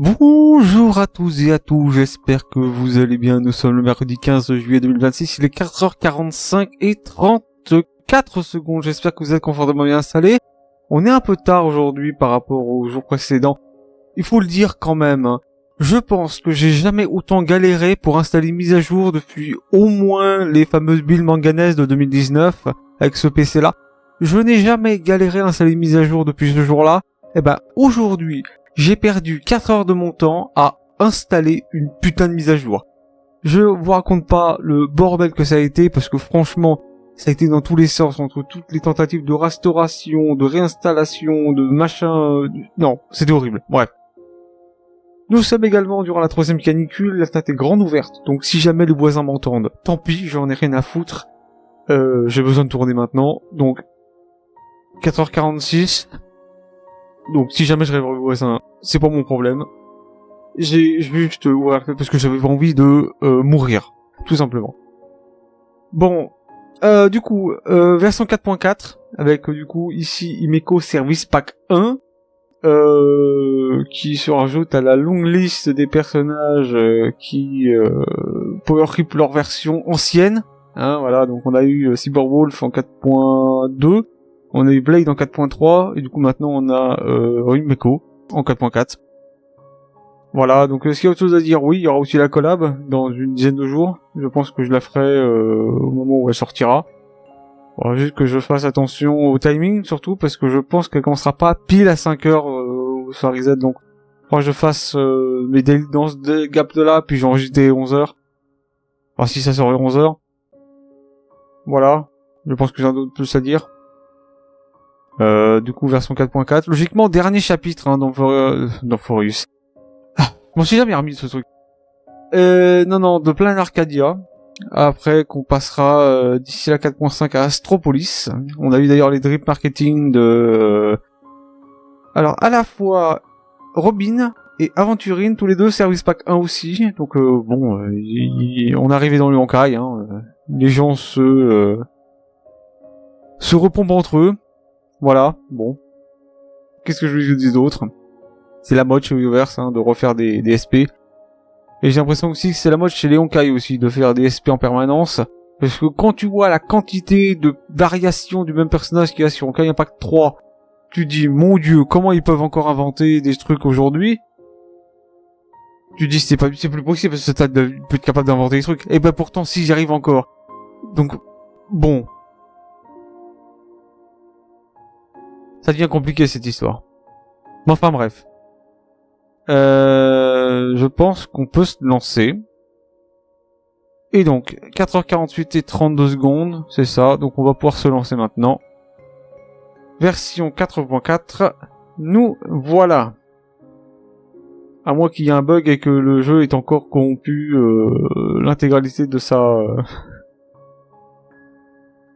Bonjour à tous et à tous, j'espère que vous allez bien. Nous sommes le mercredi 15 juillet 2026, il est 4h45 et 34 secondes. J'espère que vous êtes confortablement bien installés. On est un peu tard aujourd'hui par rapport aux jours précédents. Il faut le dire quand même, hein. Je pense que j'ai jamais autant galéré pour installer une mise à jour depuis au moins les fameuses builds manganaises de 2019 avec ce PC là. Je n'ai jamais galéré à installer une mise à jour depuis ce jour-là. Et ben aujourd'hui, j'ai perdu 4 heures de mon temps à installer une putain de mise à jour. Je vous raconte pas le bordel que ça a été, parce que franchement, ça a été dans tous les sens, entre toutes les tentatives de restauration, de réinstallation, de machin... Non, c'était horrible. Bref. Nous sommes également durant la 3e canicule, la fenêtre est grande ouverte, donc si jamais les voisins m'entendent, tant pis, j'en ai rien à foutre. J'ai besoin de tourner maintenant, donc 4h46... Donc si jamais je rêve au voisin, c'est pas mon problème. J'ai juste ouvert la fenêtre parce que j'avais envie de mourir, tout simplement. Bon, du coup, version 4.4, avec du coup ici Imeco Service Pack 1, qui se rajoute à la longue liste des personnages qui power creep leur version ancienne. Hein, voilà, donc on a eu Cyberwolf en 4.2, on a eu Blade en 4.3, et du coup maintenant on a Imeco en 4.4. Voilà, donc est-ce qu'il y a autre chose à dire? Oui, il y aura aussi la collab dans une dizaine de jours. Je pense que je la ferai au moment où elle sortira. Faudra juste que je fasse attention au timing, surtout, parce que je pense qu'elle commencera pas pile à 5 heures au soir Z, donc faudra que je fasse mes daily dans ce gap de là, puis j'enregistre 11 heures. Enfin, si ça sort 11 heures. Voilà, je pense que j'ai un autre plus à dire. Du coup, version 4.4. Logiquement, dernier chapitre dans Forius. Je m'en suis jamais remis de ce truc. Non, de plein Arcadia. Après qu'on passera d'ici la 4.5 à Astropolis. On a eu d'ailleurs les drip marketing de... Alors, à la fois Robin et Aventurine, tous les deux Service Pack 1 aussi. Donc bon, on est arrivé dans le Honkai. Les gens se repompent entre eux. Voilà, bon. Qu'est-ce que je lui dis d'autre? C'est la mode chez Weverse de refaire des SP. Et j'ai l'impression aussi que c'est la mode chez les Honkai aussi, de faire des SP en permanence. Parce que quand tu vois la quantité de variations du même personnage qu'il y a sur Honkai Impact 3, tu dis, mon dieu, comment ils peuvent encore inventer des trucs aujourd'hui? Tu dis, c'est plus possible parce que t'as peut être capable d'inventer des trucs. Et ben pourtant, si j'y arrive encore. Donc, bon. Ça devient compliqué cette histoire. Mais enfin bref. Je pense qu'on peut se lancer. Et donc, 4h48 et 32 secondes, c'est ça. Donc on va pouvoir se lancer maintenant. Version 4.4. Nous voilà. À moins qu'il y ait un bug et que le jeu ait encore corrompu l'intégralité de sa...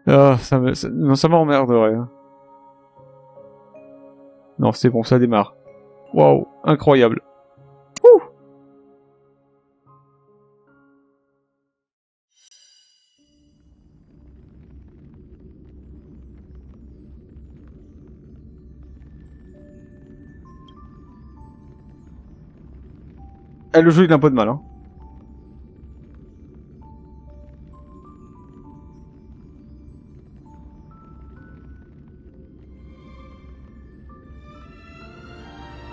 Ah, ça m'emmerderait. Non, c'est bon, ça démarre. Waouh, incroyable. Ouh. Eh, le jeu il a un peu de mal, hein.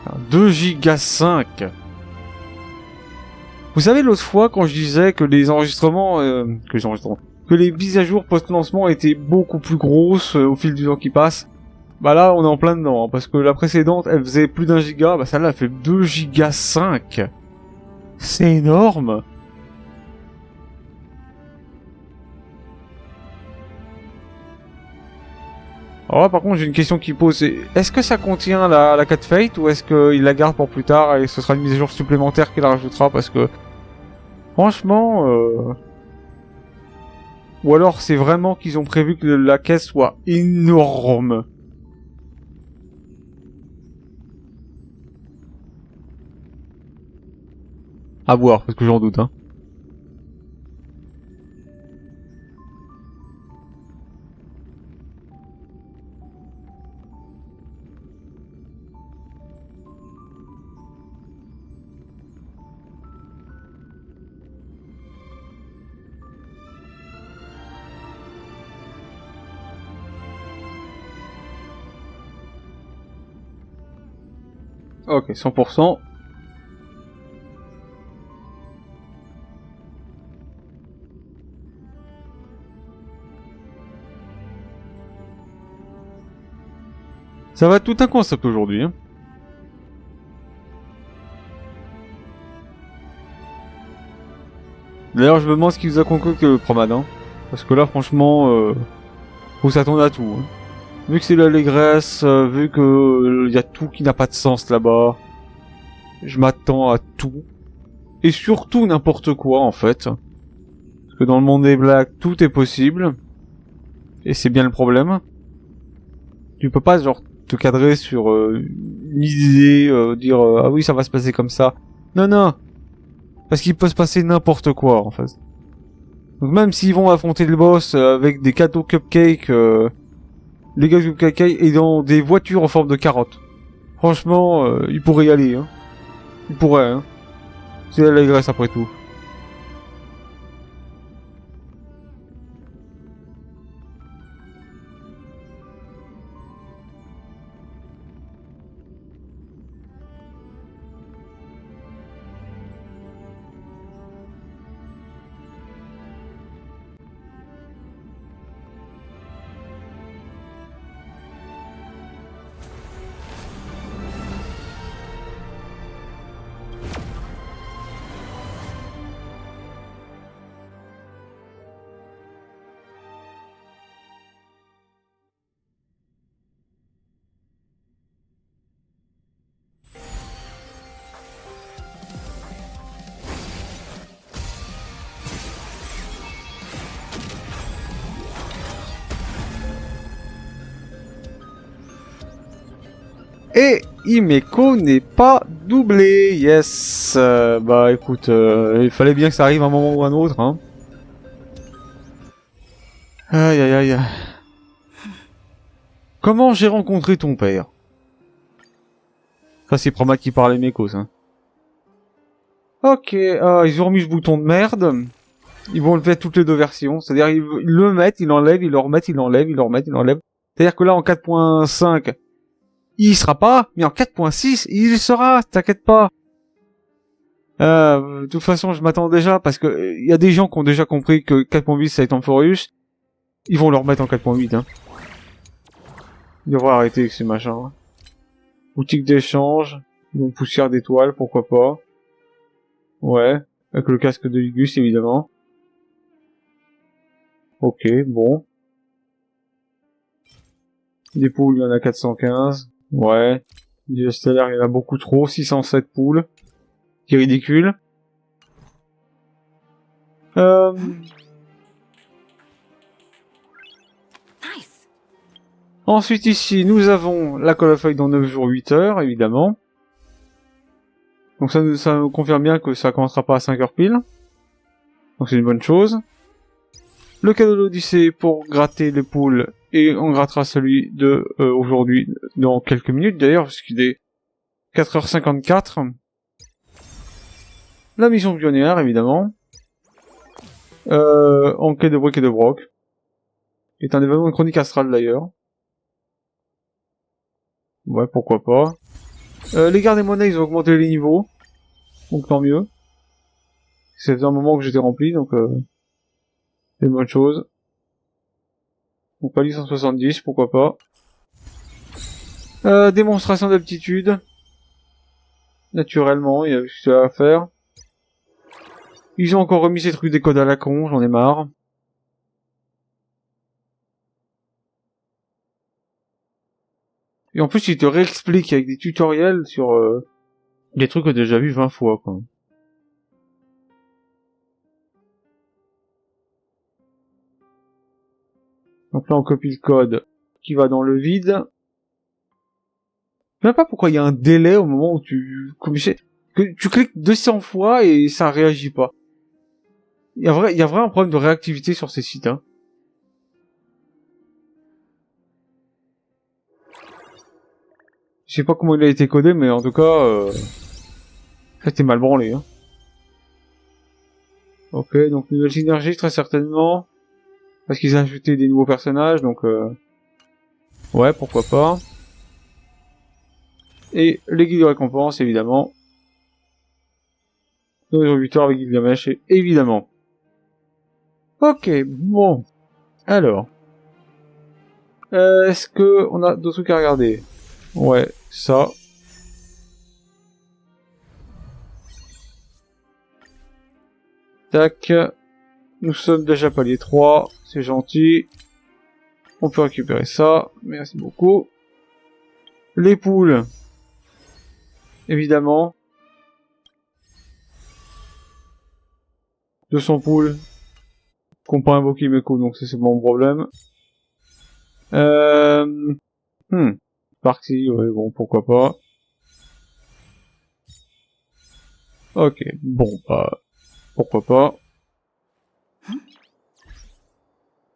Alors, 2 Go 5. Vous savez l'autre fois quand je disais que les enregistrements, que les mises à jour post-lancement étaient beaucoup plus grosses au fil du temps qui passe. Bah là on est en plein dedans, hein, parce que la précédente elle faisait plus d'1 giga, bah celle-là elle fait 2 Go 5. C'est énorme. Alors là, par contre, j'ai une question qui pose. Est-ce que ça contient la Cat Fate ou est-ce qu'il la garde pour plus tard et ce sera une mise à jour supplémentaire qu'il la rajoutera parce que... Franchement... Ou alors c'est vraiment qu'ils ont prévu que la caisse soit énorme. À voir, parce que j'en doute, hein. Ok, 100%. Ça va être tout un concept aujourd'hui, hein. D'ailleurs, je me demande ce qui vous a concocté le Promad, hein. Parce que là, franchement, faut s'attendre à tout, hein. Vu que c'est l'allégresse, vu que y a tout qui n'a pas de sens là-bas, je m'attends à tout. Et surtout n'importe quoi, en fait. Parce que dans le monde des blagues, tout est possible. Et c'est bien le problème. Tu peux pas, genre, te cadrer sur une idée, dire ah oui, ça va se passer comme ça. Non, non. Parce qu'il peut se passer n'importe quoi, en fait. Donc même s'ils vont affronter le boss avec des gâteaux cupcakes, les gâteaux cupcakes et dans des voitures en forme de carottes. Franchement, ils pourraient y aller, hein. Ils pourraient, hein. C'est l'allégresse après tout. Et Himeko n'est pas doublé, yes. Bah écoute, il fallait bien que ça arrive à un moment ou à un autre, hein. Aïe aïe aïe. Comment j'ai rencontré ton père? Ça c'est Proma qui parle Himeko, ça. Ok, ils ont remis ce bouton de merde. Ils vont le faire toutes les deux versions, c'est-à-dire ils le mettent, ils l'enlèvent, ils le remettent, ils l'enlèvent, ils le remettent, ils l'enlèvent. C'est-à-dire que là en 4.5, il y sera pas, mais en 4.6, il y sera, t'inquiète pas. De toute façon, je m'attends déjà, parce que y a des gens qui ont déjà compris que 4.8 ça va être en Furious. Ils vont le remettre en 4.8, hein. Ils devraient arrêter avec ces machins. Hein. Boutique d'échange, donc poussière d'étoiles, pourquoi pas. Ouais, avec le casque de Ligus, évidemment. Ok, bon. Des poules, il y en a 415. Ouais. Des stellaires, il y en a beaucoup trop. 607 poules. C'est ridicule. Ensuite, ici, nous avons la Call of Duty dans 9 jours 8 heures, évidemment. Donc ça nous confirme bien que ça commencera pas à 5 heures pile. Donc c'est une bonne chose. Le cadeau de l'Odyssée pour gratter les poules. Et on grattera celui de aujourd'hui dans quelques minutes d'ailleurs, parce qu'il est 4h54. La mission pionnière, évidemment. Enquête de briques et de broc. C'est un événement de chronique astrale d'ailleurs. Ouais, pourquoi pas. Les gardes des monnaies, ils ont augmenté les niveaux. Donc tant mieux. C'est un moment que j'étais rempli, donc c'est une bonne chose. Donc pas 170, pourquoi pas. Démonstration d'aptitude. Naturellement, il y a ce qu'il y a à faire. Ils ont encore remis ces trucs des codes à la con, j'en ai marre. Et en plus, ils te réexpliquent avec des tutoriels sur des trucs que j'ai déjà vu 20 fois, quoi. Donc là, on copie le code qui va dans le vide. Je sais même pas pourquoi il y a un délai au moment où que tu cliques 200 fois et ça réagit pas. Il y a vraiment un problème de réactivité sur ces sites, hein. Je sais pas comment il a été codé, mais en tout cas, ça a été mal branlé, hein. Ok, donc nouvelle synergie, très certainement. Parce qu'ils ont ajouté des nouveaux personnages, donc ouais, pourquoi pas. Et les guides de récompense, évidemment. Nos victoires avec Gilgamesh, évidemment. Ok, bon. Alors. Est-ce que on a d'autres trucs à regarder? Ouais, ça. Tac. Nous sommes déjà palier 3. C'est gentil. On peut récupérer ça. Merci beaucoup. Les poules. Évidemment. 200 poules. Qu'on peut invoquer Meko, donc c'est mon problème. Parti, ouais, bon, pourquoi pas. Ok, bon, bah, pourquoi pas.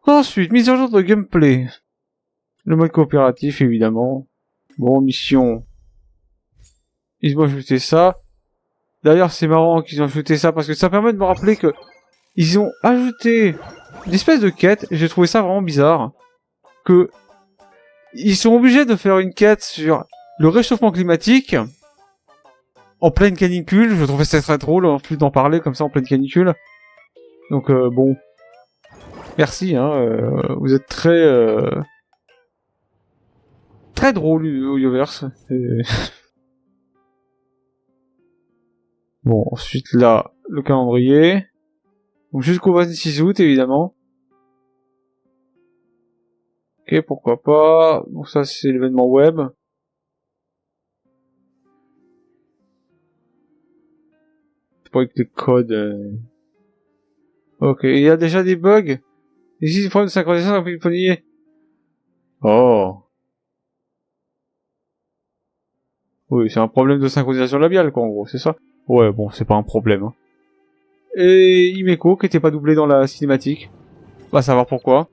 Ensuite, mise à jour de gameplay. Le mode coopératif, évidemment. Bon, mission. Ils ont ajouté ça. D'ailleurs, c'est marrant qu'ils ont ajouté ça, parce que ça permet de me rappeler que ils ont ajouté une espèce de quête, et j'ai trouvé ça vraiment bizarre, que ils sont obligés de faire une quête sur le réchauffement climatique en pleine canicule. Je trouvais ça très drôle, en plus d'en parler comme ça en pleine canicule. Donc bon, merci, hein, vous êtes très drôle, Yoverse. Bon, ensuite là, le calendrier. Donc jusqu'au 26 août, évidemment. Ok, pourquoi pas. Donc ça, c'est l'événement web. C'est pas avec les codes. Ok, il y a déjà des bugs. Ici, des problèmes de synchronisation avec le panier. Oh. Oui, c'est un problème de synchronisation labiale, quoi, en gros, c'est ça. Ouais, bon, c'est pas un problème. Hein. Et Himeko, qui était pas doublé dans la cinématique. Va savoir pourquoi.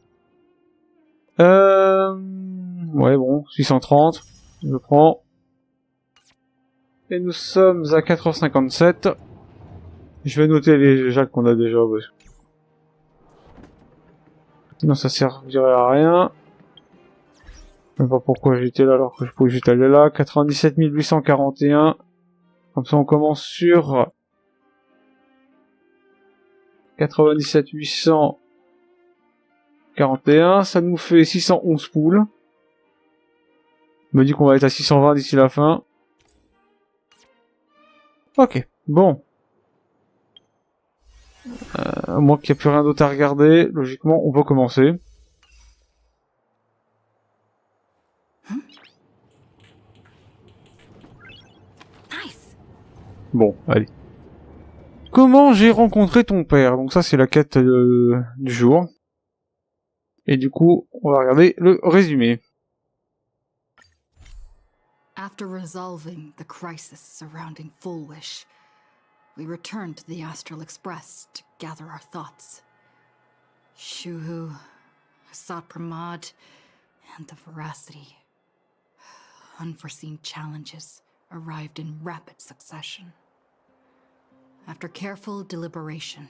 Ouais, bon, 630. Je prends. Et nous sommes à 4h57. Je vais noter les jacks qu'on a déjà. Parce que... sinon, ça servirait à rien. Je sais pas pourquoi j'étais là alors que je pouvais juste aller là. 97 841. Comme ça, on commence sur 97 841. Ça nous fait 611 poules. Il me dit qu'on va être à 620 d'ici la fin. Ok, bon. À moins qu'il n'y ait plus rien d'autre à regarder, logiquement, on peut commencer. Bon, allez. Comment j'ai rencontré ton père? Donc ça, c'est la quête du jour. Et du coup, on va regarder le résumé. After resolving the crisis surrounding Full Wish, we returned to the Astral Express to gather our thoughts. Shuhu, Asat Pramad, and the Veracity. Unforeseen challenges arrived in rapid succession. After careful deliberation,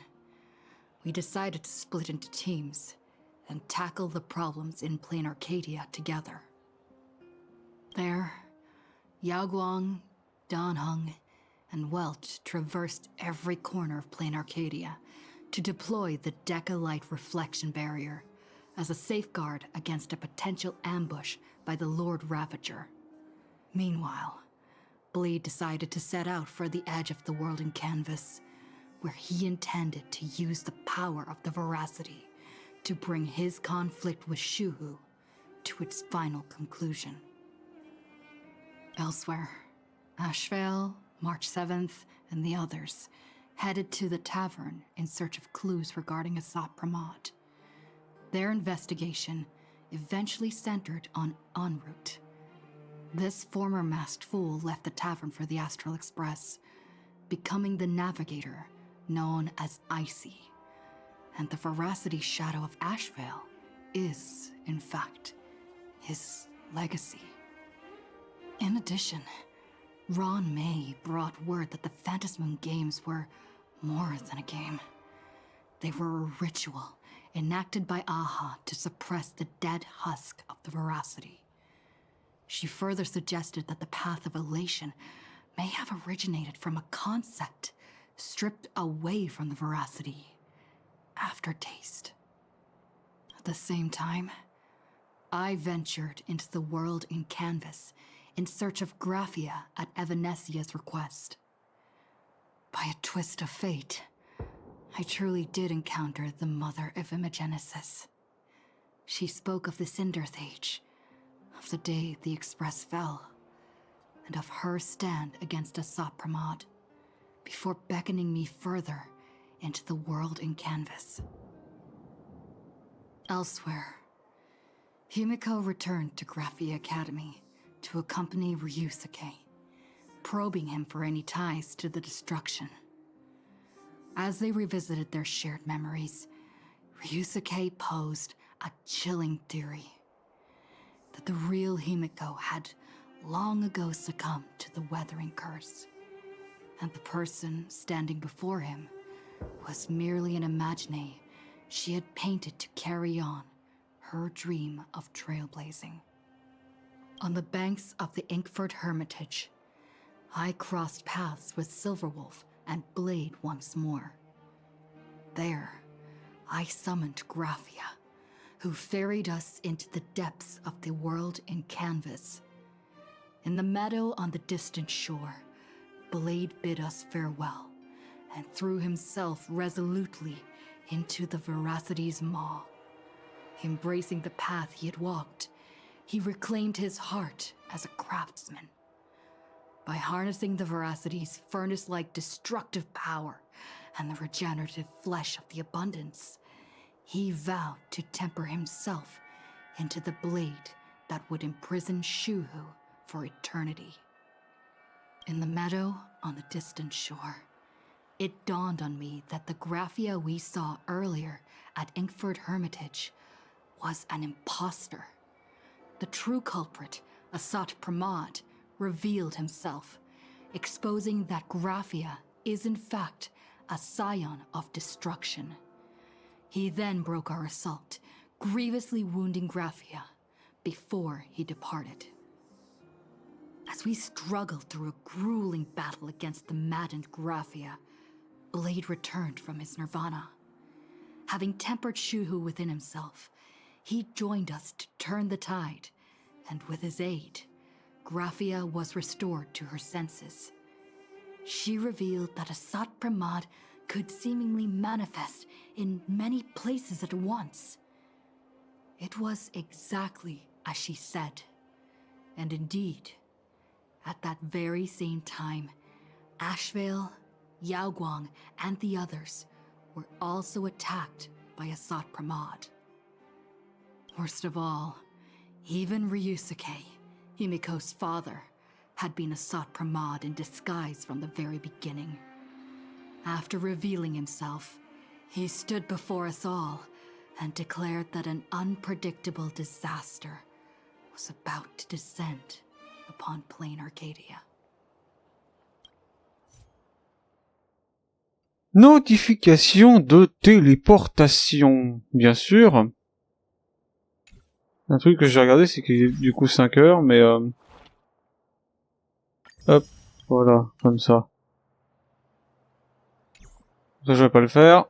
we decided to split into teams and tackle the problems in Plain Arcadia together. There, Yaoguang, Danheng, and Welch traversed every corner of Plain Arcadia to deploy the Decalite reflection barrier as a safeguard against a potential ambush by the Lord Ravager. Meanwhile, Blade decided to set out for the edge of the world in Canvas, where he intended to use the power of the Veracity to bring his conflict with Shuhu to its final conclusion. Elsewhere, Ashvale, March 7th, and the others headed to the tavern in search of clues regarding Asat Pramad. Their investigation eventually centered on En route. This former masked fool left the tavern for the Astral Express, becoming the navigator known as Icy. And the Veracity shadow of Ashvale is, in fact, his legacy. In addition, Ron May brought word that the Phantasmoon games were more than a game. They were a ritual enacted by Aha to suppress the dead husk of the Veracity. She further suggested that the path of elation may have originated from a concept stripped away from the veracity, aftertaste. At the same time, I ventured into the world in canvas in search of Graphia at Evanesia's request. By a twist of fate, I truly did encounter the mother of Imogenesis. She spoke of the Cinderth Age, of the day the Express fell, and of her stand against Asat Pramod, before beckoning me further into the world in canvas. Elsewhere, Himiko returned to Graphia Academy to accompany Ryusuke, probing him for any ties to the destruction. As they revisited their shared memories, Ryusuke posed a chilling theory that the real Himiko had long ago succumbed to the weathering curse, and the person standing before him was merely an imagine she had painted to carry on her dream of trailblazing. On the banks of the Inkford Hermitage, I crossed paths with Silverwolf and Blade once more. There, I summoned Graphia, who ferried us into the depths of the world in canvas. In the meadow on the distant shore, Blade bid us farewell and threw himself resolutely into the veracity's maw. Embracing the path he had walked, he reclaimed his heart as a craftsman. By harnessing the veracity's furnace-like destructive power and the regenerative flesh of the abundance, he vowed to temper himself into the blade that would imprison Shuhu for eternity. In the meadow on the distant shore, it dawned on me that the Graphia we saw earlier at Inkford Hermitage was an imposter. The true culprit, Asat Pramod, revealed himself, exposing that Graphia is in fact a scion of destruction. He then broke our assault, grievously wounding Graphia before he departed. As we struggled through a grueling battle against the maddened Graphia, Blade returned from his nirvana. Having tempered Shuhu within himself, he joined us to turn the tide, and with his aid, Graphia was restored to her senses. She revealed that Asat Pramod could seemingly manifest in many places at once. It was exactly as she said. And indeed, at that very same time, Ashvale, Yaoguang, and the others were also attacked by Asat Pramod. Worst of all, even Ryusuke, Himiko's father, had been Asat Pramod in disguise from the very beginning. After revealing himself, he stood before us all and declared that an unpredictable disaster was about to descend upon plain Arcadia. Notification de téléportation, bien sûr. Un truc que j'ai regardé, c'est qu'il est du coup 5 heures, mais hop, voilà, comme ça. Ça, je vais pas le faire.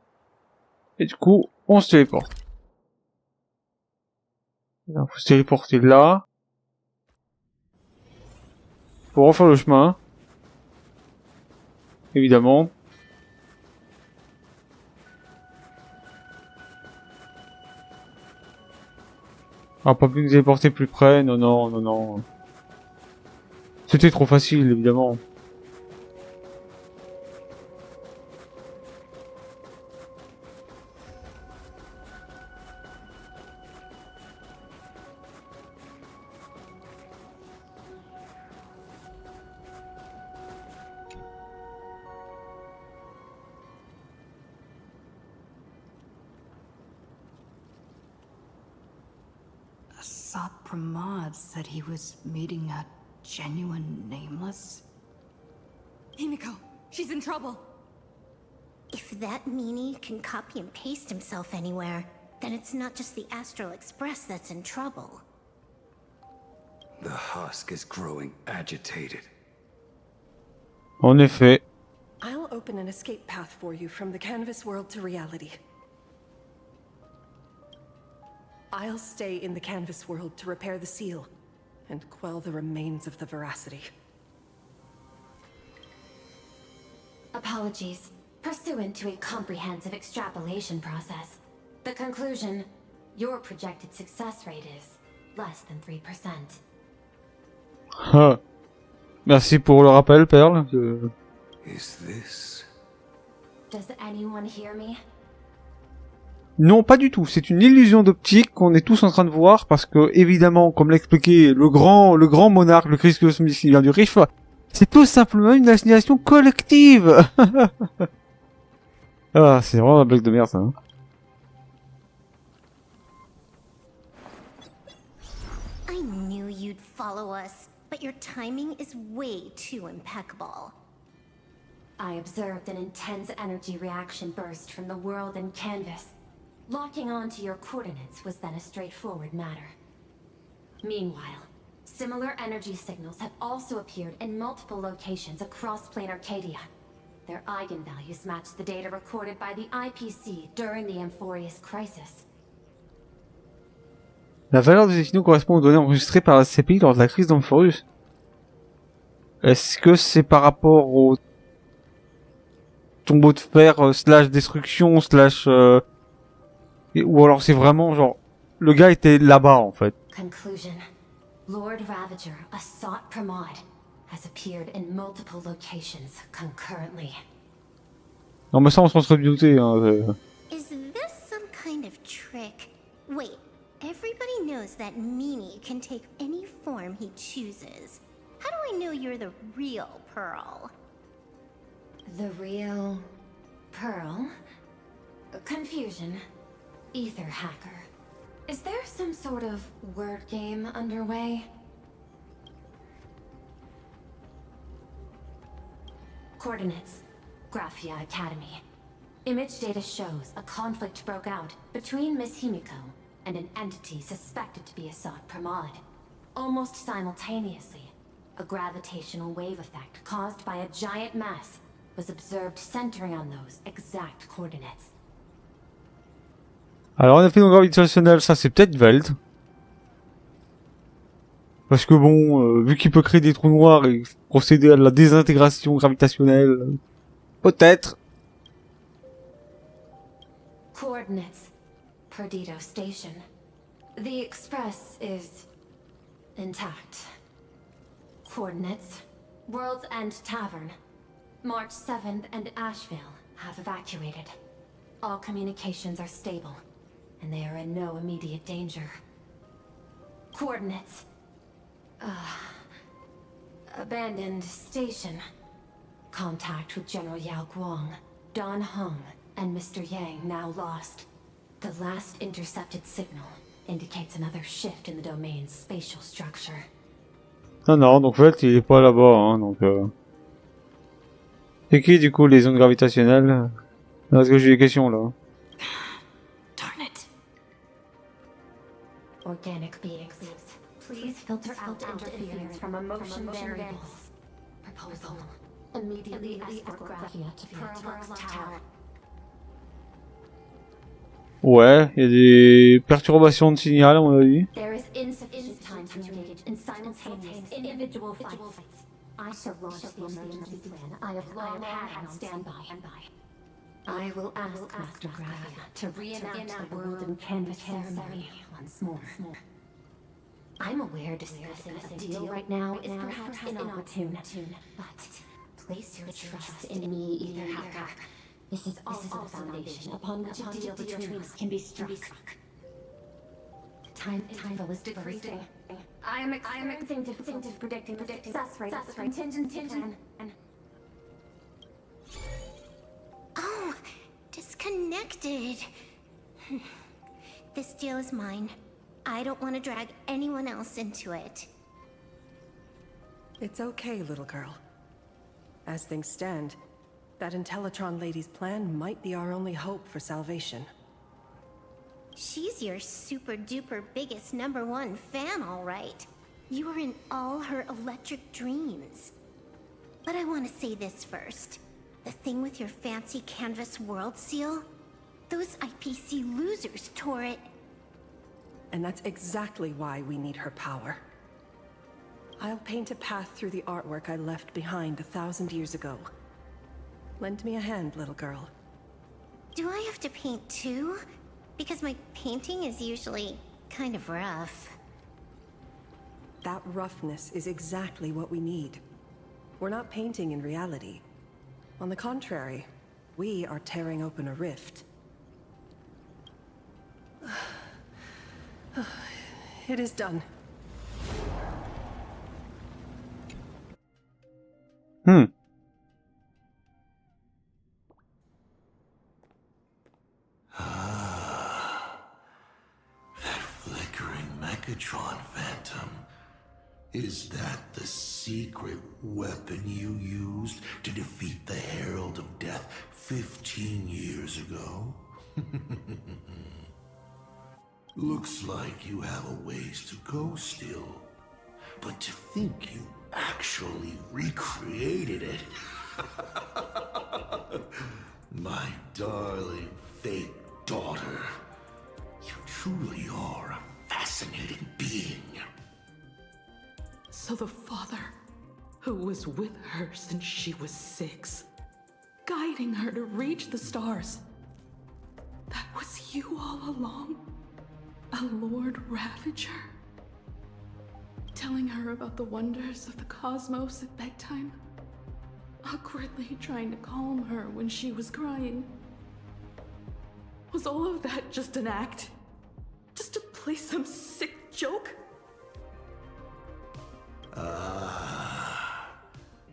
Et du coup, on se téléporte. Il faut se téléporter là. Pour refaire le chemin. Évidemment. Ah, pas plus nous téléporter plus près, non, non, non, non. C'était trop facile, évidemment. Asat Pramod said he was meeting a genuine nameless. Himiko, she's in trouble. If that meanie can copy and paste himself anywhere, then it's not just the Astral Express that's in trouble. The husk is growing agitated. En effet. I'll open an escape path for you from the canvas world to reality. I'll stay in the canvas world to repair the seal and quell the remains of the veracity. Apologies. Pursuant to a comprehensive extrapolation process, the conclusion, your projected success rate is less than 3%. Ah. Merci pour le rappel, Perle. Is this? Does anyone hear me? Non, pas du tout. C'est une illusion d'optique qu'on est tous en train de voir parce que, évidemment, comme l'a expliqué le grand monarque, le Christ cosmique qui vient du Rift, c'est tout simplement une hallucination collective. Ah, c'est vraiment un blague de merde, ça. Hein. I knew you'd follow us, but your timing is way too impeccable. I observed an intense energy reaction burst from the world in canvas. Locking onto your coordinates was then a straightforward matter. Meanwhile, similar energy signals have also appeared in multiple locations across plane Arcadia. Their eigenvalues match the data recorded by the IPC during the Amphorius crisis. La valeur des signaux correspond aux données enregistrées par la CPI lors de la crise d'Amphorius. Est-ce que c'est par rapport au tombeau de fer slash destruction slash ou alors c'est vraiment genre le gars était là-bas en fait. Conclusion. Lord Ravager, a sought Pramod, has appeared in multiple locations concurrently. Non mais ça on s'en serait douté hein. Is this some kind of trick? Wait, everybody knows that Meanie can take any form he chooses. How do I know you're the real Pearl? The real Pearl? Confusion. Ether hacker. Is there some sort of word game underway? Coordinates. Graphia Academy. Image data shows a conflict broke out between Miss Himiko and an entity suspected to be Assad Pramod. Almost simultaneously, a gravitational wave effect caused by a giant mass was observed centering on those exact coordinates. Alors un effet non gravitationnel, ça c'est peut-être Veld. Parce que bon, vu qu'il peut créer des trous noirs et procéder à la désintégration gravitationnelle, peut-être. Coordinates. Perdido Station. The express is intact. Coordinates. World's End Tavern. March 7th and Asheville have evacuated. All communications are stable, and they are in no immediate danger. Coordinates. Abandoned station. Contact with General Yao Guang, Don Hung, and Mr. Yang now lost. The last intercepted signal indicates another shift in the domain's spatial structure. Non, non, donc Veld il est pas là-bas, hein, donc C'est qui du coup les zones gravitationnelles? Parce que j'ai des questions là. Darn it. Organic beings, please filter out interference from emotion variables. Proposal. Immediately escort Graphia to Pearl's Tower. Ouais, il y a des perturbations de signal à mon avis. There is insufficient time to engage in simultaneous individual fights. I shall launch the emergency plan I have long had on standby. I will ask Master Graphia to reenact the world in canvas ceremony once more. I'm aware discussing a deal right now is perhaps inopportune, but place your trust in me, Ether Hacker. This is also the foundation upon which a deal between us can be struck. Time is decreasing. I am experiencing difficulty predicting the success rate of the contingency plan. Oh, disconnected. This deal is mine. I don't want to drag anyone else into it. It's okay, little girl. As things stand, that Intellitron lady's plan might be our only hope for salvation. She's your super duper biggest #1 fan, all right. You were in all her electric dreams. But I want to say this first. The thing with your fancy canvas world seal? Those IPC losers tore it. And that's exactly why we need her power. I'll paint a path through the artwork I left behind 1,000 years ago. Lend me a hand, little girl. Do I have to paint too? Because my painting is usually kind of rough. That roughness is exactly what we need. We're not painting in reality. On the contrary, we are tearing open a rift. It is done. That flickering Megatron Phantom. Is that the secret weapon you used to defeat the Herald of Death 15 years ago? Looks like you have a ways to go still. But to think you actually recreated it. My darling fake daughter. You truly are a fascinating being. So the father, who was with her since she was 6, guiding her to reach the stars, that was you all along? A Lord Ravager? Telling her about the wonders of the cosmos at bedtime? Awkwardly trying to calm her when she was crying? Was all of that just an act? Just to play some sick joke?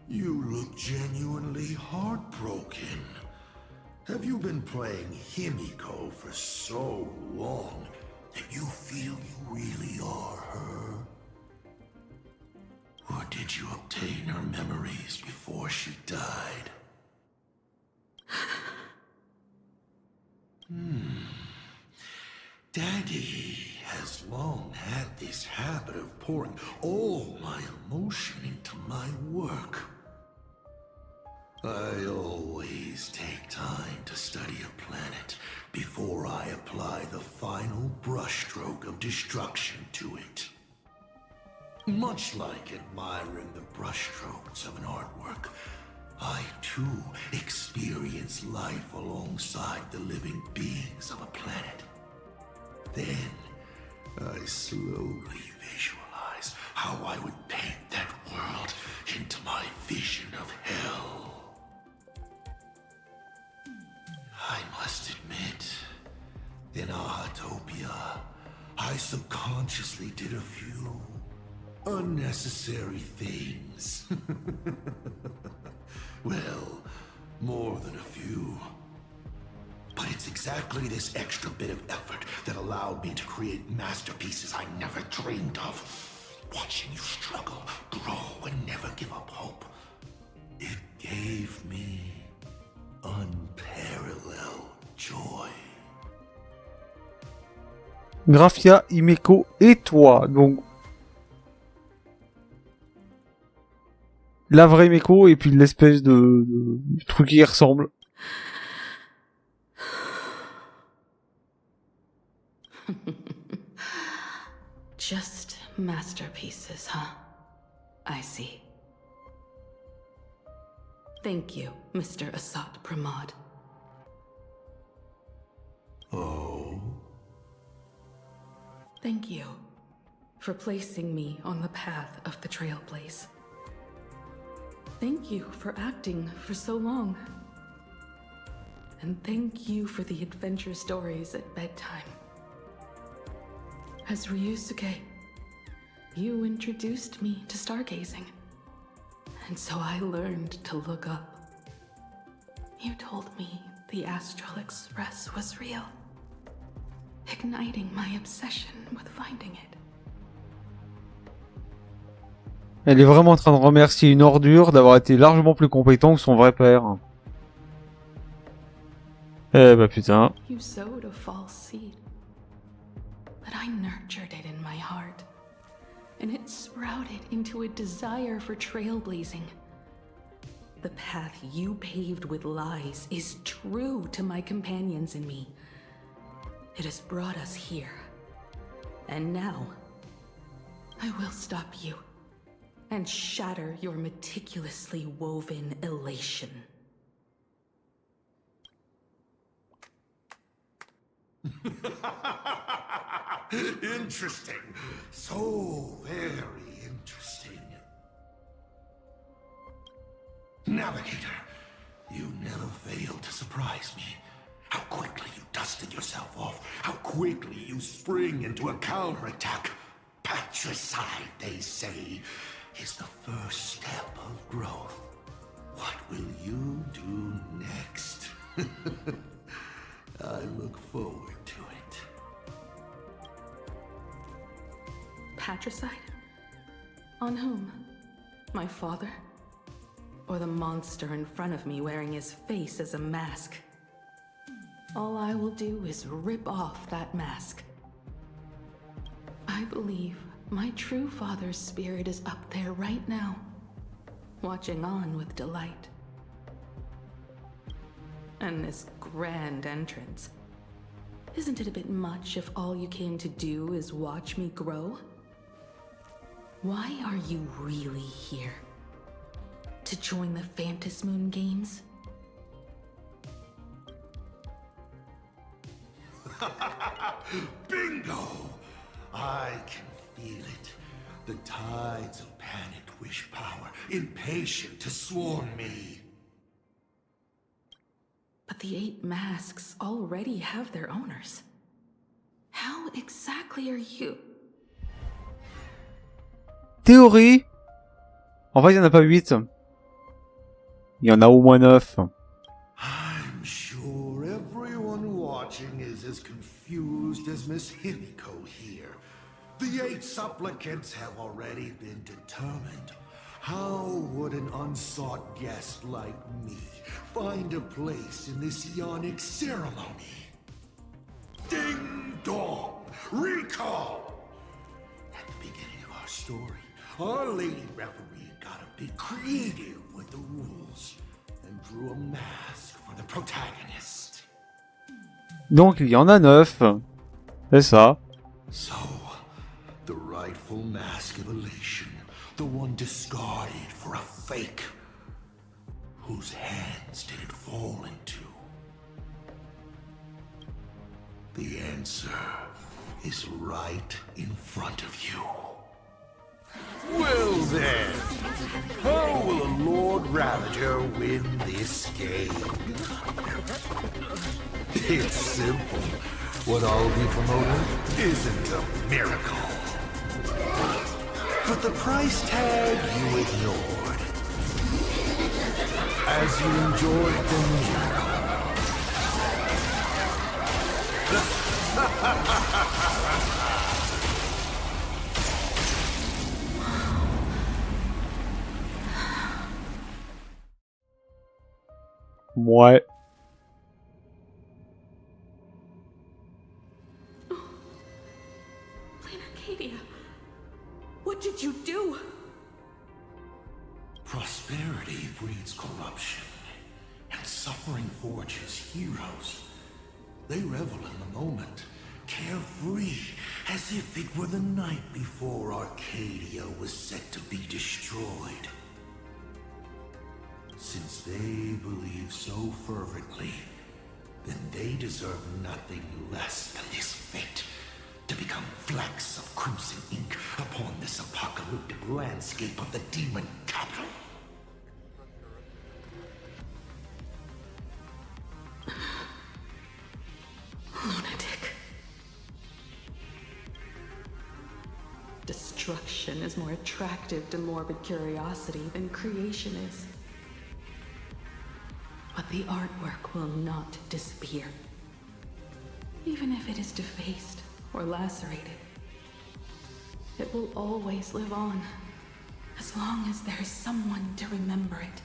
You look genuinely heartbroken. Have you been playing Himiko for so long that you feel you really are her? Or did you obtain her memories before she died? Daddy has long had this habit of pouring all my emotion into my work. I always take time to study a planet before I apply the final brushstroke of destruction to it. Much like admiring the brushstrokes of an artwork, I too experience life alongside the living beings of a planet. Then, I slowly visualize how I would paint that world into my vision of hell. I must admit, in Ahatopia, I subconsciously did a few unnecessary things. Well, more than a few. But it's exactly this extra bit of effort that allowed me to create masterpieces I never dreamed of. Watching you struggle, grow, and never give up hope. It gave me unparalleled joy. Graphia, Himeko et toi. Donc la vraie Himeko et puis l'espèce de truc qui y ressemble. Just masterpieces, huh? I see. Thank you, Mr. Assad Pramod. Oh? Thank you for placing me on the path of the Trailblaze. Thank you for acting for so long. And thank you for the adventure stories at bedtime. As Ryusuke, you introduced me to stargazing. And so I learned to look up. You told me the Astral Express was real, igniting my obsession with finding it. Elle est vraiment en train de remercier une ordure d'avoir été largement plus compétent que son vrai père. Eh bah putain. You sowed a false seed, but I nurtured it in my heart, and it sprouted into a desire for trailblazing. The path you paved with lies is true to my companions and me. It has brought us here. And now, I will stop you and shatter your meticulously woven elation. Interesting. So very interesting. Navigator, you never fail to surprise me. How quickly you dusted yourself off. How quickly you spring into a counterattack. Patricide, they say, is the first step of growth. What will you do next? I look forward to it. Patricide? On whom? My father? Or the monster in front of me wearing his face as a mask? All I will do is rip off that mask. I believe my true father's spirit is up there right now, watching on with delight. And this grand entrance, isn't it a bit much if all you came to do is watch me grow? Why are you really here? To join the Phantasmoon games? Bingo! I can feel it. The tides of panicked wish power, impatient to swarm me. But the 8 masks already have their owners. How exactly are you? Théorie. En fait, il n'y en a pas 8. Il y en a au moins 9. I'm sure everyone watching is as confused as Miss Himiko here. The 8 supplicants have already been determined. How would an unsought guest like me find a place in this yonic ceremony? Ding dong! Recall! At the beginning of our story, our lady referee got a bit creative with the rules and drew a mask for the protagonist. Donc il y en a 9. C'est ça. So, the rightful mask of elation, the one discarded for a fake. Whose hands did it fall into? The answer is right in front of you. Well then, how will a Lord Ravager win this game? It's simple. What I'll be promoting isn't a miracle. But the price tag you ignored. As you enjoyed the miracle. Ouais. Arcadia, what did you do? Prosperity breeds corruption, and suffering forges heroes. They revel in the moment, carefree, as if it were the night before Arcadia was set to be destroyed. Since they believe so fervently, then they deserve nothing less than this fate, to become flecks of crimson ink upon this apocalyptic landscape of the demon capital. Lunatic. Destruction is more attractive to morbid curiosity than creation is. But the artwork will not disappear. Even if it is defaced or lacerated, it will always live on, as long as there is someone to remember it.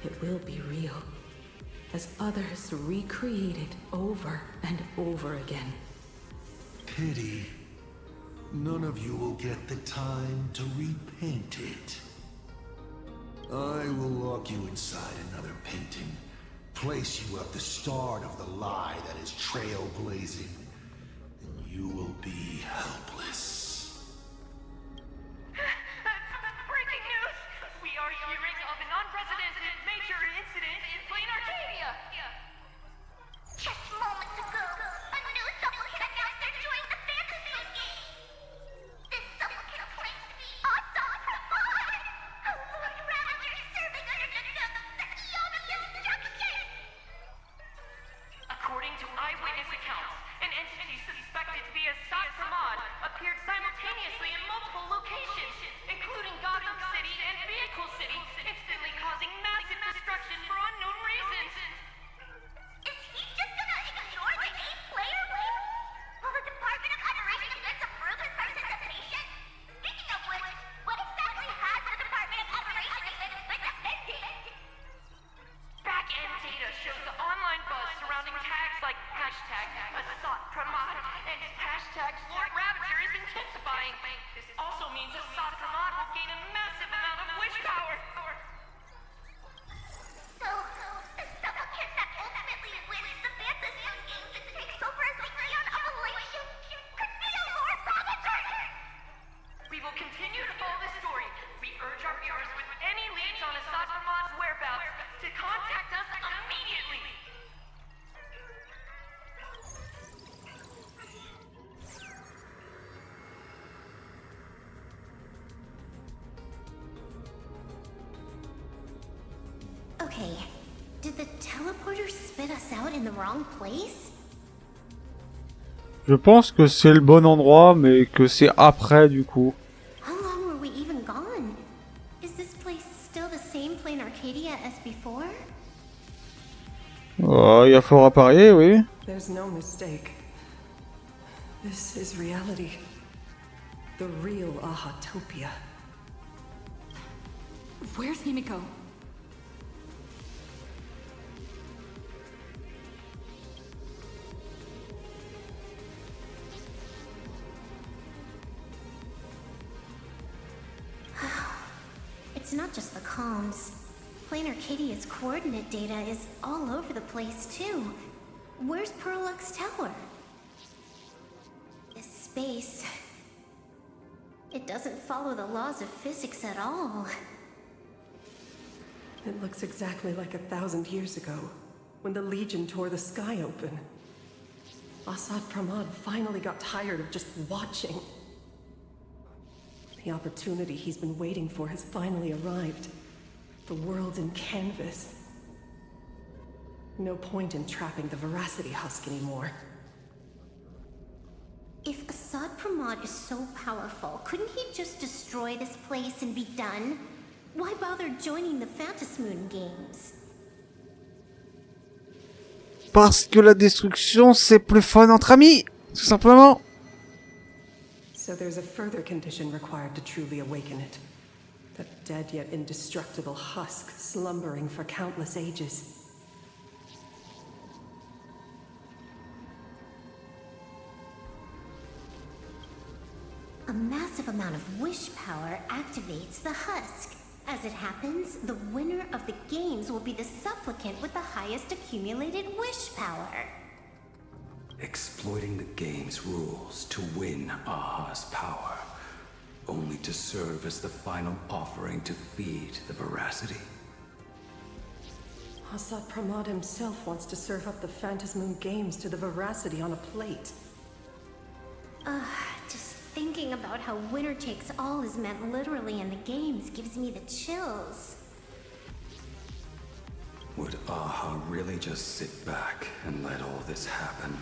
It will be real, as others recreate it over and over again. Pity. none of you will get the time to repaint it. I will lock you inside another painting, place you at the start of the lie that is trailblazing, and you will be helpless. Breaking news! We are hearing of an unprecedented major incident in Plain Arcadia! Just moments ago, a new supplicant announced they're joining the fantasy game. This supplicant claims to be Asa Pramod, a Lord Ravager serving under the instruction. According to eyewitness accounts, an entity suspected to be Asad Pramod appeared simultaneously in multiple locations, including Gotham City and Vehicle City, instantly causing massive destruction for unknown reasons. Is he just gonna ignore the 8-player win? Will the Department of Operation Defense approve his participation? Speaking of which, what exactly has the Department of Operation Defense been defending? Back-end data shows the online buzz surrounding tags like hashtag Asad Pramod and hashtag Lord Ravager is intensifying. This also means Asad Pramod will gain a massive amount of wish power. So, the supplicant that ultimately wins the fantasy games and takes over as the Eon of Elation could be a Lord Ravager! We will continue to follow this story. We urge our viewers with any leads on Asad Pramod's whereabouts to contact us immediately. Okay, did the teleporter spit us out in the wrong place? Je pense que c'est le bon endroit, mais que c'est après du coup. How long were we even gone? Is this place still the same Plain Arcadia as before? Il y a fort à parier, oui. There's no mistake. This is reality. The real Ahatopia. Where's Himiko? It's not just the comms. Plain Arcadia's coordinate data is all over the place, too. Where's Perlux Tower? This space... It doesn't follow the laws of physics at all. It looks exactly like 1,000 years ago, when the Legion tore the sky open. Asad Pramod finally got tired of just watching. The opportunity he's been waiting for has finally arrived. The world in canvas. No point in trapping the Veracity Husk anymore. If Asad Pramod is so powerful, couldn't he just destroy this place and be done? Why bother joining the Phantasmoon games? Parce que la destruction, c'est plus fun entre amis, tout simplement. So there's a further condition required to truly awaken it. That dead yet indestructible husk slumbering for countless ages. A massive amount of wish power activates the husk. As it happens, the winner of the games will be the supplicant with the highest accumulated wish power. Exploiting the game's rules to win Aha's power, only to serve as the final offering to feed the Veracity. Asad Pramod himself wants to serve up the Phantasmoon games to the Veracity on a plate. Just thinking about how winner takes all is meant literally in the games gives me the chills. Would Aha really just sit back and let all this happen?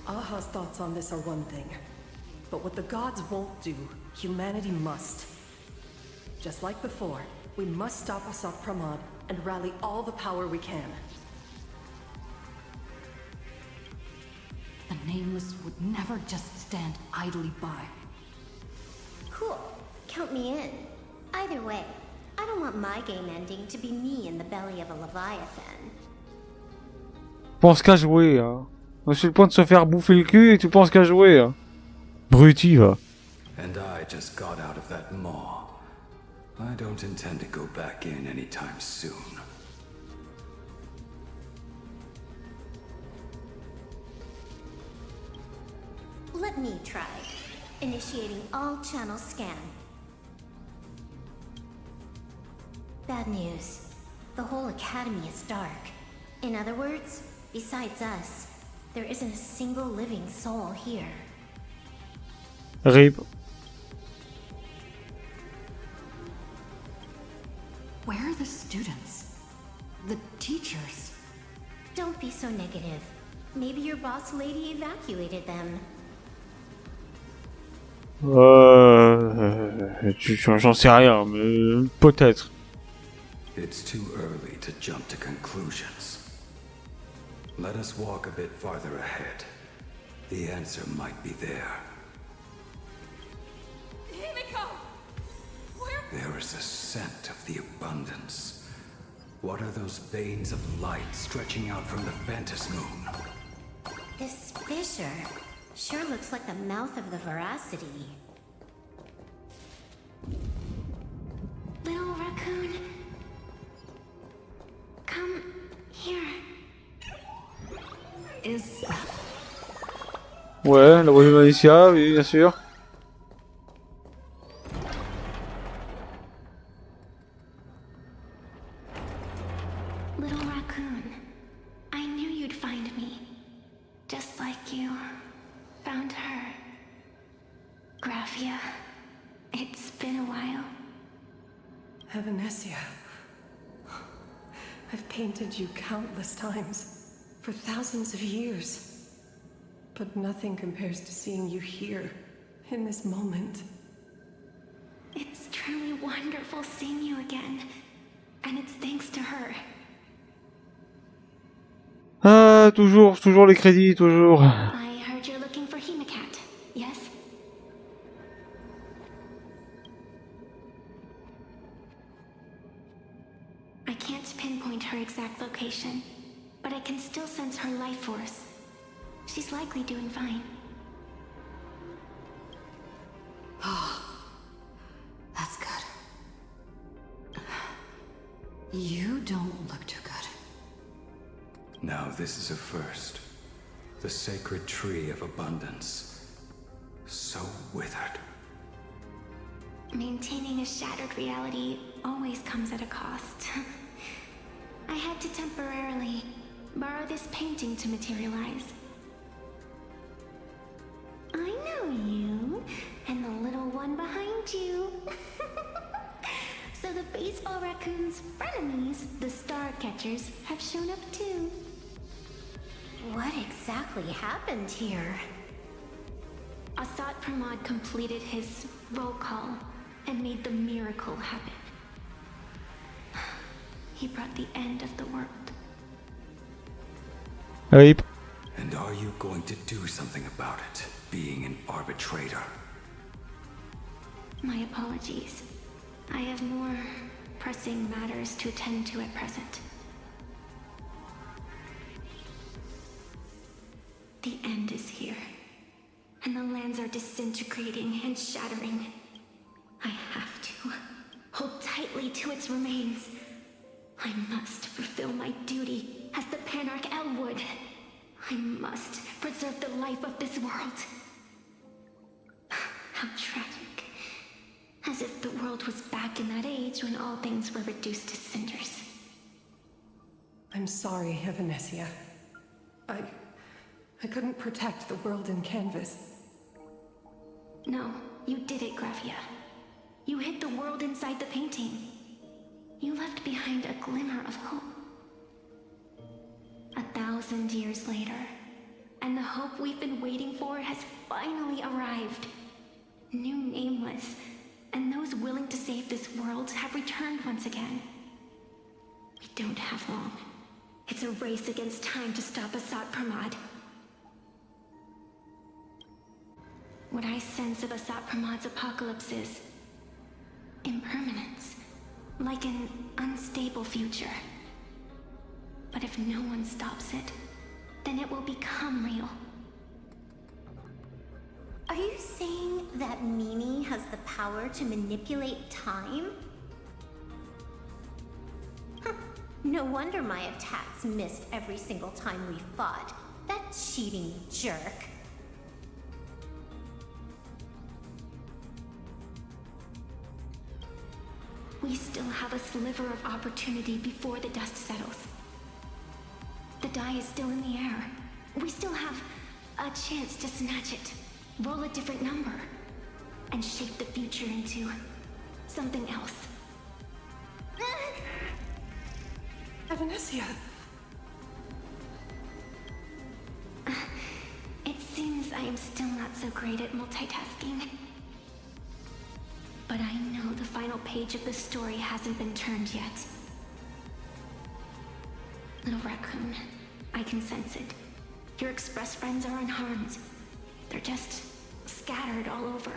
Aha's thoughts on this are one thing. But what the gods won't do, humanity must. Just like before, we must stop Asad Pramod and rally all the power we can. The Nameless would never just stand idly by. Cool. Count me in. Either way, don't want my game ending to be me in the belly of a leviathan. Pense qu'à jouer, hein. C'est le point de se faire bouffer le cul et tu penses qu'à jouer, hein. Bruti, va. And I just got out of that maw. I don't intend to go back in anytime soon. Let me try. Initiating all channel scan. Bad news. The whole academy is dark. In other words, besides us, there isn't a single living soul here. RIP. Where are the students? The teachers? Don't be so negative. Maybe your boss lady evacuated them. J'en sais rien, mais peut-être. It's too early to jump to conclusions. Let us walk a bit farther ahead. The answer might be there. Here they come! Where? There is a scent of the abundance. What are those veins of light stretching out from the Ventus moon? This fissure sure looks like the mouth of the Veracity. Little raccoon, come here. Is... Ouais, la voix de Malicia, oui, bien sûr. Little raccoon, I knew you'd find me. Just like you found her. Graphia, it's been a while. Evanesia. I've painted you countless times, for thousands of years. But nothing compares to seeing you here, in this moment. It's truly wonderful seeing you again. And it's thanks to her. Ah, toujours les crédits, toujours. I heard you're looking for Hemacat, yes? I can't pinpoint her exact location, but I can still sense her life force. She's likely doing fine. That's good. You don't look too good. Now this is a first. The sacred tree of abundance. So withered. Maintaining a shattered reality always comes at a cost. I had to temporarily borrow this painting to materialize. I know you, and the little one behind you. So the baseball raccoon's frenemies, the star catchers, have shown up too. What exactly happened here? Asat Pramod completed his roll call and made the miracle happen. He brought the end of the world. RIP. And are you going to do something about it, being an arbitrator? My apologies. I have more pressing matters to attend to at present. The end is here, and the lands are disintegrating and shattering. I have to hold tightly to its remains. I must fulfill my duty as the Panarch Elwood. I must preserve the life of this world. How tragic. As if the world was back in that age when all things were reduced to cinders. I'm sorry, Evanesia. I couldn't protect the world in canvas. No, you did it, Graphia. You hid the world inside the painting. You left behind a glimmer of hope. 1,000 years later, and the hope we've been waiting for has finally arrived. New Nameless, and those willing to save this world have returned once again. We don't have long. It's a race against time to stop Asat Pramod. What I sense of Asat Pramod's apocalypse is impermanence. Like an unstable future. But if no one stops it, then it will become real. Are you saying that Mimi has the power to manipulate time? Huh. No wonder my attacks missed every single time we fought. That cheating jerk. We still have a sliver of opportunity before the dust settles. The die is still in the air. We still have a chance to snatch it, roll a different number, and shape the future into something else. Evanessia! It seems I am still not so great at multitasking. But I know the final page of the story hasn't been turned yet. Little raccoon, I can sense it. Your express friends are unharmed. They're just scattered all over.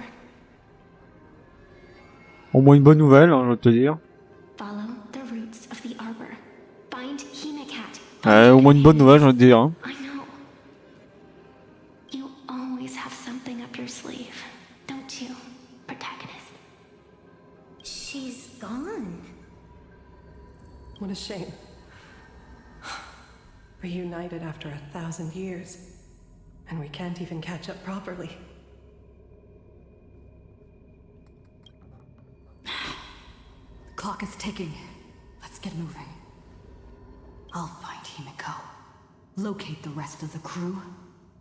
Au moins une bonne nouvelle, hein, je veux te dire. Follow the roots of the arbor. Find Hemacat. Au moins une bonne nouvelle, je veux te dire. Hein. I know. You always have something up your sleeve, don't you, protagonist? She's gone. What a shame. Reunited after 1,000 years, and we can't even catch up properly. The clock is ticking. Let's get moving. I'll find Himiko, locate the rest of the crew,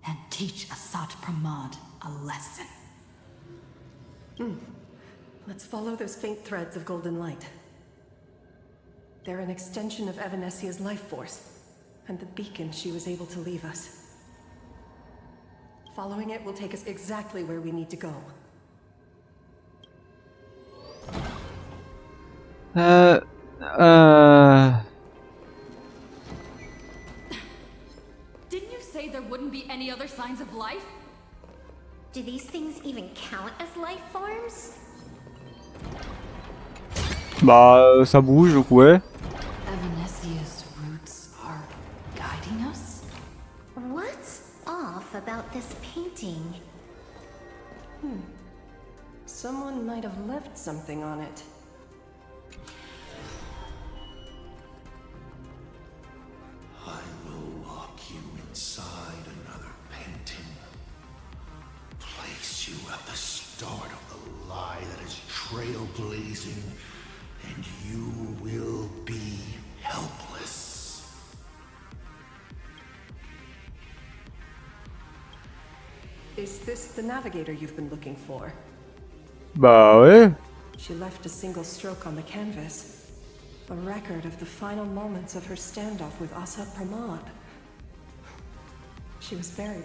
and teach Asat Pramod a lesson. Let's follow those faint threads of golden light. They're an extension of Evanessia's life force, and the beacon she was able to leave us. Following it will take us exactly where we need to go. Didn't you say there wouldn't be any other signs of life? Do these things even count as life forms? Bah, ça bouge, donc ouais. Evanessia's roots are guiding us? What's off about this painting? Someone might have left something on it. I will lock you inside another painting. Place you at the start of the lie that is trailblazing, and you will be helpless. Is this the navigator you've been looking for? Bah ouais. She left a single stroke on the canvas. A record of the final moments of her standoff with Asat Pramod. She was buried.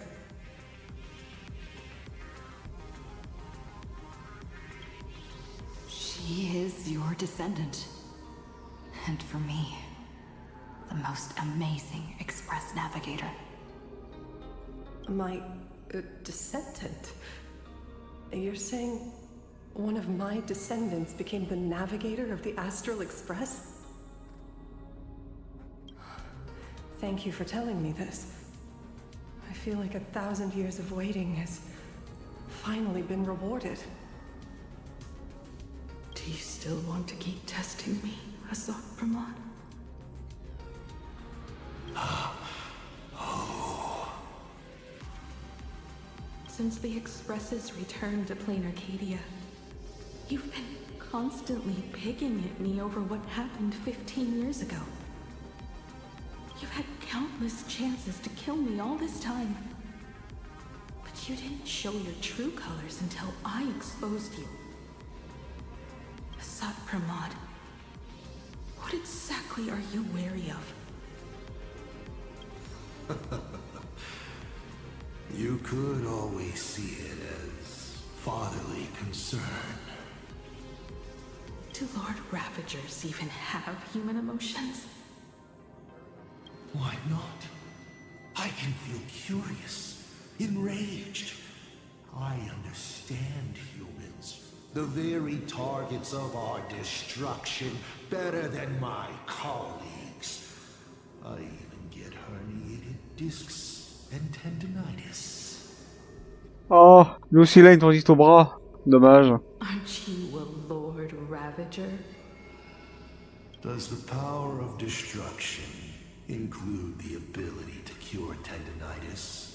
She is your descendant. And for me, the most amazing express navigator. My descendant? You're saying one of my descendants became the navigator of the Astral Express? Thank you for telling me this. I feel like 1,000 years of waiting has finally been rewarded. Do you still want to keep testing me, Asat Pramod? Since the Expresses returned to plain Arcadia, you've been constantly picking at me over what happened 15 years ago. You've had countless chances to kill me all this time. But you didn't show your true colors until I exposed you. Asat Pramod, what exactly are you wary of? You could always see it as fatherly concern. Do Lord Ravagers even have human emotions? Why not? I can feel curious, enraged. I understand humans. the very targets of our destruction, better than my colleagues. I even get herniated discs and tendinitis. Oh, lui aussi là, une tendinite au bras. Dommage. Aren't you a Lord Ravager? Does the power of destruction include the ability to cure tendinitis?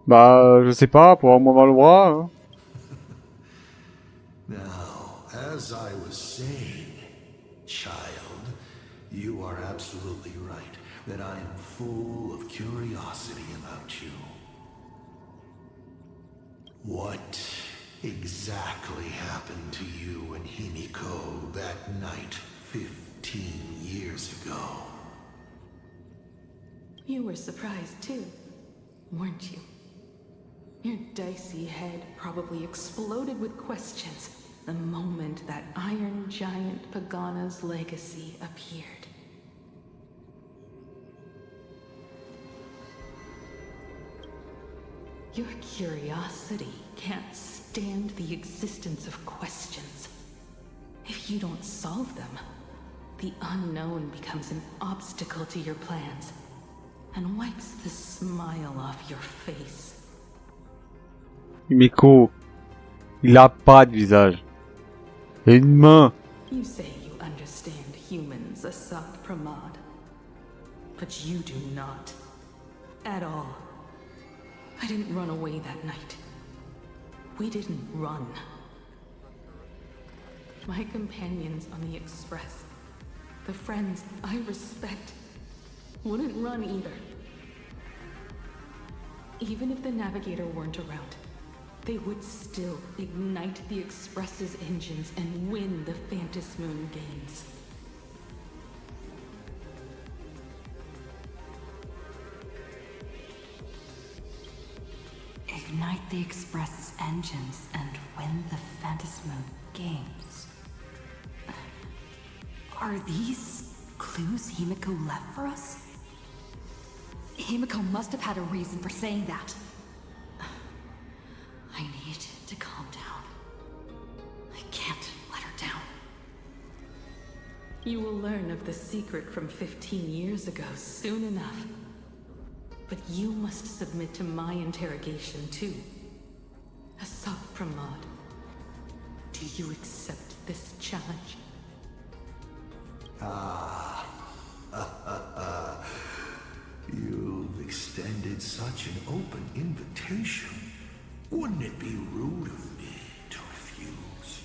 Bah, je sais pas, pour avoir moins mal au bras. Hein. Now, as I was saying, child, you are absolutely right that I am full of curiosity about you. What exactly happened to you and Himiko that night 15 years ago? You were surprised too, weren't you? Your dicey head probably exploded with questions the moment that Iron Giant Pagana's legacy appeared. Your curiosity can't stand the existence of questions. If you don't solve them, the unknown becomes an obstacle to your plans and wipes the smile off your face. Himiko, il a pas de visage. Il a une main. You say you understand humans, Asat Pramod. But you do not. At all. I didn't run away that night. We didn't run. My companions on the Express, the friends I respect, wouldn't run either. Even if the Navigator weren't around, they would still ignite the Express's engines and win the Phantasmoon Moon games. Ignite the Express's engines and win the Phantasmoon games. Are these clues Himiko left for us? Himiko must have had a reason for saying that. I need to calm down. I can't let her down. You will learn of the secret from 15 years ago soon enough. But you must submit to my interrogation too. Asat Pramod, do you accept this challenge? You've extended such an open invitation. Wouldn't it be rude of me to refuse?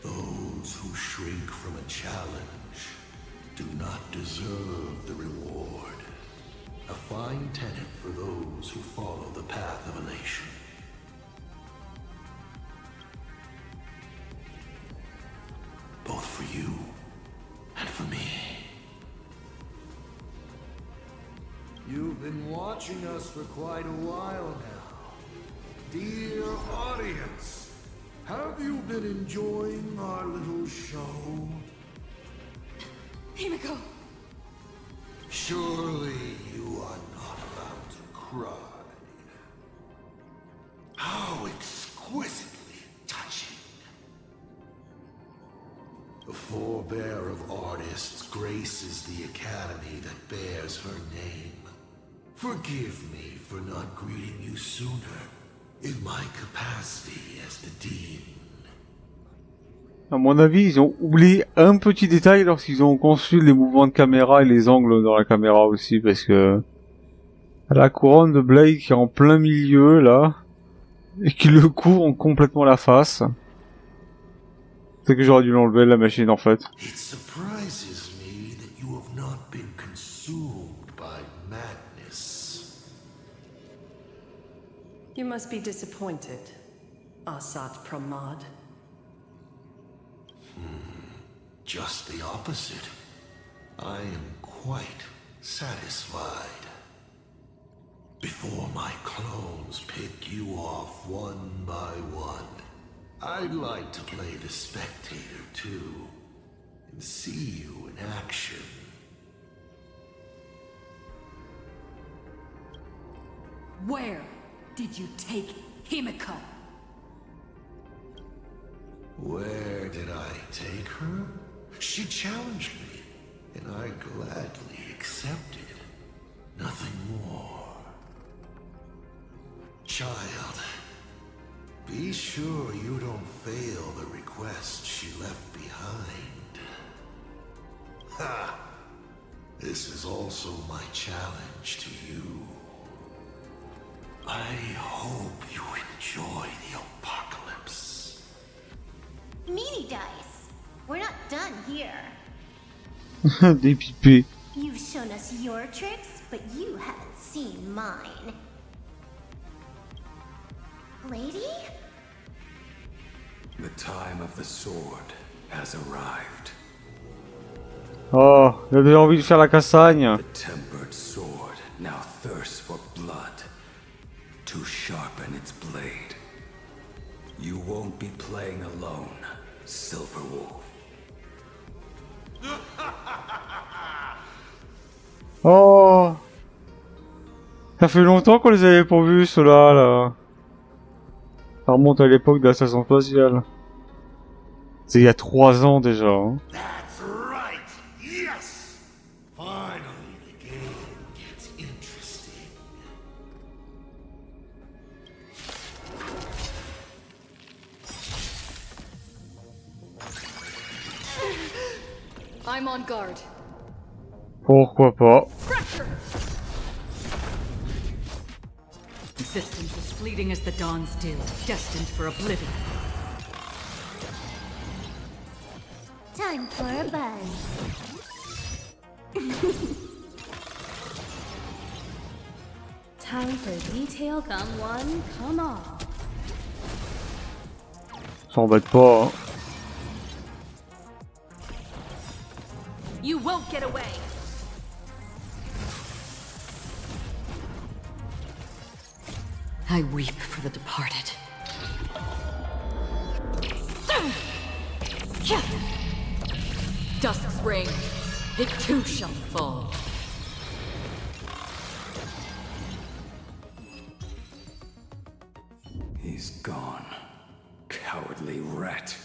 Those who shrink from a challenge do not deserve the reward. A fine tenet for those who follow the path of elation. Both for you and for me. You've been watching us for quite a while now. Dear audience, have you been enjoying our little show? Himiko! Surely you are not about to cry. How exquisitely touching. The forebear of artists graces the academy that bears her name. Forgive me for not greeting you sooner in my capacity as the Dean. À mon avis, ils ont oublié un petit détail lorsqu'ils ont conçu les mouvements de caméra et les angles dans la caméra aussi, parce que la couronne de Blake qui est en plein milieu là et qui le couvre complètement la face. C'est que j'aurais dû l'enlever la machine en fait. It surprises me that you have not been consumed by madness. You must be disappointed, Asat Pramod. Just the opposite. I am quite satisfied. Before my clones pick you off one by one, I'd like to play the spectator too, and see you in action. Where? did you take Himiko? Where did I take her? She challenged me, and I gladly accepted. Nothing more. Child, be sure you don't fail the request she left behind. Ha! This is also my challenge to you. I hope you enjoy the apocalypse. Meanie dice. We're not done here. Des pipés. You've shown us your tricks, but you haven't seen mine. Lady? The time of the sword has arrived. Oh, il a déjà envie de faire la castagne. The tempered sword now thirsts for blood to sharpen its blade. You won't be playing alone, Silverwolf. Oh, ça fait longtemps qu'on les avait pas vus, ceux-là, là. Ça remonte à l'époque de la station spatiale. C'est il y a 3 ans déjà. Hein. That's right! Yes! Finally, the game gets interesting. I'm on guard. Pourquoi pas? Existence is fleeting as the dawn's dew, destined for oblivion. Time for a buzz. Time for detail, come one, come all. S'embête pas. Hein. You won't get away. I weep for the departed. Dusk's ring, it too shall fall. He's gone. Cowardly rat.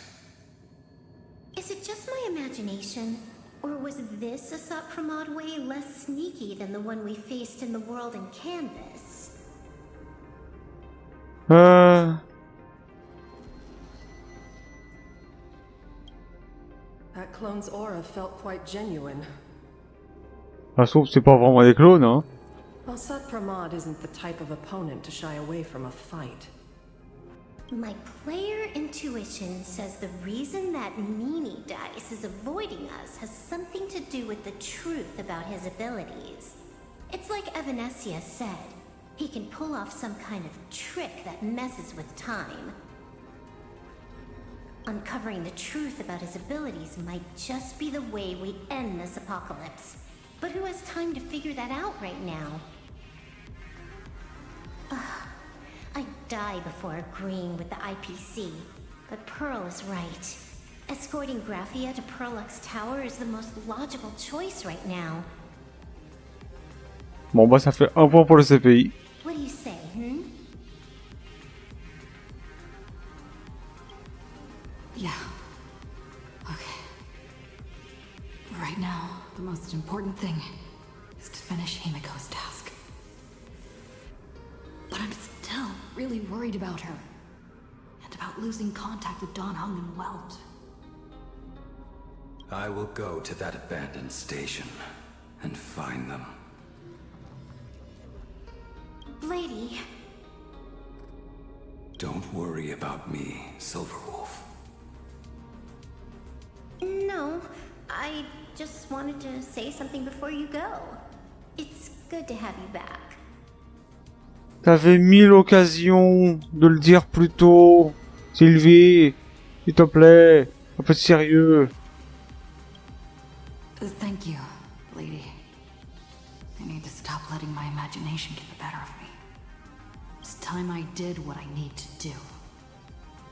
Is it just my imagination? Or was this Asat Pramod way less sneaky than the one we faced in the world in Canvas? That clone's aura felt quite genuine. Ça se trouve, c'est pas vraiment des clones, hein. Asat Pramod isn't the type of opponent to shy away from a fight. My player intuition says the reason that Meanie Dice is avoiding us has something to do with the truth about his abilities. It's like Evanesia said. He can pull off some kind of trick that messes with time. Uncovering the truth about his abilities might just be the way we end this apocalypse. But who has time to figure that out right now? I'd die before agreeing with the IPC, but Pearl is right. Escorting Graphia to Perlux Tower is the most logical choice right now. Bon bah ça fait 1 point pour le CPI. What do you say, Yeah. Okay. Right now, the most important thing is to finish Himiko's task. But I'm still really worried about her. And about losing contact with Don Hung and Welt. I will go to that abandoned station and find them. Lady. Don't worry about me, Silverwolf. No, I just wanted to say something before you go. It's good to have you back. T'avais 1000 occasions de le dire plus tôt. Sylvie, s'il te plaît, un peu de sérieux. Thank you, lady. I need to stop letting my imagination get the better of me. It's time I did what I need to do.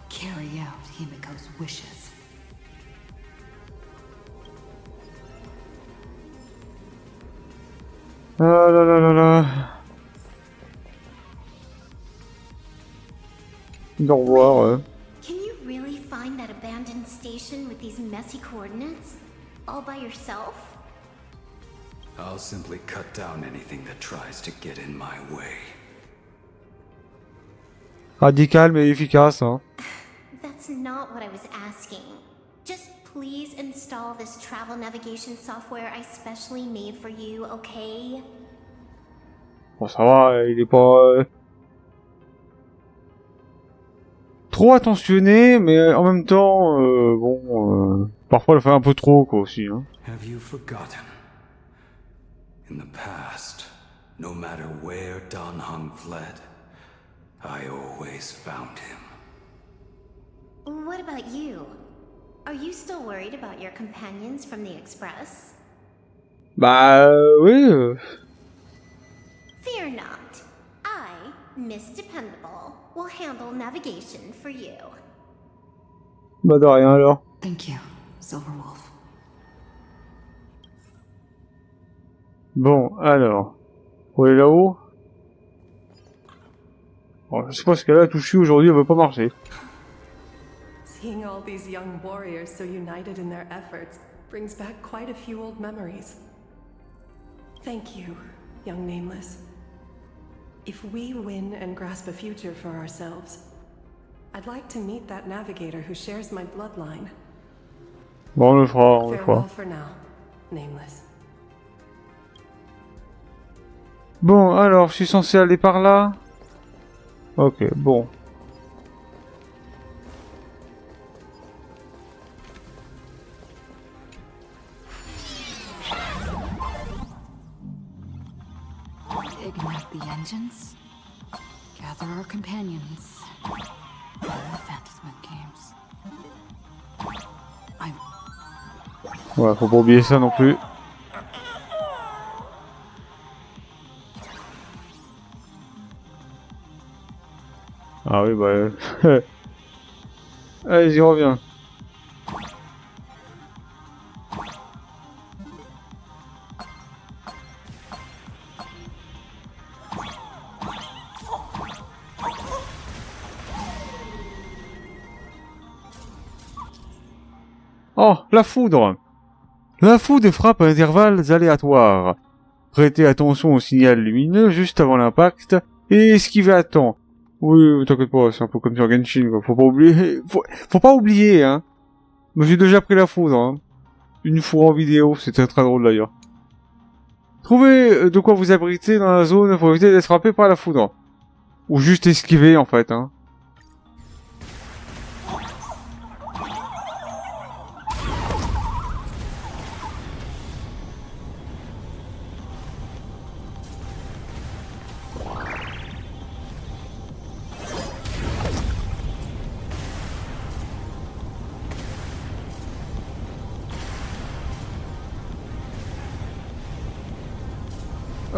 Carry out Himiko's wishes. Ah là là là là. Au revoir. Can you really find that abandoned station with these messy coordinates? All by yourself? I'll simply cut down anything that tries to get in my way. Radical mais efficace, hein. That's not what I was asking. Just please install this travel navigation software I specially made for you, okay? Bon, ça va, il est pas trop attentionné, mais en même temps, parfois il le fait un peu trop, quoi, aussi, hein. Have you forgotten? In the past, no matter where Dan Heng fled, I always found him. What about you? Are you still worried about your companions from the Express? Bah, oui. Fear not. I, Miss Dependable, will handle navigation for you. Bah, de rien, alors. Thank you, Silverwolf. Bon, alors. Pour aller là-haut. Bon, je sais pas ce qu'elle a touché aujourd'hui, elle veut pas marcher. Seeing all these young warriors so united in their efforts brings back quite a few old memories. Thank you, young Nameless. If we win and grasp a future for ourselves, I'd like to meet that navigator who shares my bloodline. Bon, on le fera, on le Farewell fera. for now, Nameless. Bon, alors, je suis censé aller par là. Ok, bon. Ignite the engines. Gather our companions. The Phantasm Games. Ouais, faut pas oublier ça non plus. Ah oui, bah... Allez, j'y reviens. Oh, la foudre! La foudre frappe à intervalles aléatoires. Prêtez attention au signal lumineux juste avant l'impact et esquivez à temps. Oui, t'inquiète pas, c'est un peu comme sur Genshin, quoi. Faut pas oublier, faut pas oublier, hein. Moi, j'ai déjà pris la foudre, hein. Une fois en vidéo, c'était très drôle d'ailleurs. Trouvez de quoi vous abriter dans la zone pour éviter d'être frappé par la foudre. Ou juste esquiver, en fait, hein.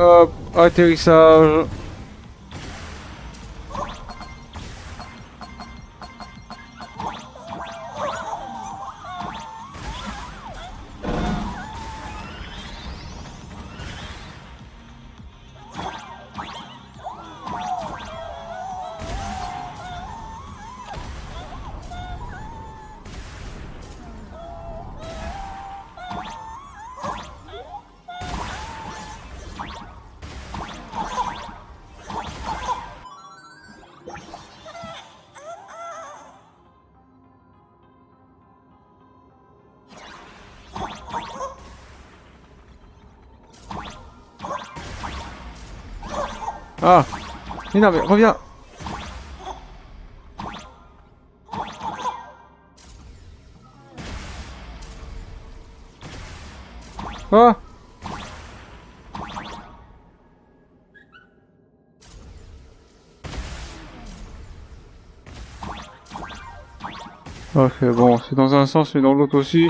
Hop, atterrissage. Ah, mais non, mais reviens. Ah. Ok, bon, c'est dans un sens mais dans l'autre aussi.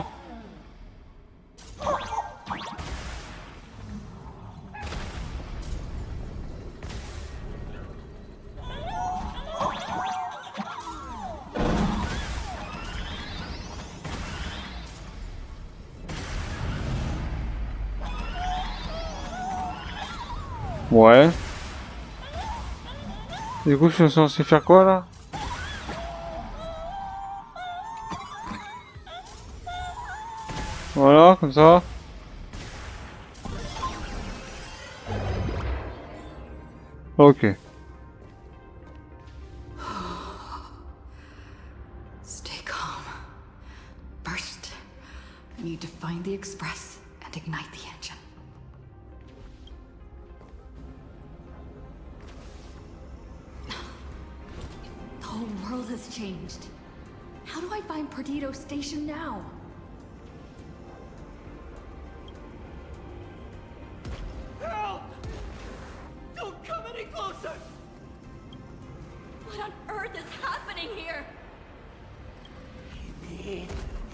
Ouais. Du coup, je suis censé faire quoi là? Voilà, comme ça. Ok. Stay calm. First, I need to find the express and ignite the engine. The whole world has changed. How do I find Perdido Station now? Help! Don't come any closer! What on earth is happening here? Need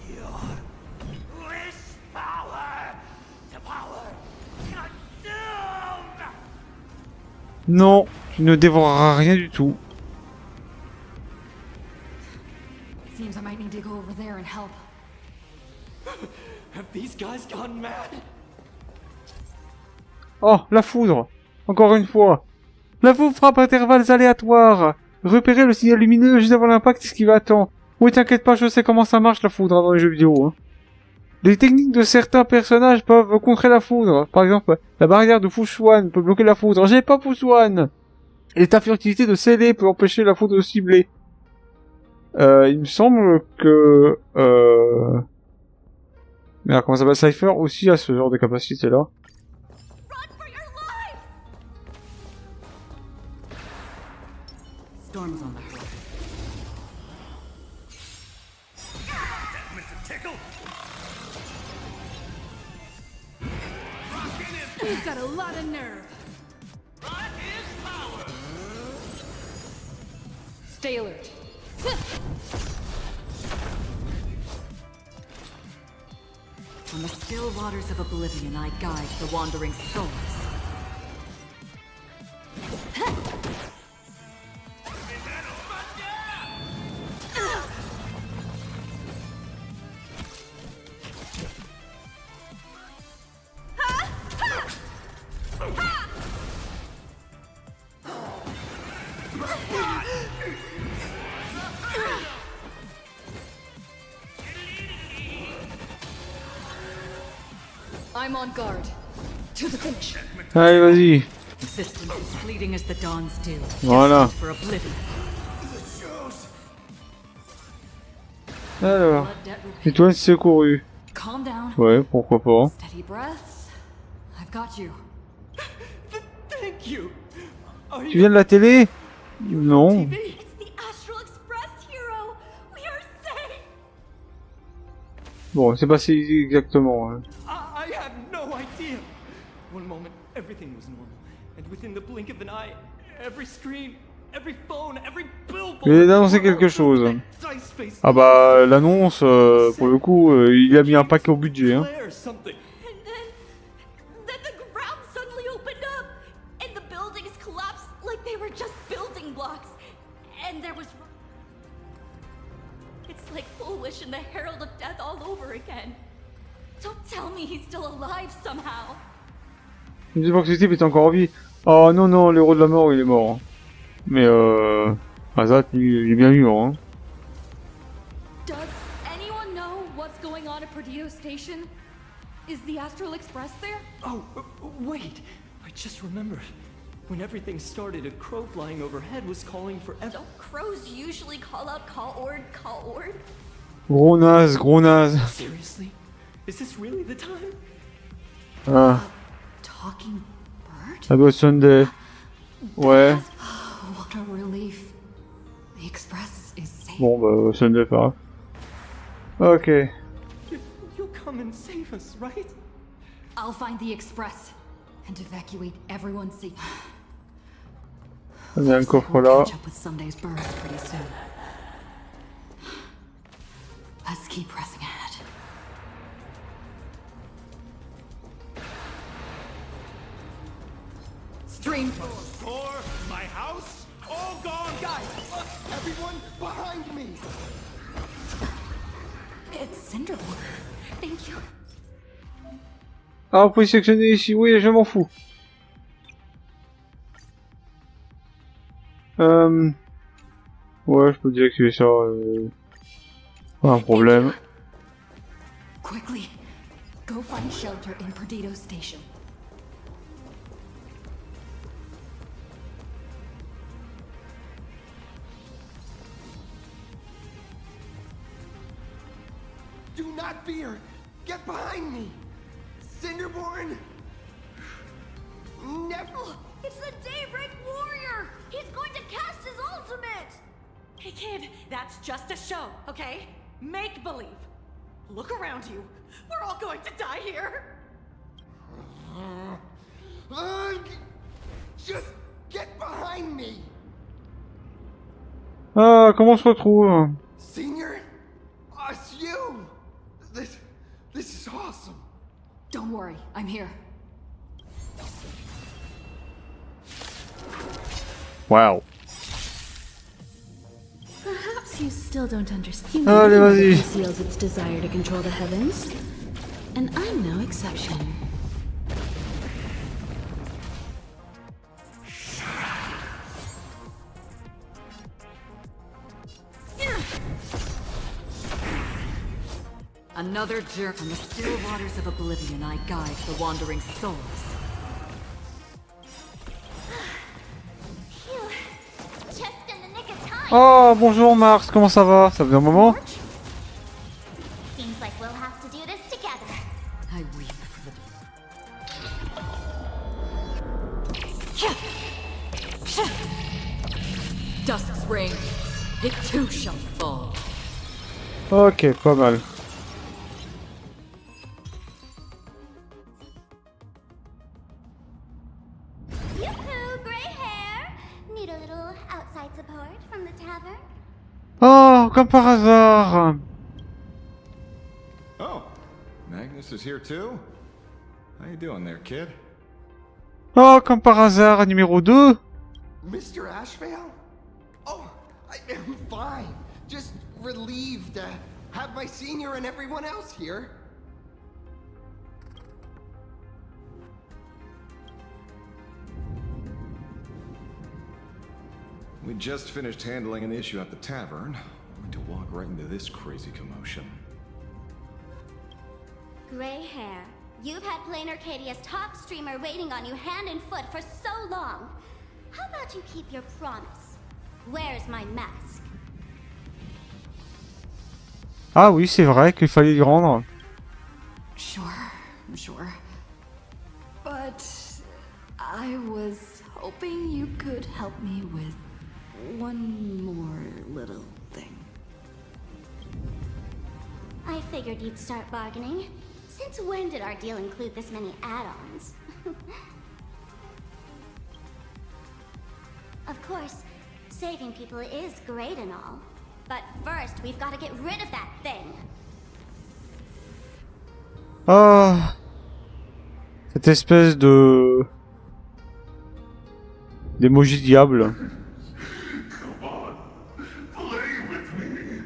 your wish power to power consume! Non, tu ne dévoreras rien du tout. Seems I might need to go over there and help. Have these guys gone mad? Oh, la foudre. Encore une fois. La foudre frappe à intervalles aléatoires. Repérez le signal lumineux juste avant l'impact, c'est ce qui va attendre. Oui, t'inquiète pas, je sais comment ça marche la foudre dans les jeux vidéo. Hein. Les techniques de certains personnages peuvent contrer la foudre. Par exemple, la barrière de Fushuan peut bloquer la foudre. J'ai pas Fushuan. L'état furtivité de Scellé peut empêcher la foudre de cibler. Il me semble que... Merde, comment ça s'appelle, Cypher aussi a ce genre de capacité-là. Storm's on the horizon. You've got a lot of nerve. Stay alert. On the still waters of oblivion, I guide the wandering souls. I'm on guard. To the finish. Allez, vas-y. Existence is fleeting as the dawns do. Voilà. For oblivion. Alors, étoile secourue. Calm down. Ouais, pourquoi pas. Steady breaths. I've got you. Thank you. Are Tu viens de la télé? Non. It's the Astral Express, hero. We are safe. Bon, c'est passé exactement. Hein. I have no idea. One moment, everything was normal, and within the blink of an eye, every screen, every phone, every billboard. Il vient d'annoncer quelque chose. Ah bah, l'annonce, pour le coup, il a mis un paquet au budget. Hein. Then the ground suddenly opened up, and the buildings collapsed like they were just building blocks. And there was... It's like Full Wish and the Herald of Death all over again. Don't tell me he's still alive somehow. Je me dis pas que ce type est encore en vie. Oh non, non, l'héros de la mort, il est mort. Hein. Mais Azat, il est bien vivant. Hein. Does anyone know what's going on at Perdido Station? Is the Astral Express there? Oh, wait! I just remembered. When everything started, a crow flying overhead was calling for... Don't crows usually call out call ord, call ord? Gros naze, gros naze. Seriously? Is this really the time? Ah. Talking bird? Ça doit être Sunday. Ouais. Oh, what a relief. The Express is safe. Bon, bah, Sunday, pas. Ok. You'll come and save us, right? I'll find the Express and evacuate everyone safe. Il y a un coffre là. Catch up with Sunday's birds pretty soon. Let's keep pressing ahead. Stream Door, my house, all gone. Guys, look, everyone behind me. It's Cinderborn. Thank you. Ah, vous pouvez sélectionner ici. Oui, je m'en fous. Ouais, je peux désactiver ça. Pas un problème. Quickly, find shelter in Perdido Station. Do not fear! Get behind me! Cinderborn! Never... Oh, it's the Daybreak Warrior! He's going to cast his ultimate! Hey kid, that's just a show, okay? Make believe. Look around you. We're all going to die here. Just get behind me! Ah, comment on se retrouve? Senior? It's you! This is awesome! Don't worry, I'm here. Wow. Perhaps you still don't understand. Allez, vas-y. Conceals its desire to control the heavens, and I'm no exception. Another jerk from the still waters of oblivion I guide the wandering souls. Phew. Just in the nick of time. Oh, bonjour Mars, comment ça va? Ça fait un moment? Seems like we'll have to do this together. I weep for the... Dusk's reign. It too shall fall. Ok, pas mal. Yoo-hoo, gray hair! Need a little outside support from the tavern? Oh, comme par hasard. Oh, Magnus is here too? How you doing there, kid? Oh, comme par hasard, numéro 2. Mr. Ashvale? Oh, I'm fine. Just relieved to have my senior and everyone else here. We just finished handling an issue at the tavern, only to walk right into this crazy commotion. Gray hair, you've had Plain Arcadia's top streamer waiting on you hand and foot for so long. How about you keep your promise? Where's my mask? Ah oui, c'est vrai qu'il fallait lui rendre. Sure. But I was hoping you could help me with one more little thing. I figured you'd start bargaining. Since when did our deal include this many add-ons? Of course, saving people is great and all. But first, we've got to get rid of that thing. Ah, cette espèce de d'émoji diable. Come on, play with me.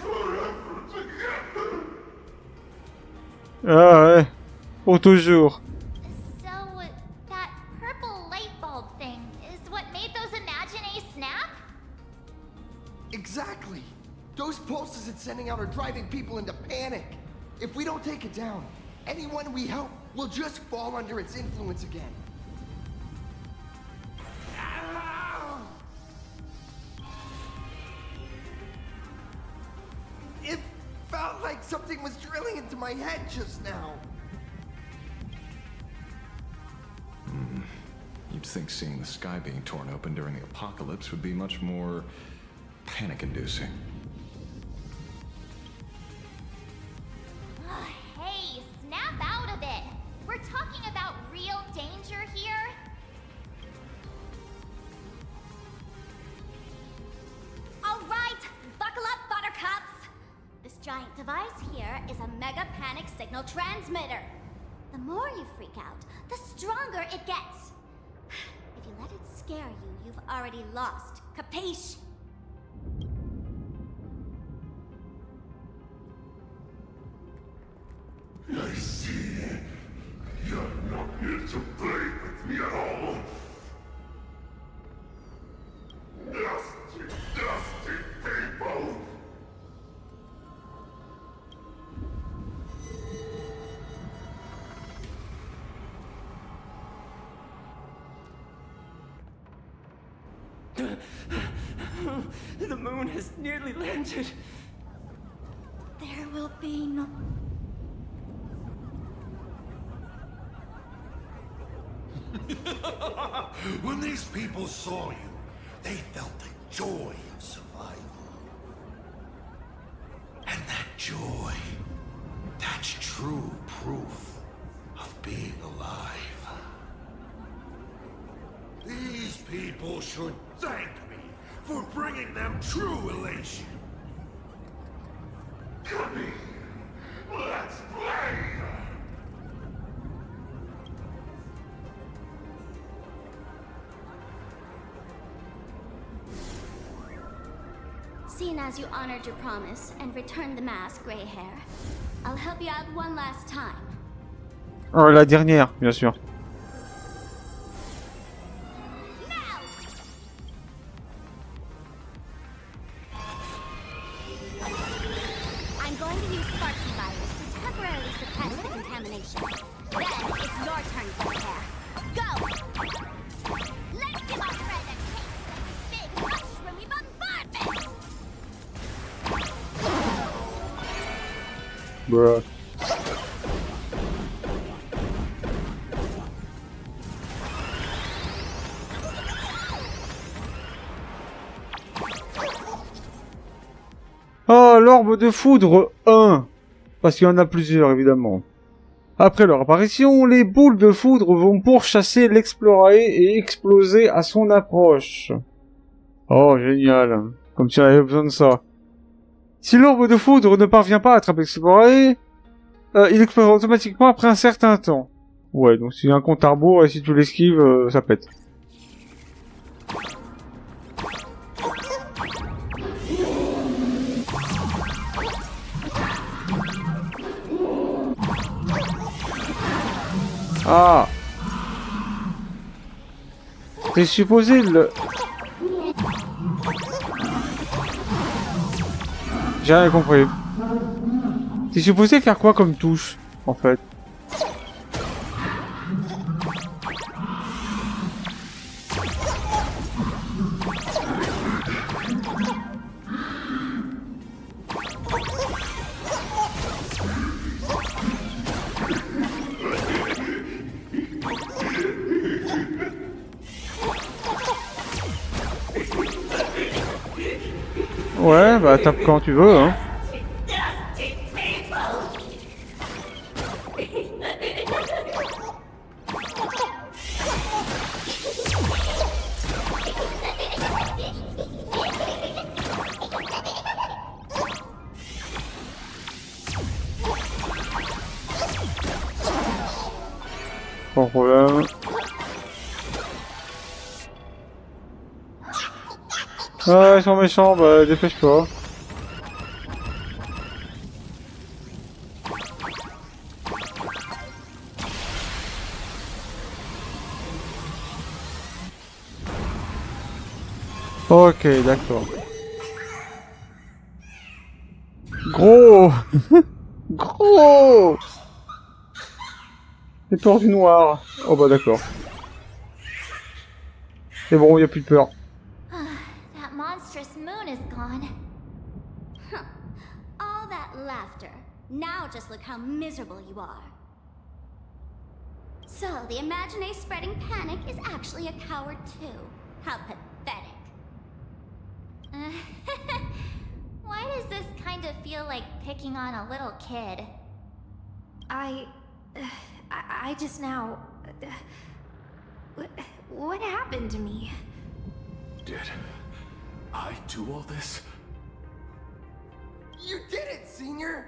Forever together. Ah ouais, pour toujours. So, that purple light bulb thing is what made those Imagines snap? Exactly. Those pulses it's sending out are driving people into panic. If we don't take it down, anyone we help will just fall under its influence again. It felt like something was drilling into my head just now. You'd think seeing the sky being torn open during the apocalypse would be much more panic-inducing. Hey, snap out of it! We're talking about real danger here. Alright, buckle up, buttercups! This giant device here is a mega panic signal transmitter. The more you freak out, the stronger it gets. If you let it scare you, you've already lost. Capiche? I see. You're not here to play with me at all. Dusty people! The moon has nearly landed. There will be no... When these people saw you, they felt the joy of survival. And that joy, that's true proof of being alive. These people should thank me for bringing them true elation. Come in, let's play! Seeing as you honored your promise and returned the mask, Gray Hair, I'll help you out one last time. Oh, la dernière, bien sûr. I'm going to use Sparky virus to temporarily suppress the contamination. Then it's your turn, Gray Hair. Go! Let's give our friend a taste of this big mushroomy bombardment! Bruh. Oh, l'orbe de foudre 1. Parce qu'il y en a plusieurs, évidemment. Après leur apparition, les boules de foudre vont pourchasser l'explorer et exploser à son approche. Oh, génial. Comme si on avait besoin de ça. Si l'orbe de foudre ne parvient pas à attraper l'explorer, il explose automatiquement après un certain temps. Ouais, donc si un compte à rebours et si tu l'esquives, ça pète. Ah! T'es supposé le... J'ai rien compris. T'es supposé faire quoi comme touche, en fait? Ouais, bah tape quand tu veux, hein. Pas de problème. Ah, ils sont méchants, bah dépêche-toi. Ok, d'accord. Gros. Gros. Les peurs du noir. Oh bah d'accord. C'est bon, y a plus de peur. That monstrous moon is gone. Huh. All that laughter. Now just look how miserable you are. So, the Imaginé spreading panic is actually a coward too. How pathetic. Why does this kind of feel like picking on a little kid? I just now... What happened to me? Did I do all this? You did it, Senior!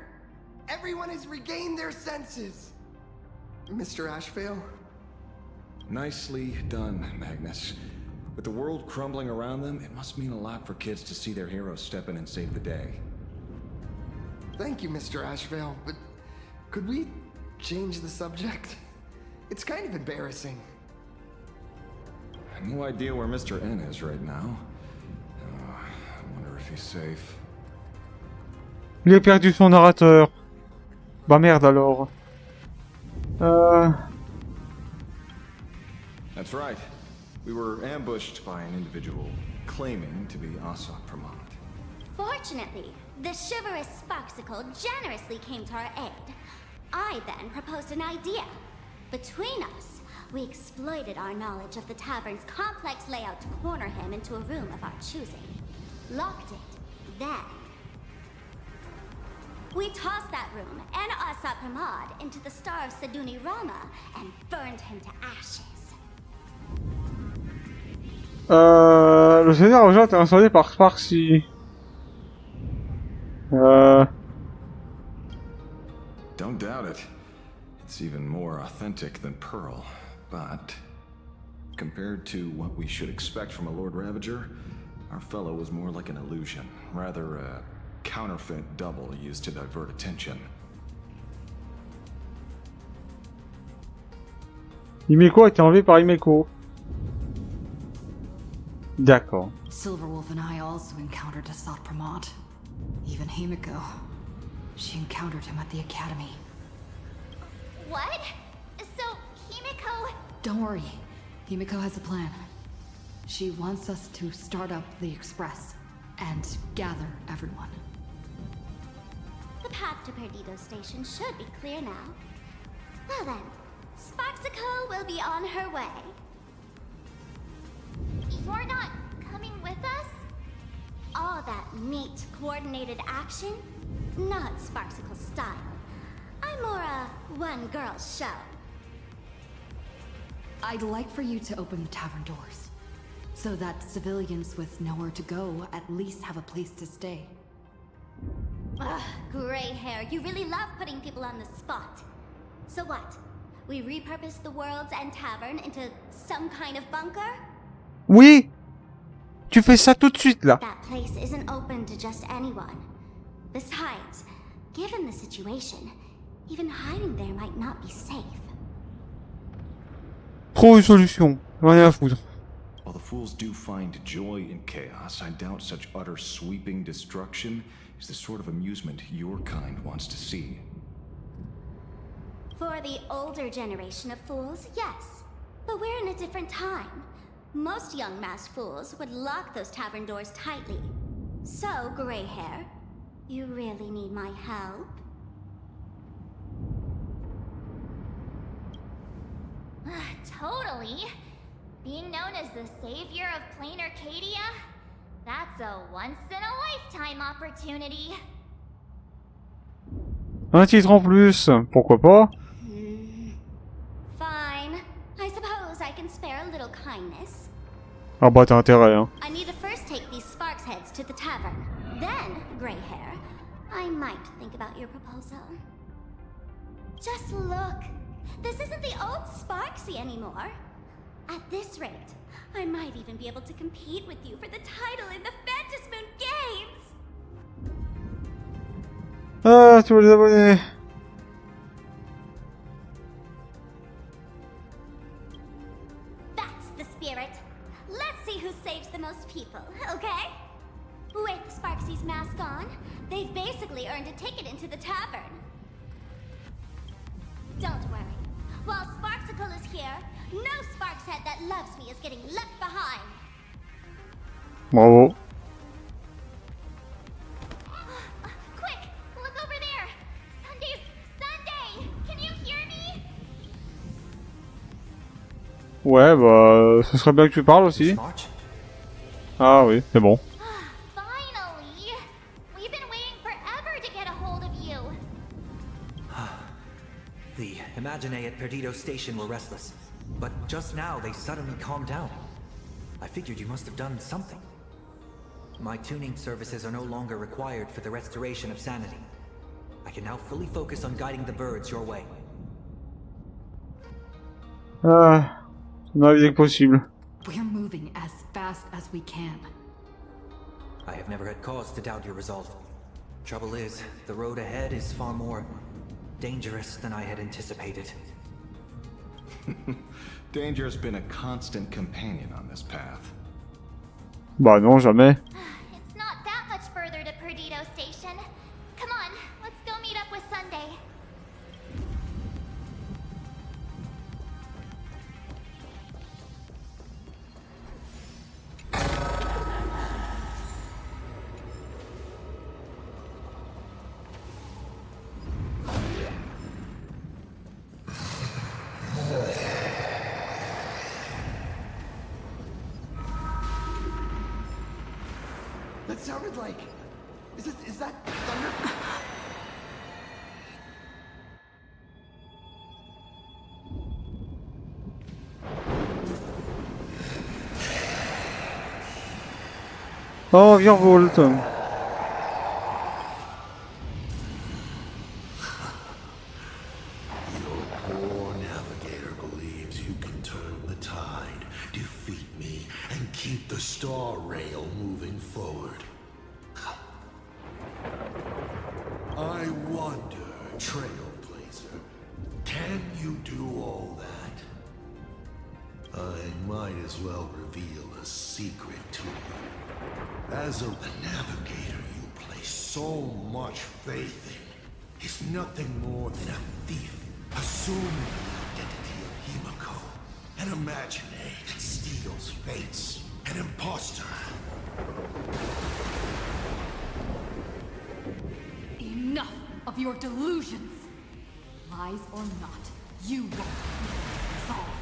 Everyone has regained their senses! Mr. Ashvale? Nicely done, Magnus. With the world crumbling around them, it must mean a lot for kids to see their heroes step in and save the day. Thank you, Mr. Ashvale, but could we change the subject? It's kind of embarrassing. No idea where Mr. N is right now. I wonder if he's safe. Il a perdu son narrateur. Bah merde alors. That's right. We were ambushed by an individual claiming to be Asat Pramod. Fortunately, the chivalrous Sparksicle generously came to our aid. I then proposed an idea. Between us, we exploited our knowledge of the tavern's complex layout to corner him into a room of our choosing. Locked it. Then, we tossed that room and Asat Pramod into the Star of Seduni Rama and burned him to ashes. Le Seigneur Argent est incendié par Sparksy. Don't doubt it. It's even more authentic than Pearl, but compared to what we should expect from a Lord Ravager, our fellow was more like an illusion, rather a counterfeit double used to divert attention. Himeko a été enlevé par Himeko. D'accord. Silverwolf and I also encountered Asat Pramod. Even Himeko. She encountered him at the academy. What? So, Himeko... Don't worry. Himeko has a plan. She wants us to start up the Express and gather everyone. The path to Perdido Station should be clear now. Well then, Sparksicle will be on her way. You're not coming with us? All that neat, coordinated action? Not Sparksicle style. I'm more a one-girl show. I'd like for you to open the tavern doors, so that civilians with nowhere to go at least have a place to stay. Ugh, gray hair, you really love putting people on the spot. So what? We repurpose the worlds and tavern into some kind of bunker? Oui! Tu fais ça tout de suite, là. That place isn't open to just anyone. Besides, given the situation, even hiding there might not be safe. Trouve une solution. Rien à foutre. While the fools do find joy in chaos, I doubt such utter sweeping destruction is the sort of amusement your kind wants to see. For the older generation of fools, yes. But we're in a different time. Most young masked fools would lock those tavern doors tightly. So, gray hair, you really need my help? Totally. Being known as the savior of plain Arcadia? That's a once-in-a-lifetime opportunity. Un titre en plus, pourquoi pas? Fine. I suppose I can spare a little kindness. Ah bah t'as intérêt, hein. I need to first take these Sparks heads to the tavern. Then, gray hair, I might think about your proposal. Just look. This isn't the old Sparksy anymore. At this rate, I might even be able to compete with you for the title in the Phantasmoon Games! Ah, tu veux les abonnés. That's the spirit. Let's see who saves the most people, okay? With Sparksy's mask on, they've basically earned a ticket into the tavern. Don't worry. While Sparksicle is here, no Sparkshead that loves me is getting left behind. Bravo. Quick, look over there. Sunday, can you hear me? Ouais, bah, ce serait bien que tu parles aussi. Ah oui, c'est bon. Finally! We've been waiting forever to get a hold of you. The Imaginae at Perdido Station were restless, but just now they suddenly calmed down. I figured you must have done something. My tuning services are no longer required for the restoration of sanity. I can now fully focus on guiding the birds your way. Ah, on a que possible. We're moving as fast as we can. I have never had cause to doubt your resolve. Trouble is, the road ahead is far more dangerous than I had anticipated. Danger has been a constant companion on this path. Bah non, jamais. It's not that much further to Perdido Station. Come on, let's go meet up with Sunday. sounded like... Is that thunder? Oh, virevolte. Your poor navigator believes you can turn the tide, defeat me, and keep the star rail moving forward. I wonder, Trailblazer, can you do all that? I might as well reveal a secret to you. As a navigator you place so much faith in is nothing more than a thief assuming the identity of Himiko, an imaginary that steals fates, an imposter. Enough of your delusions! Lies or not, you won't resolve.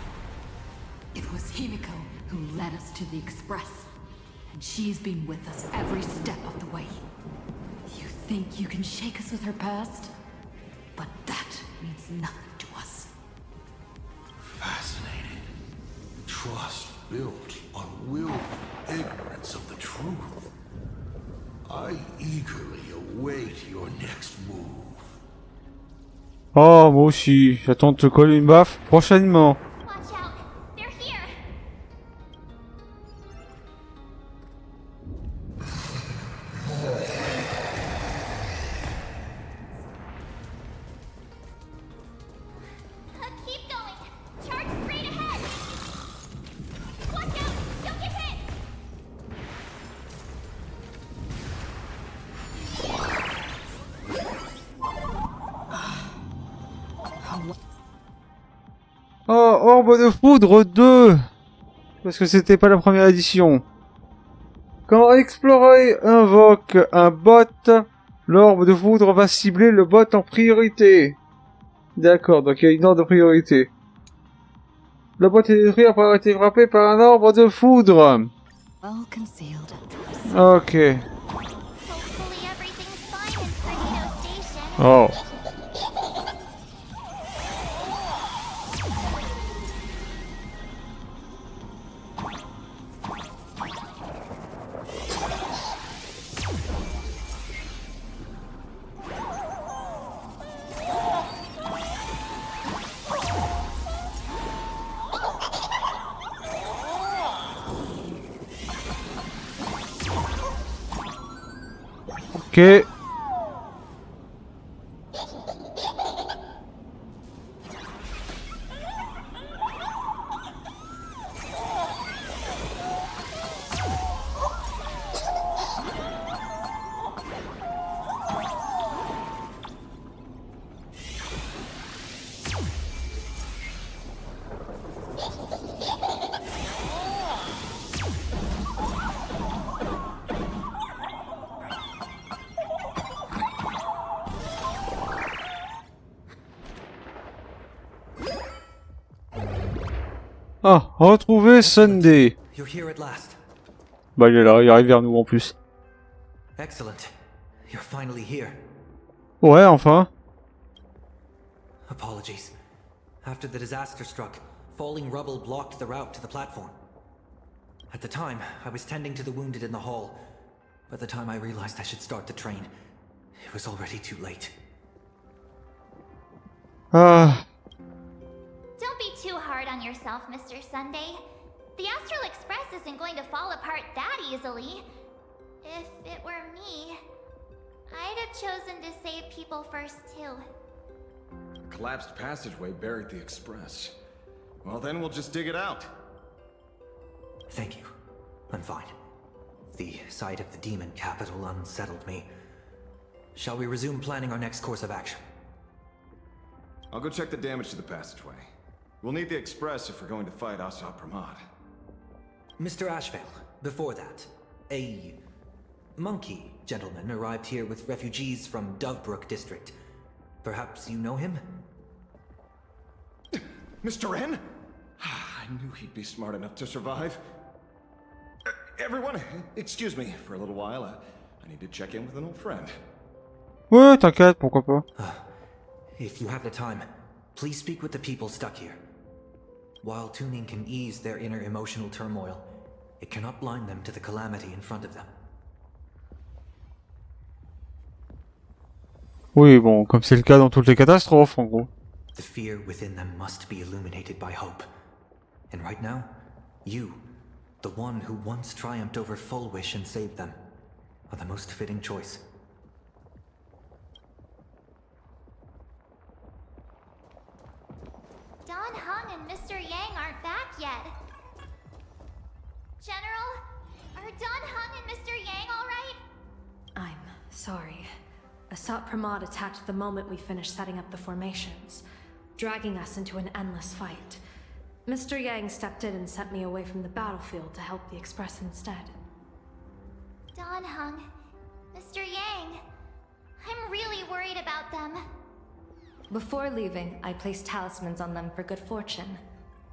It was Himiko who led us to the Express, and she's been with us every step of the way. You think you can shake us with her past? But that means nothing to us. Fascinating. Trust built on willful ignorance of the truth. I eagerly await your next move. Oh, moi aussi. J'attends de te coller une baffe prochainement. Watch out! They're here! Keep going! Charge straight ahead! Watch out! Don't get hit! Oh, Orbe de Foudre 2. Parce que c'était pas la première édition. Quand Explorer invoque un bot, l'Orbe de Foudre va cibler le bot en priorité. D'accord, donc il y a une ordre de priorité. Le bot est détruit après avoir été frappé par un Orbe de Foudre. Well concealed. Ok. Hopefully everything's fine in Perdido Station. Oh. Ok. Ah, retrouver Sunday. You're here at last. Bah il est là, il arrive vers nous en plus. Excellent. You're finally here. Ouais, enfin. Apologies. After the disaster struck, falling rubble blocked the route to the platform. At the time, I was tending to the wounded in the hall. By the time I realized I should start the train, it was already too late. Ah. Don't be too hard on yourself, Mr. Sunday. The Astral Express isn't going to fall apart that easily. If it were me, I'd have chosen to save people first too. The collapsed passageway buried the express. Well, then we'll just dig it out. Thank you. I'm fine. The sight of the demon capital unsettled me. Shall we resume planning our next course of action? I'll go check the damage to the passageway. We'll need the express if we're going to fight Asa Pramad. Mr. Ashvale, before that, a monkey gentleman arrived here with refugees from Dovebrook district. Perhaps you know him? Mr. N? I knew he'd be smart enough to survive. Everyone, excuse me for a little while. I need to check in with an old friend. Ouais, t'inquiète, pourquoi pas. If you have the time, please speak with the people stuck here. While tuning can ease their inner emotional turmoil, it cannot blind them to the calamity in front of them. Oui, bon, comme c'est le cas dans toutes les catastrophes, en gros. The fear within them must be illuminated by hope. And right now, you, the one who once triumphed over Full Wish and saved them, are the most fitting choice. Don Hung and Mr. Yang aren't back yet. General, are Don Hung and Mr. Yang all right? I'm sorry. Asat Pramod attacked the moment we finished setting up the formations, dragging us into an endless fight. Mr. Yang stepped in and sent me away from the battlefield to help the Express instead. Don Hung, Mr. Yang, I'm really worried about them. Before leaving, I placed talismans on them for good fortune.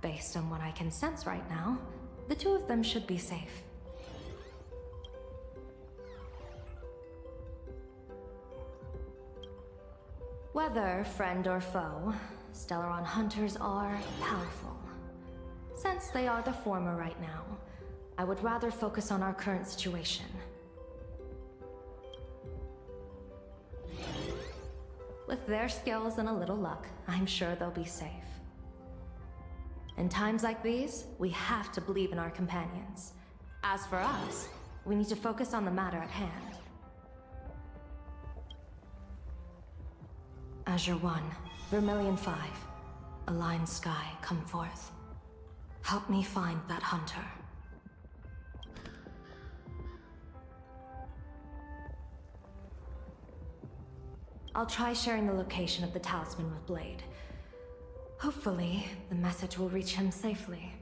Based on what I can sense right now, the two of them should be safe. Whether friend or foe, Stellaron hunters are powerful. Since they are the former right now, I would rather focus on our current situation. With their skills and a little luck, I'm sure they'll be safe. In times like these, we have to believe in our companions. As for us, we need to focus on the matter at hand. Azure 1, Vermilion 5, Aligned Sky, come forth. Help me find that hunter. I'll try sharing the location of the talisman with Blade. Hopefully, the message will reach him safely.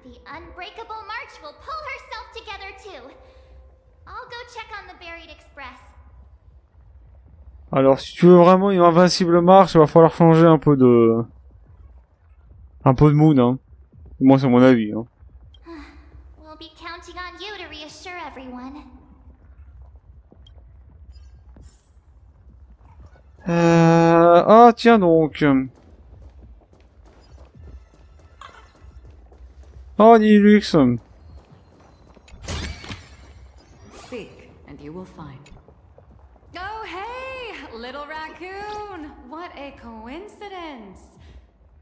The Unbreakable March will pull herself together too. I'll go check on the Buried Express. Alors, si tu veux vraiment une invincible marche, il va falloir changer un peu de mood, hein. Moi, c'est mon avis, hein. We'll be counting on you to reassure everyone. Ah, tiens donc. Oh, Nilux. Seek, and you will find. Oh, hey, little raccoon! What a coincidence!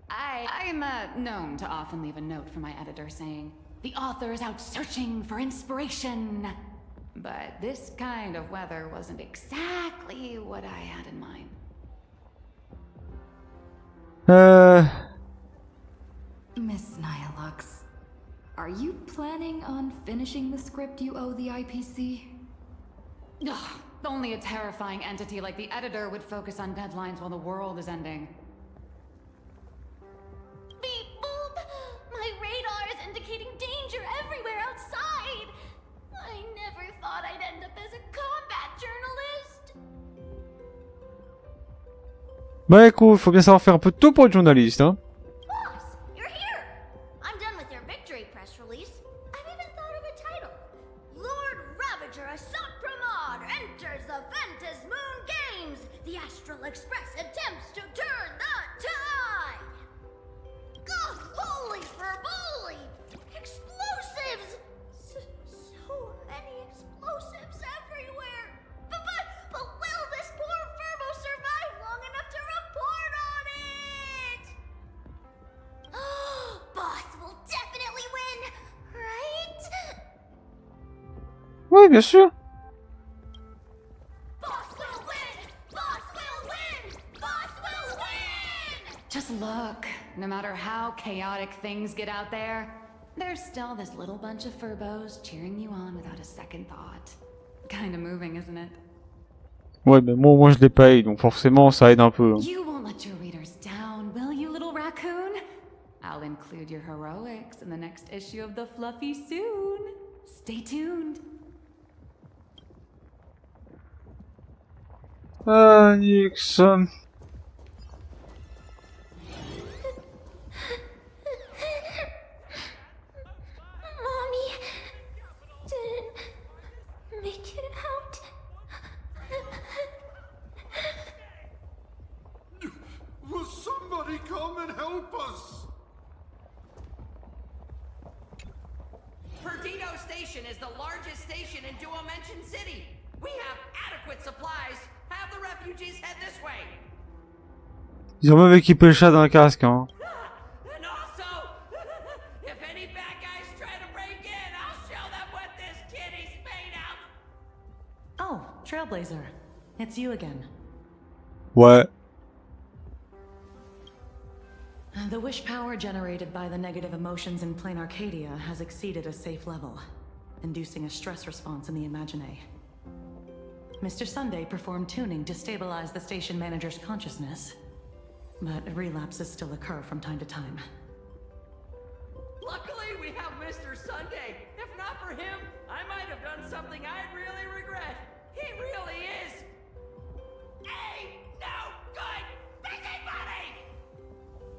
I'm known to often leave a note for my editor saying, "The author is out searching for inspiration." But this kind of weather wasn't exactly what I had in mind. Miss Nihilux, are you planning on finishing the script you owe the IPC? Ugh, only a terrifying entity like the editor would focus on deadlines while the world is ending. Beep boop! My radar is indicating danger everywhere outside! I never thought I'd end up as a combat journalist! Bah écoute, faut bien savoir faire un peu de tout pour être journaliste, hein. Boss, you're here! I'm done with your victory press release. I've even thought of a title. Lord Ravager Asat Pramod enters the Ventus Moon Games! The Astral Express attempts to turn the tide! God, holy fervoli! Explosives! So many explosives everywhere! But will this poor Furbo survive long enough to report on it? Boss will definitely win, right? Oui, bien sûr. Boss will win! Boss will win! Boss will win! Just look, no matter how chaotic things get out there, there's still this little bunch of furbos cheering you on without a second thought. Kinda moving, isn't it? Ouais, mais moi je les paye, donc forcément ça aide un peu. Hein. You won't let your readers down, will you, little raccoon? I'll include your heroics in the next issue of The Fluffy soon. Stay tuned. Ah, Nixon. help us! Perdido Station is the largest station in Duomension City. We have adequate supplies. Have the refugees head this way. Ils ont même équipé le chat d'un casque, hein. And also, if any bad guys try to break in, I'll show them what this kitty's made of. Oh, Trailblazer. It's you again. Ouais. The wish power generated by the negative emotions in Plain Arcadia has exceeded a safe level, inducing a stress response in the Imaginé. Mr. Sunday performed tuning to stabilize the station manager's consciousness, but relapses still occur from time to time. Luckily, we have Mr. Sunday. If not for him, I might have done something I'd really regret. He really is a no good busybody!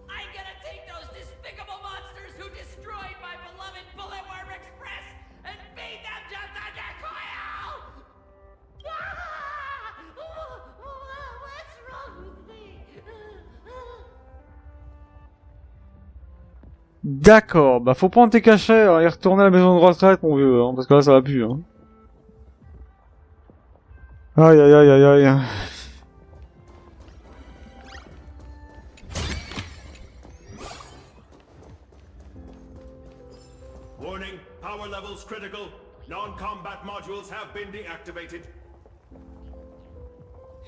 I'm gonna take those despicable monsters who destroyed my beloved Bulletworm Express and feed them to Thundercoil! What's wrong with me? D'accord, bah faut prendre tes cachets et retourner à la maison de retraite, mon vieux, hein, parce que là ça va plus, hein. Aïe aïe aïe aïe aïe. Warning, power levels critical. Non-combat modules have been deactivated.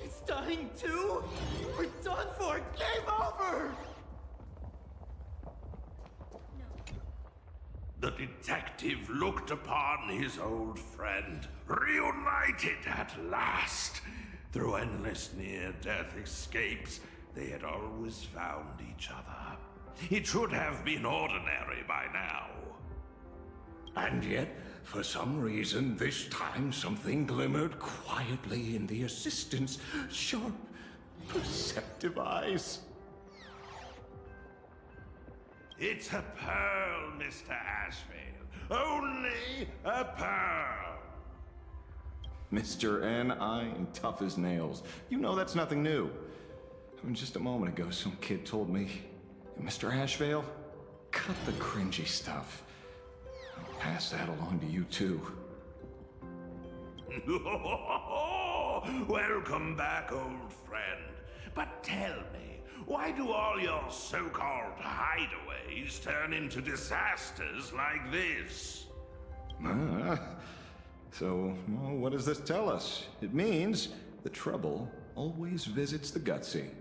It's dying too? We're done for! Game over! The detective looked upon his old friend, reunited at last. Through endless near-death escapes, they had always found each other. It should have been ordinary by now. And yet, for some reason, this time something glimmered quietly in the assistant's sharp, perceptive eyes. It's a pearl, Mr. Ashvale. Only a pearl. Mr. N, I am tough as nails. You know that's nothing new. I mean, just a moment ago, some kid told me, Mr. Ashvale, cut the cringy stuff. I'll pass that along to you, too. Welcome back, old friend. But tell me, why do all your so-called hideaways turn into disasters like this? So, well, what does this tell us? It means the trouble always visits the gutsy.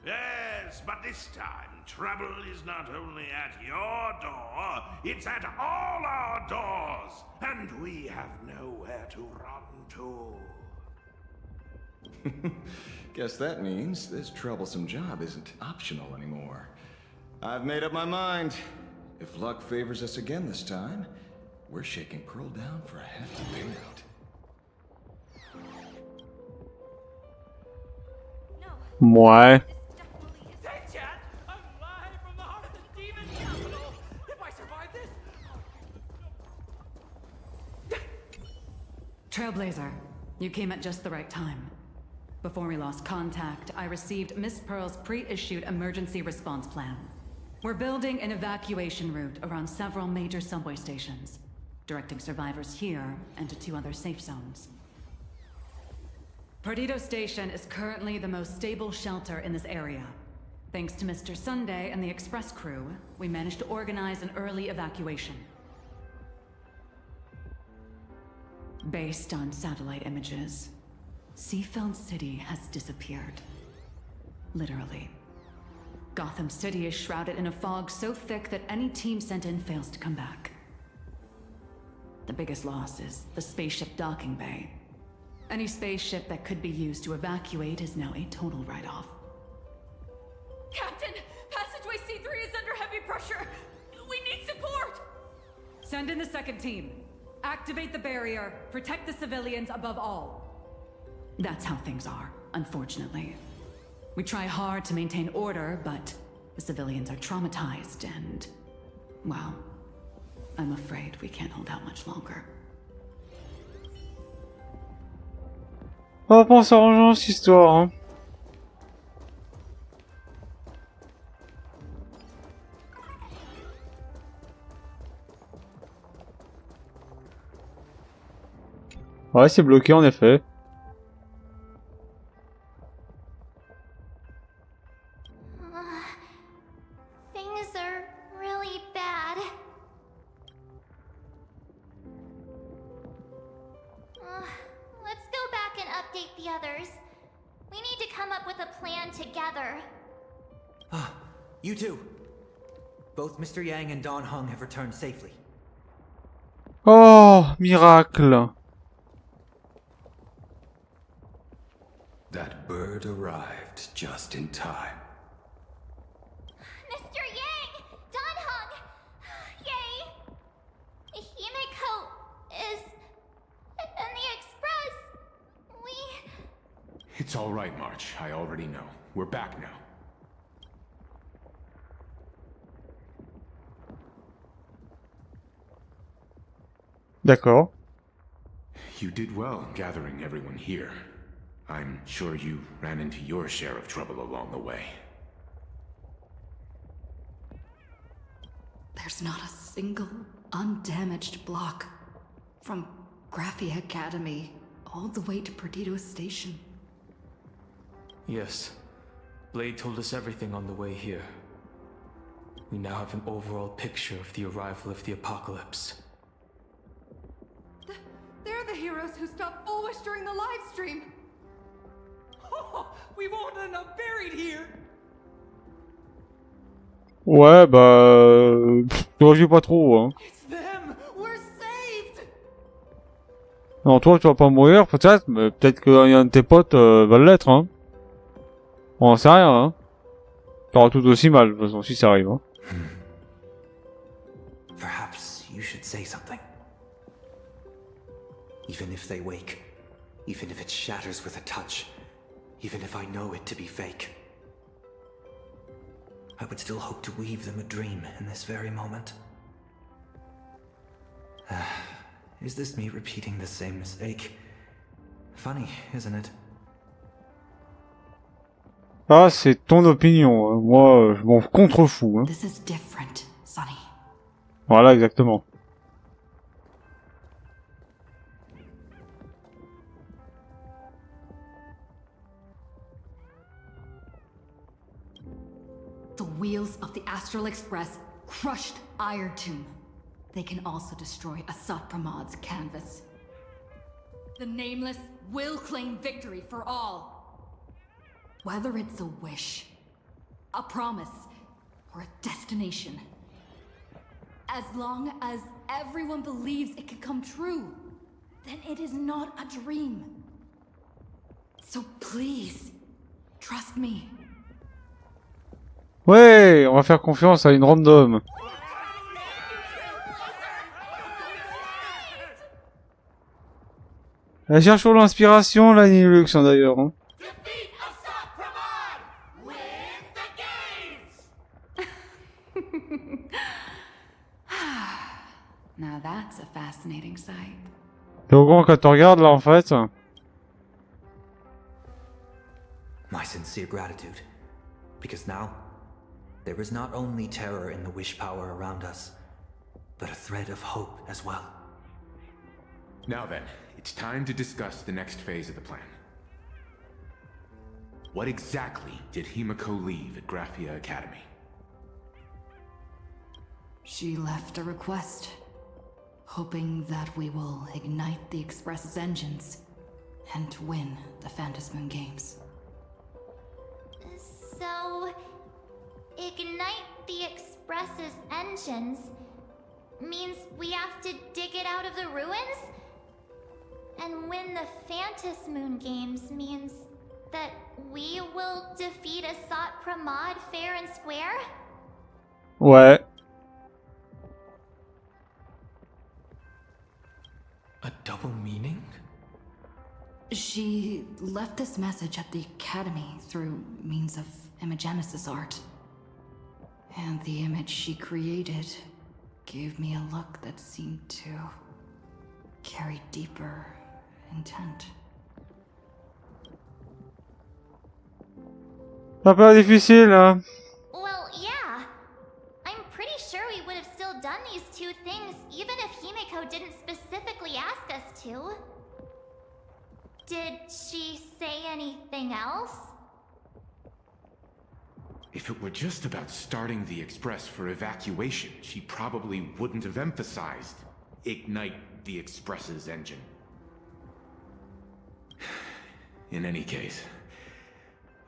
Yes, but this time, trouble is not only at your door, it's at all our doors, and we have nowhere to run to. Guess that means this troublesome job isn't optional anymore. I've made up my mind. If luck favors us again this time, we're shaking Pearl down for a hefty payout. Ouais. Hey, Chad! I'm live from the heart of the demon capital! If I survive this... Trailblazer, you came at just the right time. Before we lost contact, I received Miss Pearl's pre-issued emergency response plan. We're building an evacuation route around several major subway stations, directing survivors here and to 2 other safe zones. Perdido Station is currently the most stable shelter in this area. Thanks to Mr. Sunday and the express crew, we managed to organize an early evacuation. Based on satellite images, Seafeld City has disappeared. Literally. Gotham City is shrouded in a fog so thick that any team sent in fails to come back. The biggest loss is the spaceship docking bay. Any spaceship that could be used to evacuate is now a total write-off. Captain, passageway C3 is under heavy pressure. We need support. Send in the second team. Activate the barrier, protect the civilians above all. That's how things are, unfortunately. We try hard to maintain order, but the civilians are traumatized and... well, I'm afraid we can't hold out much longer. On va pas s'arranger cette histoire, hein. Ouais, c'est bloqué en effet. Things are really bad. Let's go back and update the others. We need to come up with a plan together. You too. Both Mr. Yang and Don Hung have returned safely. Oh, miracle. That bird arrived just in time. Mr. Yang! Don Hung! Yay! Himeko is in the express. It's all right, March. I already know. We're back now. D'accord. You did well gathering everyone here. I'm sure you ran into your share of trouble along the way. There's not a single undamaged block. From Graphia Academy all the way to Perdido Station. Yes. Blade told us everything on the way here. We now have an overall picture of the arrival of the apocalypse. They're the heroes who stopped Foolish during the live stream. We won't end up buried here. Ouais, bah... je réagis pas trop, hein. It's them. We're saved. Non, toi, tu vas pas mourir, peut-être, mais peut-être qu'un de tes potes va l'être, hein. On sait rien, hein. T'auras tout aussi mal, de toute façon, si ça arrive, hein. Perhaps you should say something. Even if they wake, even if it shatters with a touch, even if I know it to be fake, I would still hope to weave them a dream in this very moment. Is this me repeating the same mistake? Funny, isn't it? Ah, c'est ton opinion, hein. Moi, je m'en contrefous, hein. This is different, Sonny. Voilà, exactement. The wheels of the Astral Express crushed Iron Tomb. They can also destroy Asat Pramad's canvas. The Nameless will claim victory for all. Whether it's a wish, a promise, or a destination. As long as everyone believes it can come true, then it is not a dream. So please, trust me. Ouais, on va faire confiance à une random. Elle cherche sur l'inspiration, la Linux, d'ailleurs. Hein. Now that's a fascinating sight. T'es au courant quand tu regardes là en fait? My sincere gratitude. Because now, there is not only terror in the wish power around us, but a thread of hope as well. Now then, it's time to discuss the next phase of the plan. What exactly did Himeko leave at Graphia Academy? She left a request, hoping that we will ignite the Express's engines and win the Phantasmoon Games. So, ignite the Express's engines means we have to dig it out of the ruins? And win the Phantasmoon Games means that we will defeat Asat Pramod fair and square? Ouais. A double meaning? She left this message at the Academy through means of Imagenesis art. And the image she created gave me a look that seemed to carry deeper intent. C'est pas difficile, hein? Well, yeah. I'm pretty sure we would have still done these two things even if Himeko didn't specifically ask us to. Did she say anything else? If it were just about starting the Express for evacuation, she probably wouldn't have emphasized ignite the Express's engine. In any case,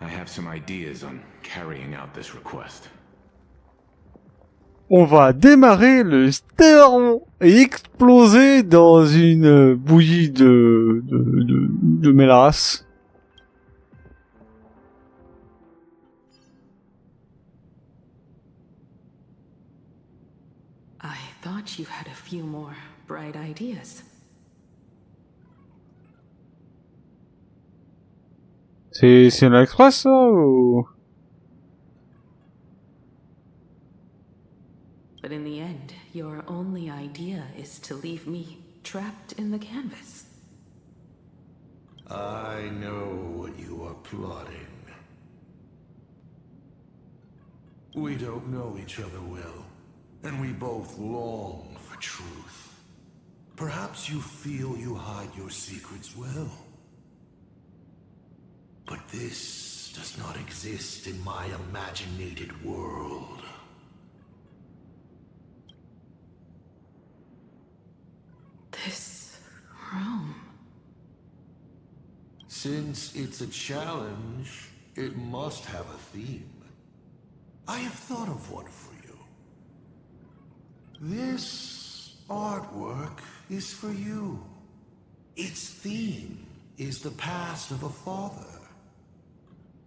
I have some ideas on carrying out this request. On va démarrer le Stellarron et exploser dans une bouillie de mélasse. I thought you had a few more bright ideas. C'est un express ça ou... But in the end, your only idea is to leave me trapped in the canvas. I know what you are plotting. We don't know each other well, and we both long for truth. Perhaps you feel you hide your secrets well. But this does not exist in my imaginated world. This room... Since it's a challenge, it must have a theme. I have thought of one for you. This artwork is for you. Its theme is the past of a father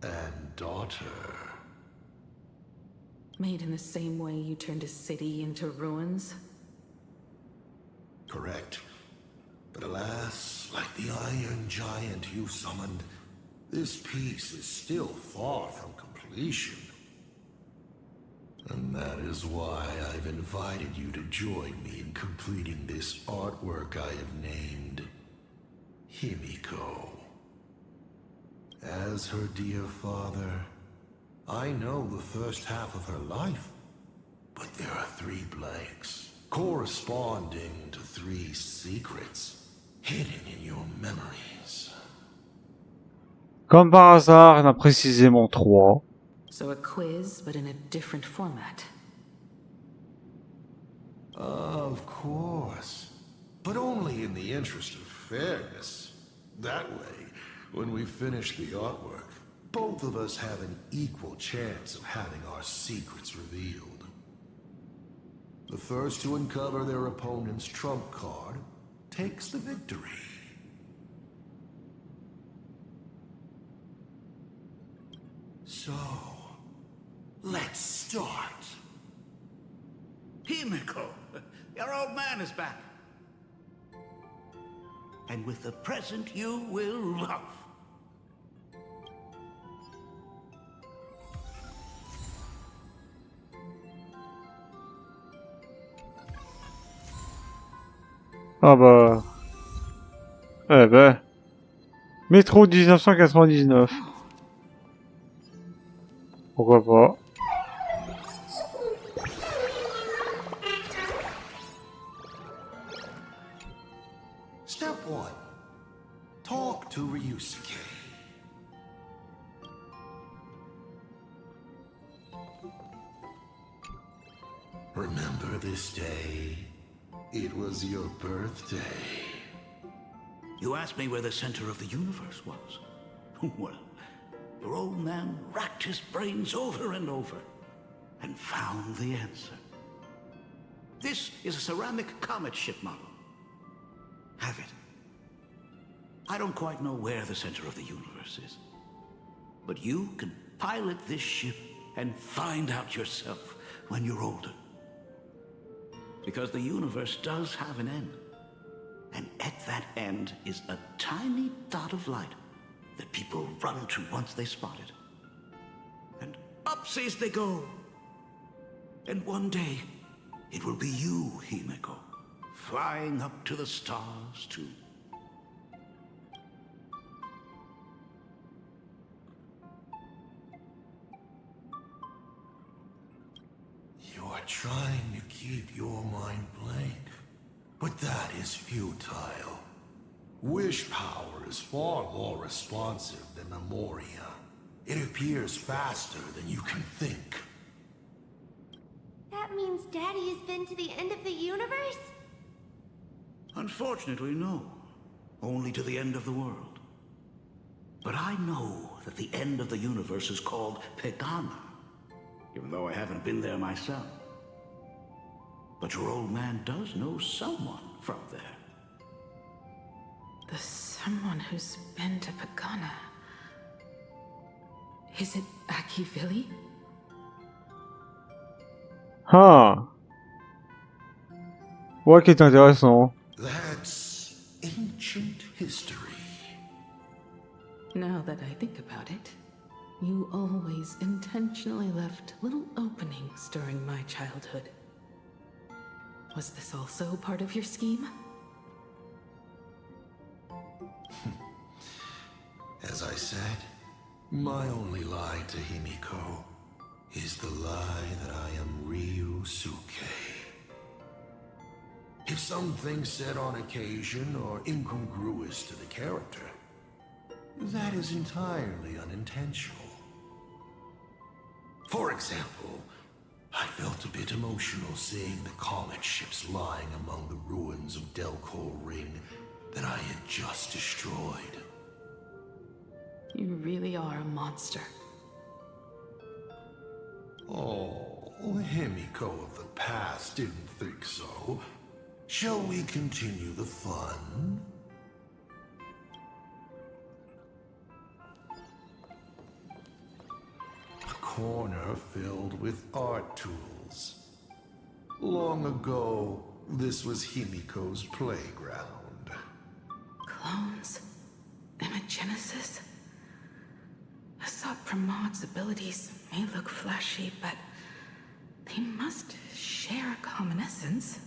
and daughter. Made in the same way you turned a city into ruins? Correct. But alas, like the iron giant you summoned, this piece is still far from completion. And that is why I've invited you to join me in completing this artwork I have named Himiko. As her dear father, I know the first half of her life, but there are 3 blanks, corresponding to 3 secrets, hidden in your memories. Comme par hasard, il y en a précisément 3. So a quiz, but in a different format. Of course, but only in the interest of fairness. That way, when we finish the artwork, both of us have an equal chance of having our secrets revealed. The first to uncover their opponent's trump card takes the victory. So, let's start. Himiko, your old man is back. And with a present you will love. Ah bah... Eh ben... Métro 1999. Pourquoi pas. Step 1. Talk to Ryusuke. Remember this day? It was your birthday. You asked me where the center of the universe was. Well, your old man racked his brains over and over and found the answer. This is a ceramic comet ship model. Have it. I don't quite know where the center of the universe is, but you can pilot this ship and find out yourself when you're older. Because the universe does have an end. And at that end is a tiny dot of light that people run to once they spot it. And upsies they go. And one day, it will be you, Himiko, flying up to the stars too. You are trying to keep your mind blank, but that is futile. Wish power is far more responsive than Memoria. It appears faster than you can think. That means Daddy has been to the end of the universe? Unfortunately, no. Only to the end of the world. But I know that the end of the universe is called Pegana, even though I haven't been there myself. But your old man does know someone from there. The someone who's been to Pegana. Is it Akivili? Ah. Ouais, qui est intéressant. That's ancient history. Now that I think about it, you always intentionally left little openings during my childhood. Was this also part of your scheme? As I said, my only lie to Himiko is the lie that I am Ryusuke. If something said on occasion are incongruous to the character, that is entirely unintentional. For example, I felt a bit emotional seeing the comet ships lying among the ruins of Delcor Ring that I had just destroyed. You really are a monster. Oh, Himiko of the past didn't think so. Shall we continue the fun? A corner filled with art tools. Long ago, this was Himiko's playground. Clones? Imagenesis? Asop Pramod's abilities may look flashy, but they must share a common essence.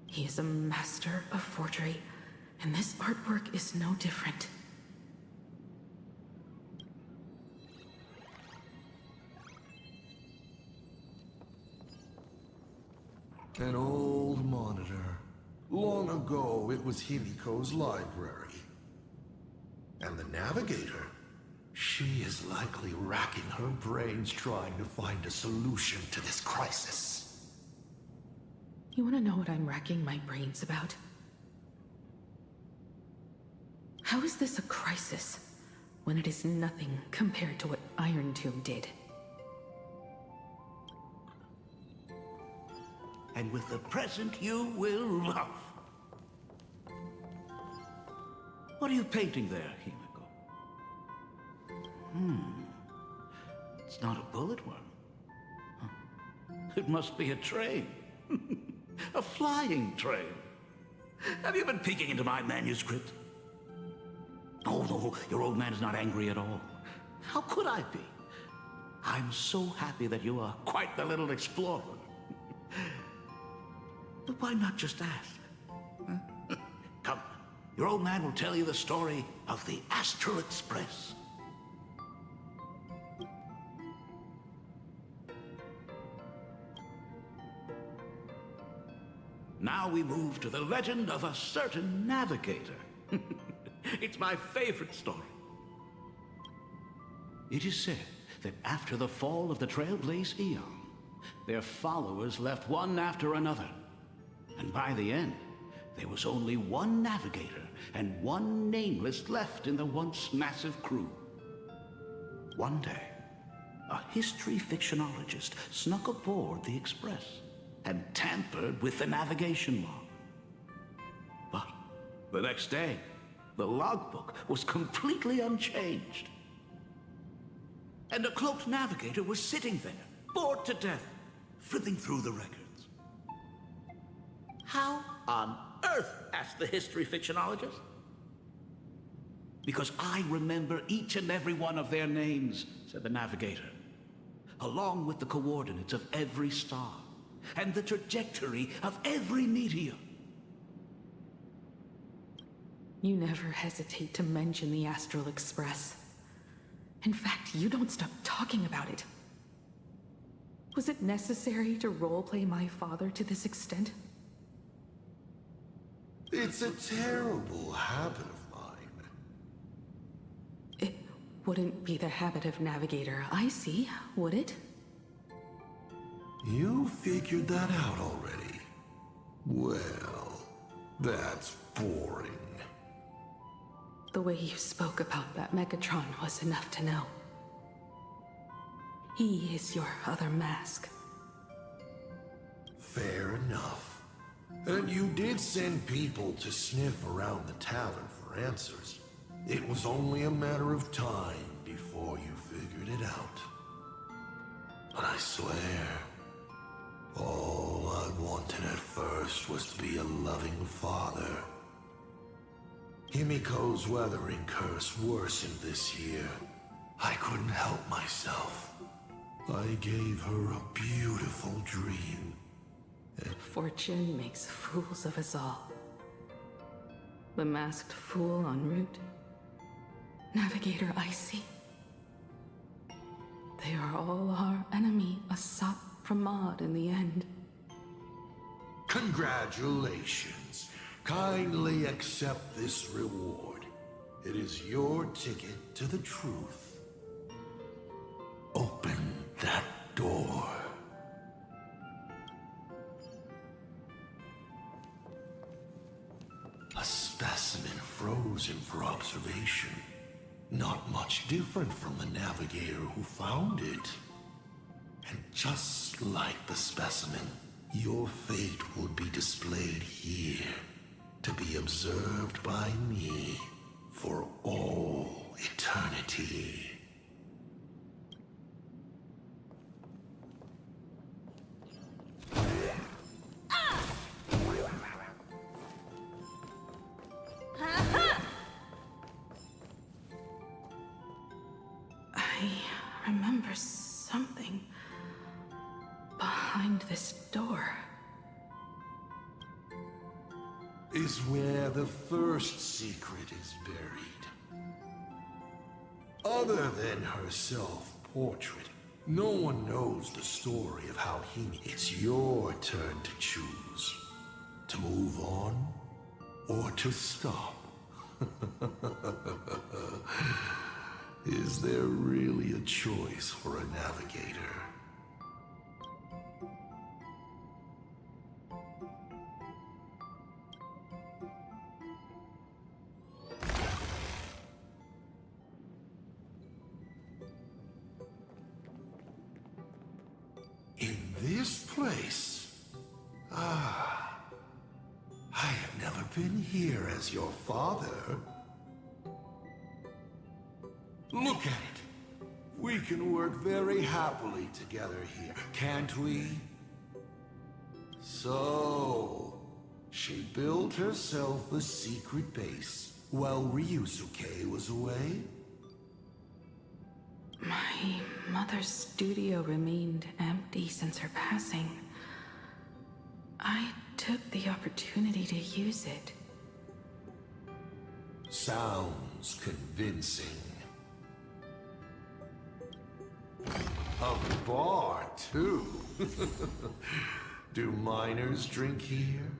He is a master of forgery, and this artwork is no different. An old monitor. Long ago, it was Himiko's library. And the navigator? She is likely racking her brains trying to find a solution to this crisis. You want to know what I'm racking my brains about? How is this a crisis when it is nothing compared to what Iron Tomb did? And with the present you will love. What are you painting there, Himiko? It's not a bullet worm. Huh. It must be a train. A flying train. Have you been peeking into my manuscript? No, your old man is not angry at all. How could I be? I'm so happy that you are quite the little explorer. But why not just ask? Come, your old man will tell you the story of the Astral Express. Now we move to the legend of a certain navigator. It's my favorite story. It is said that after the fall of the Trailblaze Eon, their followers left one after another. And by the end, there was only one navigator and one nameless left in the once massive crew. One day, a history fictionologist snuck aboard the Express and tampered with the navigation log. But the next day, the logbook was completely unchanged. And a cloaked navigator was sitting there, bored to death, flipping through the records. How on earth? Asked the history fictionologist. Because I remember each and every one of their names, said the navigator, along with the coordinates of every star and the trajectory of every meteor. You never hesitate to mention the Astral Express. In fact, you don't stop talking about it. Was it necessary to roleplay my father to this extent? It It's a terrible habit of mine. It wouldn't be the habit of Navigator I see, would it? You figured that out already? Well, that's boring. The way you spoke about that Megatron was enough to know. He is your other mask. Fair enough. And you did send people to sniff around the tavern for answers. It was only a matter of time before you figured it out. But I swear, all I wanted at first was to be a loving father. Himiko's weathering curse worsened this year. I couldn't help myself. I gave her a beautiful dream. Fortune makes fools of us all. The masked fool en route. Navigator Icy. They are all our enemy, a sop from Maud in the end. Congratulations. Kindly accept this reward. It is your ticket to the truth. Open that door. A specimen frozen for observation. Not much different from the navigator who found it. And just like the specimen, your fate will be displayed here, to be observed by me for all eternity. I remember something behind this door. Is where the first secret is buried. Other than her self-portrait, no one knows the story of how it's your turn to choose. To move on, or to stop. Is there really a choice for a navigator? In this place? Ah, I have never been here as your father. Look at it. We can work very happily together here, can't we? So, she built herself a secret base while Ryusuke was away? My mother's studio remained empty since her passing. I took the opportunity to use it. Sounds convincing. A bar, too. Do minors drink here?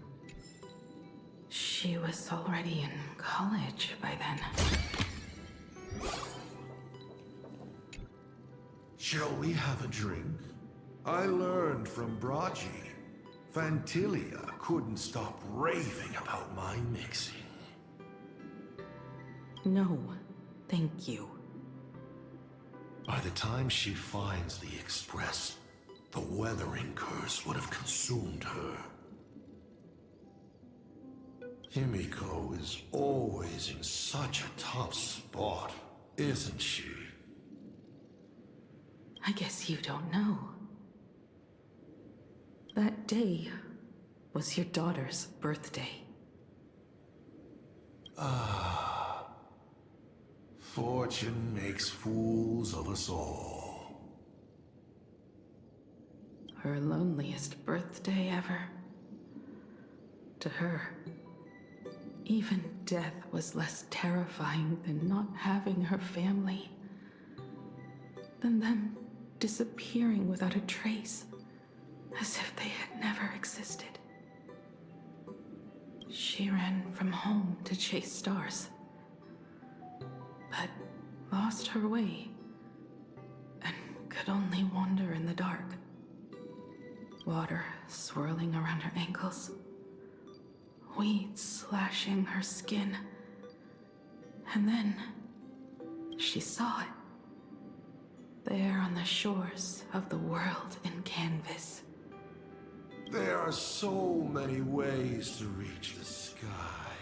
She was already in college by then. Shall we have a drink? I learned from Braji. Fantilia couldn't stop raving about my mixing. No, thank you. By the time she finds the Express, the weathering curse would have consumed her. Himiko is always in such a tough spot, isn't she? I guess you don't know. That day was your daughter's birthday. Ah. Fortune makes fools of us all. Her loneliest birthday ever. To her, even death was less terrifying than not having her family. Than them disappearing without a trace, as if they had never existed. She ran from home to chase stars, but lost her way and could only wander in the dark. Water swirling around her ankles, weeds slashing her skin, and then she saw it. There on the shores of the world in canvas. There are so many ways to reach the sky.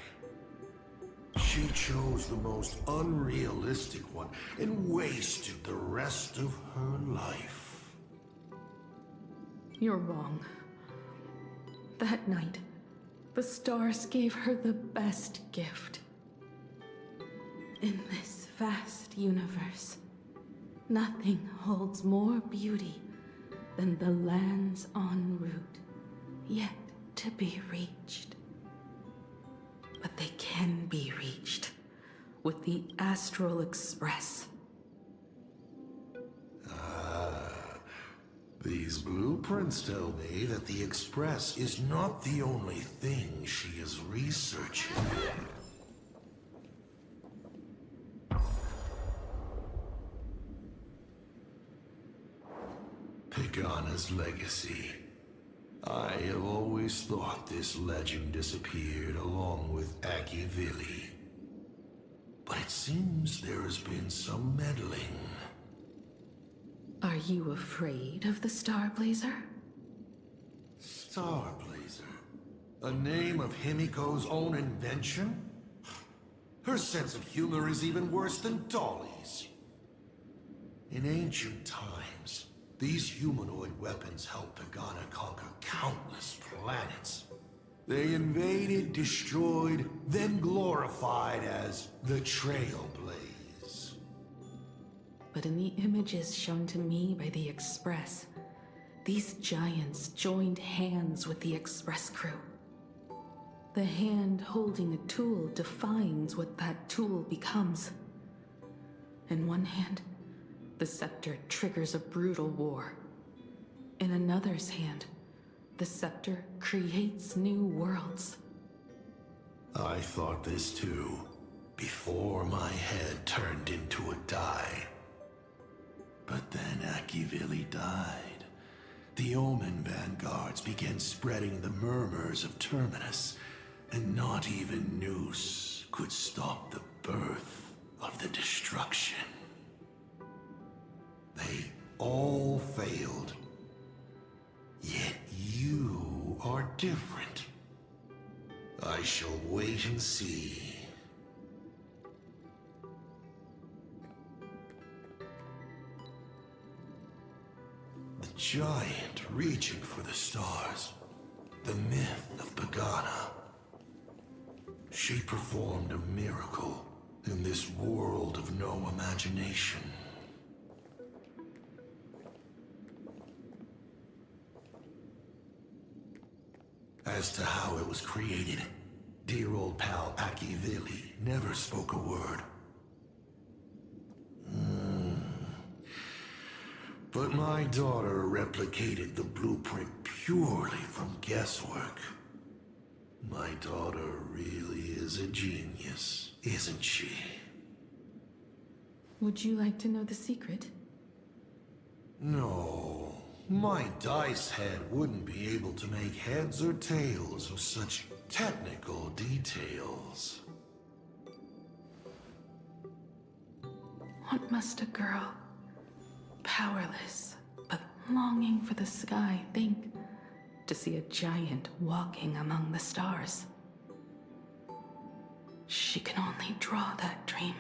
She chose the most unrealistic one and wasted the rest of her life. You're wrong. That night, the stars gave her the best gift. In this vast universe, nothing holds more beauty than the lands en route, yet to be reached. But they can be reached with the Astral Express. These blueprints tell me that the Express is not the only thing she is researching. Pagana's legacy. I have always thought this legend disappeared along with Akivili. But it seems there has been some meddling. Are you afraid of the Starblazer? Starblazer? A name of Himiko's own invention? Her sense of humor is even worse than Dolly's. In ancient times, these humanoid weapons helped Pagana conquer countless planets. They invaded, destroyed, then glorified as the Trailblaze. But in the images shown to me by the Express, these giants joined hands with the Express crew. The hand holding a tool defines what that tool becomes. In one hand, the scepter triggers a brutal war. In another's hand, the scepter creates new worlds. I thought this too, before my head turned into a die. But then Akivili died. The Omen vanguards began spreading the murmurs of Terminus, and not even Noose could stop the birth of the destruction. They all failed. Yet you are different. I shall wait and see. The giant reaching for the stars. The myth of Pagana. She performed a miracle in this world of no imagination. As to how it was created, dear old pal Akivili never spoke a word. But my daughter replicated the blueprint purely from guesswork. My daughter really is a genius, isn't she? Would you like to know the secret? No. My dice head wouldn't be able to make heads or tails of such technical details. What must a girl, powerless but longing for the sky, think to see a giant walking among the stars? She can only draw that dream.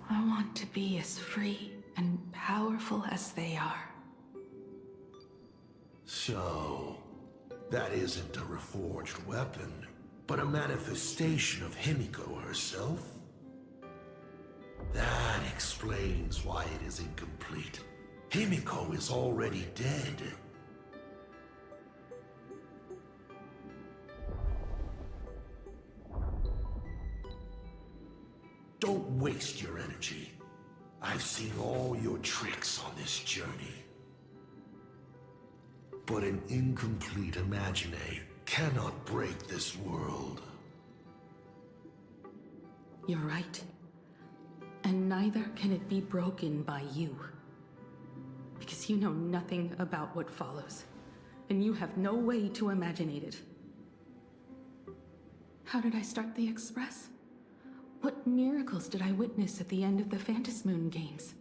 I want to be as free and powerful as they are. So, that isn't a reforged weapon, but a manifestation of Himiko herself? That explains why it is incomplete. Himiko is already dead. Don't waste your energy. I've seen all your tricks on this journey. But an incomplete imagine cannot break this world. You're right. And neither can it be broken by you. Because you know nothing about what follows. And you have no way to imaginate it. How did I start the Express? What miracles did I witness at the end of the Phantasmoon games?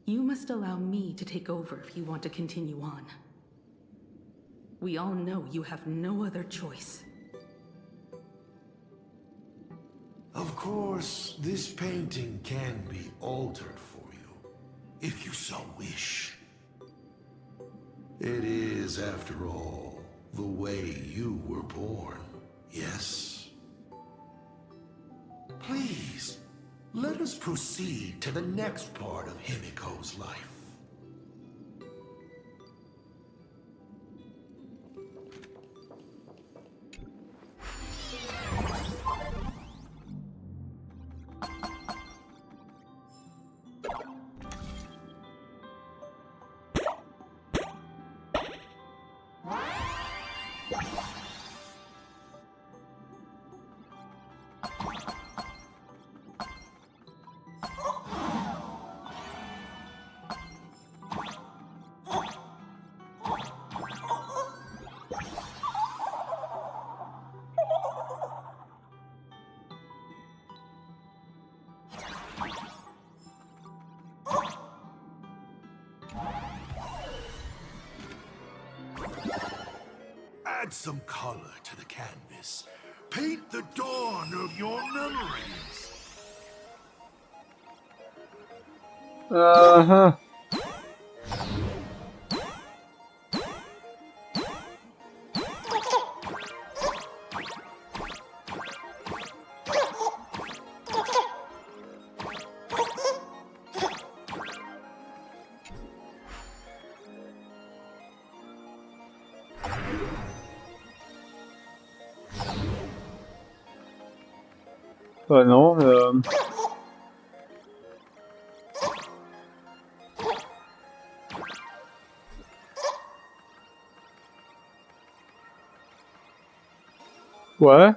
You must allow me to take over if you want to continue on. We all know you have no other choice. Of course, this painting can be altered for you, if you so wish. It is, after all, the way you were born, yes? Please, let us proceed to the next part of Himiko's life. Add some color to the canvas. Paint the dawn of your memories. Uh-huh. Non, ouais.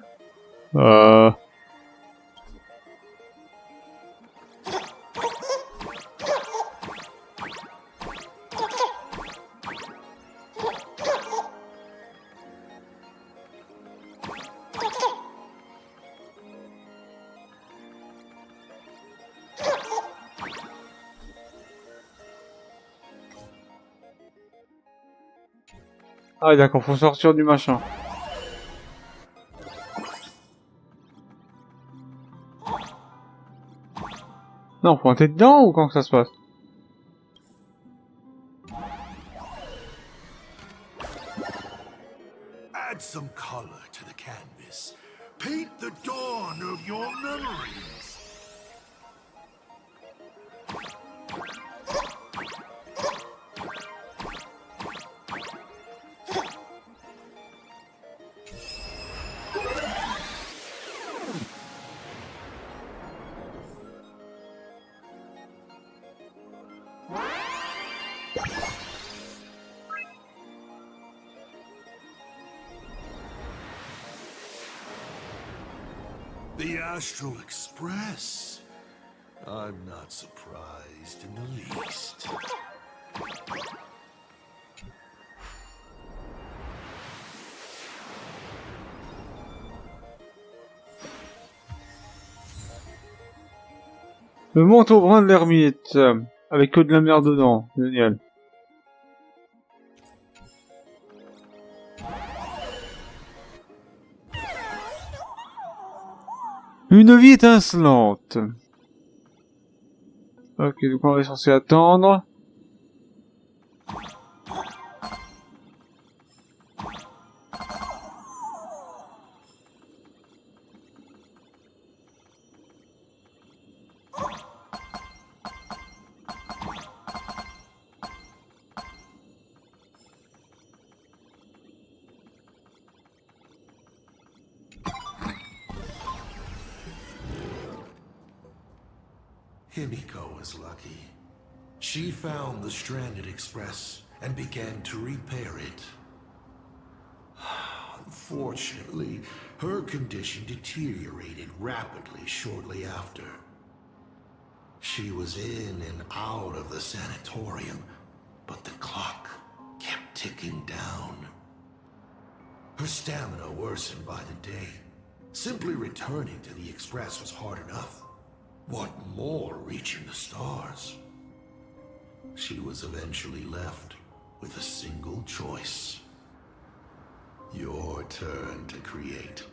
Ah d'accord, faut sortir du machin. Non, faut entrer dedans ou quand que ça se passe? Add some color to the canvas. Paint the dawn of your memories. The Astral Express. I'm not surprised in the least. Le manteau brun de l'ermite, avec que de la merde dedans, génial. Une vie étincelante. Ok, donc on est censé attendre. Himiko was lucky. She found the stranded express and began to repair it. Unfortunately, her condition deteriorated rapidly shortly after. She was in and out of the sanatorium, but the clock kept ticking down. Her stamina worsened by the day. Simply returning to the Express was hard enough. What more reaching the stars? She was eventually left with a single choice. Your turn to create.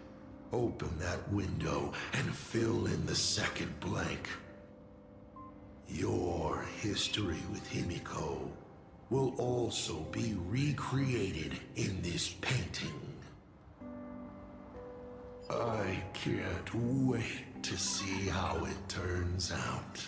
Open that window and fill in the second blank. Your history with Himiko will also be recreated in this painting. I can't wait to see how it turns out.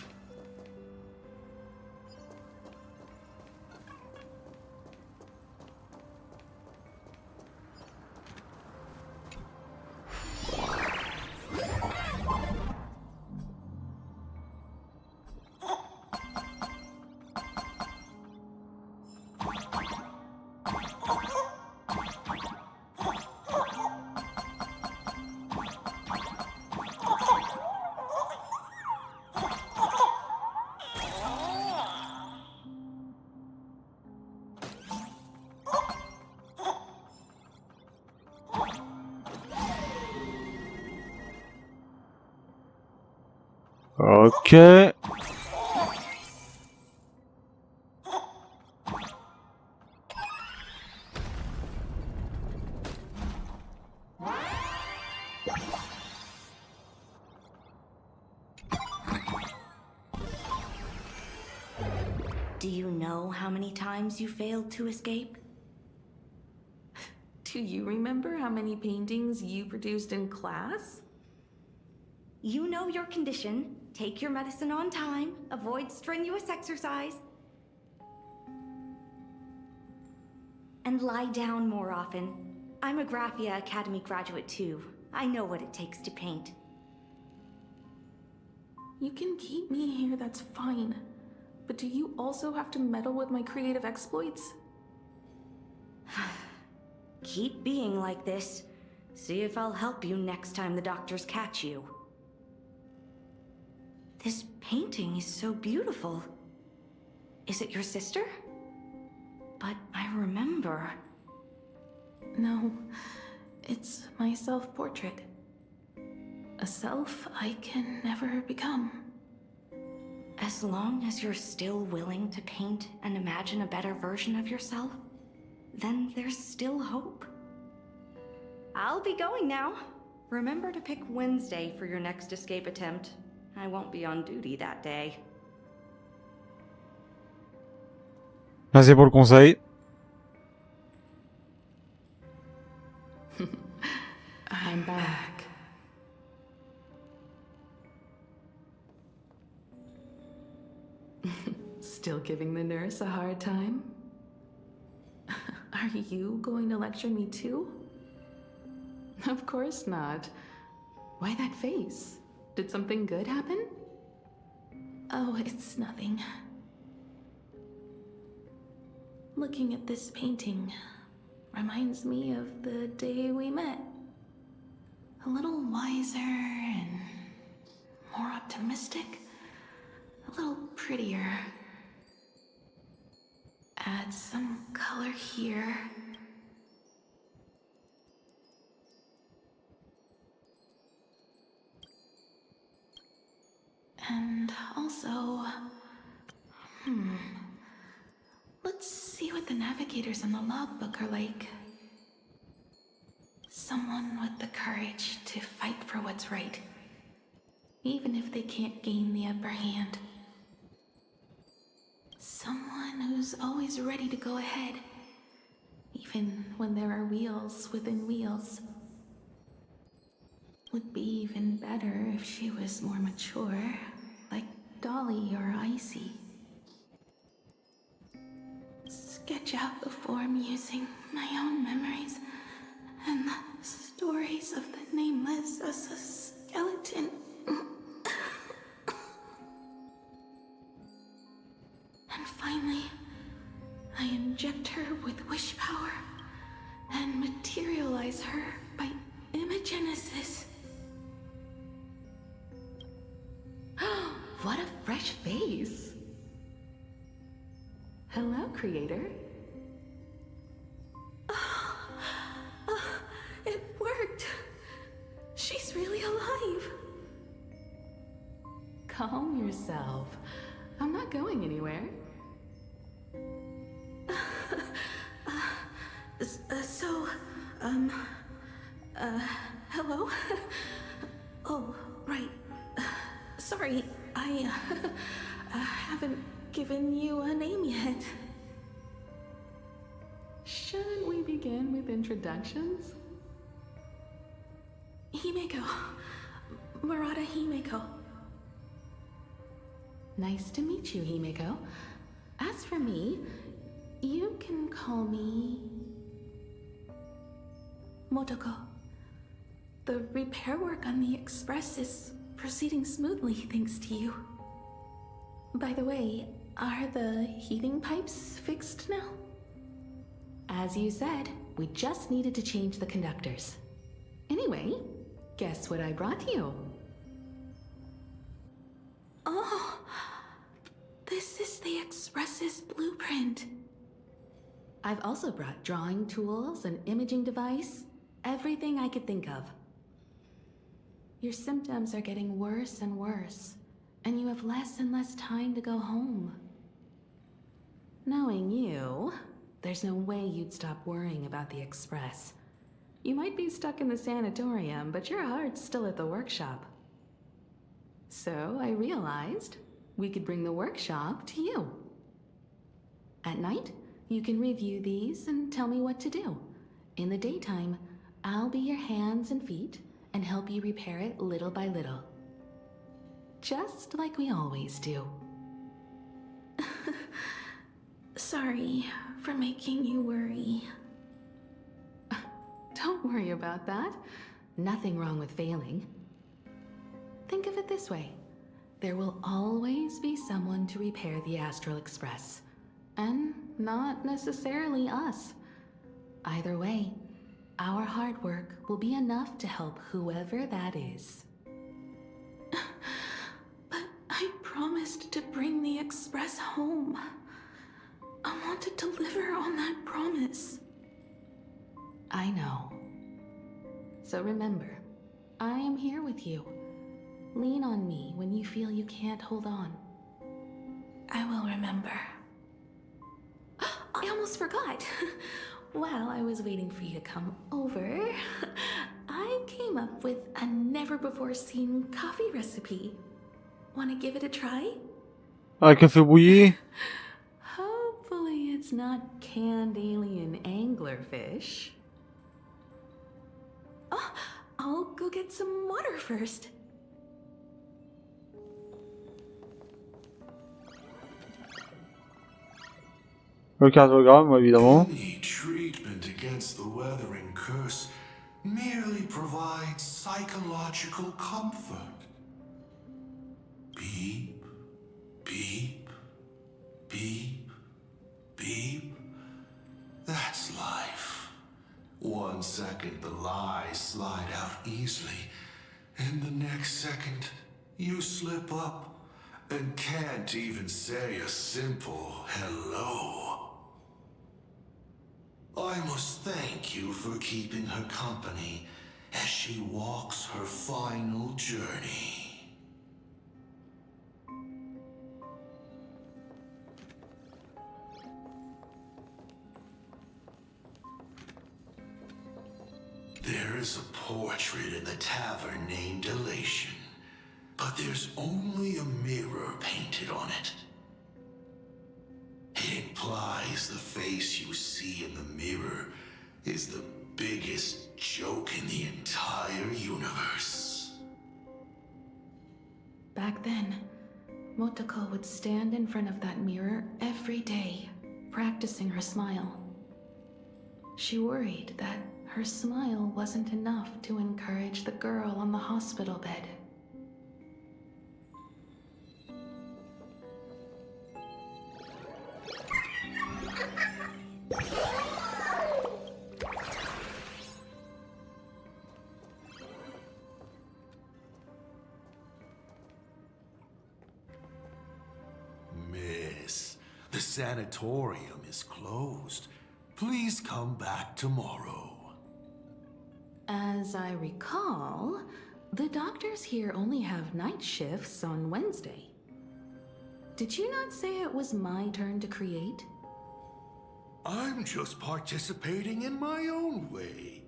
Ok. Do you know how many times you failed to escape? Do you remember how many paintings you produced in class? You know your condition. Take your medicine on time. Avoid strenuous exercise. And lie down more often. I'm a Graphia Academy graduate too. I know what it takes to paint. You can keep me here, that's fine. But do you also have to meddle with my creative exploits? Keep being like this. See if I'll help you next time the doctors catch you. This painting is so beautiful. Is it your sister? But I remember. No, it's my self-portrait. A self I can never become. As long as you're still willing to paint and imagine a better version of yourself, then there's still hope. I'll be going now. Remember to pick Wednesday for your next escape attempt. I won't be on duty that day. Merci pour le conseil. I'm back. Still giving the nurse a hard time? Are you going to lecture me too? Of course not. Why that face? Did something good happen? Oh, it's nothing. Looking at this painting reminds me of the day we met. A little wiser and more optimistic. A little prettier. Add some color here. And also, let's see what the navigators on the logbook are like. Someone with the courage to fight for what's right, even if they can't gain the upper hand. Someone who's always ready to go ahead, even when there are wheels within wheels. Would be even better if she was more mature, like Dolly or Icy. Sketch out the form using my own memories and the stories of the nameless as a skeleton. And finally, I inject her with wish power and materialize her by imagenesis. What a fresh face! Hello, creator. It worked! She's really alive! Calm yourself. I'm not going anywhere. Hello? Oh, right. Sorry, I haven't given you a name yet. Shouldn't we begin with introductions? Himeko. Murata Himeko. Nice to meet you, Himeko. As for me, you can call me Motoko. The repair work on the Express is proceeding smoothly thanks to you. By the way, are the heating pipes fixed now? As you said, we just needed to change the conductors. Anyway, guess what I brought you? Oh, this is the Express's blueprint. I've also brought drawing tools, an imaging device, everything I could think of. Your symptoms are getting worse and worse, and you have less and less time to go home. Knowing you, there's no way you'd stop worrying about the Express. You might be stuck in the sanatorium, but your heart's still at the workshop. So I realized we could bring the workshop to you. At night, you can review these and tell me what to do. In the daytime, I'll be your hands and feet and help you repair it little by little. Just like we always do. Sorry for making you worry. Don't worry about that. Nothing wrong with failing. Think of it this way. There will always be someone to repair the Astral Express. And not necessarily us. Either way, our hard work will be enough to help whoever that is. But I promised to bring the Express home. I want to deliver on that promise. I know. So remember, I am here with you. Lean on me when you feel you can't hold on. I will remember. I almost forgot. While I was waiting for you to come over, I came up with a never-before-seen coffee recipe. Want to give it a try? Un café bouilli? Hopefully it's not canned alien anglerfish. Oh, I'll go get some water first. Le cardiogramme, évidemment. Any treatment against the weathering curse merely provides psychological comfort. Beep, beep, beep, beep. That's life. 1 second the lies slide out easily, and the next second you slip up and can't even say a simple hello. I must thank you for keeping her company as she walks her final journey. There is a portrait in the tavern named Elation, but there's only a mirror painted on it. It implies the face you see in the mirror is the biggest joke in the entire universe. Back then, Motoko would stand in front of that mirror every day, practicing her smile. She worried that her smile wasn't enough to encourage the girl on the hospital bed. Miss, the sanatorium is closed. Please come back tomorrow. As I recall, the doctors here only have night shifts on Wednesday. Did you not say it was my turn to create? I'm just participating in my own way.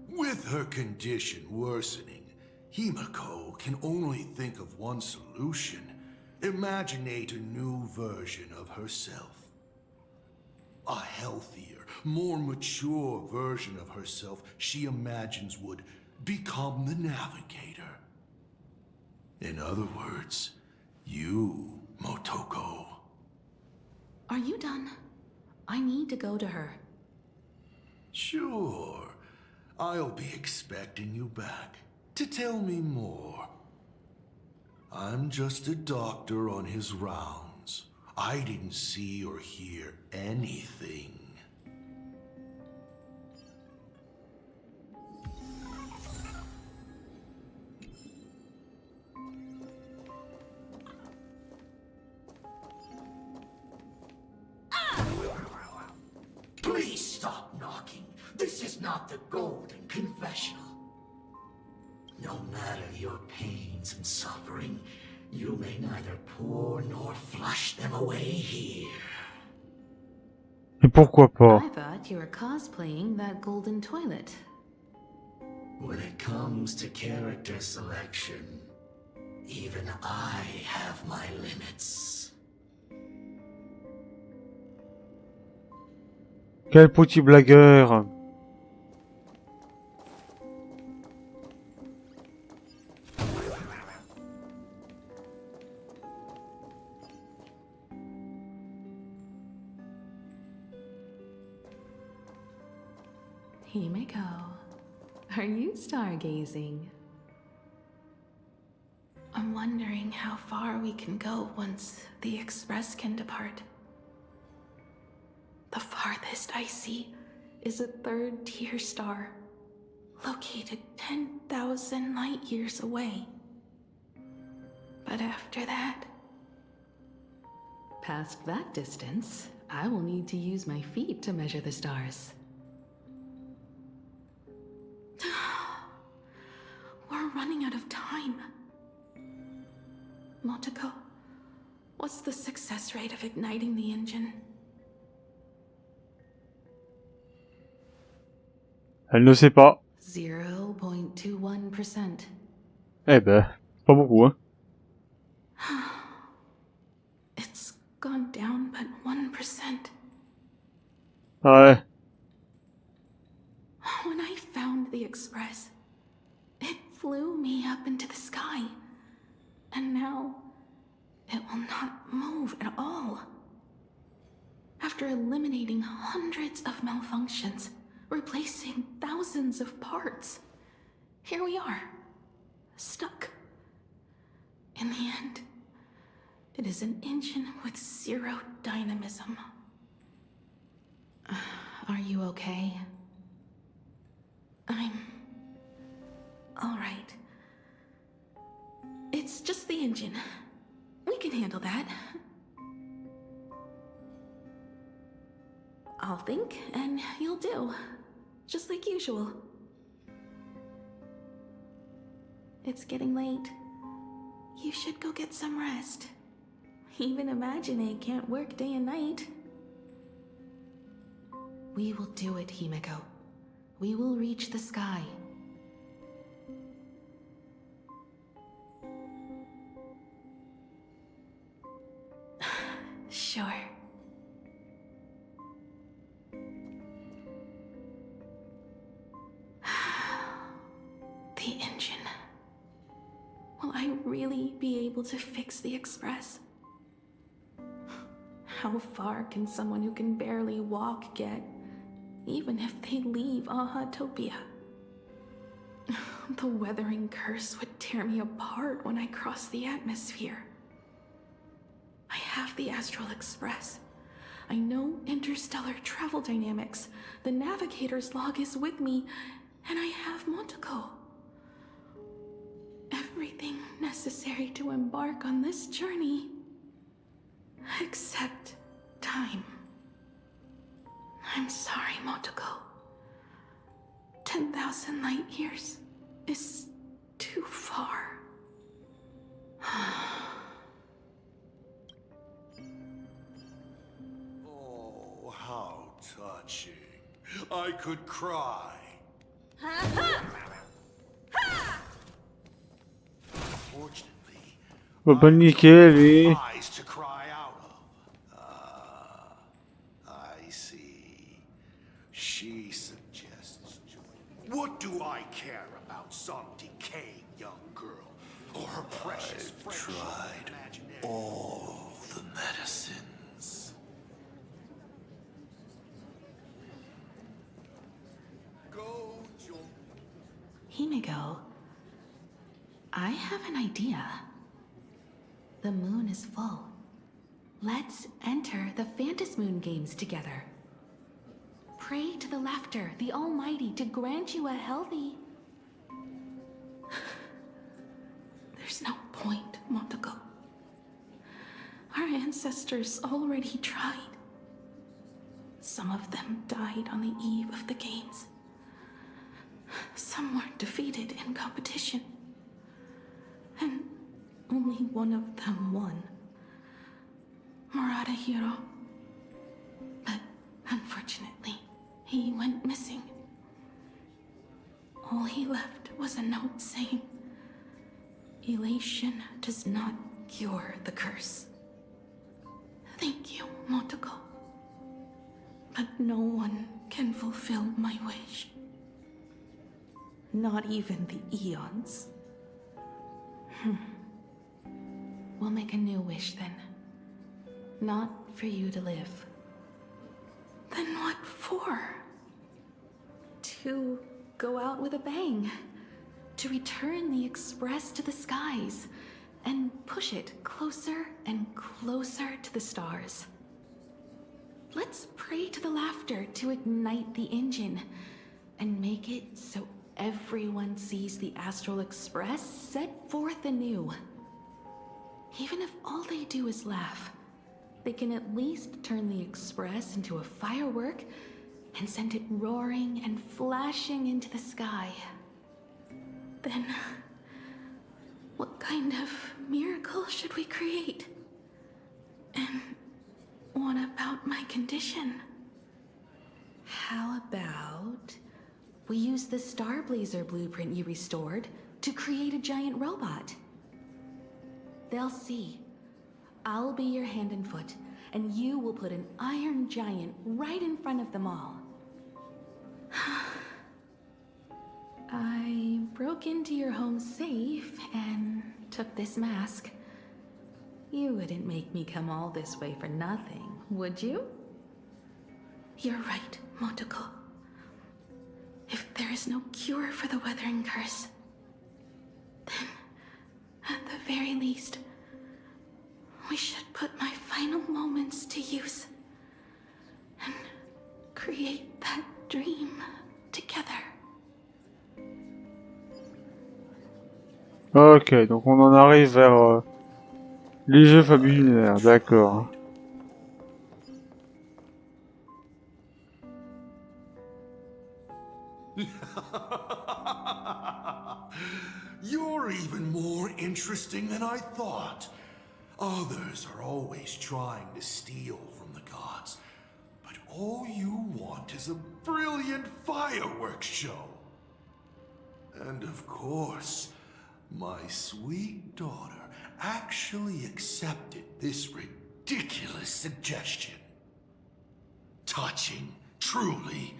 With her condition worsening, Himiko can only think of one solution. Imaginate a new version of herself. A healthier, more mature version of herself she imagines would become the Navigator. In other words, you, Motoko. Are you done? I need to go to her. Sure. I'll be expecting you back to tell me more. I'm just a doctor on his rounds. I didn't see or hear anything. Please stop knocking. This is not the Golden Confessional. No matter your pains and suffering, you may neither pour nor flush them away here. Et pourquoi pas? I thought you were cosplaying that golden toilet. When it comes to character selection, even I have my limits. Quel petit blagueur! Himiko, are you stargazing? I'm wondering how far we can go once the Express can depart. The farthest I see is a third-tier star, located 10,000 light years away. But after that, past that distance, I will need to use my feet to measure the stars. We're running out of time. Motoko, what's the success rate of igniting the engine? Elle ne sait pas. 0.21%. Eh ben, pas beaucoup, hein. It's gone down but 1%. Ouais. When I found the Express, it flew me up into the sky. And now, it will not move at all. After eliminating hundreds of malfunctions, replacing thousands of parts, here we are, stuck. In the end, it is an engine with zero dynamism. Are you okay? I'm all right. It's just the engine. We can handle that. I'll think, and you'll do. Just like usual. It's getting late. You should go get some rest. Even Imaginé can't work day and night. We will do it, Himiko. We will reach the sky. Sure. The engine. Will I really be able to fix the Express? How far can someone who can barely walk get, even if they leave Ahatopia? The weathering curse would tear me apart when I cross the atmosphere. I have the Astral Express. I know interstellar travel dynamics. The navigator's log is with me, and I have Montaco. Everything necessary to embark on this journey. Except time. I'm sorry, Montaco. 10,000 light years is too far. Oh, how touching. I could cry. Unfortunately, Faut pas le niquer, lui. eyes to cry out of. I see. She suggests joy. What do I care about some decaying young girl or her precious I've tried all the medicines. Go, Joy. Himiko, I have an idea. The moon is full. Let's enter the Phantasmoon Moon games together. Pray to the laughter, the Almighty, to grant you a healthy... There's no point, Montaco. Our ancestors already tried. Some of them died on the eve of the games. Some were defeated in competition. And only one of them won. Murata Hiro. But unfortunately, he went missing. All he left was a note saying, "Elation does not cure the curse." Thank you, Montaco. But no one can fulfill my wish. Not even the Eons. We'll make a new wish then. Not for you to live. Then what for? To go out with a bang. To return the Express to the skies. And push it closer and closer to the stars. Let's pray to the laughter to ignite the engine. And make it so everyone sees the Astral Express set forth anew. Even if all they do is laugh, they can at least turn the Express into a firework and send it roaring and flashing into the sky. Then, what kind of miracle should we create? And what about my condition? How about we use the Starblazer blueprint you restored to create a giant robot? They'll see. I'll be your hand and foot, and you will put an iron giant right in front of them all. I broke into your home safe and took this mask. You wouldn't make me come all this way for nothing, would you? You're right, Montaco. If there is no cure for the weathering curse, then, at the very least, we should put my final moments to use and create that dream together. Ok, donc on en arrive vers les jeux fabulaires, d'accord. You're even more interesting than I thought. Others are always trying to steal from the gods, but all you want is a brilliant fireworks show. And of course, my sweet daughter actually accepted this ridiculous suggestion. Touching, truly.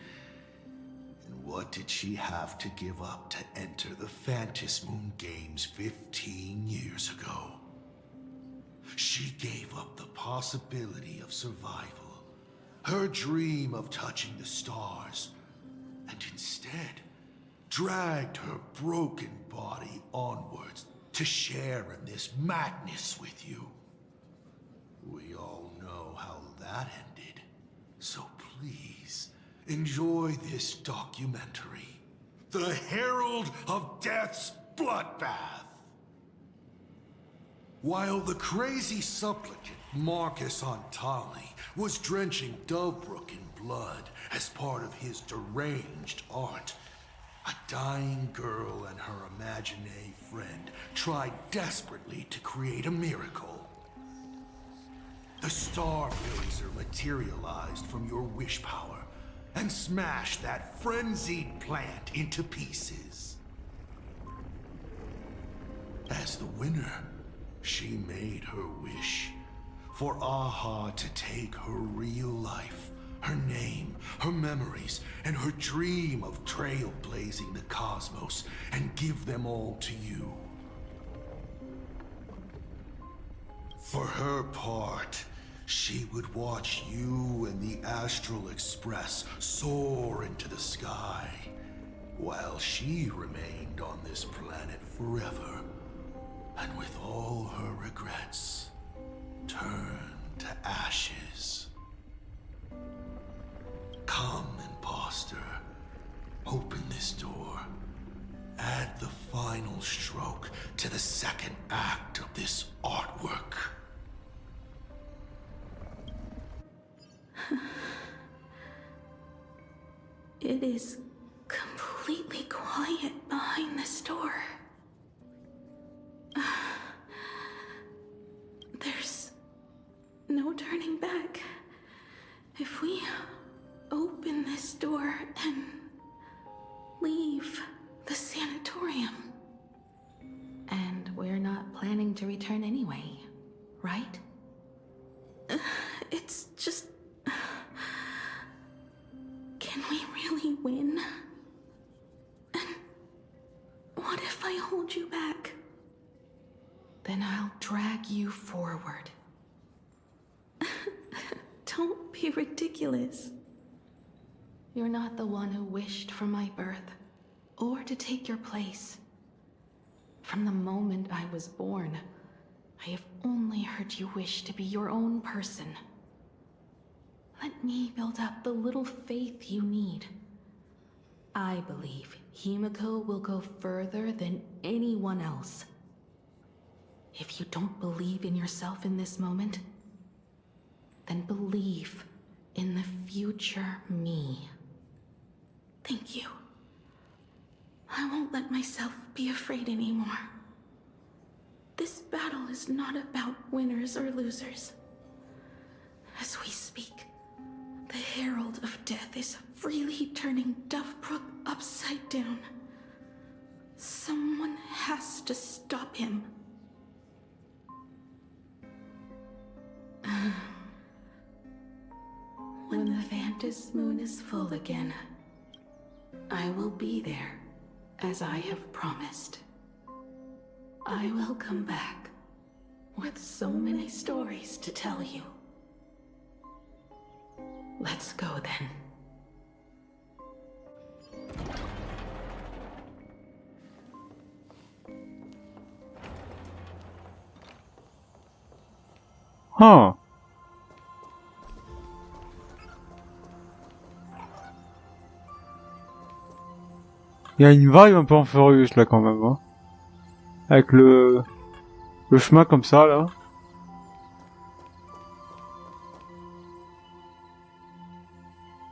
And what did she have to give up to enter the Phantasmoon Games 15 years ago? She gave up the possibility of survival, her dream of touching the stars, and instead dragged her broken body onwards to share in this madness with you. We all know how that ended. please enjoy this documentary. The Herald of Death's Bloodbath. While the crazy supplicant Marcus Antali was drenching Dovebrook in blood as part of his deranged art, a dying girl and her imaginary friend tried desperately to create a miracle. The Star Blazer materialized from your wish power and smashed that frenzied plant into pieces. As the winner, she made her wish for Aha to take her real life, her name, her memories, and her dream of trailblazing the cosmos and give them all to you. For her part, she would watch you and the Astral Express soar into the sky, while she remained on this planet forever, and with all her regrets, turned to ashes. Come, imposter. Open this door. Add the final stroke to the second act of this artwork. It is completely quiet behind this door. There's no turning back. If we open this door and leave the sanatorium. And we're not planning to return anyway, right? It's just... Can we really win? And what if I hold you back? Then I'll drag you forward. Don't be ridiculous. You're not the one who wished for my birth, or to take your place. From the moment I was born, I have only heard you wish to be your own person. Let me build up the little faith you need. I believe Himiko will go further than anyone else. If you don't believe in yourself in this moment, then believe in the future me. Thank you. I won't let myself be afraid anymore. This battle is not about winners or losers. As we speak, the Herald of Death is freely turning Dovebrook upside down. Someone has to stop him. When the Vantis moon is full again, I will be there, as I have promised. I will come back with so many stories to tell you. Let's go then. Huh. Il y a une vibe un peu furieuse là quand même, hein. Avec le chemin comme ça là.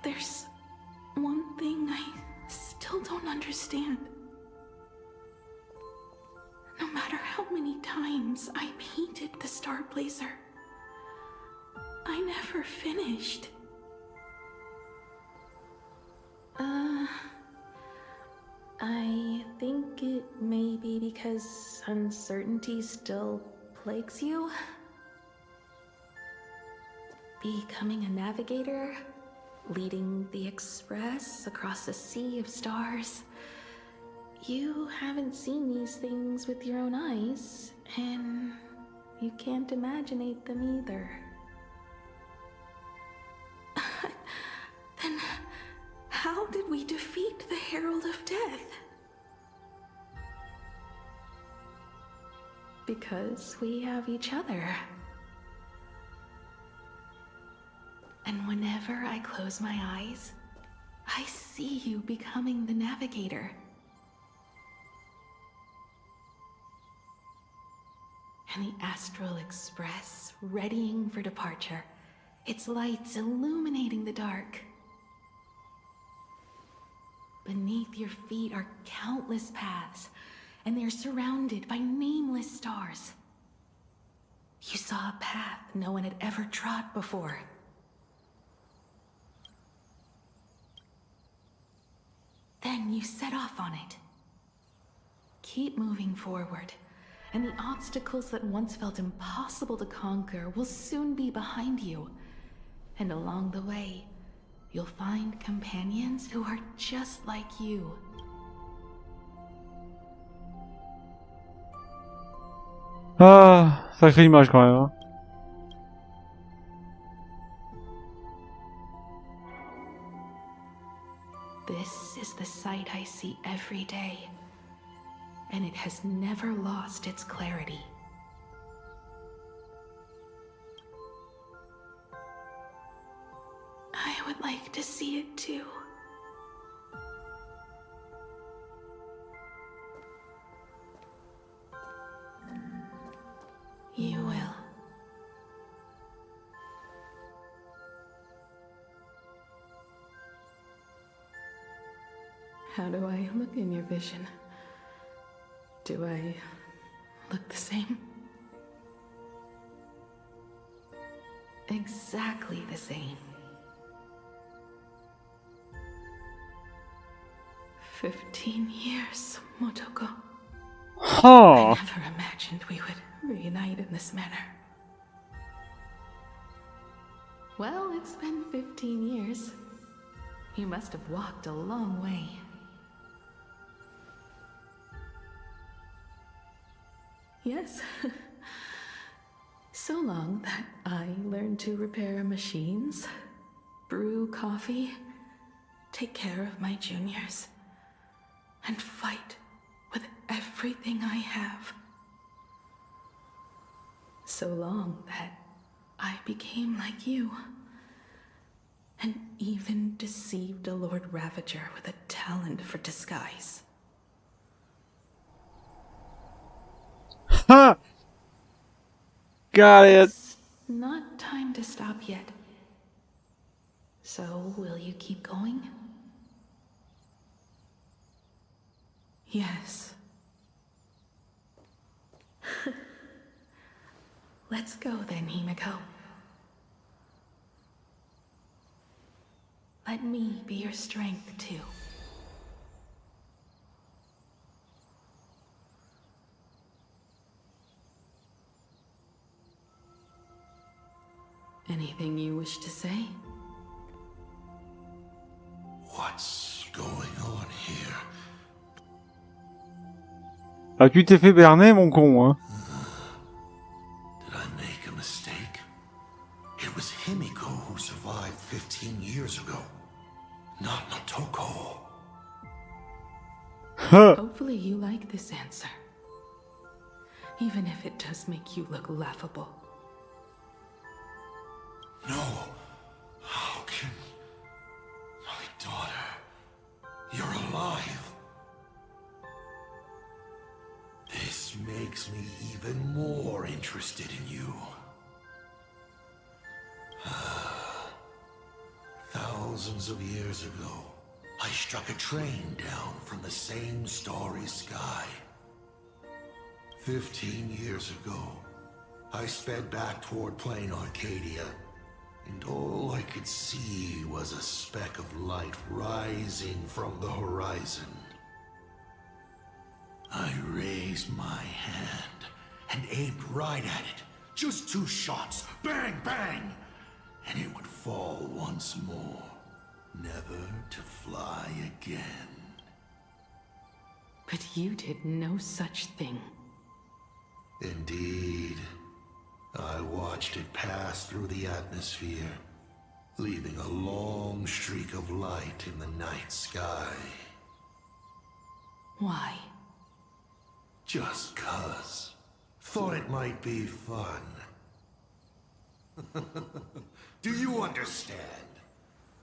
There's one thing I still don't understand. No matter how many times I painted the Star Blazer, I never finished. I think it may be because uncertainty still plagues you. Becoming a navigator, leading the Express across a sea of stars. You haven't seen these things with your own eyes, and you can't imaginate them either. Then how did we defeat the Herald of Death? Because we have each other. And whenever I close my eyes, I see you becoming the navigator. And the Astral Express readying for departure, its lights illuminating the dark. Beneath your feet are countless paths, and they're surrounded by nameless stars. You saw a path no one had ever trod before. Then you set off on it. Keep moving forward, and the obstacles that once felt impossible to conquer will soon be behind you. And along the way, you'll find companions who are just like you. Ah, sacrée image quand même. Hein. This is the sight I see every day, and it has never lost its clarity. I would like to see it too. You will. How do I look in your vision? Do I look the same? Exactly the same. 15 years, Motoko. Huh. I never imagined we would reunite in this manner. Well, it's been 15 years. You must have walked a long way. Yes. So long that I learned to repair machines, brew coffee, take care of my juniors, and fight with everything I have. So long that I became like you, and even deceived a Lord Ravager with a talent for disguise. Ha! Got it. It's not time to stop yet. So, will you keep going? Yes. Let's go then, Himiko. Let me be your strength, too. Anything you wish to say? What's going on here? Ah, tu t'es fait berner, mon con, hein. Did I make a mistake? It was Himiko who survived 15 years ago, not Motoko. Hopefully you like this answer. Even if it does make you look laughable. No. How can... My daughter... You're alive. This makes me even more interested in you. Thousands of years ago, I struck a train down from the same starry sky. 15 years ago, I sped back toward plain Arcadia, and all I could see was a speck of light rising from the horizon. I raised my hand and aimed right at it. Just 2 shots, bang, bang, and it would fall once more, never to fly again. But you did no such thing. Indeed. I watched it pass through the atmosphere, leaving a long streak of light in the night sky. Why? Just 'cause. Thought it might be fun. Do you understand?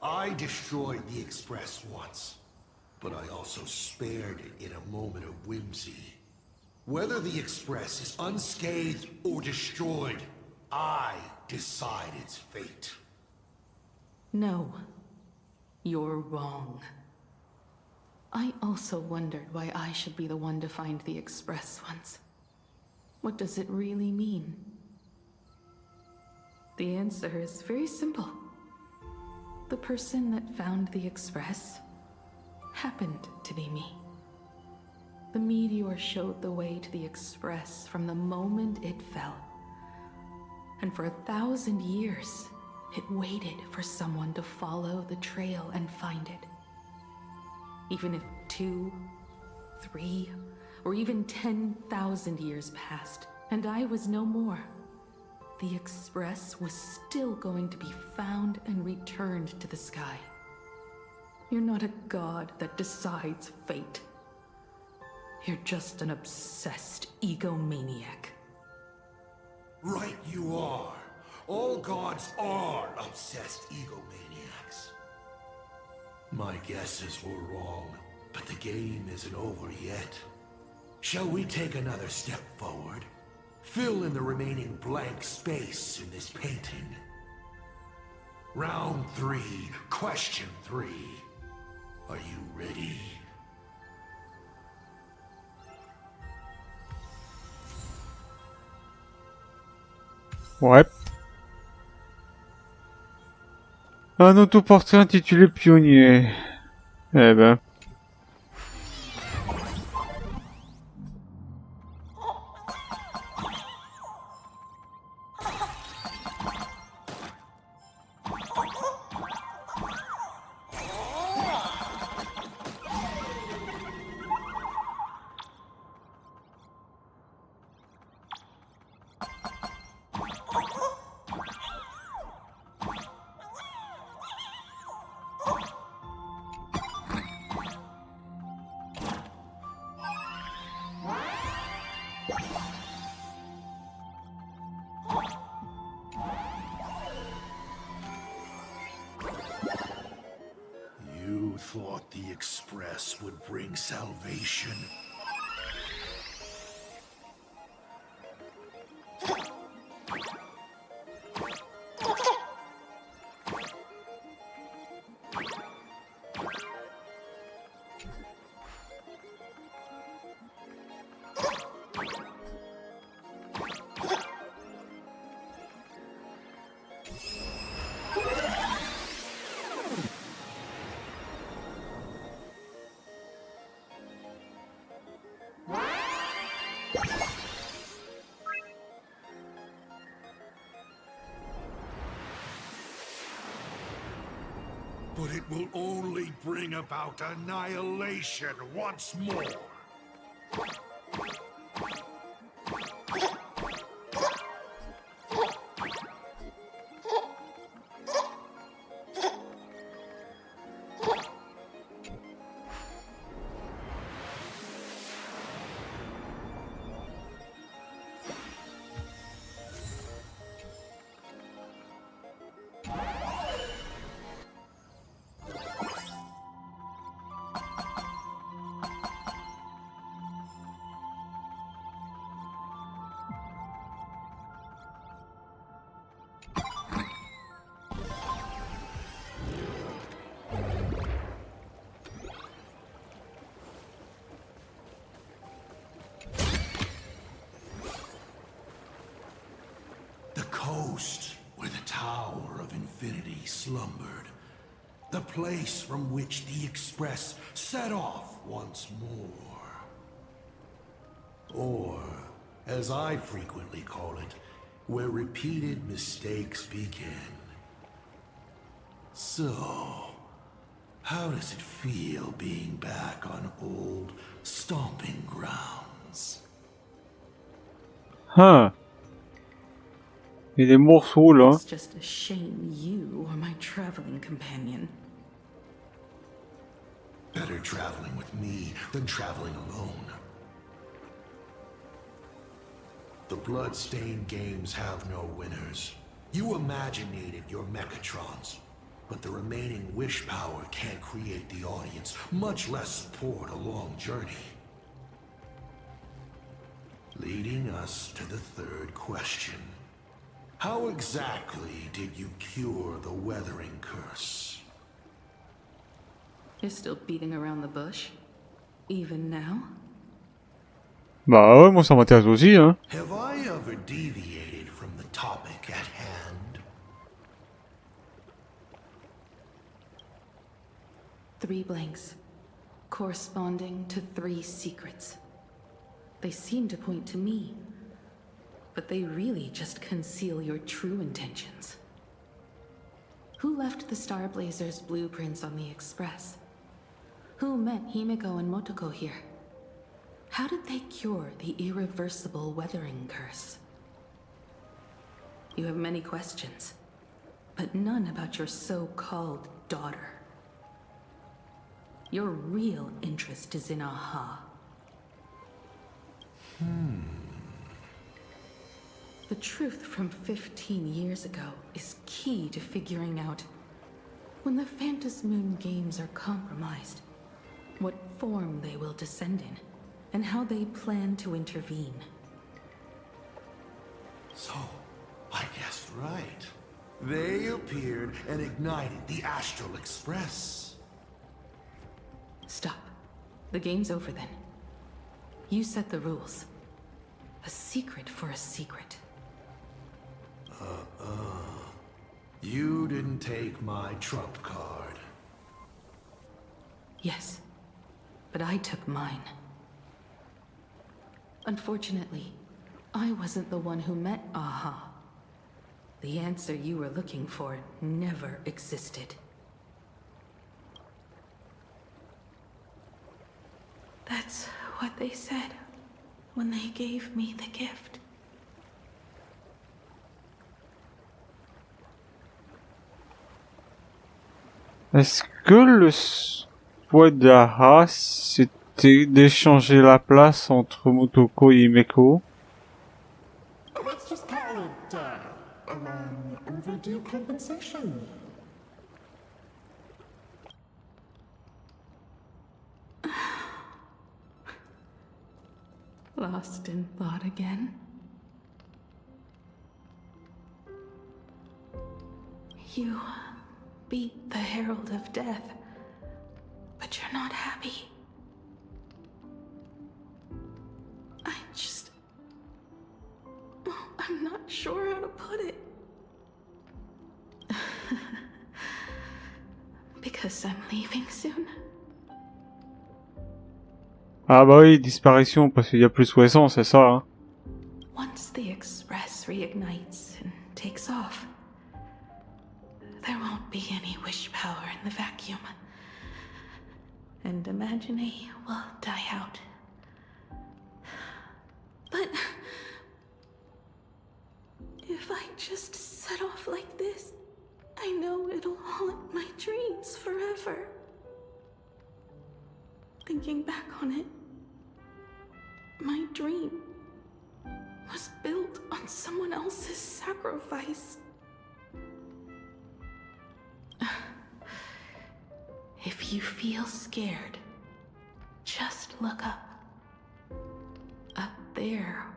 I destroyed the Express once, but I also spared it in a moment of whimsy. Whether the Express is unscathed or destroyed, I decide its fate. No. You're wrong. I also wondered why I should be the one to find the Express once. What does it really mean? The answer is very simple. The person that found the Express happened to be me. The meteor showed the way to the Express from the moment it fell. And for 1,000 years, it waited for someone to follow the trail and find it. Even if 2, 3, or even 10,000 years passed, and I was no more, the Express was still going to be found and returned to the sky. You're not a god that decides fate. You're just an obsessed egomaniac. Right you are. All gods are obsessed egomaniacs. My guesses were wrong, but the game isn't over yet. Shall we take another step forward? Fill in the remaining blank space in this painting. Round 3, question 3. Are you ready? Ouais. Un autoportrait intitulé Pionnier. Eh ben. You thought the Express would bring salvation? But it will only bring about annihilation once more. Coast where the Tower of Infinity slumbered. The place from which the Express set off once more. Or, as I frequently call it, where repeated mistakes begin. So, how does it feel being back on old stomping grounds? Huh. Il y a des morceaux là. It's just a shame you are my traveling companion. Better traveling with me than traveling alone. The blood-stained games have no winners. You imaginated your Mechatrons, but the remaining wish power can't create the audience, much less support a long journey. Leading us to the third question. How exactly did you cure the weathering curse? You're still beating around the bush? Even now? Bah ouais, moi ça m'intéresse aussi, hein. Have I ever deviated from the topic at hand? 3 blanks, corresponding to 3 secrets. They seem to point to me, but they really just conceal your true intentions. Who left the Star Blazers' blueprints on the Express? Who met Himeko and Motoko here? How did they cure the irreversible weathering curse? You have many questions, but none about your so-called daughter. Your real interest is in Aha. The truth from 15 years ago is key to figuring out when the Phantom Moon games are compromised, what form they will descend in, and how they plan to intervene. So, I guessed right. They appeared and ignited the Astral Express. Stop. The game's over then. You set the rules. A secret for a secret. You didn't take my trump card. Yes, but I took mine. Unfortunately, I wasn't the one who met Aha. The answer you were looking for never existed. That's what they said when they gave me the gift. Est-ce que le souhait d'Aha, c'était d'échanger la place entre Motoko et Himeko? Let's just call it, an overdue compensation. Lost in thought again? You beat the Herald of Death, but you're not happy. I'm not sure how to put it. Because I'm leaving soon. Ah bah oui, disparition, parce qu'il y a plus 60, c'est ça, hein. Once the Express reignites and takes off, there won't be any wish power in the vacuum. And Imaginé will die out. But if I just set off like this, I know it'll haunt my dreams forever. Thinking back on it, my dream was built on someone else's sacrifice. If you feel scared, just look up. Up there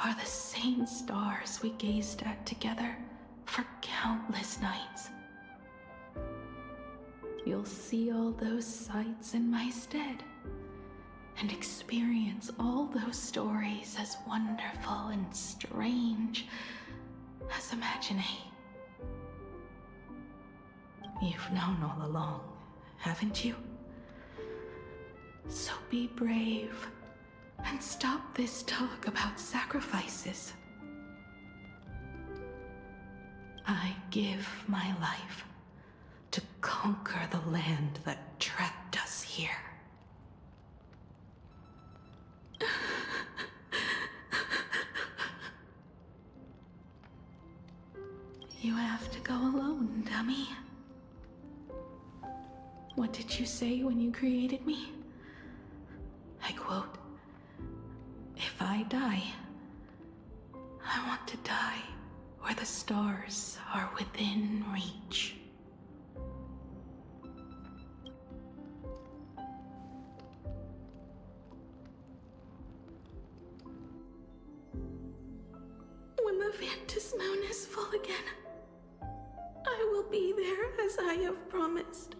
are the same stars we gazed at together for countless nights. You'll see all those sights in my stead, and experience all those stories as wonderful and strange as Imaginé. You've known all along, haven't you? So be brave and stop this talk about sacrifices. I give my life to conquer the land that trapped us here. You have to go alone, dummy. What did you say when you created me? I quote, "If I die, I want to die where the stars are within reach. When the Ventus moon is full again, I will be there as I have promised.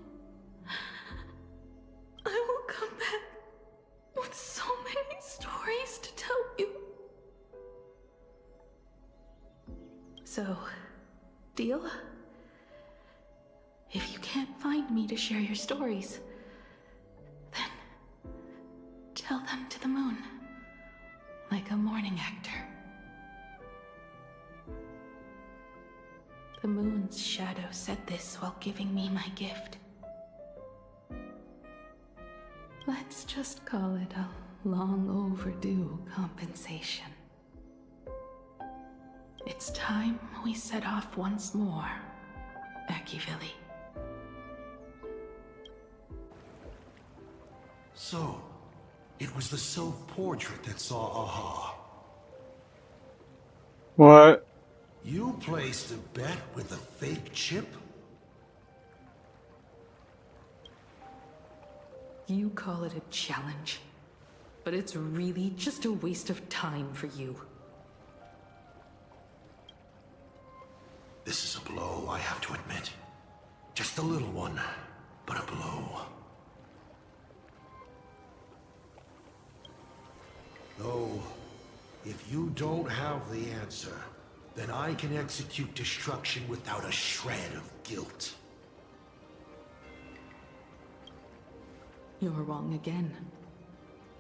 I will come back with so many stories to tell you. So, deal? If you can't find me to share your stories, then tell them to the moon, like a morning actor. The moon's shadow said this while giving me my gift. Let's just call it a long overdue compensation. It's time we set off once more, Akivili. So, it was the self-portrait that saw Aha. What? You placed a bet with a fake chip? You call it a challenge, but it's really just a waste of time for you. This is a blow, I have to admit. Just a little one, but a blow. Though, if you don't have the answer, then I can execute destruction without a shred of guilt. You're wrong again.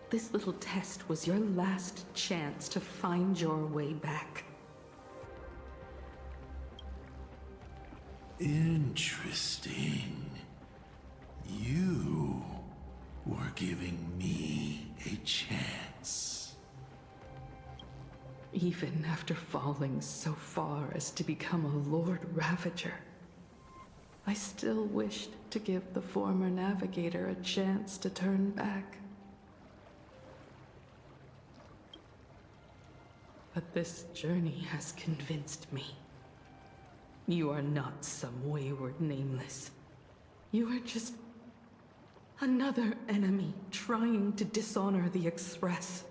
This little test was your last chance to find your way back. Interesting. You were giving me a chance. Even after falling so far as to become a Lord Ravager, I still wished to give the former navigator a chance to turn back. But this journey has convinced me. You are not some wayward nameless. You are just another enemy trying to dishonor the Express.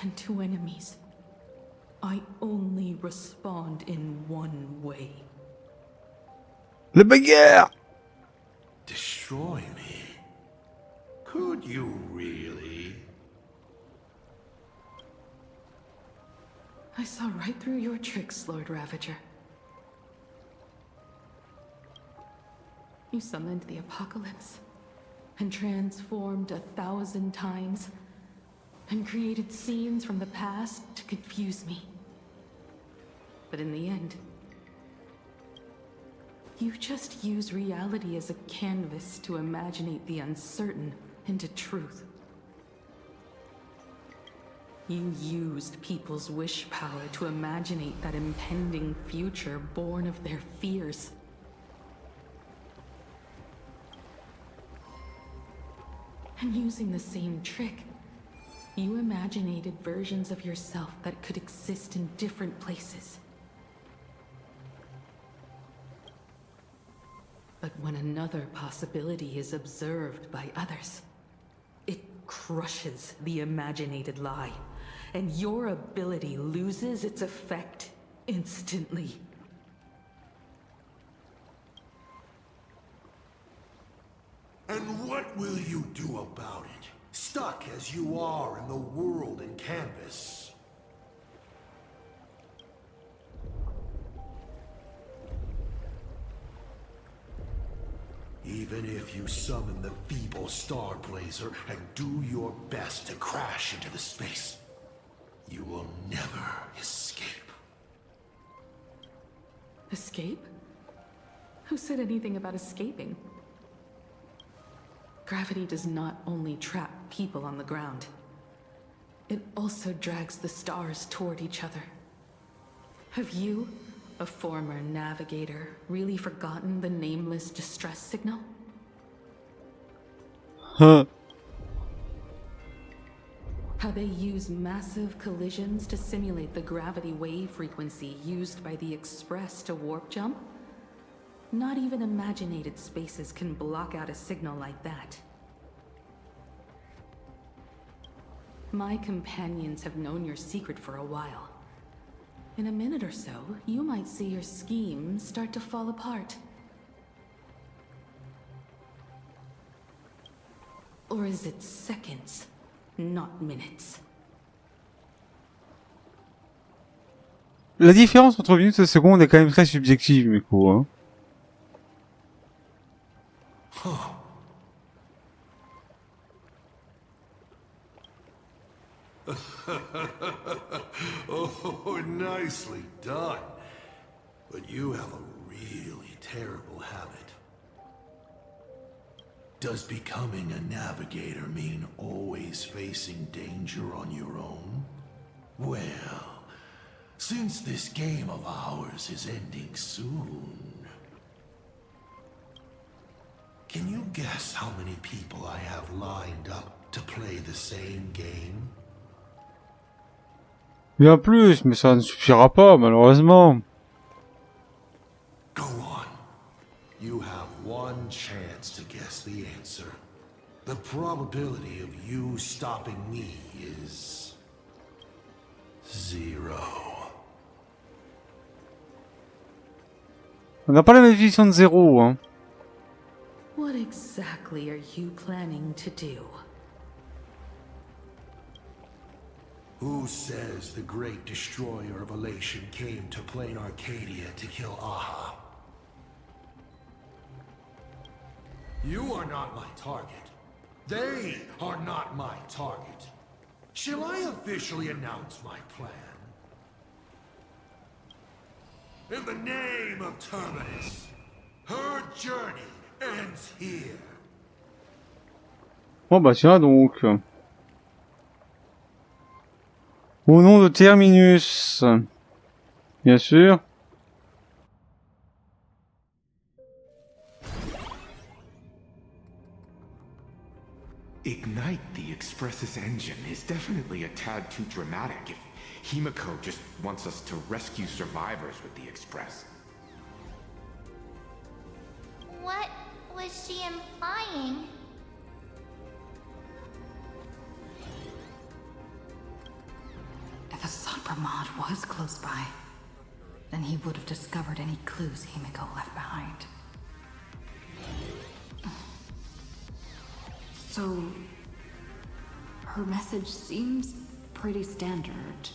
And to enemies, I only respond in one way. Le bagarre! Destroy me? Could you really? I saw right through your tricks, Lord Ravager. You summoned the apocalypse, and transformed 1,000 times, and created scenes from the past to confuse me. But in the end, you just use reality as a canvas to imaginate the uncertain into truth. You used people's wish power to imaginate that impending future born of their fears. And using the same trick, you imaginated versions of yourself that could exist in different places. But when another possibility is observed by others, it crushes the imaginated lie, and your ability loses its effect instantly. And what will you do about it? Stuck as you are in the world in canvas. Even if you summon the feeble Star Blazer and do your best to crash into the space, you will never escape. Escape? Who said anything about escaping? Gravity does not only trap people on the ground, it also drags the stars toward each other. Have you, a former navigator, really forgotten the nameless distress signal? Huh. How They use massive collisions to simulate the gravity wave frequency used by the Express to warp jump. Not even imaginated spaces can block out a signal like that. My companions have known your secret for a while. In a minute or so, you might see your scheme start to fall apart. Or is it seconds, not minutes? La différence entre minutes et secondes est quand même très subjective, Miko, hein. Oh, nicely done. But you have a really terrible habit. Does becoming a navigator mean always facing danger on your own? Well, since this game of ours is ending soon, can you guess how many people I have lined up to play the same game? Bien plus, mais ça ne suffira pas, malheureusement. Go on. You have one chance to guess the answer. The probability of you stopping me is 0. On n'a pas la même définition de 0, hein. What exactly are you planning to do? Who says the great destroyer of Elation came to plain Arcadia to kill Aha? You are not my target. They are not my target. Shall I officially announce my plan? In the name of Terminus, her journey ends here. Bon bah tiens donc. Au nom de Terminus, bien sûr. Ignite the Express's engine is definitely a tad too dramatic if Himiko just wants us to rescue survivors with the Express. What was she implying? If Assad Pramod was close by, then he would have discovered any clues Himiko left behind. So, her message seems pretty standard,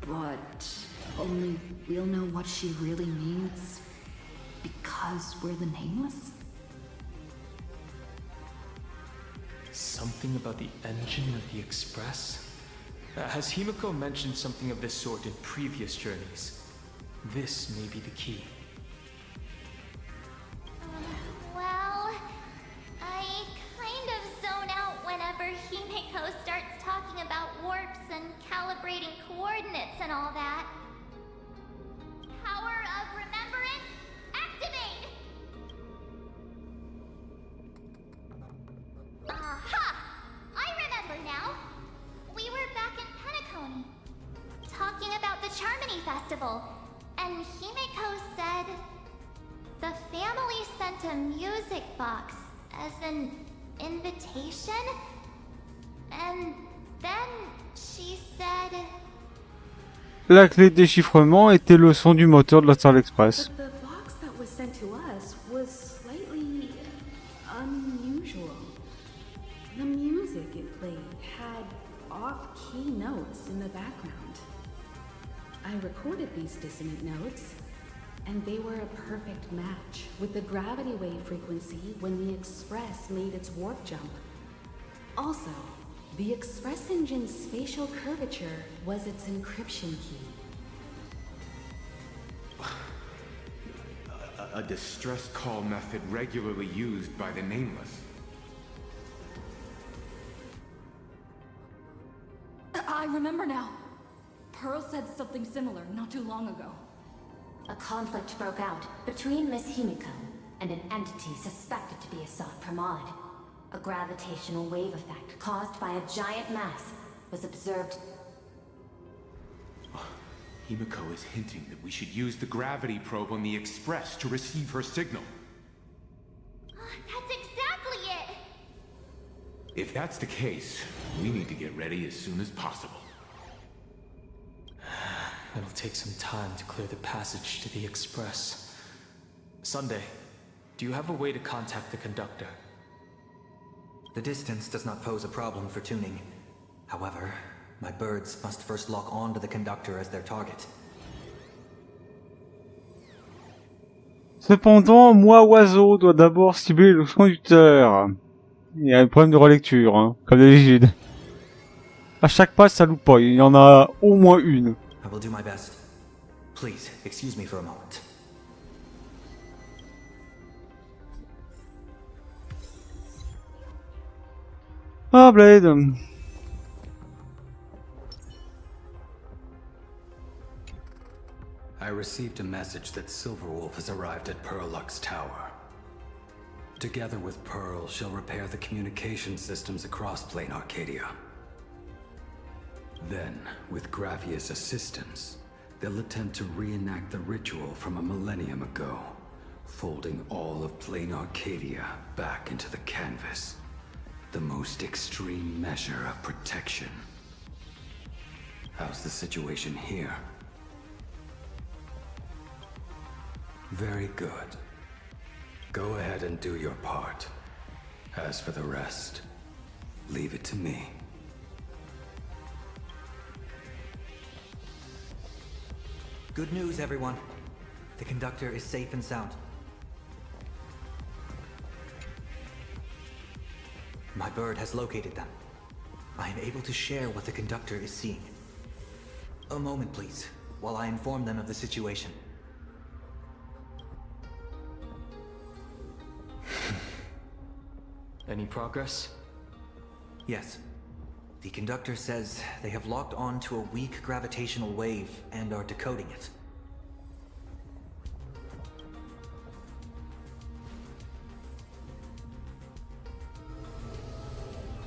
but only we'll know what she really means because we're the Nameless? Something about the engine of the Express? Has Himiko mentioned something of this sort in previous journeys? This may be the key. Well, I kind of zone out whenever Himiko starts talking about warps and calibrating coordinates and all that. Power of remembrance, activate! Aha! I remember now. We were back in Penacony, talking about the Charmony Festival, and Himiko said the family sent a music box as an invitation, and then she said... La clé de déchiffrement était le son du moteur de l'Astral Express. But the box that was sent to us was slightly unusual. The music it played had off-key notes in the background. I recorded these dissonant notes, and they were a perfect match with the gravity wave frequency when the Express made its warp jump. Also, the Express engine's spatial curvature was its encryption key. A distress call method regularly used by the Nameless. I remember now. Pearl said something similar not too long ago. A conflict broke out between Miss Himiko and an entity suspected to be Assad Pramod. A gravitational wave effect caused by a giant mass was observed. Himiko is hinting that we should use the gravity probe on the Express to receive her signal. That's exactly it! If that's the case, we need to get ready as soon as possible. It'll take some time to clear the passage to the Express. Sunday, do you have a way to contact the conductor? The distance does not pose a problem for tuning. However, my birds must first lock on to the conductor as their target. Cependant, moi, oiseau, dois d'abord cibler le conducteur. Il y a un problème de relecture, hein, comme d'habitude. À chaque pas, ça loupe pas. Il y en a au moins une. I will do my best. Please, excuse me for a moment. Ah, Blade. I received a message that Silverwolf has arrived at Pearlux Tower. Together with Pearl, she'll repair the communication systems across Plain Arcadia. Then, with Graphia's assistance, they'll attempt to reenact the ritual from a millennium ago, folding all of Plain Arcadia back into the canvas. The most extreme measure of protection. How's the situation here? Very good. Go ahead and do your part. As for the rest, leave it to me. Good news, everyone. The conductor is safe and sound. My bird has located them. I am able to share what the conductor is seeing. A moment, please, while I inform them of the situation. Any progress? Yes. The conductor says they have locked on to a weak gravitational wave and are decoding it.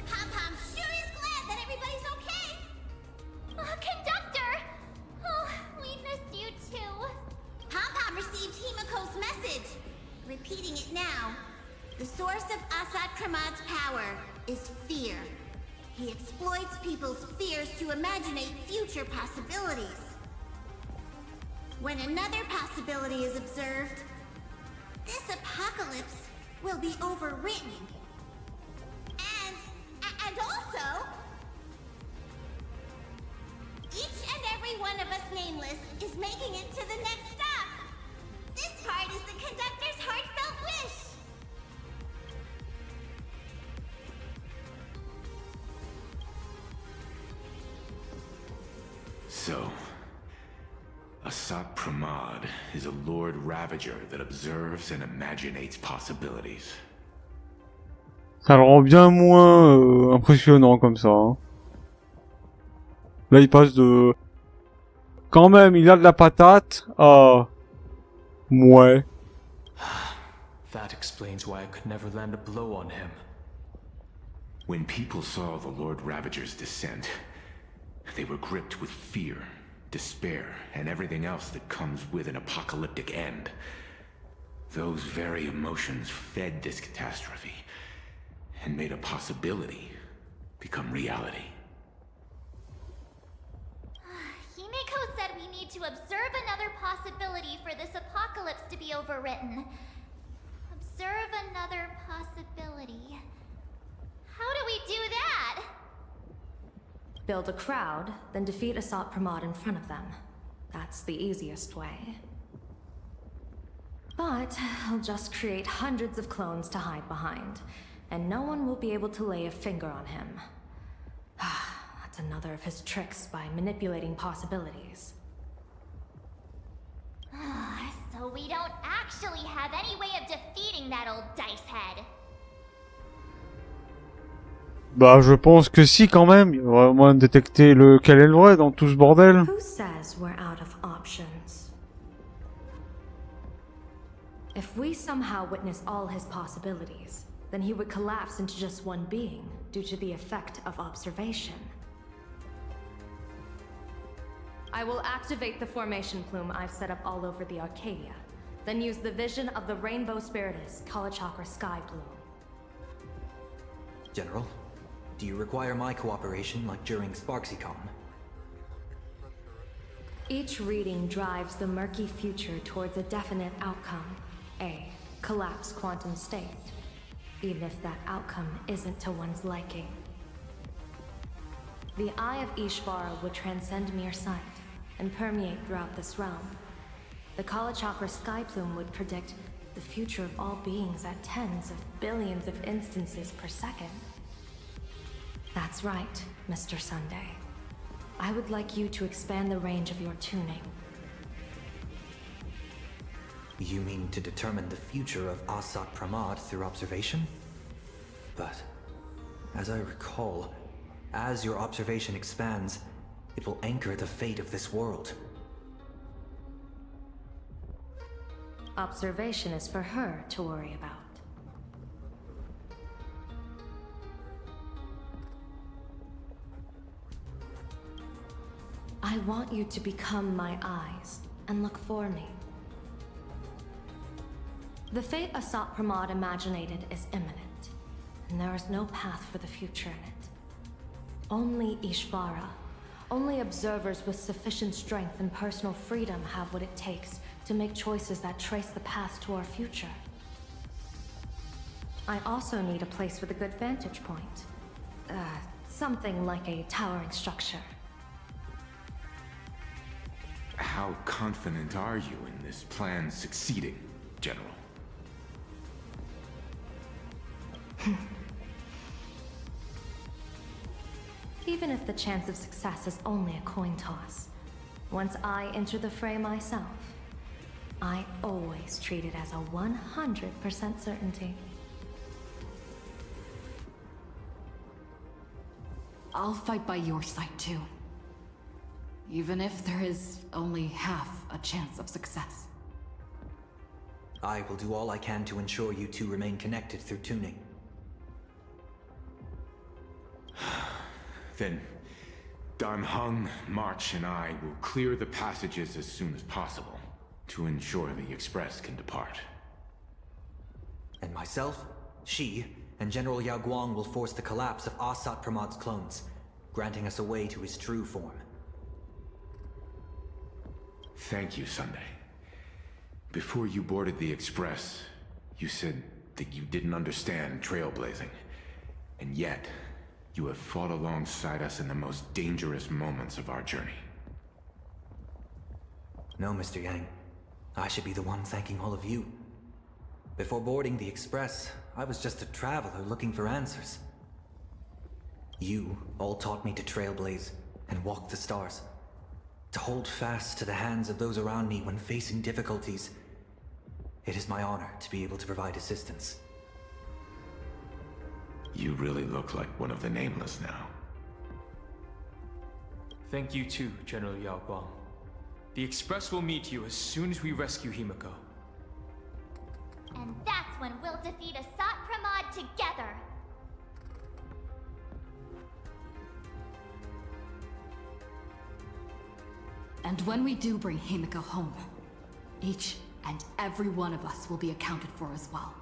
Pom-Pom sure is glad that everybody's okay! Conductor! Oh, we missed you too. Pom-Pom received Himiko's message. Repeating it now. The source of Asad Kramad's power is fear. He exploits people's fears to imaginate future possibilities. When another possibility is observed, this apocalypse will be overwritten. And also, each and every one of us nameless is making it to the next stop. This part is the conductor's heartfelt wish. So, Asat Pramad is a Lord Ravager that observes and imaginates possibilities. Ça le rend bien moins impressionnant comme ça. Hein. Là, il passe de... Quand même, il a de la patate à... Ouais. That explains why I could never land a blow on him. When people saw the Lord Ravager's descent, they were gripped with fear, despair, and everything else that comes with an apocalyptic end. Those very emotions fed this catastrophe, and made a possibility become reality. Himiko said we need to observe another possibility for this apocalypse to be overwritten. Observe another possibility. How do we do that? Build a crowd, then defeat Asat Pramad in front of them. That's the easiest way. But I'll just create hundreds of clones to hide behind, and no one will be able to lay a finger on him. That's another of his tricks by manipulating possibilities. So we don't actually have any way of defeating that old dice head. Bah, je pense que si, quand même. Il y aurait moyen de détecter lequel est le vrai dans tout ce bordel. Who says we're out of options? If we somehow witness all his possibilities, then he would collapse into just one being due to the effect of observation. I will activate the formation plume I've set up all over the Arcadia, then use the vision of the Rainbow Spiritus Kalachakra Sky Plume. General, do you require my cooperation like during SparksyCon? Each reading drives the murky future towards a definite outcome, a collapsed quantum state, even if that outcome isn't to one's liking. The Eye of Ishvara would transcend mere sight and permeate throughout this realm. The Kalachakra Sky Plume would predict the future of all beings at tens of billions of instances per second. That's right, Mr. Sunday. I would like you to expand the range of your tuning. You mean to determine the future of Asat Pramad through observation? But, as I recall, as your observation expands, it will anchor the fate of this world. Observation is for her to worry about. I want you to become my eyes and look for me. The fate Asat Pramad imaginated is imminent, and there is no path for the future in it. Only Ishvara, only observers with sufficient strength and personal freedom have what it takes to make choices that trace the path to our future. I also need a place with a good vantage point. Something like a towering structure. How confident are you in this plan succeeding, General? Even if the chance of success is only a coin toss, once I enter the fray myself, I always treat it as a 100% certainty. I'll fight by your side too. Even if there is only half a chance of success. I will do all I can to ensure you two remain connected through tuning. Then, Dan Heng, March, and I will clear the passages as soon as possible to ensure the Express can depart. And myself, Shi, and General Yao Guang will force the collapse of Asat Pramad's clones, granting us a way to his true form. Thank you, Sunday. Before you boarded the Express, you said that you didn't understand trailblazing. And yet, you have fought alongside us in the most dangerous moments of our journey. No, Mr. Yang. I should be the one thanking all of you. Before boarding the Express, I was just a traveler looking for answers. You all taught me to trailblaze and walk the stars. To hold fast to the hands of those around me when facing difficulties. It is my honor to be able to provide assistance. You really look like one of the Nameless now. Thank you too, General Yao Guang. The Express will meet you as soon as we rescue Himiko. And that's when we'll defeat Asat Pramad together. And when we do bring Himiko home, each and every one of us will be accounted for as well.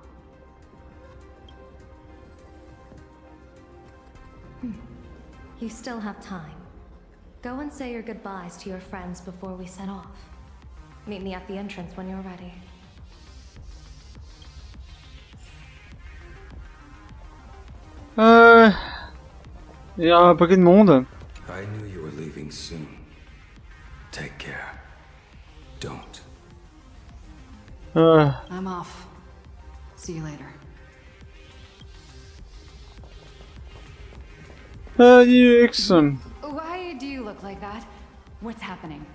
You still have time. Go and say your goodbyes to your friends before we set off. Meet me at the entrance when you're ready. Il y a un paquet de monde. I knew you were leaving soon. Take care. Don't. I'm off. See you later. Alex. Why do you look like that? What's happening?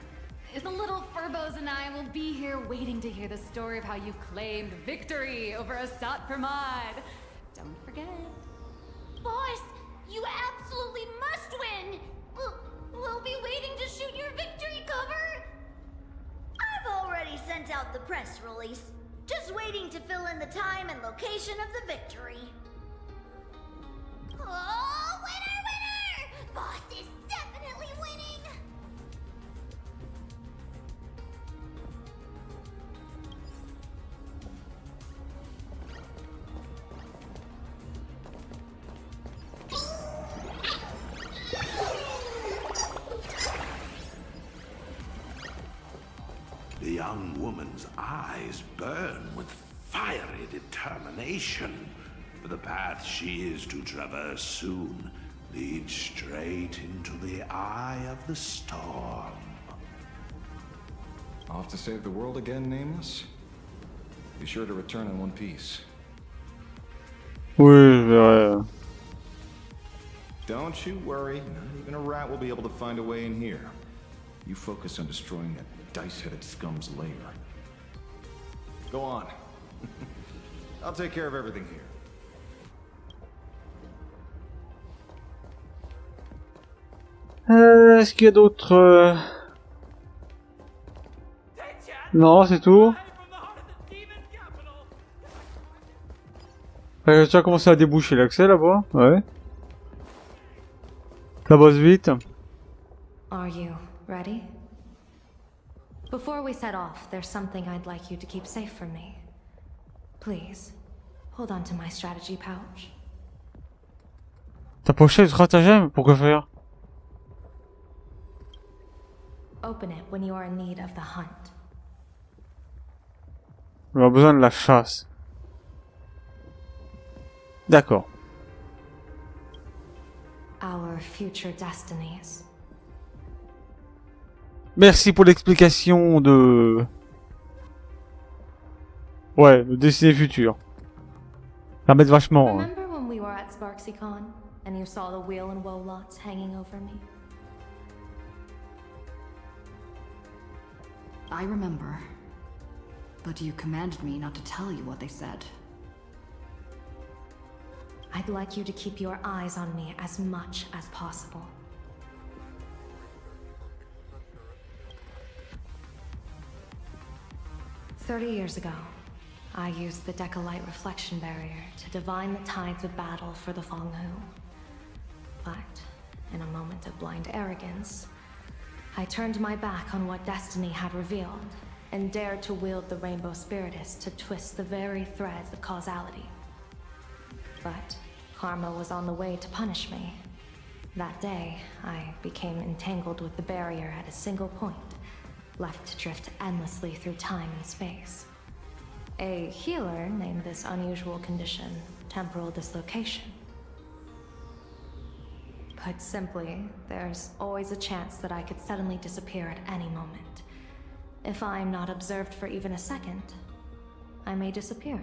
The little Furbos and I will be here waiting to hear the story of how you claimed victory over Asat Pramad. Don't forget. Boss, you absolutely must win! We'll be waiting to shoot your victory cover! I've already sent out the press release. Just waiting to fill in the time and location of the victory. Oh, winner, winner! Boss is definitely winning! young woman's eyes burn with fiery determination, for the path she is to traverse soon leads straight into the eye of the storm. Off to save the world again, Nameless? Be sure to return in one piece. Oui, je verrai. Don't you worry, not even a rat will be able to find a way in here. You focus on destroying that dice-headed scum's lair. Go on. I'll take care of everything here. Est-ce qu'il y a d'autres Non, c'est tout. Tu as commencé à déboucher l'accès là-bas, ouais. Ça bosse vite. Are you ready? Before we set off, there's something I'd like you to keep safe from me. Please, hold on to my strategy pouch. Ta pochette de stratagème, pourquoi faire? Open it when you are in need of the hunt. On a besoin de la chasse. D'accord. Our future destinies. Merci pour l'explication de... Ouais, de destinée future. Ça m'aide vachement. Hein. Remember when we were at SparksyCon and you saw the wheel and woe lots hanging over me? I remember. But you commanded me not to tell you what they said. I'd like you to keep your eyes on me as much as possible. "30 years ago, I used the Decalite reflection barrier to divine the tides of battle for the Fonghu. But, in a moment of blind arrogance, I turned my back on what destiny had revealed and dared to wield the Rainbow Spiritus to twist the very threads of causality. But karma was on the way to punish me. That day, I became entangled with the barrier at a single point, left to drift endlessly through time and space. A healer named this unusual condition temporal dislocation. Put simply, there's always a chance that I could suddenly disappear at any moment. If I'm not observed for even a second, I may disappear.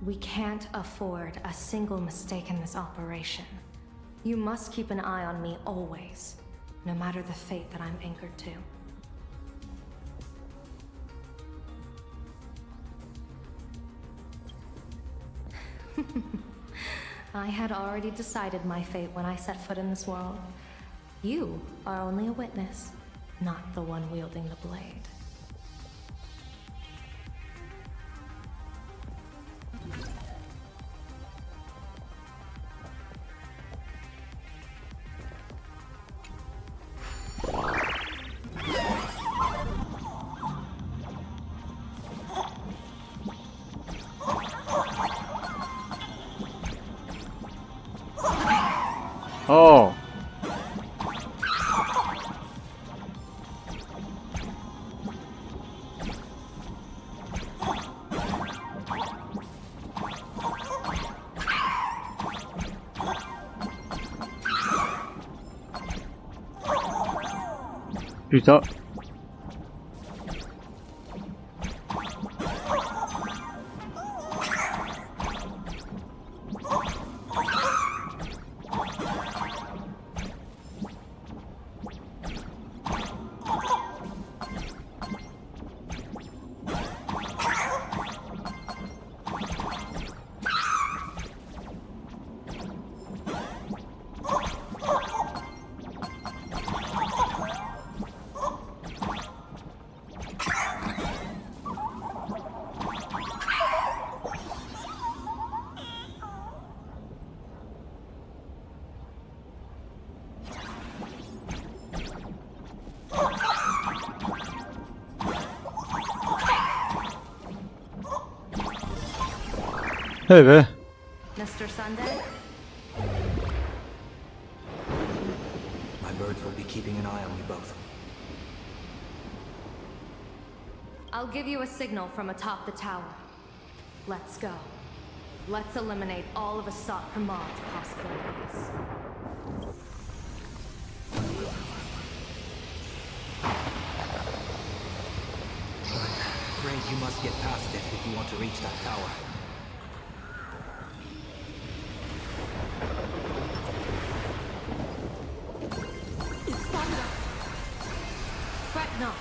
We can't afford a single mistake in this operation. You must keep an eye on me always, no matter the fate that I'm anchored to. I had already decided my fate when I set foot in this world. You are only a witness, not the one wielding the blade. Oh. Putain. Hey there. Mr. Sunday? My bird on you both. I'll give you a signal from atop the tower. Let's go. Let's eliminate all of Asat Hamad's possibilities. I'm afraid you must get past it if you want to reach that tower. It's spotted us. Fret not.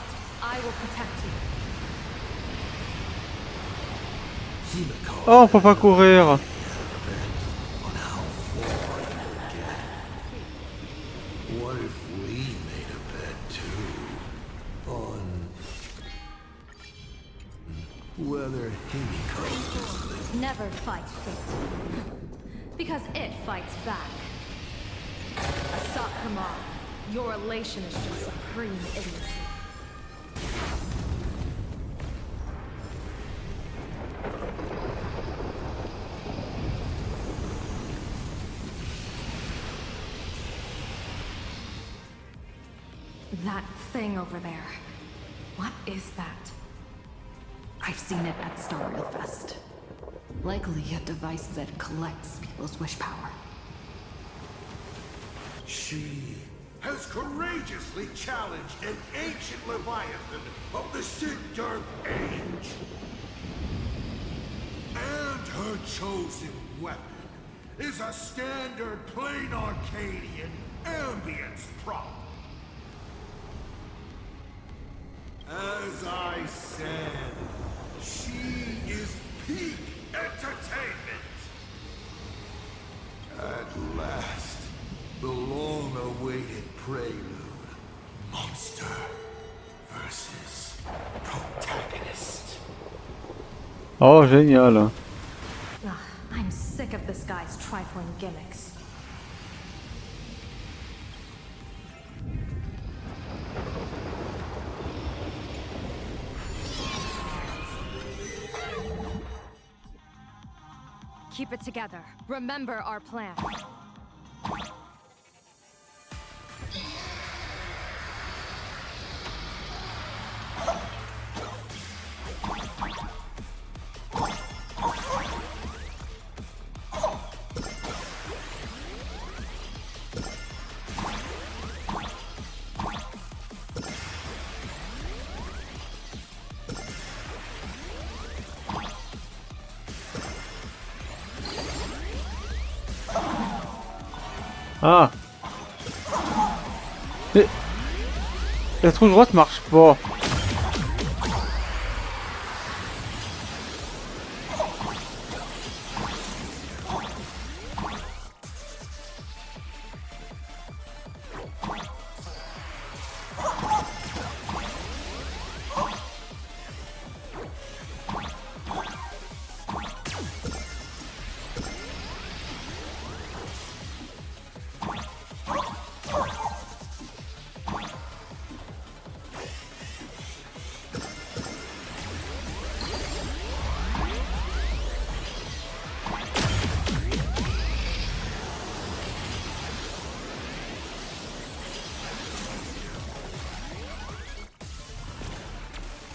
I will protect you. Oh, on peut pas courir. What if we made a bet too on whether Himiko is living? Never fight fate. Because it fights back. Asat Hamad, your elation is just supreme idiocy. That thing over there. What is that? I've seen it at Starreal Fest. Likely a device that collects people's wish power. She has courageously challenged an ancient Leviathan of the Sigurd Age. And her chosen weapon is a standard plain Arcadian ambience prop. As I said, she is peak entertainment. At last, the long-awaited prelude. Monster versus protagonist. Oh, génial. Ugh, I'm sick of this guy's trifling gimmicks. Keep it together. Remember our plan. Ah. Mais la touche droite marche pas.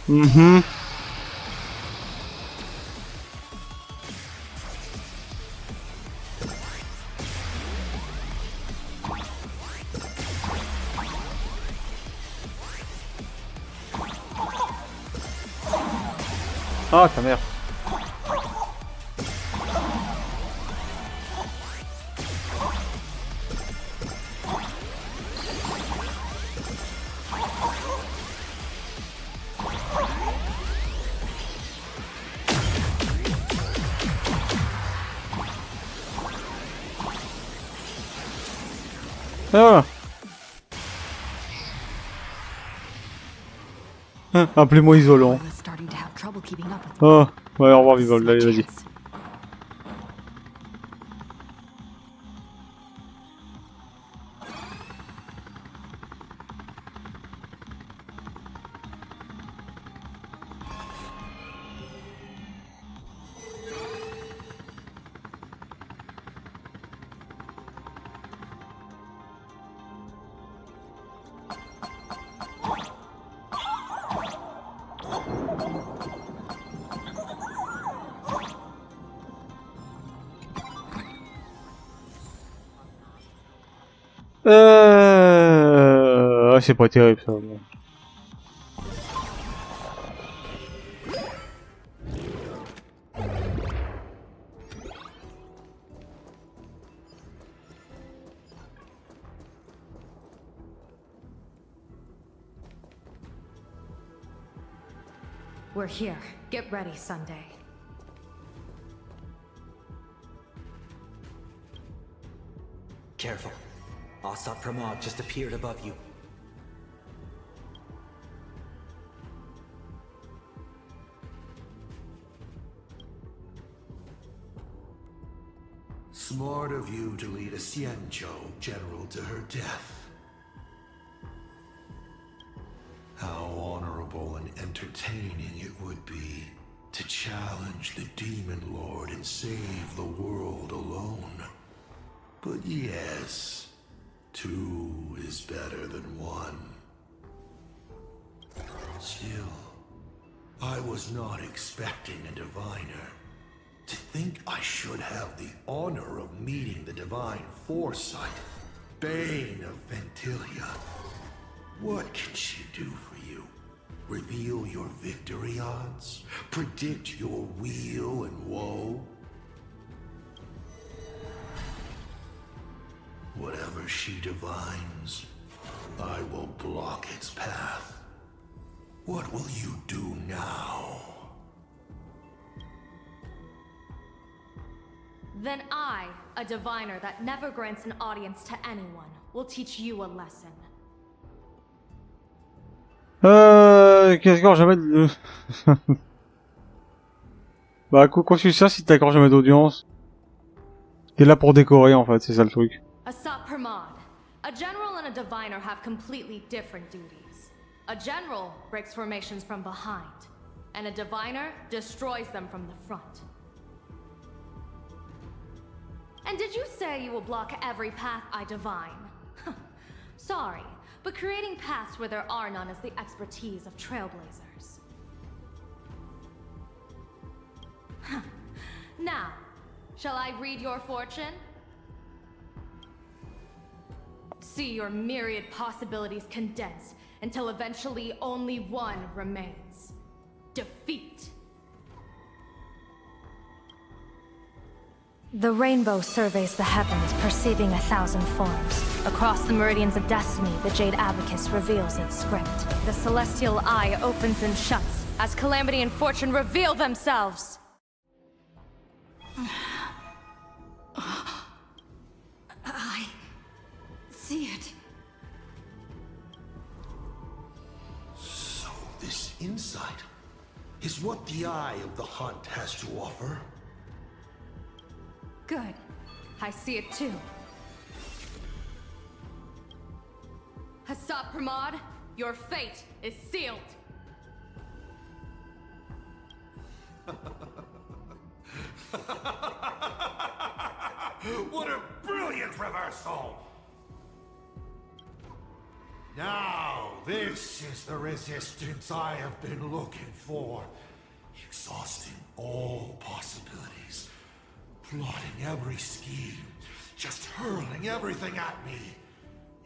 Mhm. Ah, ta mère. Ah. Appelez-moi isolant. Oh, ouais, au revoir Vivol, allez, vas-y. C'est pas terrible ça. Bon. We're here. Get ready, Sunday. Careful. Asap Pramod just appeared above you. Smart of you to lead a Xianzhou general to her death. How honorable and entertaining it would be to challenge the Demon Lord and save the world alone. But yes, 2 is better than 1. Still, I was not expecting a diviner. To think I should have the honor of meeting the divine foresight, Bane of Ventilia. What can she do for you? Reveal your victory odds? Predict your weal and woe? Whatever she divines, I will block its path. What will you do now? Then I, a diviner that never grants an audience to anyone, will teach you a lesson. Qu'est-ce que jamais de... Bah, quoi que ça, si t'accordes jamais d'audience. T'es là pour décorer, en fait, c'est ça le truc. Asap Pramod. A general and a diviner have completely different duties. A general breaks formations from behind, and a diviner destroys them from the front. And did you say you will block every path I divine? Sorry, but creating paths where there are none is the expertise of trailblazers. Now, shall I read your fortune? See your myriad possibilities condense until eventually only one remains. Defeat. The rainbow surveys the heavens, perceiving 1,000 forms. Across the meridians of destiny, the Jade Abacus reveals its script. The celestial eye opens and shuts as calamity and fortune reveal themselves. I see it. So this insight is what the Eye of the Hunt has to offer? Good. I see it too. Asap Pramod, your fate is sealed. What a brilliant reversal! Now, this is the resistance I have been looking for. Exhausting all possibilities. Plotting every scheme. Just hurling everything at me.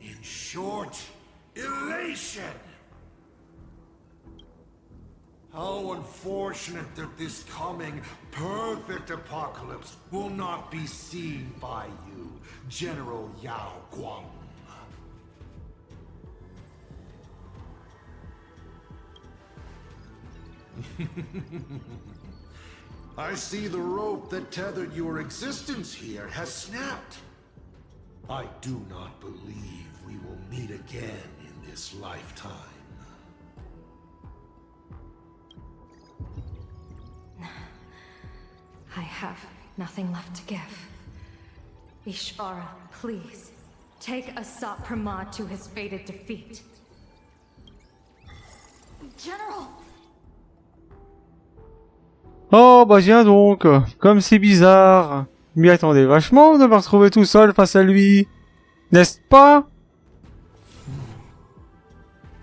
In short, elation! How unfortunate that this coming perfect apocalypse will not be seen by you, General Yao Guang. I see the rope that tethered your existence here has snapped. I do not believe we will meet again in this lifetime. I have nothing left to give. Ishvara, please, take Asap Pramod to his fated defeat. General! Oh bah tiens donc, comme c'est bizarre. Je m'y attendais vachement de me retrouver tout seul face à lui. N'est-ce pas?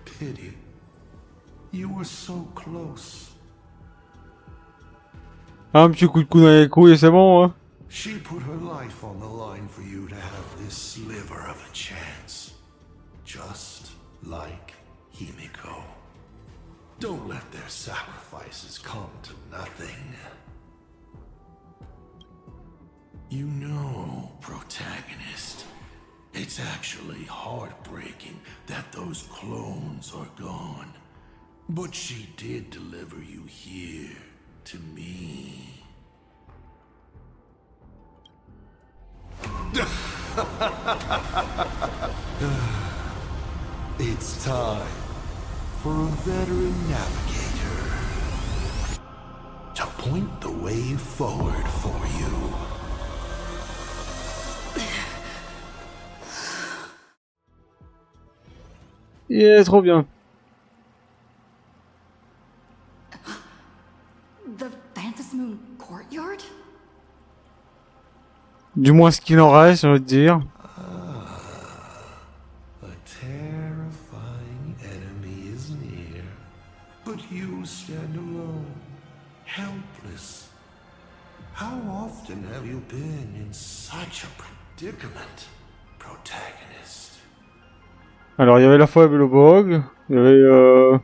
Pity. You were so close. Un petit coup de coude dans les couilles et c'est bon, hein. She put her life on the line for you to have this sliver of a chance. Just like Himiko. Don't let their sacrifices come to nothing. You know, protagonist, it's actually heartbreaking that those clones are gone. But she did deliver you here, to me. It's time for a veteran navigator to point the way forward for you. Yeah, trop bien. The Phantasmoon courtyard? Du moins ce qu'il en reste, j'ai envie de dire. A terrifying enemy is near, but you stand alone, helpless. How often have you been in such a predicament, protagonist? Alors il y avait la fois avec le bog, il y avait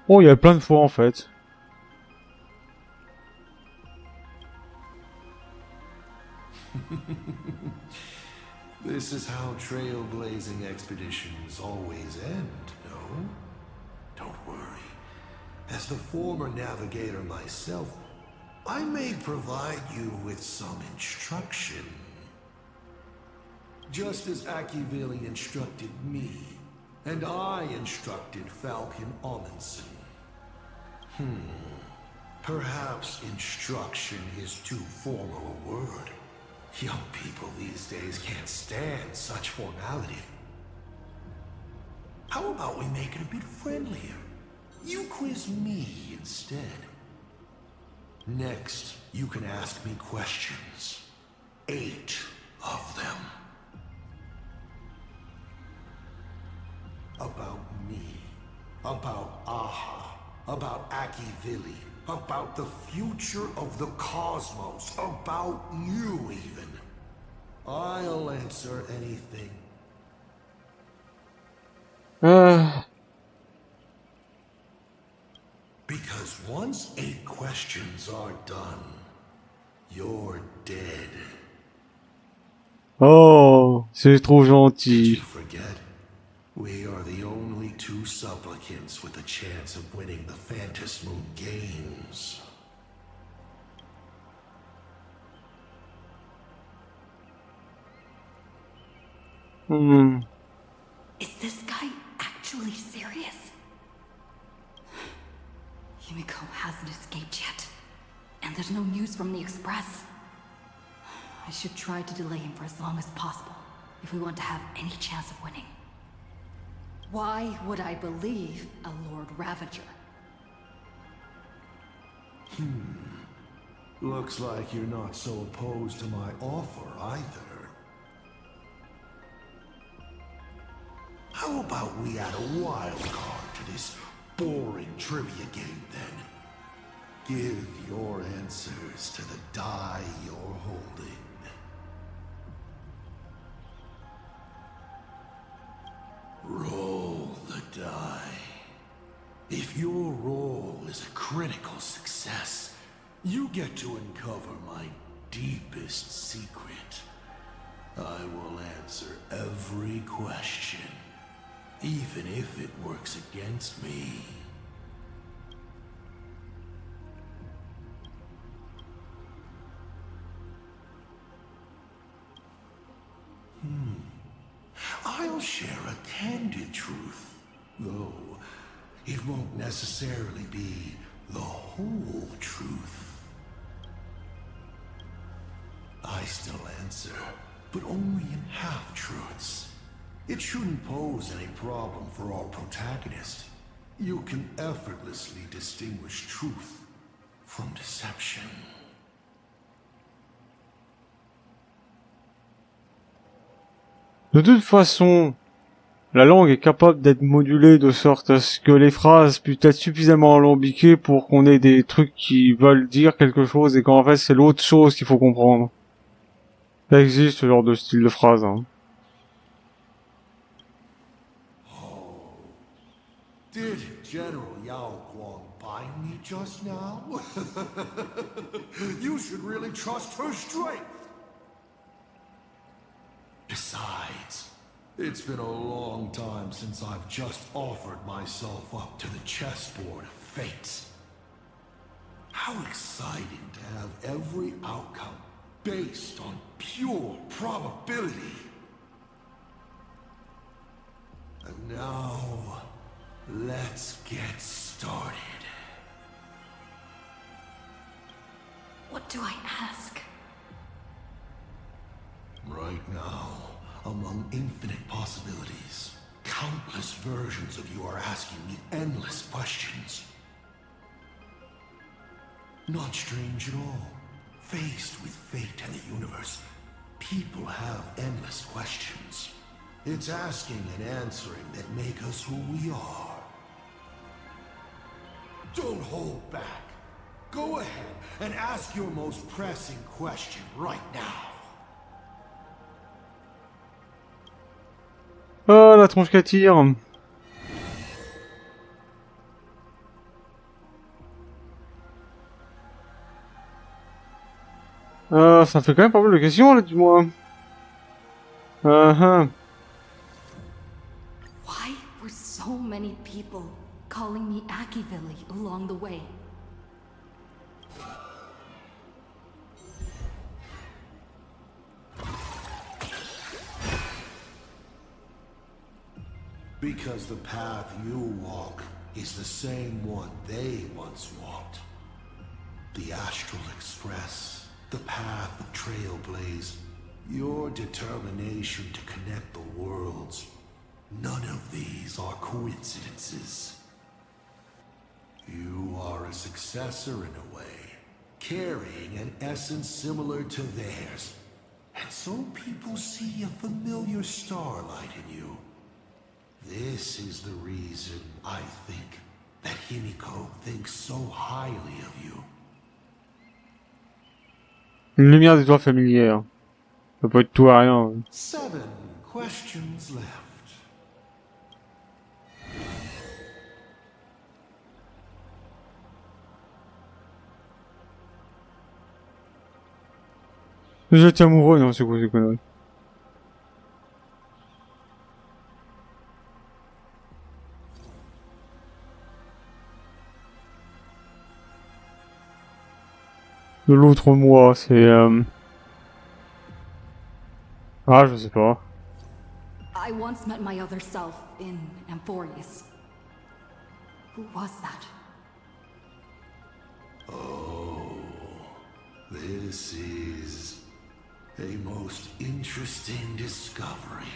oh, il y avait plein de fois en fait. This is how trailblazing expeditions always end, no? Don't worry. As the former navigator myself, I may provide you with some instruction. Just as Akivili instructed me, and I instructed Falcon Amundsen. Perhaps instruction is too formal a word. Young people these days can't stand such formality. How about we make it a bit friendlier? You quiz me instead. Next, you can ask me questions. 8 of them. About me. About Aha. About Akivili. About the future of the cosmos. About you, even. I'll answer anything. Because once 8 questions are done, you're dead. Oh, c'est trop gentil. Forget, we are the only 2 supplicants with a chance of winning the Phantasmoon Games. Is this guy actually serious? Himiko hasn't escaped yet, and there's no news from the Express. I should try to delay him for as long as possible, if we want to have any chance of winning. Why would I believe a Lord Ravager? Looks like you're not so opposed to my offer either. How about we add a wild card to this boring trivia game then? Give your answers to the die you're holding. Roll the die. If your roll is a critical success, you get to uncover my deepest secret. I will answer every question, even if it works against me. I'll share a candid truth, though it won't necessarily be the whole truth. I still answer, but only in half-truths. It shouldn't pose any problem for our protagonist. You can effortlessly distinguish truth from deception. De toute façon, La langue est capable d'être modulée de sorte à ce que les phrases puissent être suffisamment alambiquées pour qu'on ait des trucs qui veulent dire quelque chose et qu'en fait c'est l'autre chose qu'il faut comprendre. Ça existe ce genre de style de phrase. Hein. Did General Yao Guang find me just now? You should really trust her strength. Besides, it's been a long time since I've just offered myself up to the chessboard of fate. How exciting to have every outcome based on pure probability. And now, let's get started. What do I ask? Right now, among infinite possibilities, countless versions of you are asking me endless questions. Not strange at all. Faced with fate and the universe, people have endless questions. It's asking and answering that make us who we are. Don't hold back. Go ahead and ask your most pressing question right now. Oh, la tronche qu'à tire. Ça fait quand même pas mal de questions, là, du moins. Why were so many people calling me Akivilli along the way? Because the path you walk is the same one they once walked. The Astral Express, the path of Trailblaze, your determination to connect the worlds. None of these are coincidences. You are a successor in a way, carrying an essence similar to theirs. And so people see a familiar starlight in you. This is the reason, I think, that Himiko thinks so highly of you. Une lumière des toits familières. Ça peut être tout à rien. 7 questions left. J'étais amoureux, non, c'est quoi ces conneries? De l'autre moi, c'est ah, je sais pas. I once met my other self in Amphorius. Who was that? Oh, this is a most interesting discovery.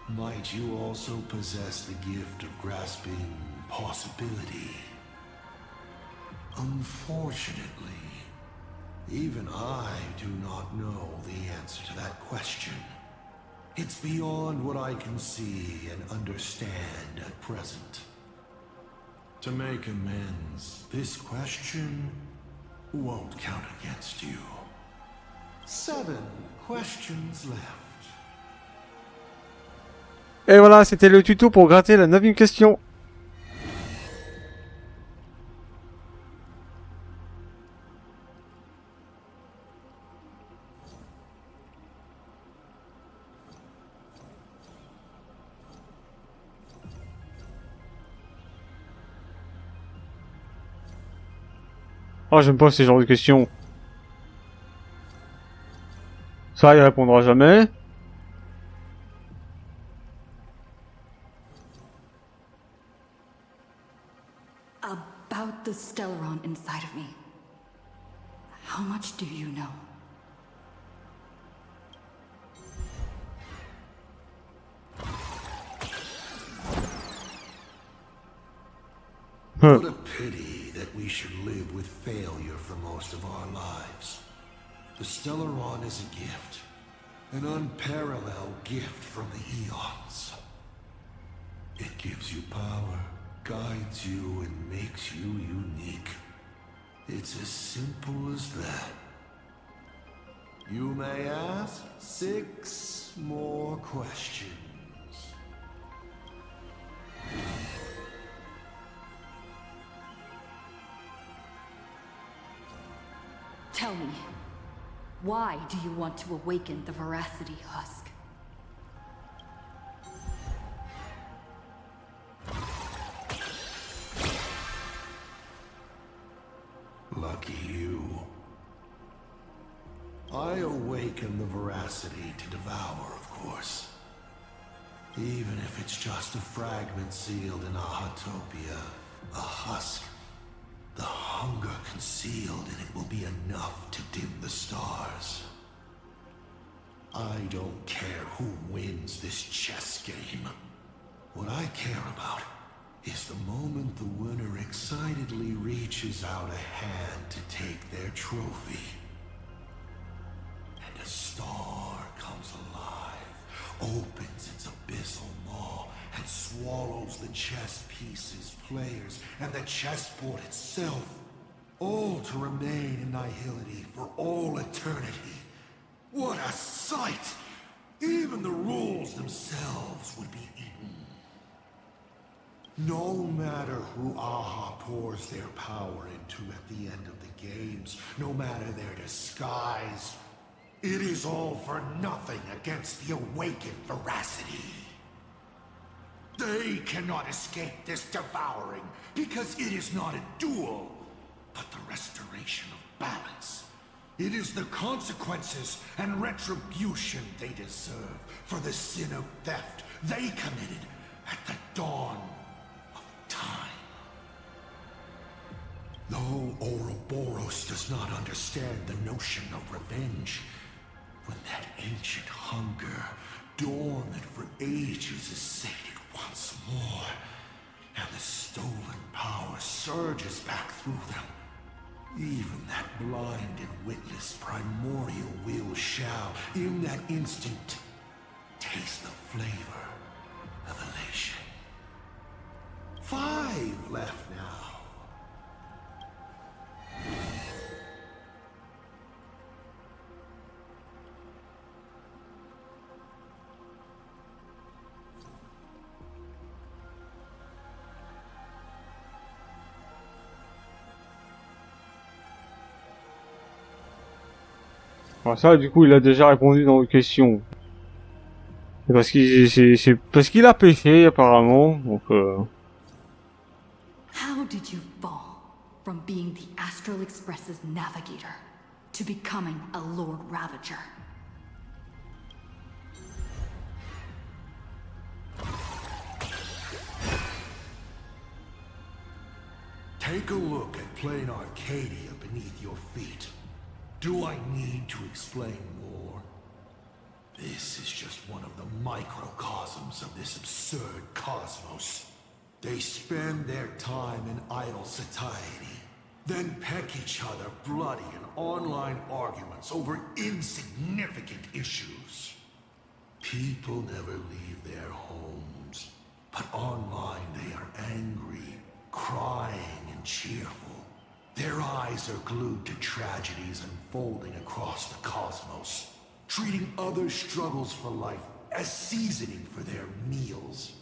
Might you also possess the gift of grasping possibility? Unfortunately, even I do not know the answer to that question. It's beyond what I can see and understand at present. To make amends, this question won't count against you. 7 questions left. Et voilà, c'était le tuto pour gratter la 9e question. Oh, j'aime pas ces genres de questions. Ça, il répondra jamais. About the Stellaron inside of me. How much do you know? What a pity that we should live with failure for most of our lives. The Stellaron is a gift. An unparalleled gift from the eons. gives you power, guides you, and makes you unique. It's as simple as that. You may ask 6 more questions. Tell me, why do you want to awaken the Veracity Husk? Lucky you. I awaken the Veracity to devour, of course. Even if it's just a fragment sealed in a Hotopia, a husk. The hunger concealed in it will be enough to dim the stars. I don't care who wins this chess game. What I care about is the moment the winner excitedly reaches out a hand to take their trophy. And a star comes alive, opens its abyssal maw, and swallows the chess pieces, players, and the chessboard itself, all to remain in nihility for all eternity. What a sight! Even the rules themselves would be eaten. No matter who Aha pours their power into at the end of the games, no matter their disguise, it is all for nothing against the awakened Veracity. They cannot escape this devouring because it is not a duel, but the restoration of balance. It is the consequences and retribution they deserve for the sin of theft they committed at the dawn of time. Though Ouroboros does not understand the notion of revenge, when that ancient hunger, dormant for ages, is sated once more, and the stolen power surges back through them, even that blind and witless primordial will shall, in that instant, taste the flavor of elation. 5 left now. Alors ça, du coup, il a déjà répondu dans vos questions. C'est parce qu'il a péché, apparemment, donc How did you fall from being the Astral Express's navigator to becoming a Lord Ravager? Take a look at plain Arcadia beneath your feet. Do I need to explain more? This is just one of the microcosms of this absurd cosmos. They spend their time in idle satiety, then peck each other bloody in online arguments over insignificant issues. People never leave their homes, but online they are angry, crying, and cheerful. Their eyes are glued to tragedies unfolding across the cosmos, treating other struggles for life as seasoning for their meals,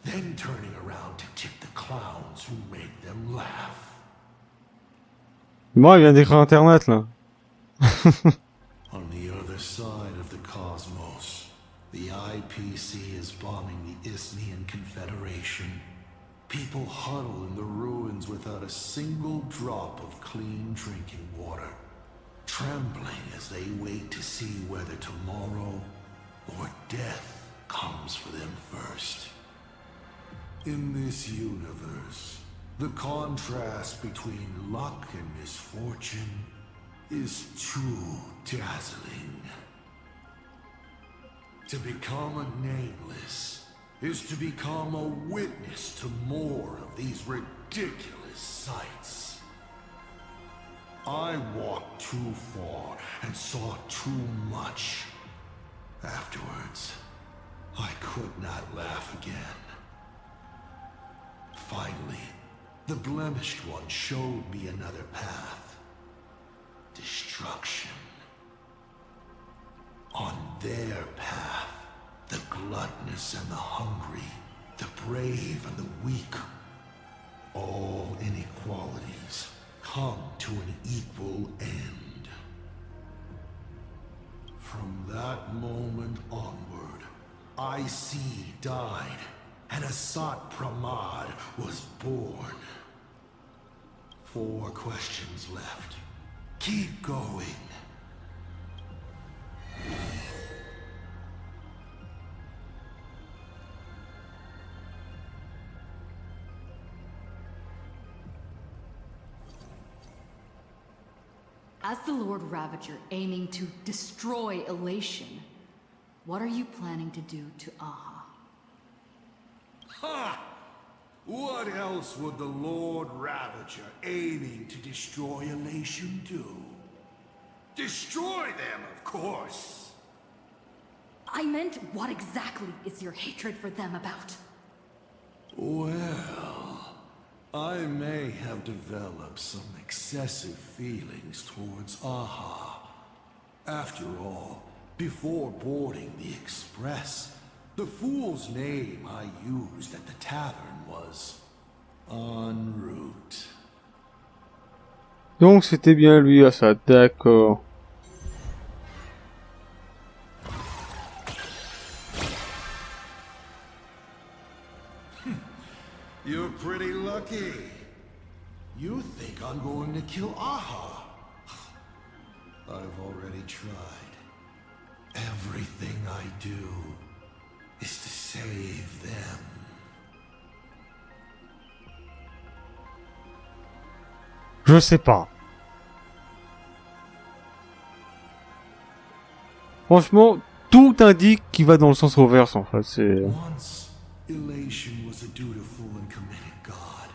then turning around to tip the clowns who make them laugh. Moi, il vient d'écrire Internet, là. On the other side of the cosmos, the IPC is bombing the Isthmian Confederation. People huddle in the ruins without a single drop of clean drinking water, trembling as they wait to see whether tomorrow or death comes for them first. In this universe, the contrast between luck and misfortune is too dazzling. To become a nameless is to become a witness to more of these ridiculous sights. I walked too far and saw too much. Afterwards, I could not laugh again. finally, the blemished one showed me another path. Destruction. On their path, the gluttonous and the hungry, the brave and the weak, all inequalities come to an equal end. From that moment onward, IC died, and Asat Pramad was born. 4 questions left. Keep going. As the Lord Ravager aiming to destroy Elation, what are you planning to do to Aha? Ha! What else would the Lord Ravager aiming to destroy Elation do? Destroy them, of course! I meant, what exactly is your hatred for them about? Well, I may have developed some excessive feelings towards Aha. After all, before boarding the Express, the fool's name I used at the tavern was En route. Donc c'était bien lui, Assad, d'accord. You're pretty lucky. You think I'm going to kill Aha? I've already tried. Everything I do is to save them. Je sais pas. Franchement, tout indique qu'il va dans le sens reverse en fait. C'est. Once, Elation was a dutiful and committed god.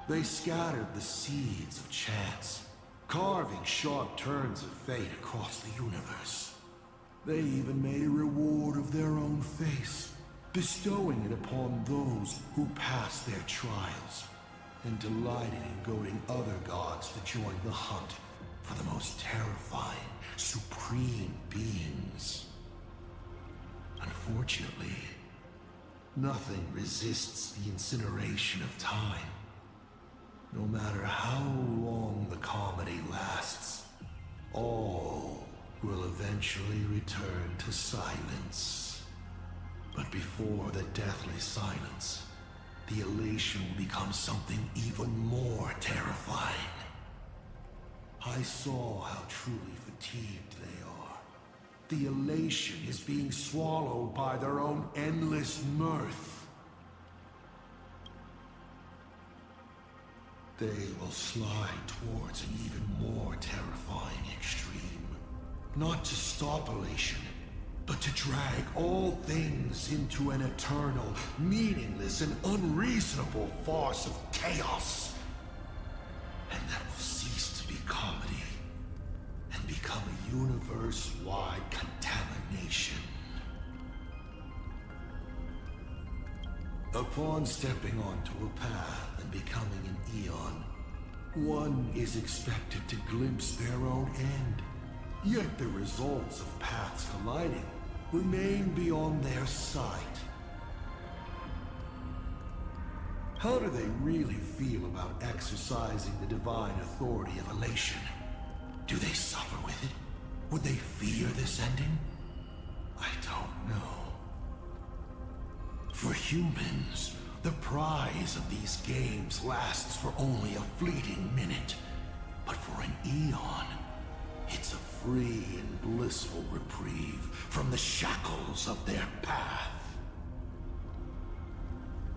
They scattered the seeds of chance, carving sharp turns of fate across the universe. They even made a reward of their own face, bestowing it upon those who passed their trials, and delighted in goading other gods to join the hunt for the most terrifying, supreme beings. Unfortunately, nothing resists the incineration of time. No matter how long the comedy lasts, all will eventually return to silence. But before the deathly silence, the elation will become something even more terrifying. I saw how truly fatigued they are. The elation is being swallowed by their own endless mirth. They will slide towards an even more terrifying extreme. Not to stop elation, but to drag all things into an eternal, meaningless, and unreasonable farce of chaos. And that will cease to be comedy, and become a universe-wide contamination. Upon stepping onto a path and becoming an Eon, one is expected to glimpse their own end. Yet the results of paths colliding remain beyond their sight. How do they really feel about exercising the divine authority of elation? Do they suffer with it? Would they fear this ending? I don't know. For humans, the prize of these games lasts for only a fleeting minute. But for an Eon, it's a free and blissful reprieve from the shackles of their path.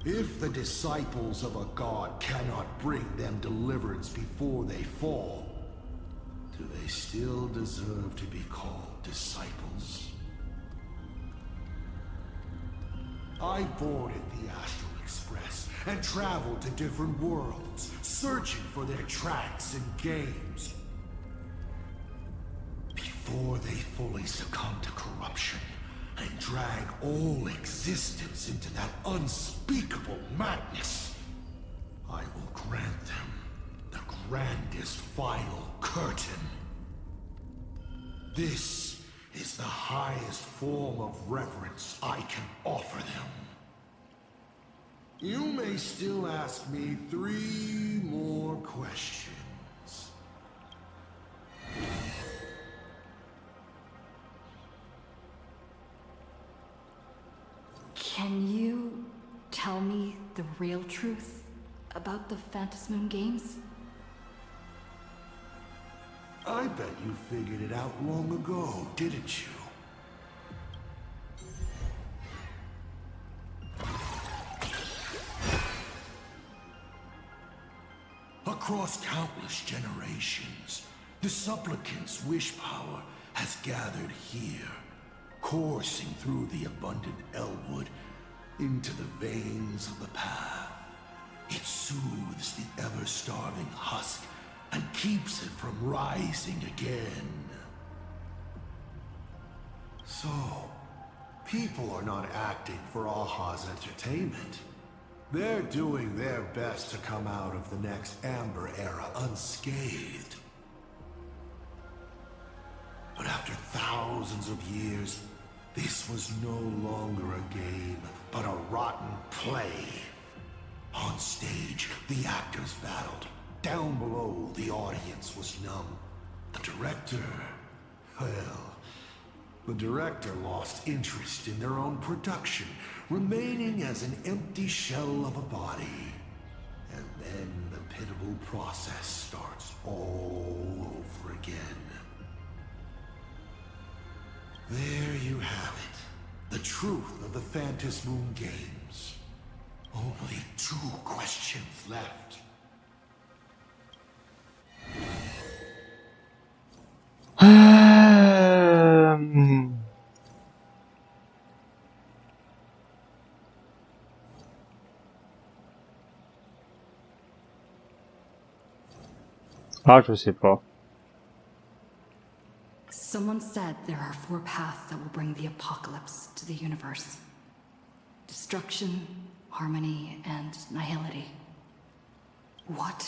If the disciples of a god cannot bring them deliverance before they fall, do they still deserve to be called disciples? I boarded the Astral Express and traveled to different worlds, searching for their tracks and games. Before they fully succumb to corruption and drag all existence into that unspeakable madness, grandest final curtain. This is the highest form of reverence I can offer them. You may still ask me 3 more questions. Can you tell me the real truth about the Phantasmoon games? I bet you figured it out long ago, didn't you? Across countless generations, the supplicant's wish power has gathered here, coursing through the abundant Elwood into the veins of the path. It soothes the ever-starving husk and keeps it from rising again. So, people are not acting for Aha's entertainment. They're doing their best to come out of the next Amber Era unscathed. But after thousands of years, this was no longer a game, but a rotten play. On stage, the actors battled. Down below, the audience was numb. The director... well... the director lost interest in their own production, remaining as an empty shell of a body. And then the pitiable process starts all over again. There you have it. The truth of the Phantasmoon games. Only 2 questions left. Ah, je sais pas. Someone said there are 4 paths that will bring the apocalypse to the universe. Destruction, harmony, and nihility. What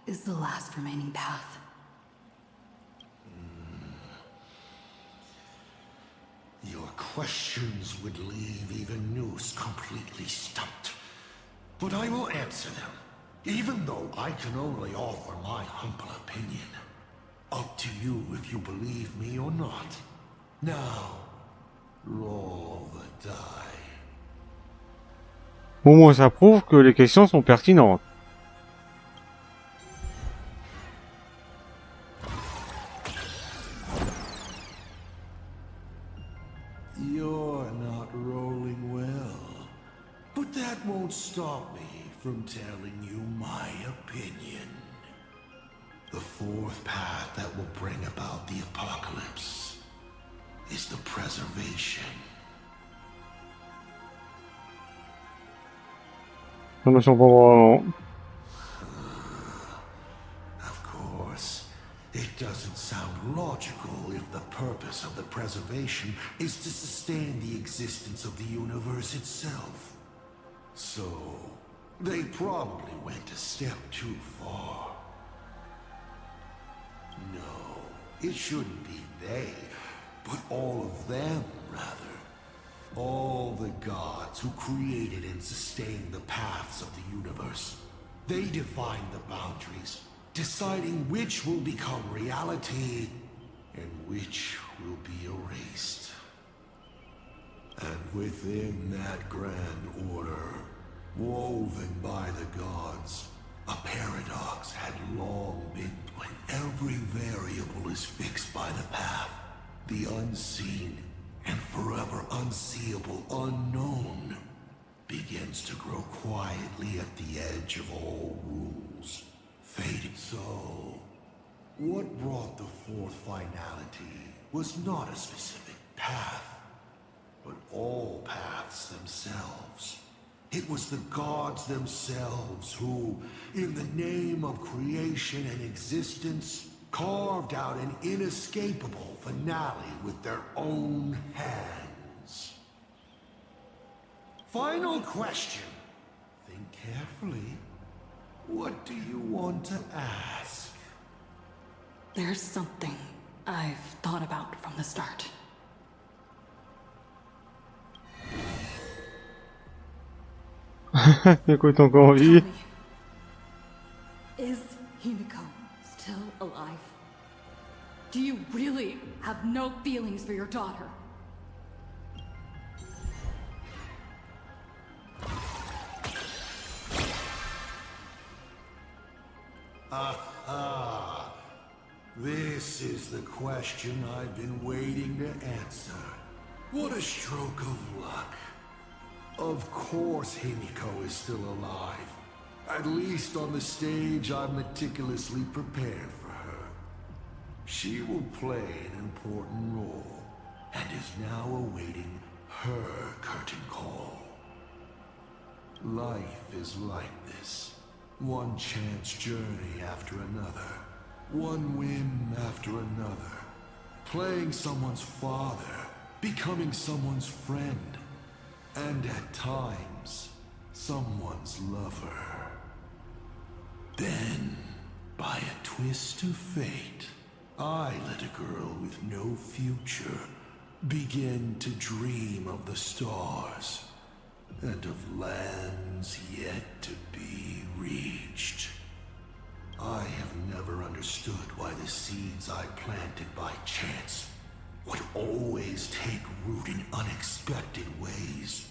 is the last remaining path? Your questions would leave even Noose completely stumped. But I will answer them, even though I can only offer my humble opinion. Up to you if you believe me or not. Now, roll the die. Au moins ça prouve que les questions sont pertinentes. You're not rolling well, but that won't stop me from telling you my opinion. The 4th path that will bring about the apocalypse is the preservation. Je me sens pas vraiment. Of course, it doesn't sound logical if the purpose of the preservation is to sustain the existence of the universe itself. So, they probably went a step too far. No, it shouldn't be they, but all of them, rather. All the gods who created and sustained the paths of the universe. They define the boundaries, deciding which will become reality and which will be erased. And within that grand order, woven by the gods, a paradox had long been when every variable is fixed by the path, the unseen and forever unseeable unknown begins to grow quietly at the edge of all rules, fading. So, what brought the 4th finality was not a specific path, but all paths themselves. It was the gods themselves who, in the name of creation and existence, carved out an inescapable finale with their own hands. Final question. Think carefully. What do you want to ask? There's something I've thought about from the start. Écoute, encore en vie. Is Himiko still alive? Do you really have no feelings for your daughter? Aha! This is the question I've been waiting to answer. What a stroke of luck. Of course Himiko is still alive. At least on the stage I've meticulously prepared for her. She will play an important role, and is now awaiting her curtain call. Life is like this. One chance journey after another. One win after another. Playing someone's father, becoming someone's friend, and at times, someone's lover. Then, by a twist of fate, I let a girl with no future begin to dream of the stars and of lands yet to be reached. I have never understood why the seeds I planted by chance would always take root in unexpected ways.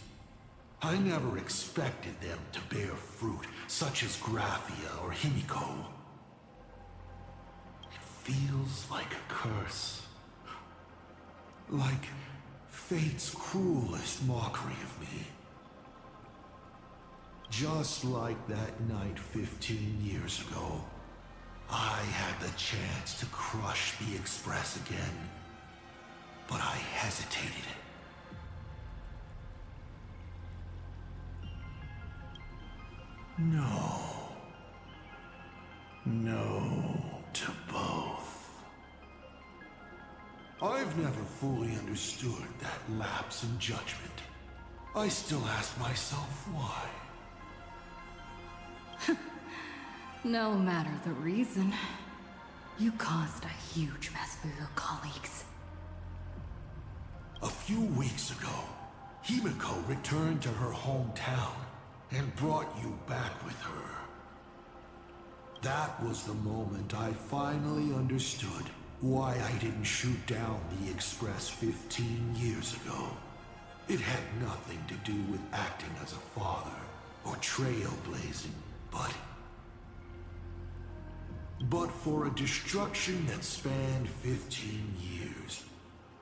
I never expected them to bear fruit, such as Graphia or Himiko. It feels like a curse. Like fate's cruelest mockery of me. Just like that night 15 years ago, I had the chance to crush the Express again, but I hesitated. No. No to both. I've never fully understood that lapse in judgment. I still ask myself why. No matter the reason, you caused a huge mess for your colleagues. A few weeks ago, Himiko returned to her hometown and brought you back with her. That was the moment I finally understood why I didn't shoot down the Express 15 years ago. It had nothing to do with acting as a father or trailblazing, but for a destruction that spanned 15 years,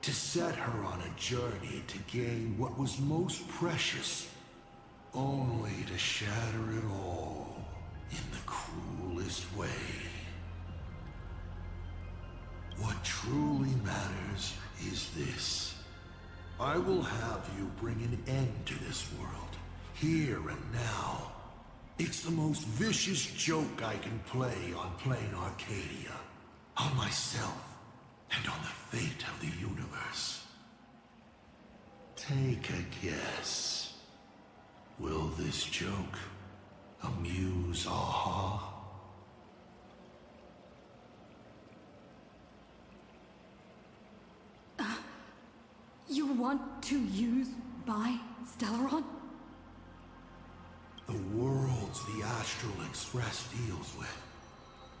to set her on a journey to gain what was most precious, only to shatter it all in the cruelest way. What truly matters is this. I will have you bring an end to this world, here and now. It's the most vicious joke I can play on plain Arcadia, on myself, and on the fate of the universe. Take a guess. Will this joke amuse Aha? You want to use my Stellaron? The worlds the Astral Express deals with.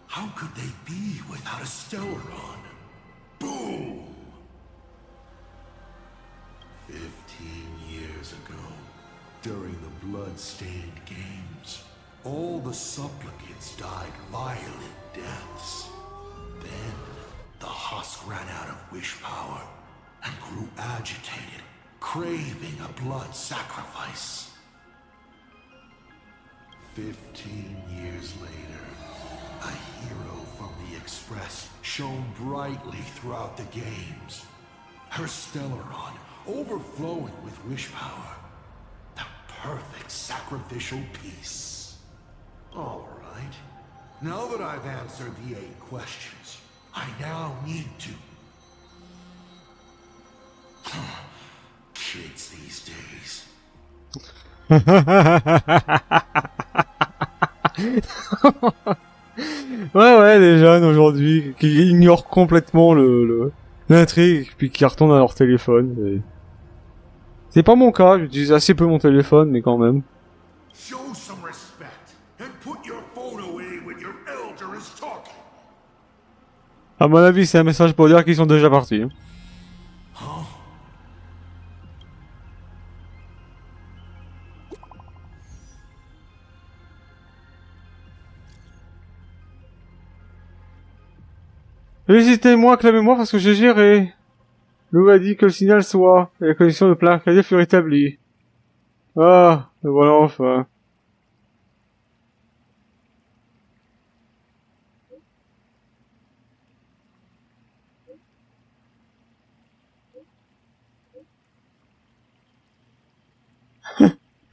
How could they be without a Stellaron? Boom! 15 years ago, during the blood-stained games, all the supplicants died violent deaths. Then, the husk ran out of wish power and grew agitated, craving a blood sacrifice. 15 years later, a hero from the Express shone brightly throughout the games. Her Stellaron overflowing with wish power. The perfect sacrificial piece. All right. Now that I've answered the 8 questions, I now need to... Kids these days. Ouais, les jeunes aujourd'hui qui ignorent complètement l'intrigue puis qui retournent à leur téléphone. Et... C'est pas mon cas, j'utilise assez peu mon téléphone, mais quand même. Show some respect and put your phone away when your elder is talking. À mon avis, c'est un message pour dire qu'ils sont déjà partis. Hein. Félicitez-moi, acclamez-moi parce que j'ai géré. Lou a dit que le signal soit, et la connexion de plein arcadier fut rétablie. Ah, le voilà enfin.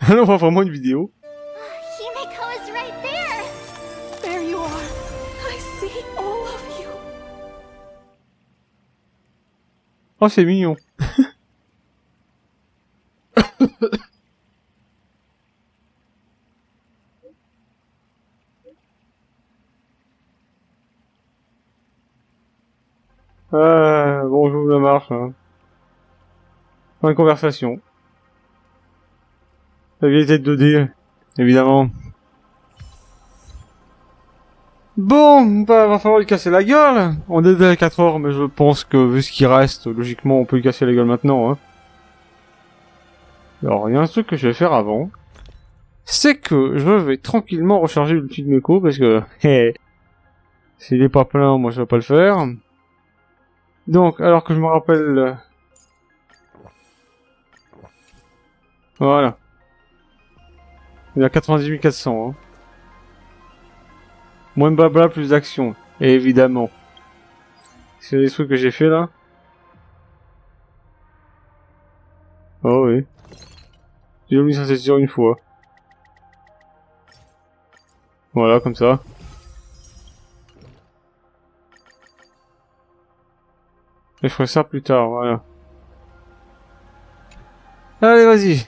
Alors on voit vraiment une vidéo. Himeko is right there! There you are. I see all of you. Oh, c'est mignon. Bon, j'ouvre la marche. Hein. Fin de conversation. La vieille tête 2D, évidemment. Bon, bah, va falloir lui casser la gueule. On est déjà à 4 heures, mais je pense que vu ce qui reste, logiquement, on peut lui casser la gueule maintenant. Hein. Alors, il y a un truc que je vais faire avant. C'est que je vais tranquillement recharger l'outil de Meko, parce que... s'il est pas plein, moi je vais pas le faire. Donc, alors que je me rappelle... Voilà. Il y a 98 400. Hein. Moins de blabla, plus d'action. Et évidemment. C'est les trucs que j'ai fait là. Oh oui. J'ai oublié ça sur une fois. Voilà, comme ça. Et je ferai ça plus tard, voilà. Allez, vas-y.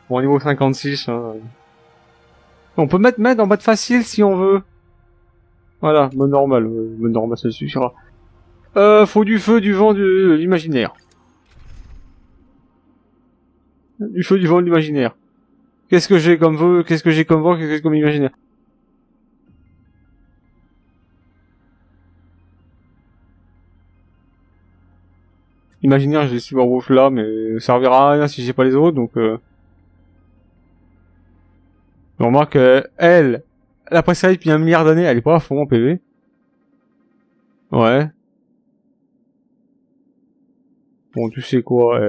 Bon, niveau 56, hein. On peut mettre en mode facile si on veut. Voilà, mode normal. Mode normal, ça suffira. Faut du feu, du vent, de l'imaginaire. Du feu, du vent, de l'imaginaire. Qu'est-ce que j'ai comme feu, qu'est-ce que j'ai comme vent, qu'est-ce que j'ai comme imaginaire? Imaginaire, j'ai les Super Wolf là, mais ça servira à rien si j'ai pas les autres, donc On remarque elle après ça depuis 1 milliard d'années, elle est pas à fond en PV. Ouais. Bon, tu sais quoi,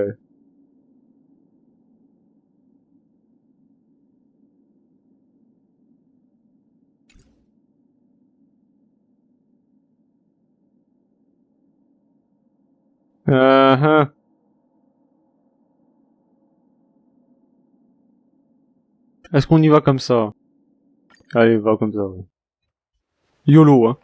Est-ce qu'on y va comme ça? Allez, va comme ça, ouais. YOLO, hein.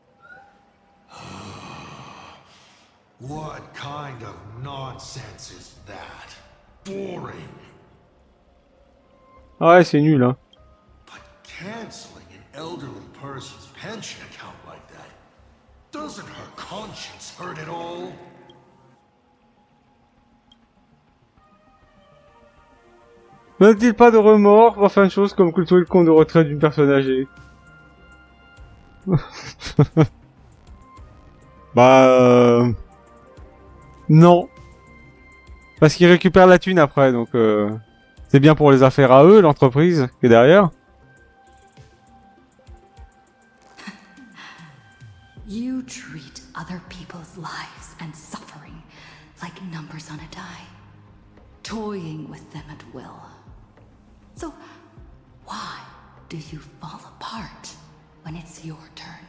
What kind of nonsense is that? Boring. Ah ouais, c'est nul, hein. Canceling an elderly person's pension account like that. Doesn't her conscience hurt at all? N'a-t-il pas de remords pour faire une chose comme clôturer le compte de retraite d'une personne âgée? Bah non. Parce qu'ils récupèrent la thune après, donc c'est bien pour les affaires à eux, l'entreprise qui est derrière. You treat other people's lives and suffering like numbers on a die, toying with them at will. So, why do you fall apart when it's your turn?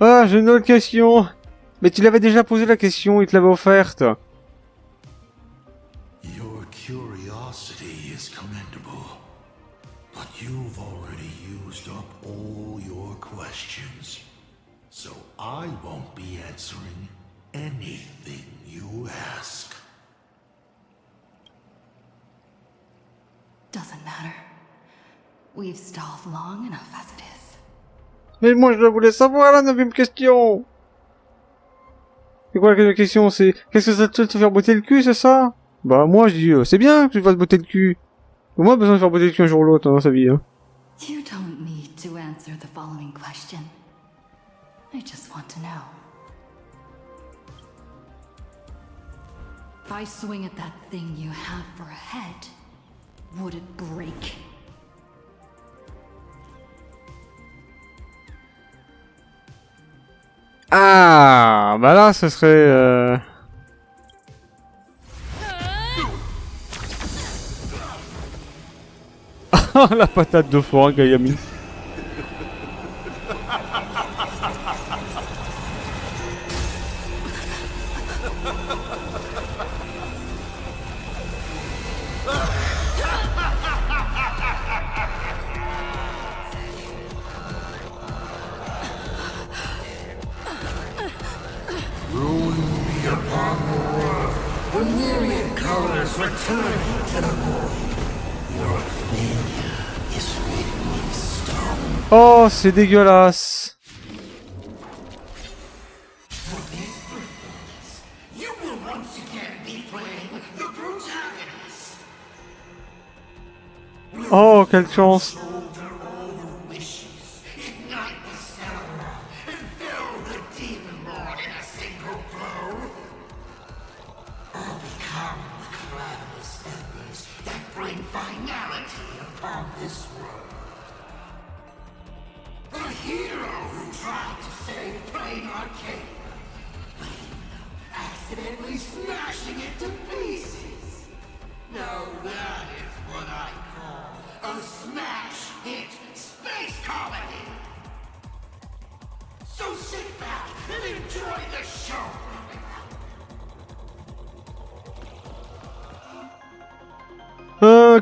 Ah, j'ai une autre question. Mais tu l'avais déjà posé la question, il te l'avait offerte. Your curiosity is commendable, but you've already used up all your questions. So I won't be answering anything. you ask. Doesn't matter. We've stalled long enough as it is. Mais moi je voulais savoir la 9e question. C'est quoi la question? C'est qu'est-ce que ça te faire botter le cul, c'est ça? Bah moi je dis c'est bien que tu vas te botter le cul. Au moins besoin de faire botter le cul un jour ou l'autre dans sa vie. Hein. You don't need to answer the following question. I just want to know. If I swing at that thing you have for a head, would it break? Ah, bah là, ce serait... La patate de forain Gayami. Oh, c'est dégueulasse. Oh, quelle chance.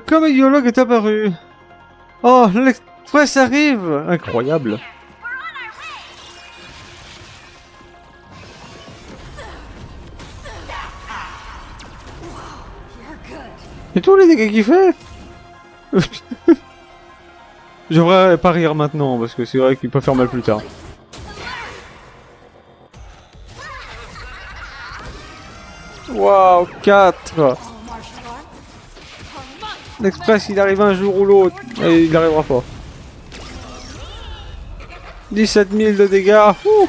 Comme un biologue est apparu. Oh, l'express arrive. Incroyable. Et tous les dégâts qu'il fait. Je devrais pas rire maintenant, parce que c'est vrai qu'il peut faire mal plus tard. Waouh, 4. L'Express, il arrive un jour ou l'autre, et il n'arrivera pas. 17 000 de dégâts. Ouh.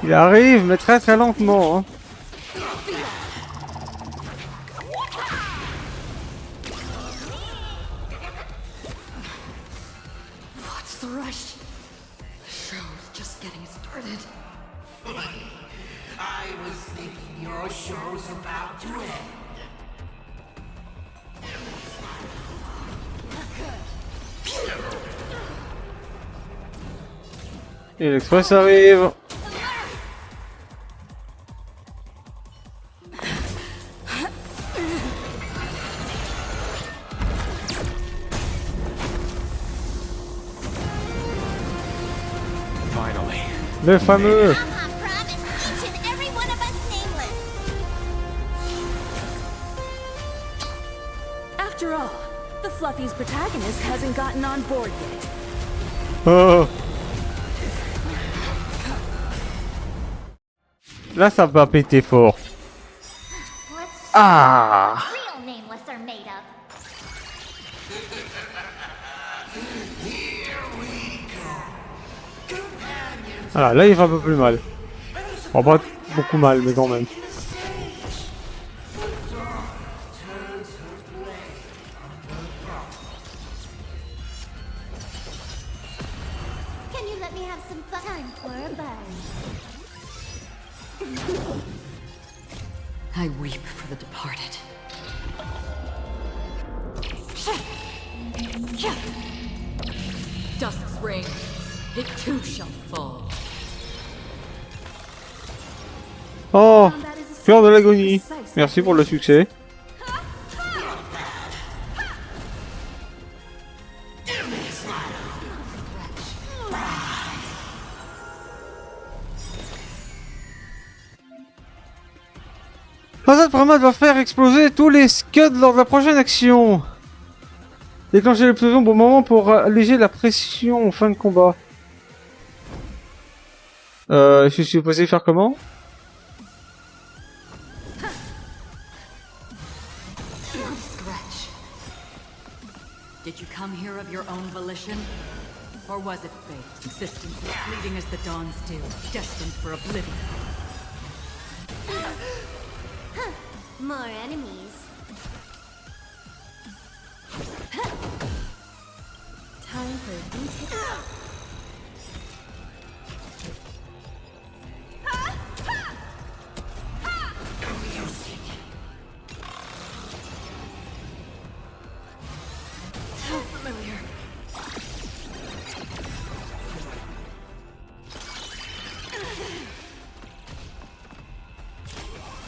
Il arrive, mais très très lentement. Hein. What's the rush? The show's just getting started. I was thinking your show's about to end. Et l'Express arrive. Le fameux. After all, the Fluffy's protagonist hasn't gotten on board yet. Oh. Là, ça va péter fort. Ah. Real nameless are made of. Voilà, là il fait un peu plus mal. Bon, pas beaucoup mal, mais quand même. Can you let me have some fun for a buzz? I weep for the departed. Dusk's reign, it too shall fall. Oh, fleur de l'agonie. Merci pour le succès. Cette Pramad va faire exploser tous les scuds lors de la prochaine action. Déclencher l'explosion au bon moment pour alléger la pression en fin de combat. Je suis supposé faire comment? Did you come here of your own volition? Or was it fate? Existence is fleeting as the dawn's dew, destined for oblivion. More enemies. Time for a detail. So familiar.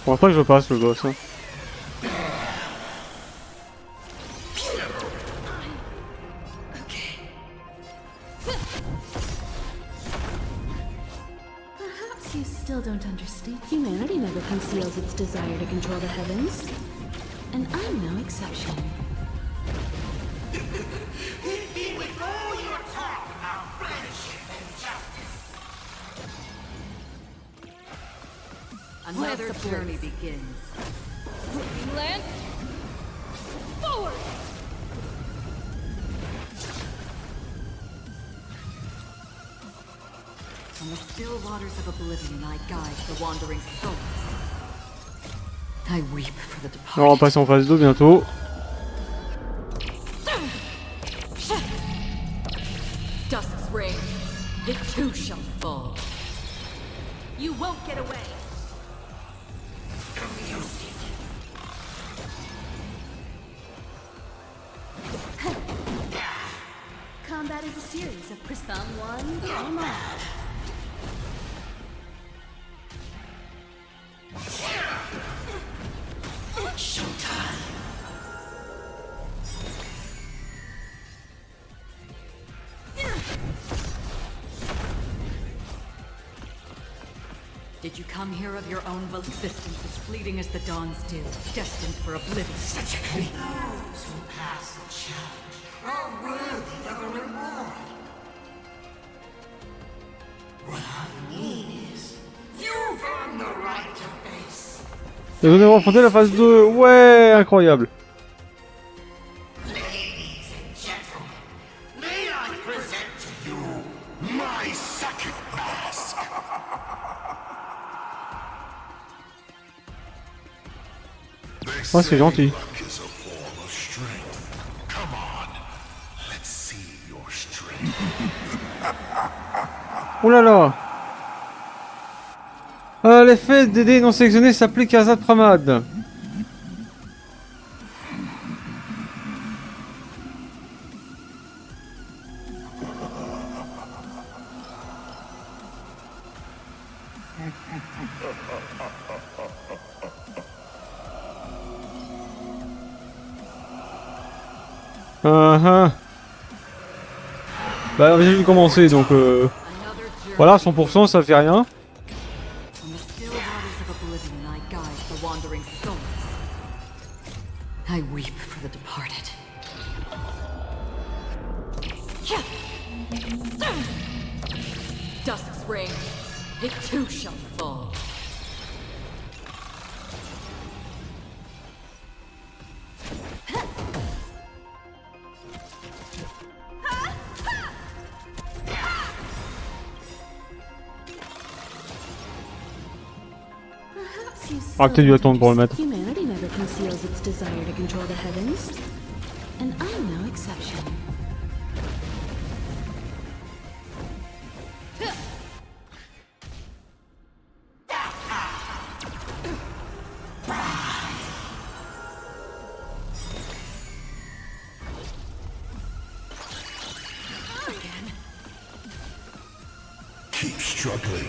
Pour l'instant, je passe le boss. Hein. Perhaps you still don't understand. Humanity never conceals its desire to control the heavens. And I'm no exception. With all your talk about friendship and justice. Another journey begins. Land forward! On the still waters of oblivion, I guide the wandering souls. I weep for the departed. On va passer en phase 2 bientôt. Dusk's reign, it too shall fall. You won't get away! Combat is a series of precise one. Come on. Showtime. Did you come here of your own will? Existence as fleeting as the dawn's dew, destined for oblivion. Such a pity. Those who pass the challenge are worthy of a reward. What I mean is, you've earned the right to face. Et vous avez affronté la phase 2. Ouais, incroyable. Ladies and gentlemen, may I present to you my second mask. Oh, c'est gentil. Oh là là. L'effet des dés non sélectionnés s'applique à Azad Pramad. Bah j'ai dû commencer donc voilà, 100% ça fait rien. I weep for the departed. Dusk's reign, it too shall fall. On va peut-être dû attendre pour le mettre. Humanity never conceals its desire to control the heavens, and I'm no exception. keep struggling.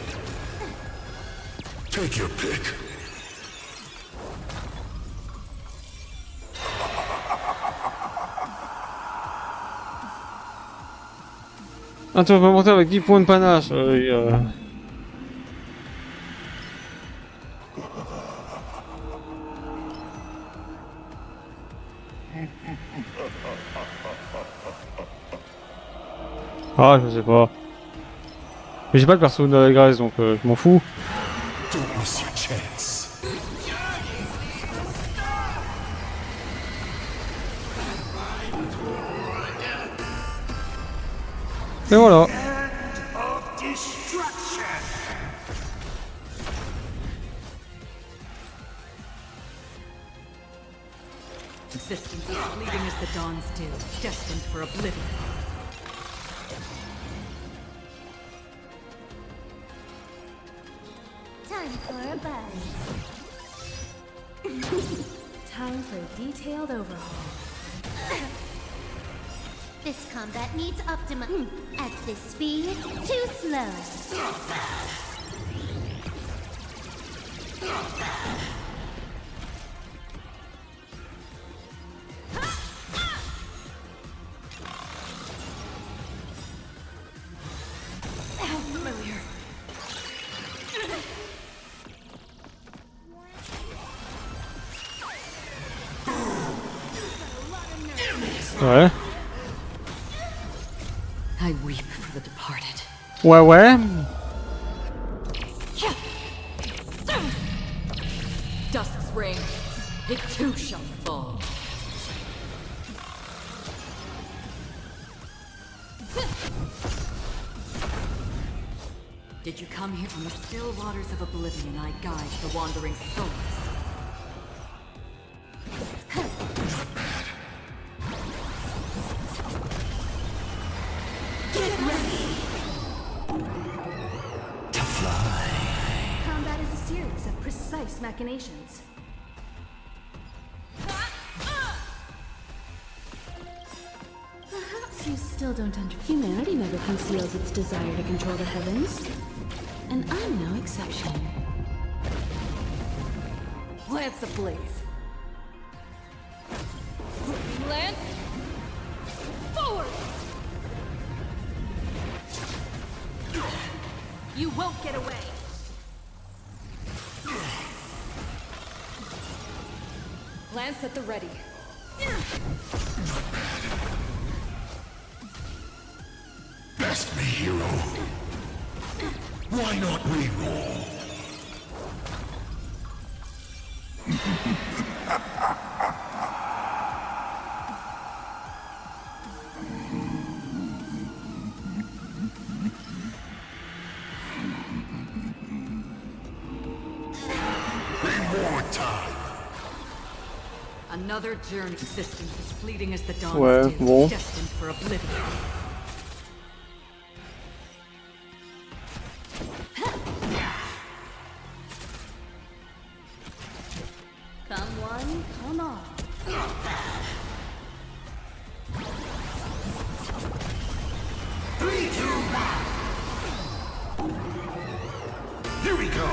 Take your pick. Ah, tu vas pas monter avec 10 points de panache. Ah, je sais pas. Mais j'ai pas de perso de la Grèce, donc je m'en fous. Et voilà. Existence as fleeting as the dawn's dew, destined for oblivion. Time for a buzz. Time for a detailed overhaul. This combat needs Optima. At this speed, too slow. How familiar. Ouais. I weep for the departed. Ouais. Dusk's ring, it too shall fall. Did you come here from the still waters of oblivion? I guide the wandering souls. Get ready to fly. Combat is a series of precise machinations. Perhaps you still don't understand. Humanity never conceals its desire to control the heavens. And I'm no exception. Lance ablaze. Lance! Forward! You won't get away! Lance at the ready. Best me, hero. Why not reroll? Reward time. Another journey. Existence as fleeting as the dawn's Ouais, dew, bon. destined for oblivion. Come one, come all. 3, 2, 1. Here we go.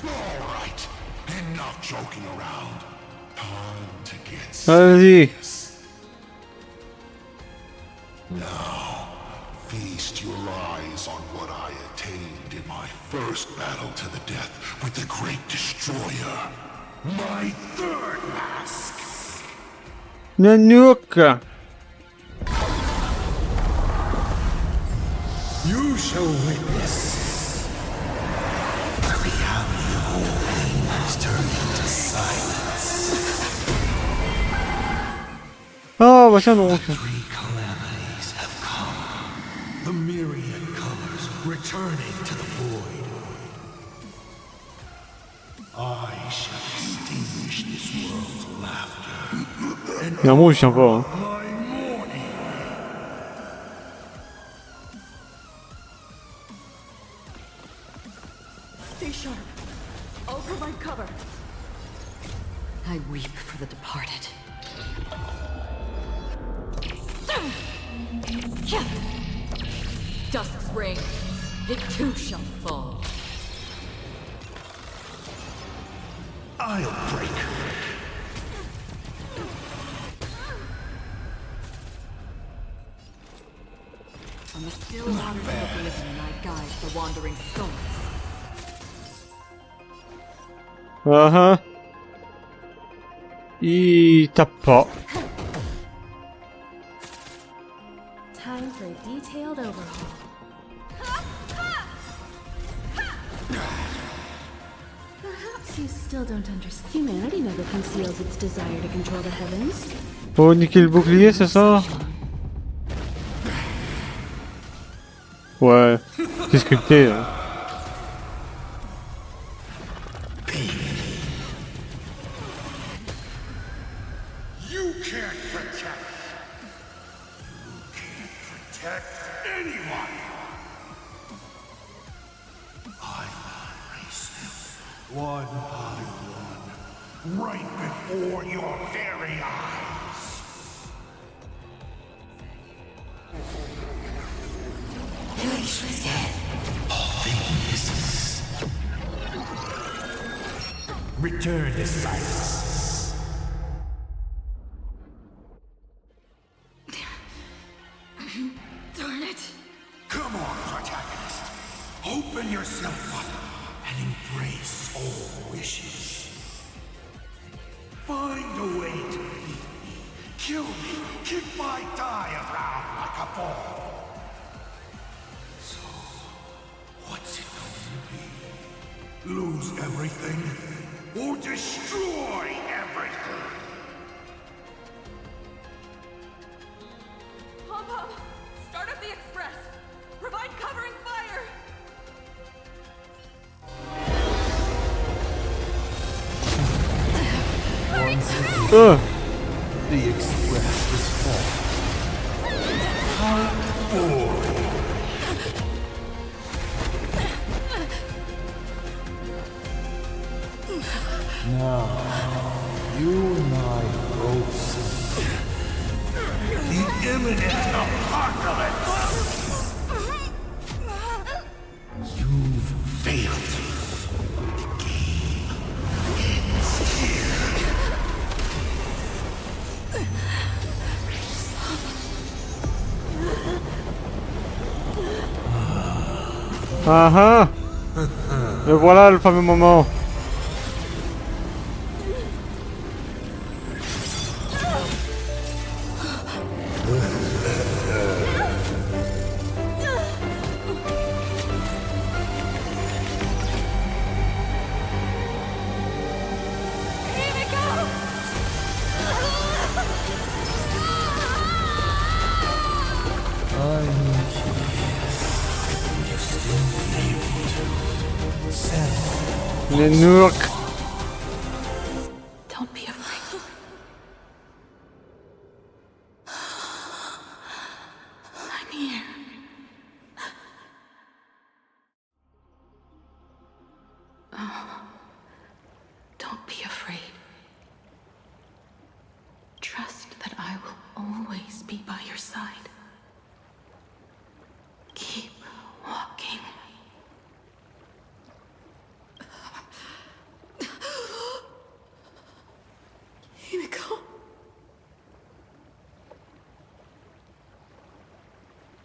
All right, enough joking around. Time to get Vas-y. Now, feast your eyes on what I attained in my first battle to the death with the Great Destroyer. My third mask. Nanook. You shall witness. The reality of all things turned into silence. Oh, bah tiens donc. Three calamities have come. The myriad colors returning to the void. I shall extinguish this world's laughter. Il y a un mot, je tiens pas. Hein. Stay sharp. I'll provide cover. I weep for the departed. Dusk's ring, it too shall fall. I'll break. On the still waters of oblivion, I guide the wandering souls. Il tape pas. Time for a detailed overhaul. Perhaps you still don't understand. Humanity never conceals its desire to control the heavens. Faut niquer le bouclier, c'est ça? Ouais, c'est scripté. Hein. You can't protect. You can't protect anyone. I will erase them one by one, right before your very eyes. All things. Return to silence. Darn it. Come on, protagonist. Open yourself up and embrace all wishes. Find a way to beat me, kill me, kick my die around like a ball. So, what's it going to be? Lose everything or destroy everything? Pom-Pom, start up the express. Provide covering fire. The express is full. How boring. Now, you and I both see the imminent apocalypse. You've failed. The game ends here. Ah ah. Et voilà le fameux moment. Les Nourks. Don't be afraid. I'm here. Oh, don't be afraid. Trust that I will always be by your side. Keep walking.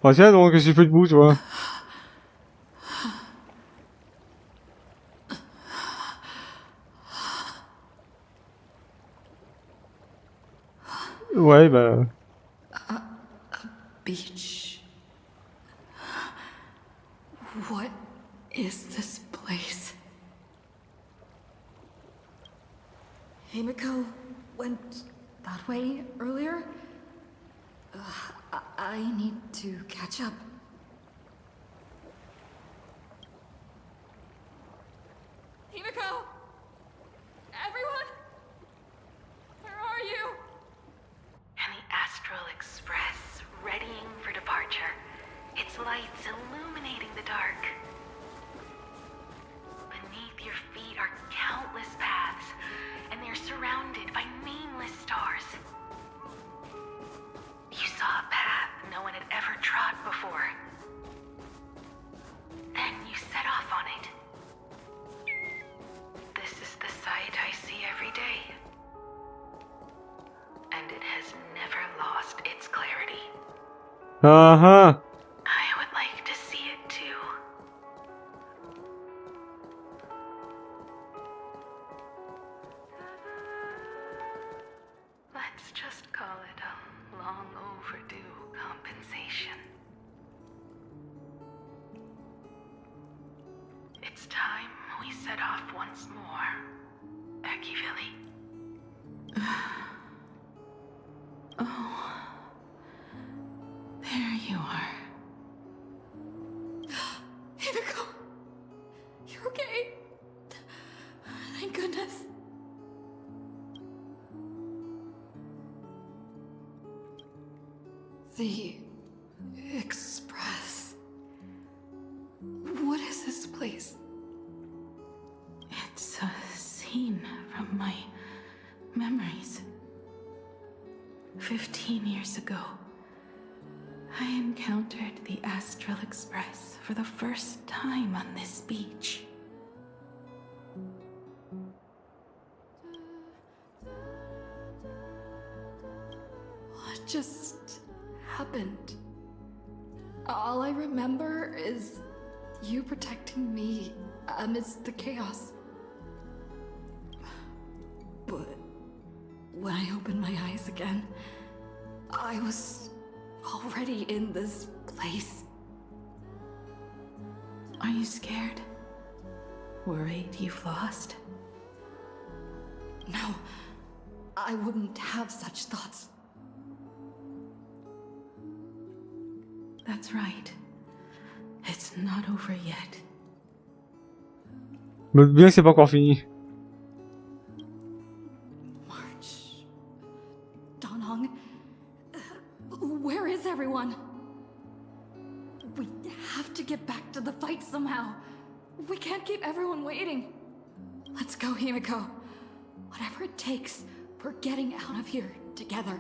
Ah tiens donc, qu'est-ce qu'il fait debout, tu vois? Ouais, bah... A beach. What is this place? Himiko went that way earlier? I need to catch up. Himiko! Everyone? Where are you? And the Astral Express, readying for departure. Its lights illuminating the dark. Beneath your feet are countless paths, and they're surrounded by nameless it has never lost its clarity. Uh-huh. I would like to see it too. Let's just call it a long overdue compensation. It's time we set off once more, Akivili. Oh, there you are. Himiko! You're okay? Thank goodness. The Express. What is this place? It's a scene from my memories. 15 years ago, I encountered the Astral Express for the first time on this beach. What just happened? All I remember is you protecting me amidst the chaos. But when I opened my eyes again, I was already in this place. Are you scared? Worried you've lost? No, I wouldn't have such thoughts. That's right. It's not over yet. Je me doute bien que c'est pas encore fini. Where is everyone? We have to get back to the fight somehow. We can't keep everyone waiting. Let's go, Himiko. Whatever it takes, we're getting out of here together.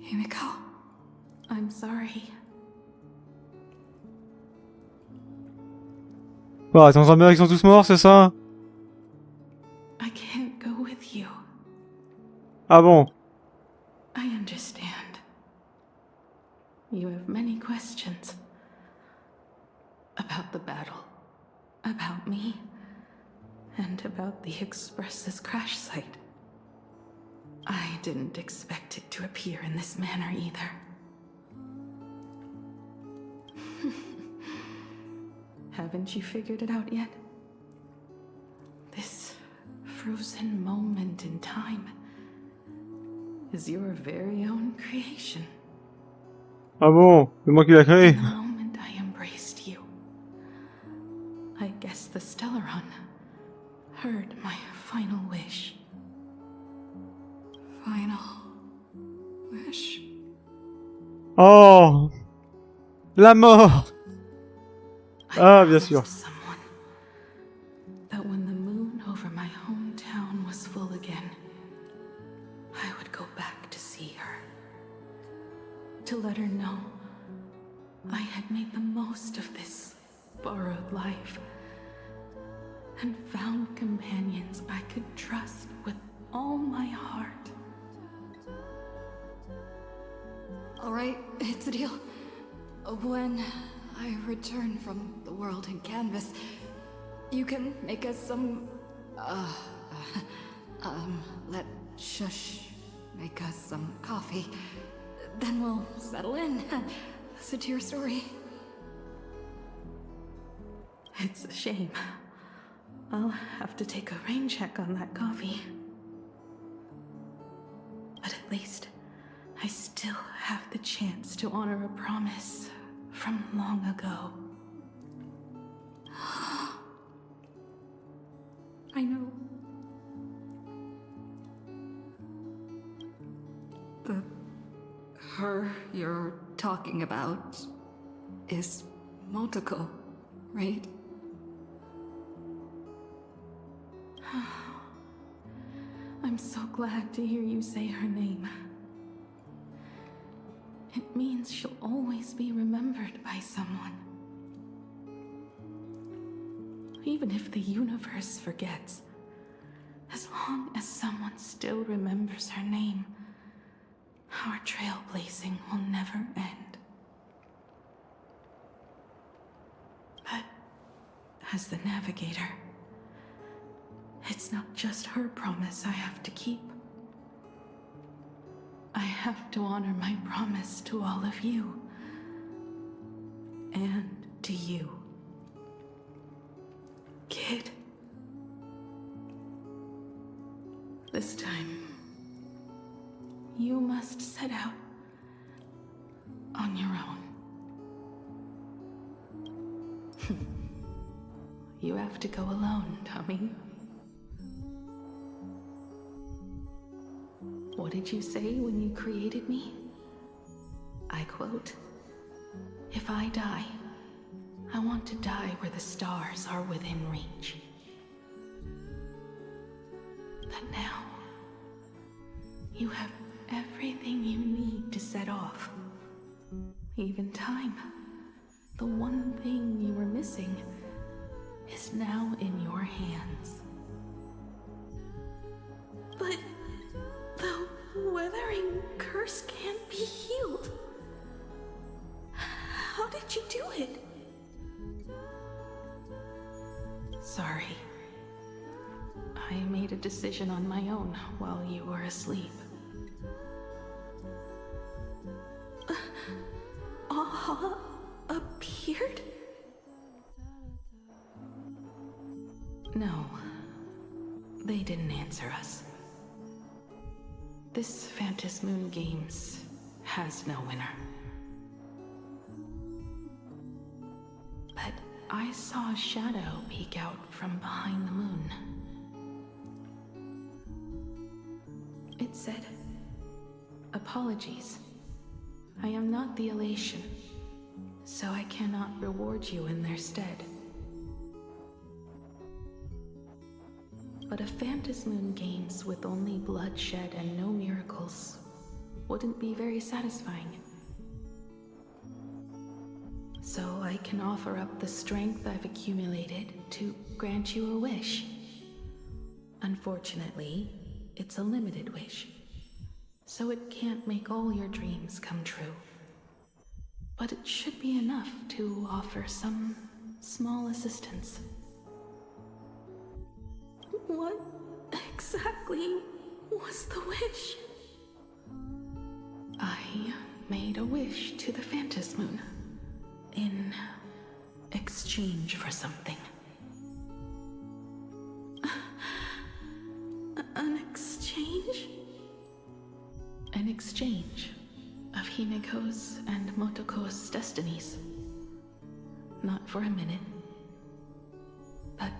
Himiko, I'm sorry. Bah, t'es en train de me dire qu'ils sont tous morts, c'est ça? I can't go with you. Ah bon? I understand. You have many questions. About the battle. About me. And about the Express's crash site. I didn't expect it to appear in this manner either. Haven't you figured it out yet? This frozen moment in time is your very own creation. Ah bon? C'est moi qui l'ai créé? The moment I embraced you, I guess the Stellaron heard my final wish. Final wish. Oh! La mort! Ah, bien sûr. Someone that when the moon over my hometown was full again, I would go back to see her. To let her know I had made the most of this borrowed life and found companions I could trust with all my heart. All right, it's a deal. When I return from the world in canvas, you can make us some, let Shush make us some coffee. Then we'll settle in and listen to your story. It's a shame. I'll have to take a rain check on that coffee. But at least I still have the chance to honor a promise from long ago. I know. The her you're talking about is Motoko, right? I'm so glad to hear you say her name. It means she'll always be remembered by someone. even if the universe forgets, as long as someone still remembers her name, our trailblazing will never end. But as the navigator, it's not just her promise I have to keep. I have to honor my promise to all of you. And to you. Kid. This time, you must set out on your own. You have to go alone, Tommy. What did you say when you created me? I quote, "If I die, I want to die where the stars are within reach." But now, you have everything you need to set off. Even time. The one thing you were missing is now in your hands. But the weathering curse can't be healed. How did you do it? Sorry. I made a decision on my own while you were asleep. Appeared? No. They didn't answer us. This Phantom Moon Games has no winner. But I saw a shadow peek out from behind the moon. It said, "Apologies. I am not the elation, so I cannot reward you in their stead." But a Phantom Moon Games with only bloodshed and no miracles wouldn't be very satisfying. So I can offer up the strength I've accumulated to grant you a wish. Unfortunately, it's a limited wish, so it can't make all your dreams come true. But it should be enough to offer some small assistance. What exactly was the wish? I made a wish to the Phantom Moon in exchange for something. An exchange? An exchange of Himiko's and Motoko's destinies. Not for a minute, but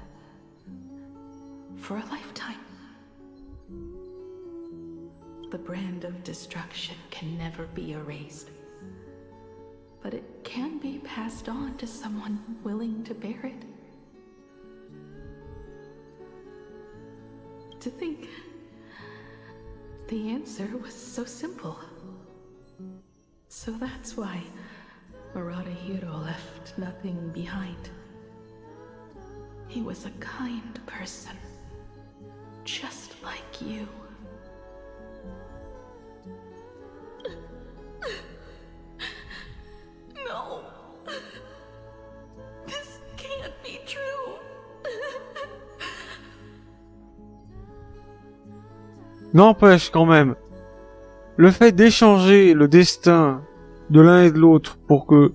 for a lifetime. The brand of destruction can never be erased, but it can be passed on to someone willing to bear it. To think the answer was so simple. So that's why Murata-hiro left nothing behind. He was a kind person, just like you. No. This can't be true. N'empêche quand même, le fait d'échanger le destin de l'un et de l'autre pour que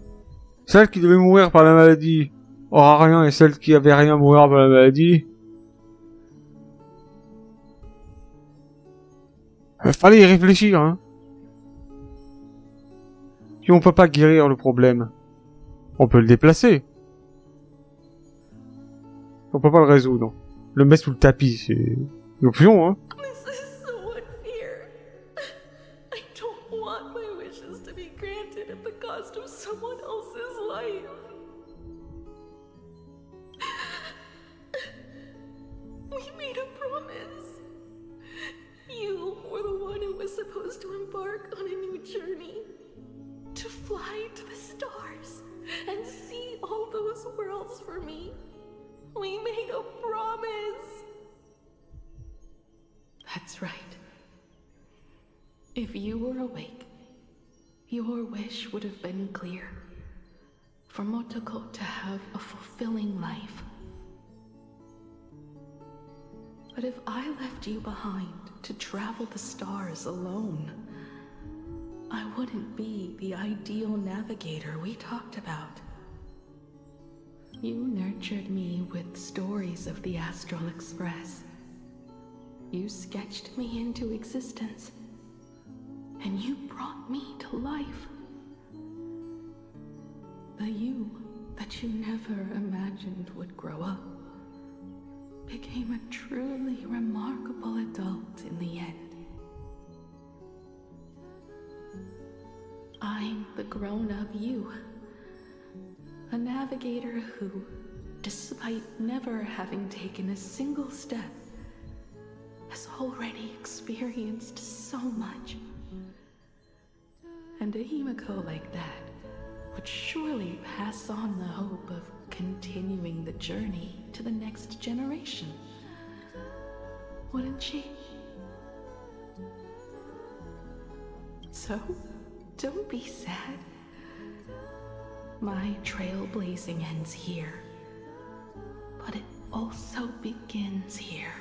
celle qui devait mourir par la maladie aura rien et celle qui avait rien mourir par la maladie, fallait y réfléchir, hein. Puis on peut pas guérir le problème. On peut le déplacer. On peut pas le résoudre. Le mettre sous le tapis, c'est une option, hein. Someone else's life. We made a promise. You were the one who was supposed to embark on a new journey. To fly to the stars and see all those worlds for me. We made a promise! That's right. If you were awake, your wish would have been clear. For Motoko to have a fulfilling life. But if I left you behind to travel the stars alone, I wouldn't be the ideal navigator we talked about. You nurtured me with stories of the Astral Express. You sketched me into existence, and you brought me to life. The you that you never imagined would grow up became a truly remarkable adult in the end. I'm the grown-up you, a navigator who, despite never having taken a single step, has already experienced so much. And a Himiko like that would surely pass on the hope of continuing the journey to the next generation. Wouldn't she? So, don't be sad. My trailblazing ends here, but it also begins here.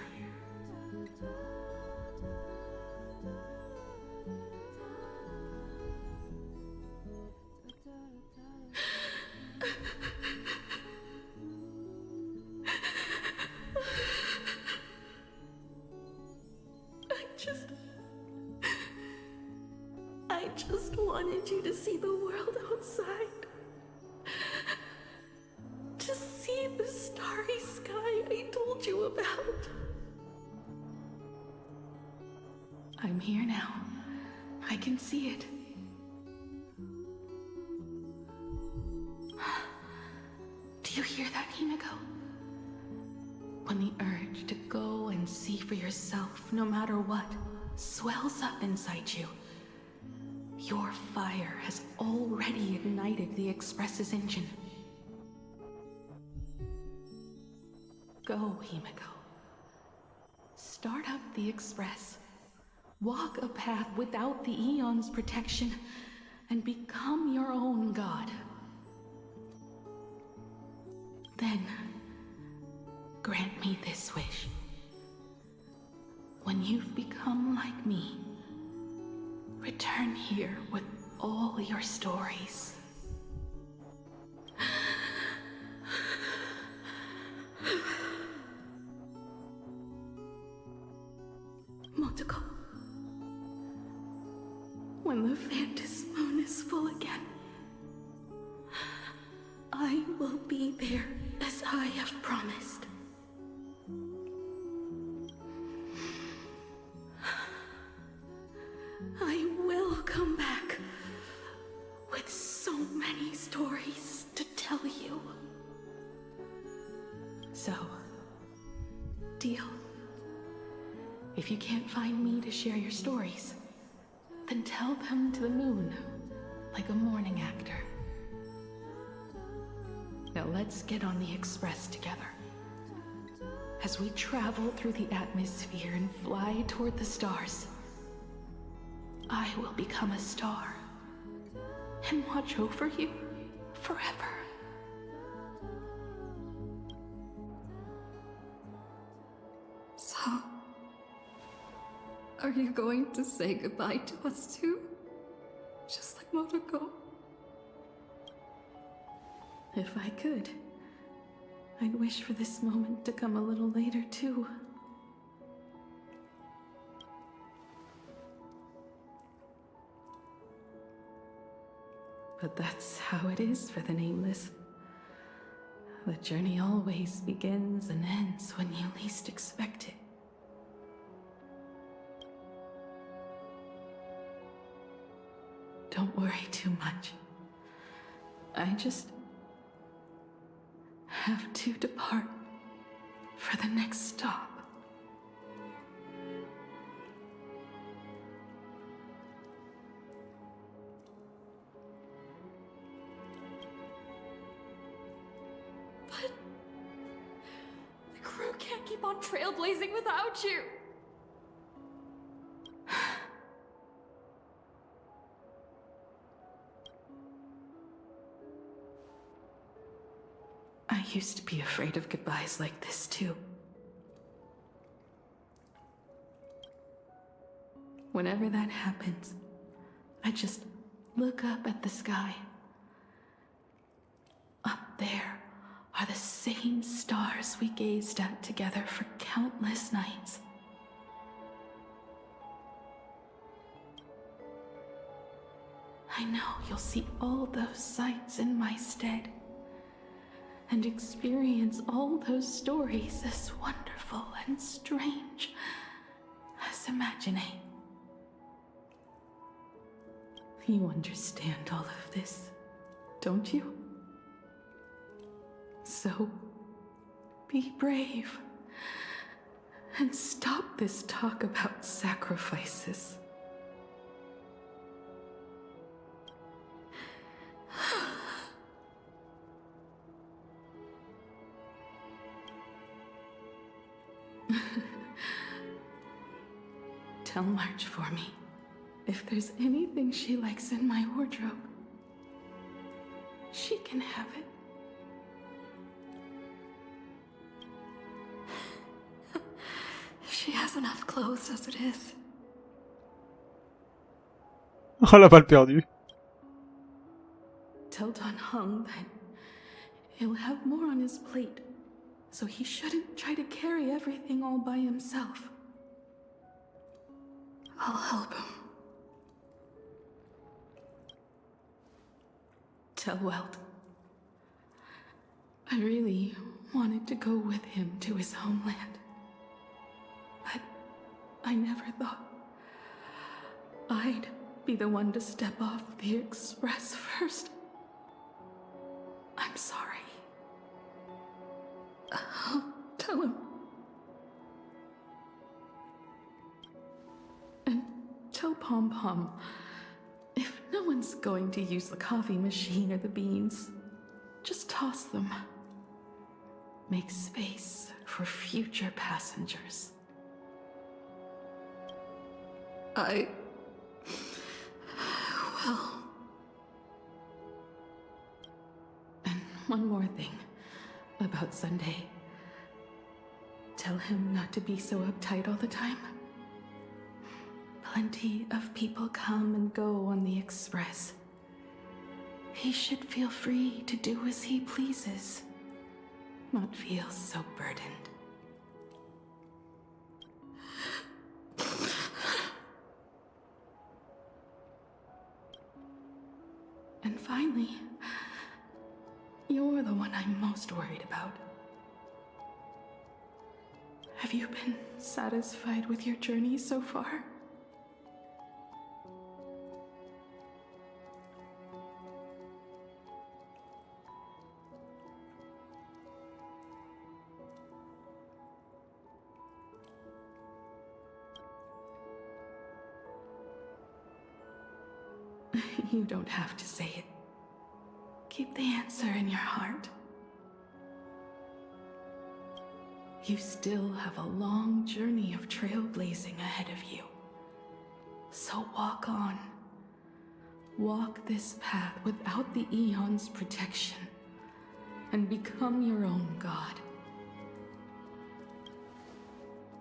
I just wanted you to see the world outside. To see the starry sky I told you about. I'm here now. I can see it. Do you hear that, Himiko? When the urge to go and see for yourself, no matter what, swells up inside you, your fire has already ignited the Express's engine. Go, Himiko. Start up the Express. Walk a path without the Eon's protection, and become your own god. Then, grant me this wish. When you've become like me, return here with all your stories. Motoko, when the Phantom Moon is full again, I will be there as I have promised. I will come back with so many stories to tell you. So, deal. If you can't find me to share your stories, then tell them to the moon, like a morning actor. Now let's get on the Express together. As we travel through the atmosphere and fly toward the stars, I will become a star and watch over you forever. So, are you going to say goodbye to us too? Just like Motoko? If I could, I'd wish for this moment to come a little later too. But that's how it is for the Nameless. The journey always begins and ends when you least expect it. Don't worry too much. I just have to depart for the next stop. But keep on trailblazing without you. I used to be afraid of goodbyes like this too. Whenever that happens, I just look up at the sky. Up there are the same stars we gazed at together for countless nights. I know you'll see all those sights in my stead and experience all those stories as wonderful and strange as Imaginé. You understand all of this, don't you? So, be brave and stop this talk about sacrifices. Tell March for me if there's anything she likes in my wardrobe. She can have it. She has enough clothes as it is. Oh la balle perdue. Tell Don Hung that he'll have more on his plate, so he shouldn't try to carry everything all by himself. I'll help him. Tell Welt I really wanted to go with him to his homeland, but I never thought I'd be the one to step off the express first. I'm sorry. I'll tell him. And tell Pom Pom, if no one's going to use the coffee machine or the beans, just toss them. Make space for future passengers. I will. And one more thing about Sunday. Tell him not to be so uptight all the time. Plenty of people come and go on the express. He should feel free to do as he pleases, not feel so burdened. And finally, you're the one I'm most worried about. Have you been satisfied with your journey so far? You don't have to say it. Keep the answer in your heart. You still have a long journey of trailblazing ahead of you. So walk on. Walk this path without the Eon's protection and become your own god.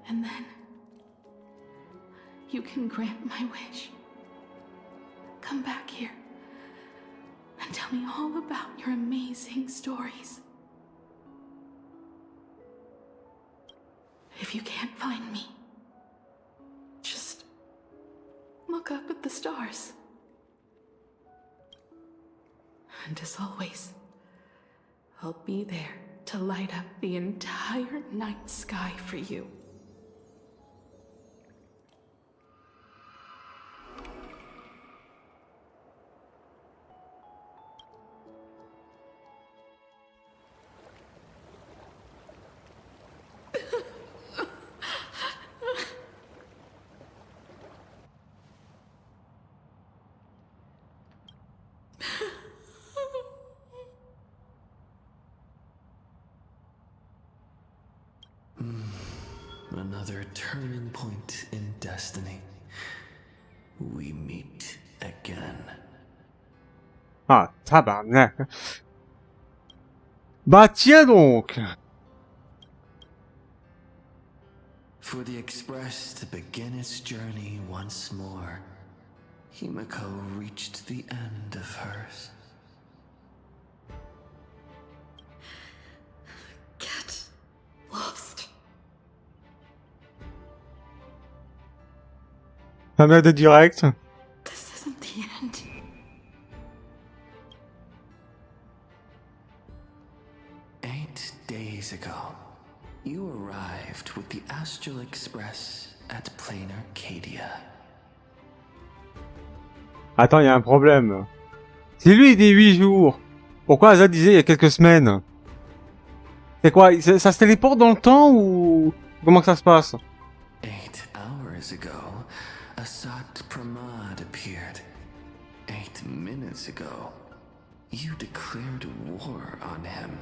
And then you can grant my wish. Come back here and tell me all about your amazing stories. If you can't find me, just look up at the stars. And as always, I'll be there to light up the entire night sky for you. another turning point in destiny. We meet again. Ah, tabarnak. Bah tiens donc. For the Express to begin its journey once more, Himiko reached the end of hers. Get lost. Ça m'a de direct. This isn't the end. Days ago, you arrived with the Astral Express at Plain Arcadia. Attends, il y a un problème. Si lui il dit 8 jours, pourquoi Azad disait il y a quelques semaines? C'est quoi? Ça se téléporte dans le temps ou comment que ça se passe? 8 hours ago, Asat Pramad appeared. 8 minutes ago, you declared war on him.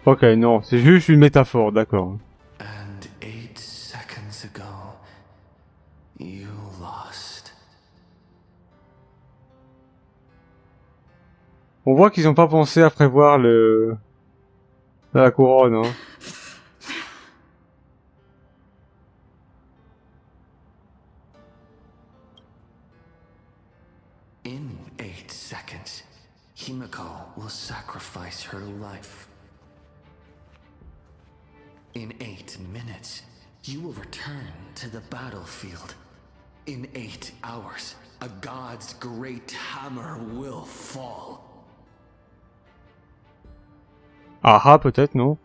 Ok, non, c'est juste une métaphore, d'accord. And 8 seconds ago, you lost. On voit qu'ils ont pas pensé à prévoir la couronne, hein. In 8 seconds, Himiko will sacrifice her life. In 8 minutes, you will return to the battlefield. In 8 hours, a god's great hammer will fall. Ah, peut-être, non?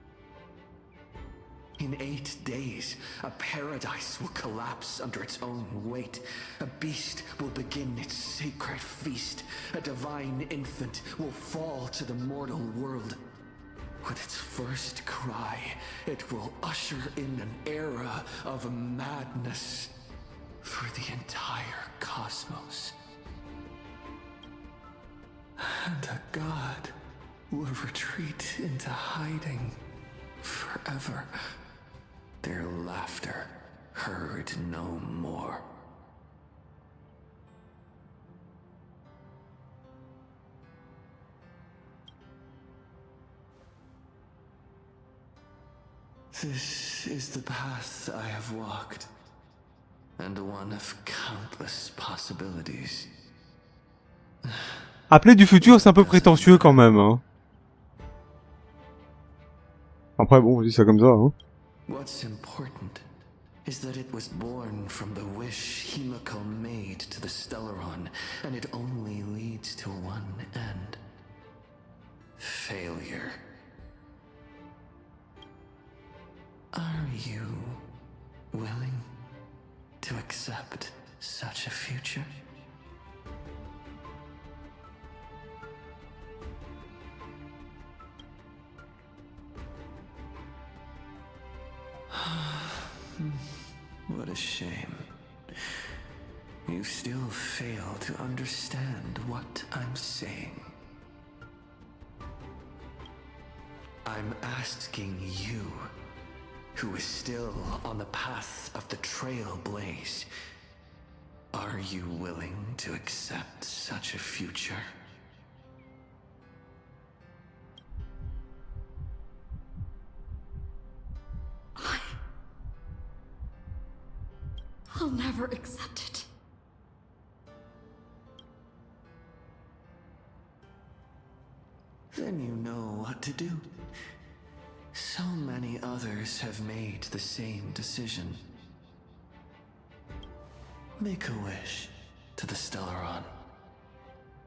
In 8 days, a paradise will collapse under its own weight. A beast will begin its sacred feast. A divine infant will fall to the mortal world. With its first cry, it will usher in an era of madness for the entire cosmos. And a god will retreat into hiding forever. Their laughter heard no more. This is the path I have walked, and one of countless possibilities. Appeler du futur, c'est un peu prétentieux quand même, hein. Après, bon, on dit ça comme ça, hein. What's important is that it was born from the wish Himiko made to the Stellaron, and it only leads to one end. Failure. Are you willing to accept such a future? What a shame. You still fail to understand what I'm saying. I'm asking you, who is still on the path of the Trailblaze, are you willing to accept such a future? I'll never accept it. Then you know what to do. So many others have made the same decision. Make a wish to the Stellaron.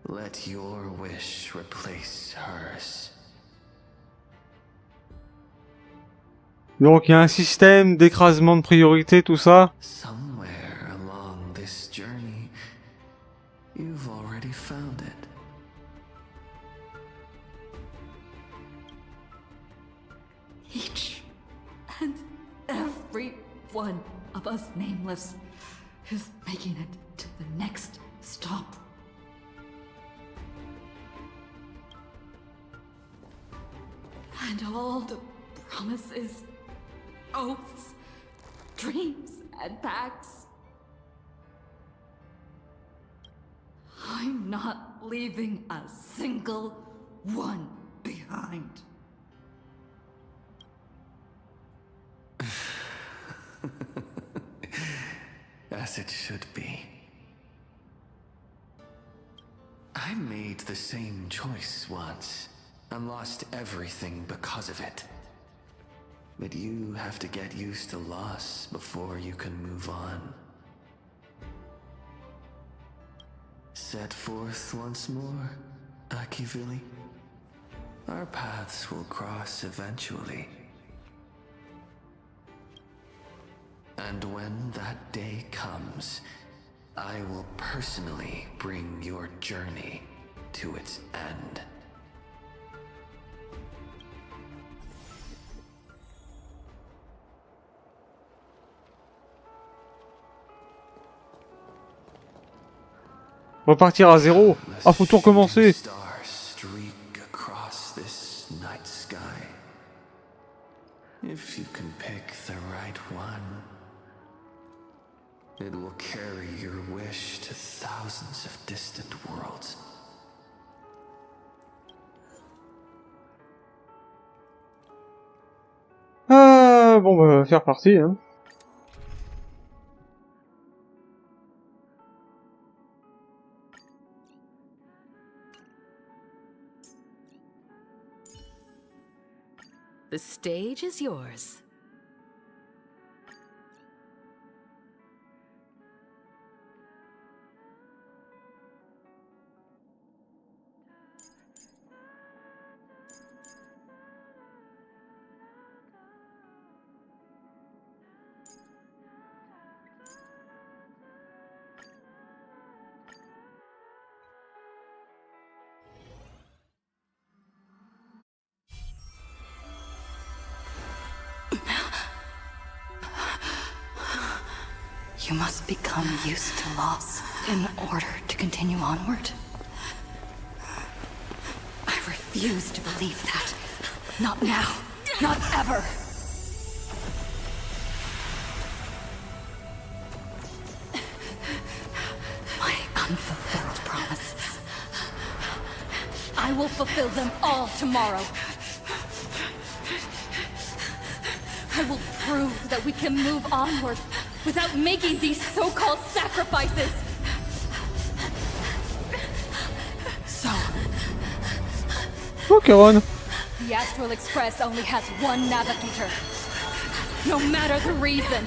Let your wish replace hers. Donc il y a un système d'écrasement de priorité, tout ça. Somewhere along this journey, you've already found it. Each and every one of us nameless is making it to the next stop. And all the promises, oaths, dreams and pacts. I'm not leaving a single one behind. As it should be. I made the same choice once, and lost everything because of it. But you have to get used to loss before you can move on. Set forth once more, Akivili. Our paths will cross eventually. And when that day comes, I will personally bring your journey to its end. Repartir à zéro. Ah, faut tout recommencer. Stars streak across this night sky. If you can pick the right one, it will carry your wish to thousands of distant worlds. Bon, bah, on va faire partie, hein. The stage is yours. You must become used to loss in order to continue onward. I refuse to believe that. Not now. Not ever. My unfulfilled promises. I will fulfill them all tomorrow. I will prove that we can move onward without making these so-called sacrifices. So, Oh, Caron. the Astral Express only has one navigator, no matter the reason.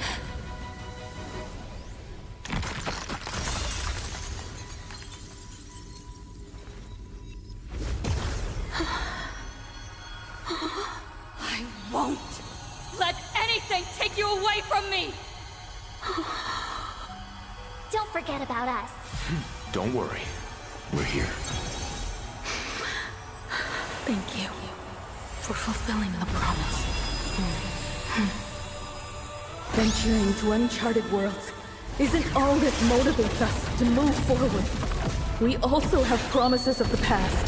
I won't let anything take you away from me! Don't forget about us. Don't worry. We're here. Thank you for fulfilling the promise. Venturing to uncharted worlds isn't all that motivates us to move forward. We also have promises of the past.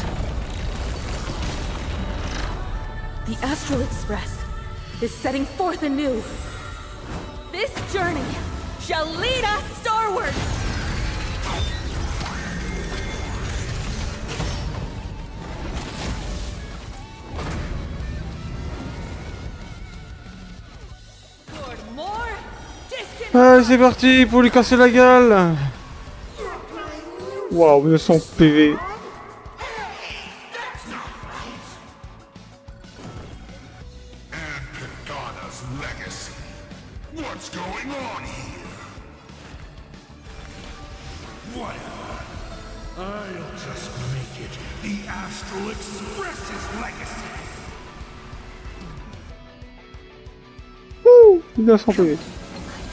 The Astral Express is setting forth anew. This journey shall lead us starward! Allez, c'est parti pour lui casser la gueule. Waouh, 900 PV. What's going on here? What? I'll just make it the Astral Express's legacy. Ouh, 900 PV.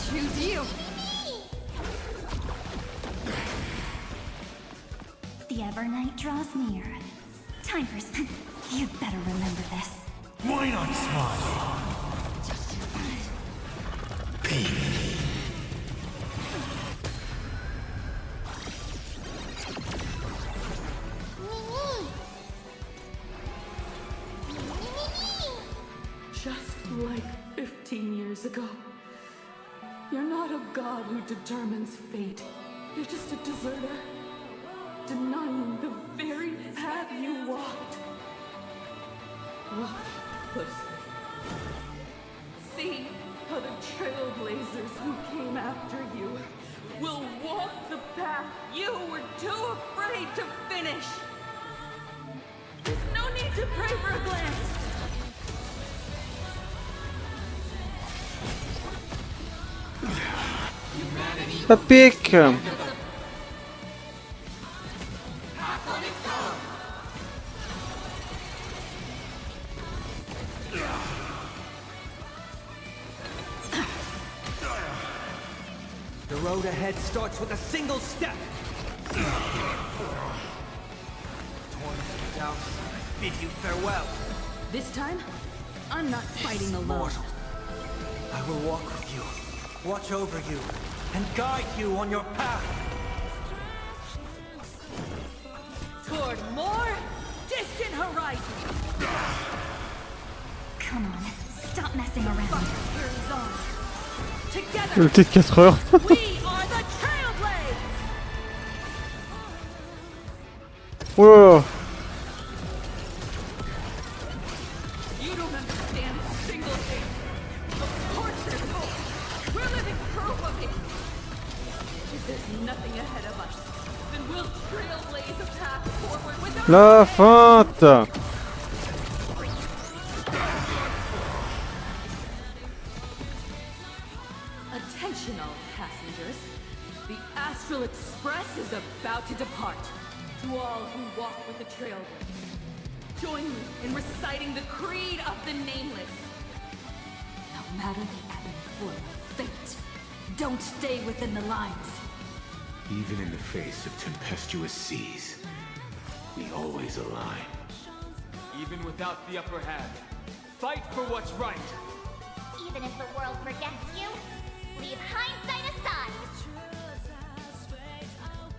Choose you. The Evernight draws near. Time for some. You'd better remember this. Why not smile? Baby. Just like 15 years ago. You're not a god who determines fate. You're just a deserter, denying the very path you walked. Look closely. See how the trailblazers who came after you will walk the path you were too afraid to finish. There's no need to pray for a glance. Ça pique. The road ahead starts with a single step. Torn down, I bid you farewell. This time, I'm not fighting alone. I will walk with you, watch over you, and guide you on your path. Toward more distant horizons. Come on, stop messing around. Le thé de 4 heures. Wow. You don't understand a single thing. Of course there's hope. We're living proof of it. If there's nothing ahead of us, then we'll trailblaze a path forward without... La feinte. Attention all passengers. The Astral Express is about to depart. To all who walk with the Trailblaze, join me in reciting the creed of the Nameless. No matter the ebb and flow of fate, don't stay within the lines. Even in the face of tempestuous seas, we always align. Even without the upper hand, fight for what's right. Even if the world forgets you, leave hindsight aside.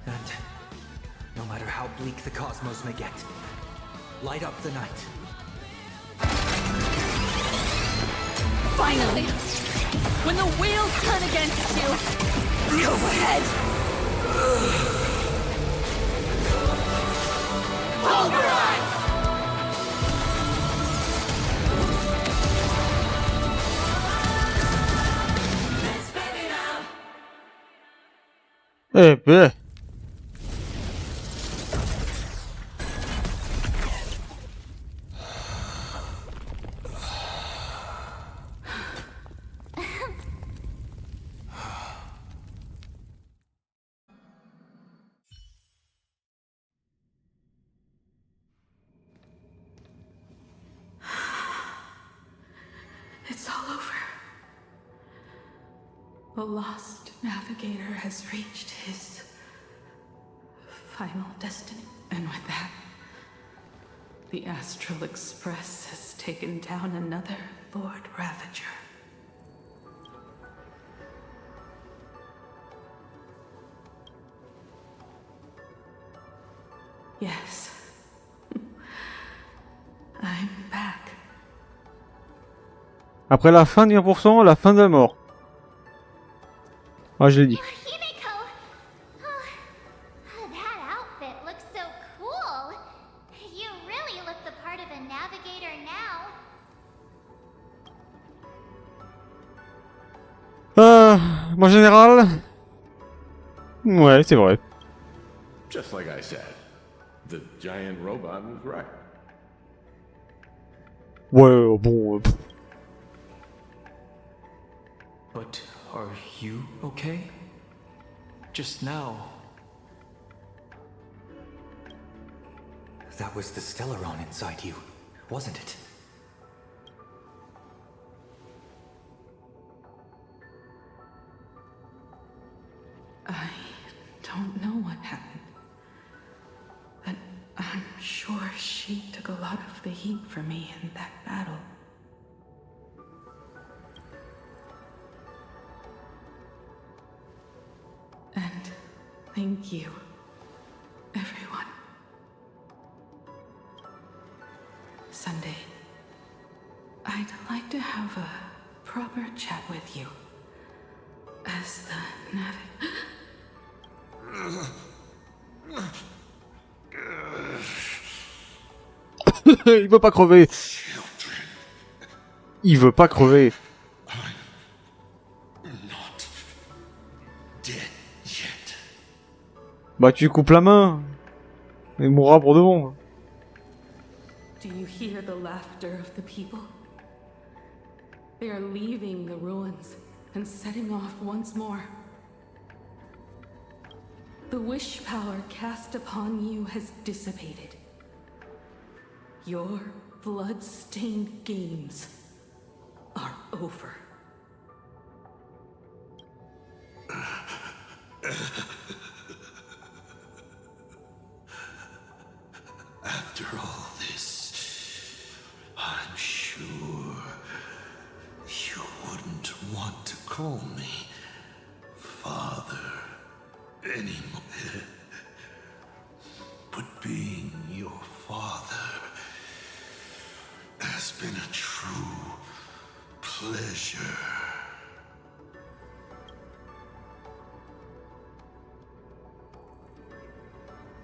And no matter how bleak the cosmos may get, light up the night. Finally! When the wheels turn against you, go ahead! Pulverize! Eh ben. It's all over. The lost navigator has reached his final destiny. And with that, the Astral Express has taken down another Lord Ravager. Yes. I'm back. Après la fin de 1%, la fin de la mort. Ah, je l'ai dit. Himiko! Oh, that outfit looks so cool. You really look the part of a navigator now. En général... Ouais, c'est vrai. Just like I said, the giant robot was right. Ouais, bon... But are you okay? Just now. That was the Stellaron inside you, wasn't it? I don't know what happened. But I'm sure she took a lot of the heat for me in that battle. And thank you, everyone. Sunday, I'd like to have a proper chat with you. as the Il veut pas crever. Il veut pas crever. Bah tu lui coupes la main. Il mourra pour de bon. Do you hear the laughter of the people? They are leaving the ruins and setting off once more. The wish power cast upon you has dissipated. Your blood-stained games are over. After all this, I'm sure you wouldn't want to call me father anymore. But being your father has been a true pleasure.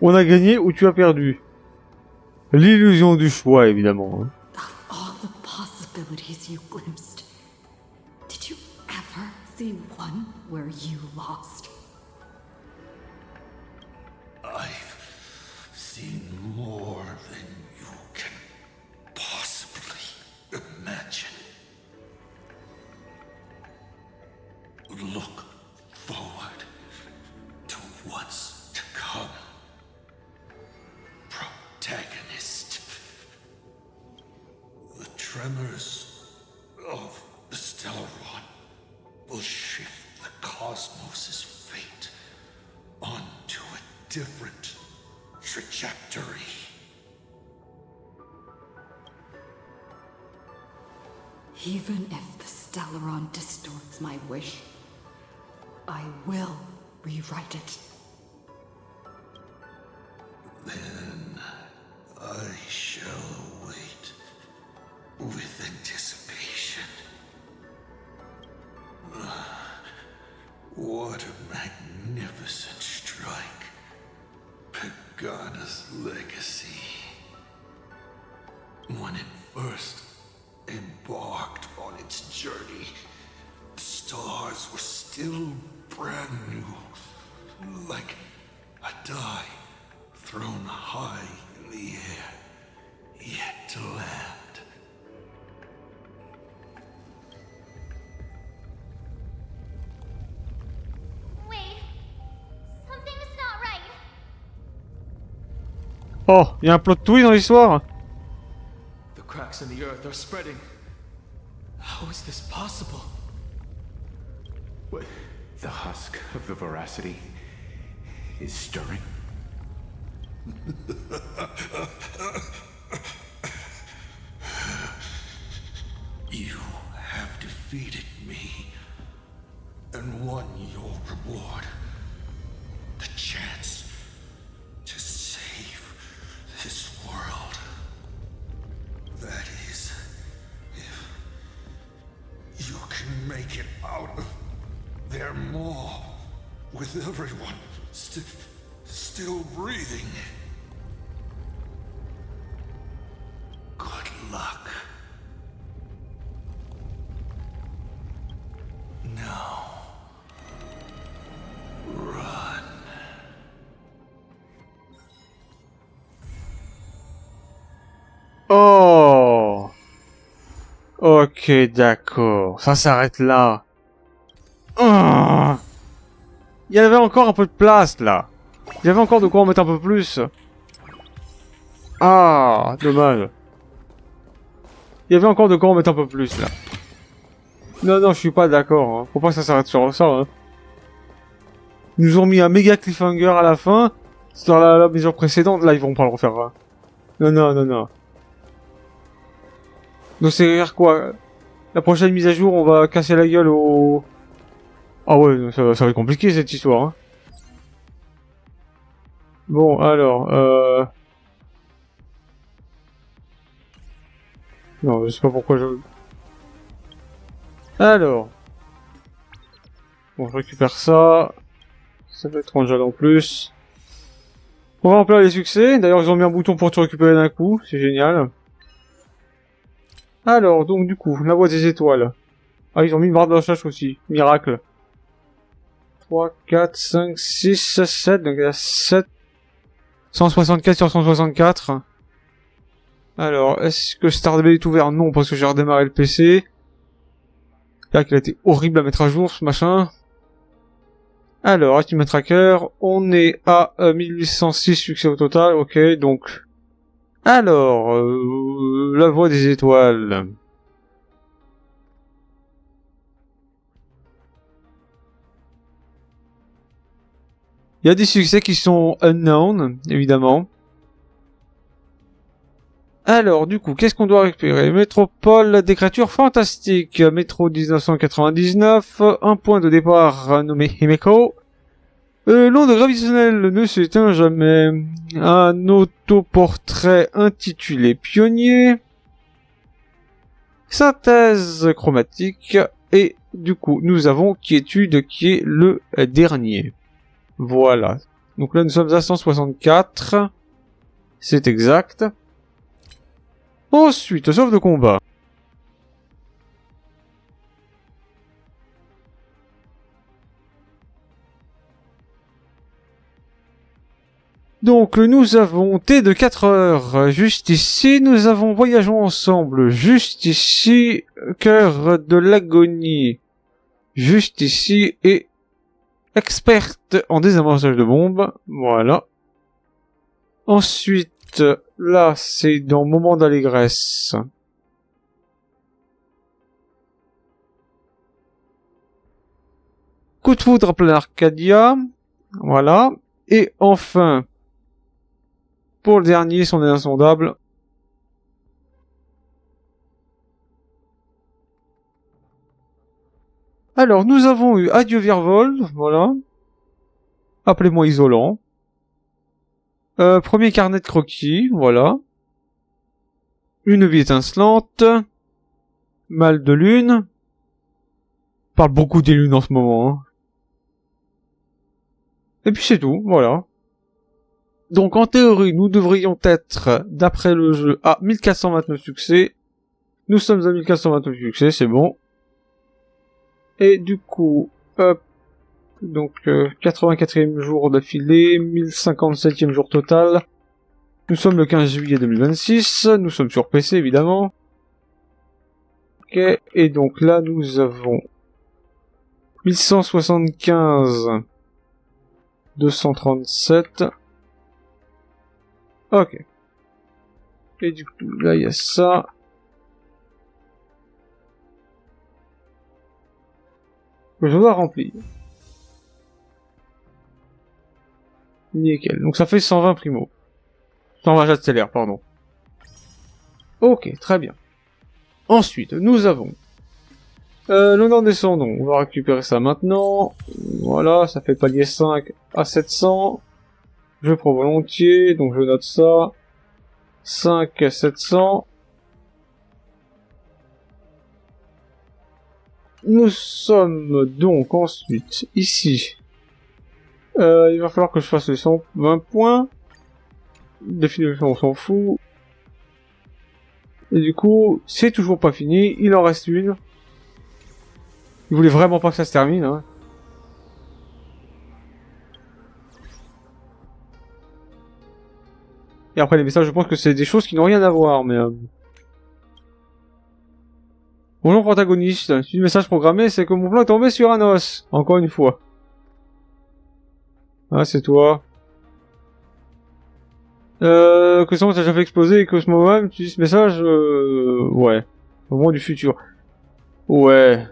On a gagné ou tu as perdu. L'illusion du choix, évidemment. Of all the possibilities you glimpsed, did you ever see one where you lost? I've seen more than you can possibly imagine. Look forward to what's to come. Protagonist. The tremors of the Stellaron will shift the cosmos' fate onto a different trajectory. Even if the Stellaron distorts my wish, I will rewrite it. Then I shall wait with anticipation. What a magnificent strike. Pagana's legacy. When it first embarked on its journey, the stars were still brand new, like a die thrown high in the air, yet to land. Wait, something's not right. Oh, il y a un plot twist dans l'histoire. The cracks in the earth are spreading. How is this possible? What? The husk of the veracity is stirring. You have defeated me and won your reward. The chance to save this world. That is, if you can make it out of there more with everyone still breathing. Good luck. Now, run. Oh. Ok, d'accord. Ça s'arrête là. Oh. Il y avait encore un peu de place là. Il y avait encore de quoi en mettre un peu plus. Ah, dommage. Il y avait encore de quoi en mettre un peu plus là. Non, non, je suis pas d'accord. Hein. Faut pas que ça s'arrête sur ça. Hein. Ils nous ont mis un méga cliffhanger à la fin. Sur la mesure précédente, là ils vont pas le refaire. Hein. Non, non, non, non. Donc c'est dire quoi? La prochaine mise à jour, on va casser la gueule au... Ah ouais, ça va être compliqué cette histoire. Hein. Bon, alors... Non, je sais pas pourquoi je... Alors... Bon, je récupère ça. Ça fait 30 jade en plus. On va remplir les succès. D'ailleurs, ils ont mis un bouton pour tout récupérer d'un coup. C'est génial. Alors, donc, du coup, la voie des étoiles. Ah, ils ont mis une barre de recherche aussi. Miracle. 3, 4, 5, 6, 7. Donc, il y a 7. 164 sur 164. Alors, est-ce que Stardébut est ouvert? Non, parce que j'ai redémarré le PC. C'est vrai qu'il a été horrible à mettre à jour, ce machin. Alors, Ultimate Tracker, on est à 1806 succès au total, ok, donc... Alors, la voie des étoiles... Il y a des succès qui sont unknown, évidemment. Alors, du coup, qu'est-ce qu'on doit récupérer? Métropole des créatures fantastiques. Métro 1999. Un point de départ nommé Himeko. L'onde gravitationnelle ne s'éteint jamais. Un autoportrait intitulé Pionnier. Synthèse chromatique. Et du coup, nous avons Quiétude qui est le dernier. Voilà. Donc là, nous sommes à 164. C'est exact. Ensuite, sauve de combat. Donc, nous avons T de 4 heures, juste ici. Nous avons Voyageons ensemble, juste ici. Cœur de l'agonie, juste ici. Et Experte en désamorçage de bombes, voilà. Ensuite, là, c'est dans Moment d'allégresse. Coup de foudre à plein Arcadia, voilà. Et enfin, pour le dernier, son insondable. Alors, nous avons eu Adieu Virvol, voilà. Appelez-moi isolant. Premier carnet de croquis, voilà. Une vie étincelante. Mal de lune. On parle beaucoup des lunes en ce moment, hein. Et puis c'est tout, voilà. Donc en théorie, nous devrions être, d'après le jeu, à 1429 succès. Nous sommes à 1429 succès, c'est bon. Et du coup, hop, donc 84e jour d'affilée, 1057e jour total. Nous sommes le 15 juillet 2026, nous sommes sur PC évidemment. Ok, et donc là nous avons 1175, 237. Ok. Et du coup, là il y a ça. Que je dois remplir. Nickel. Donc ça fait 120 primo. 120 jade stellaire, pardon. Ok, très bien. Ensuite, nous avons l'honneur descendant. On va récupérer ça maintenant. Voilà, ça fait palier 5 à 700. Je prends volontiers, donc je note ça. 5 à 700. Nous sommes donc ensuite ici. Il va falloir que je fasse les 120 points. Définitivement, on s'en fout. Et du coup, c'est toujours pas fini. Il en reste une. Il voulait vraiment pas que ça se termine, hein. Et après les messages, je pense que c'est des choses qui n'ont rien à voir, mais... Bonjour protagoniste, si le message programmé, c'est que mon plan est tombé sur un os. Encore une fois. Ah, c'est toi. Que ça t'a déjà fait exploser et que ce moment-même, tu dis ce message, ouais. Au moment du futur. Ouais.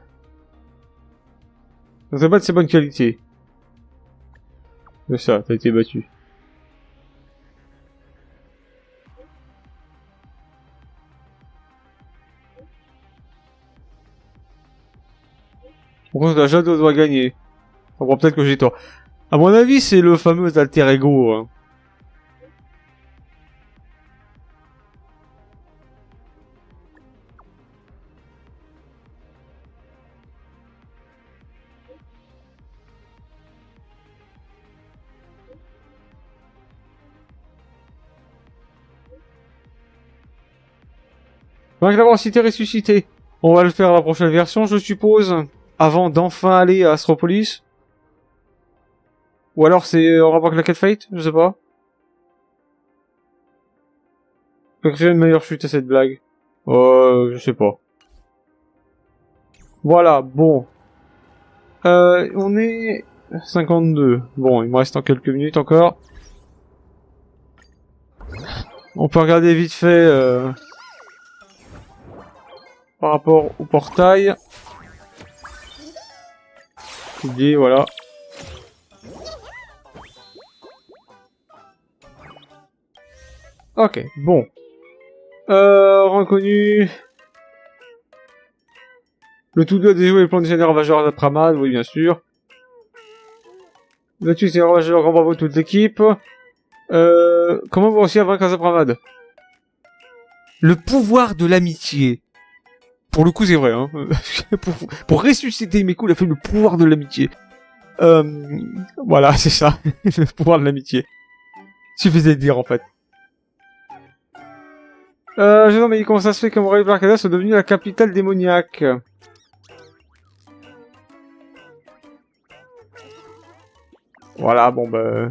Ça serait pas de ses bonnes qualités. C'est ça, t'as été battu. Par contre, la Jado doit gagner. Bon, peut-être que j'ai tort. À mon avis, c'est le fameux alter ego, hein. Rien que d'avoir cité ressuscité. On va le faire à la prochaine version, je suppose. Avant d'enfin aller à Astropolis. Ou alors c'est en rapport avec la quête Fate, je sais pas. Faut créer une meilleure chute à cette blague. Je sais pas. Voilà, bon. On est 52. Bon, il me reste en quelques minutes encore. On peut regarder vite fait par rapport au portail. Oublié, voilà. Ok, bon. Reconnu. Le tout doit déjouer les plans des ravageurs à Pramad, oui bien sûr. Le tuer ces ravageurs, grand bravo toute l'équipe. Comment vous réussir à vaincre Azapramad? Le pouvoir de l'amitié. Pour le coup c'est vrai, hein. pour ressusciter Meku, il a fait le pouvoir de l'amitié. Voilà, c'est ça. Le pouvoir de l'amitié. Suffisait de dire en fait. Je non mais comment ça se fait que Montréal Barcadas soit devenu la capitale démoniaque? Voilà, bon bah...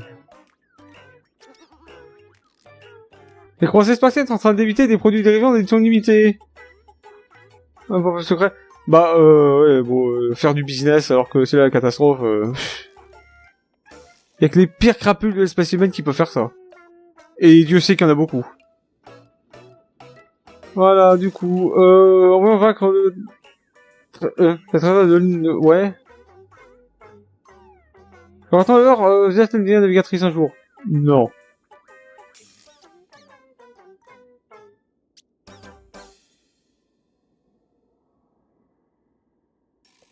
Les croisés spatiales sont en train d'éviter des produits dérivés en édition limitée. Un peu secret. Bah, ouais, bon, faire du business alors que c'est la catastrophe. Y'a que les pires crapules de l'espèce humaine qui peuvent faire ça. Et Dieu sait qu'il y en a beaucoup. Voilà, du coup, on va vaincre le... ouais. Attends alors, vous êtes une navigatrice un jour. Non.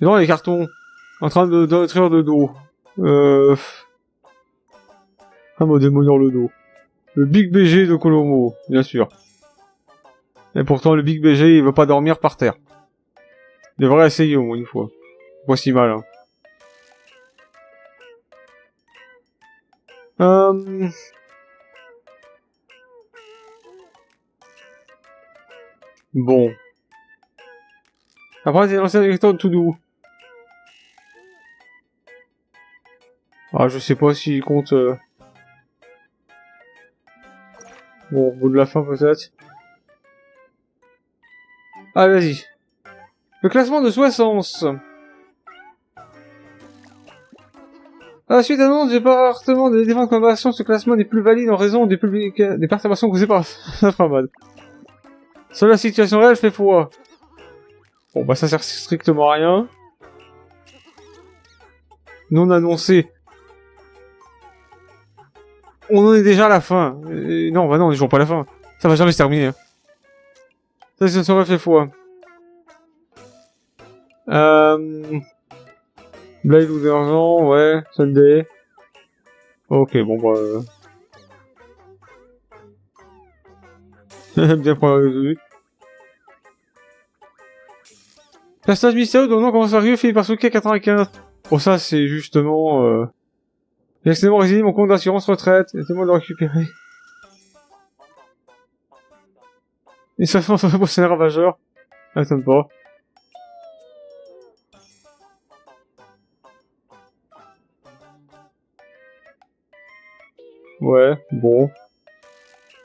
Et non, les cartons. En train de traire de dos. Un mot démolir le dos. Le Big BG de Colomo, bien sûr. Et pourtant, le Big BG, il veut pas dormir par terre. Il devrait essayer au moins une fois. Pas si mal, hein. Bon. Après, c'est l'ancien directeur de tout doux. Ah, je sais pas s'il compte... Bon, au bout de la fin, peut-être. Ah, vas-y. Le classement de 60. À la suite d'annonce du département de défense collaboration, ce classement n'est plus valide en raison des perturbations causées par la Framad. Seule la situation réelle fait foi. Bon, bah ça sert strictement à rien. Non annoncé. On en est déjà à la fin. Non, bah non, on est toujours pas à la fin. Ça va jamais se terminer. Hein. Ça, c'est son fait foi. Blade ou d'argent, ouais, Sunday. Ok, bon bah... Bien résolu. Personnage mystérieux dont le nom commence à arriver, fini par Succès 95. Bon, ça, c'est justement... J'ai accidentellement résilié mon compte d'assurance retraite. Laissez-moi le récupérer. Et ça fait un fonctionnaire ravageur. Ça m'étonne pas. Ouais, bon.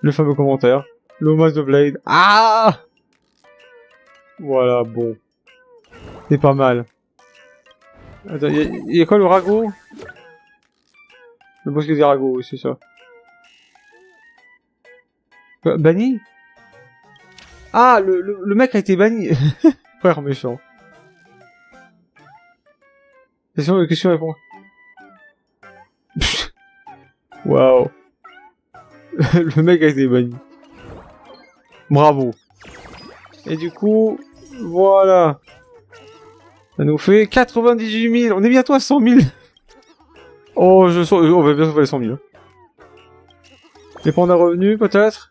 Le fameux commentaire. Le hommage de Blade. Ah! Voilà, bon. C'est pas mal. Attends, y a quoi le ragot? Le bosquet des ragots, oui, c'est ça. Banni? Ah, le mec a été banni. Frère méchant. Question réponse. Waouh. Le mec a été banni. Bravo. Et du coup, voilà. Ça nous fait 98 000. On est bientôt à 100 000. Oh, on va bientôt faire les 100 000. Les pandas revenus, peut-être.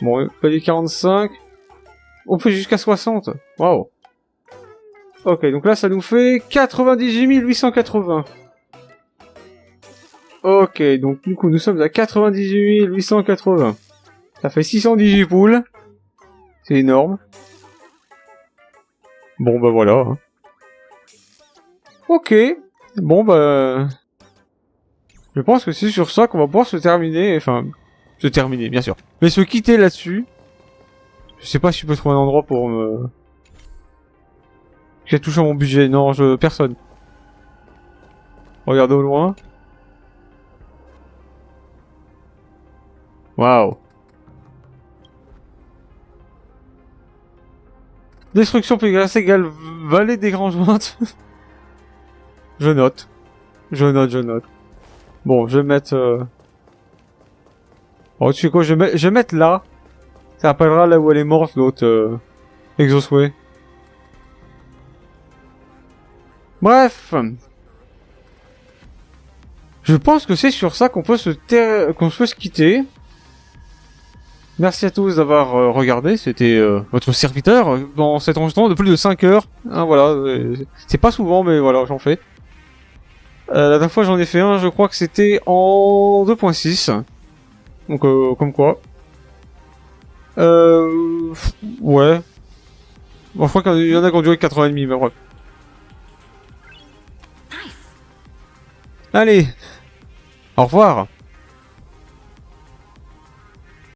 Bon, pas les 45. On fait jusqu'à 60. Waouh. Ok, donc là, ça nous fait 98 880. Ok, donc du coup, nous sommes à 98 880. Ça fait 618 poules. C'est énorme. Bon bah voilà. Hein. Ok. Bon bah... Je pense que c'est sur ça qu'on va pouvoir se terminer. Enfin, se terminer bien sûr. Mais se quitter là-dessus. Je sais pas si je peux trouver un endroit pour me... J'ai touché à mon budget. Non, personne. Regardez au loin. Waouh. Destruction plus grasse égale vallée dégrangeante. Je note. Je note. Bon, je vais mettre... Oh, tu sais quoi, je vais mettre là. Ça rappellera là où elle est morte, l'autre... Exosway. Bref. Je pense que c'est sur ça qu'on peut se quitter. Merci à tous d'avoir regardé, c'était votre serviteur dans cet enregistrement de plus de 5 heures. Hein, voilà, c'est pas souvent, mais voilà, j'en fais. La dernière fois j'en ai fait un, je crois que c'était en 2.6. Donc, comme quoi. Ouais. Bon, je crois qu'il y en a qui ont duré 4 ans et demi, mais bref. Allez, au revoir.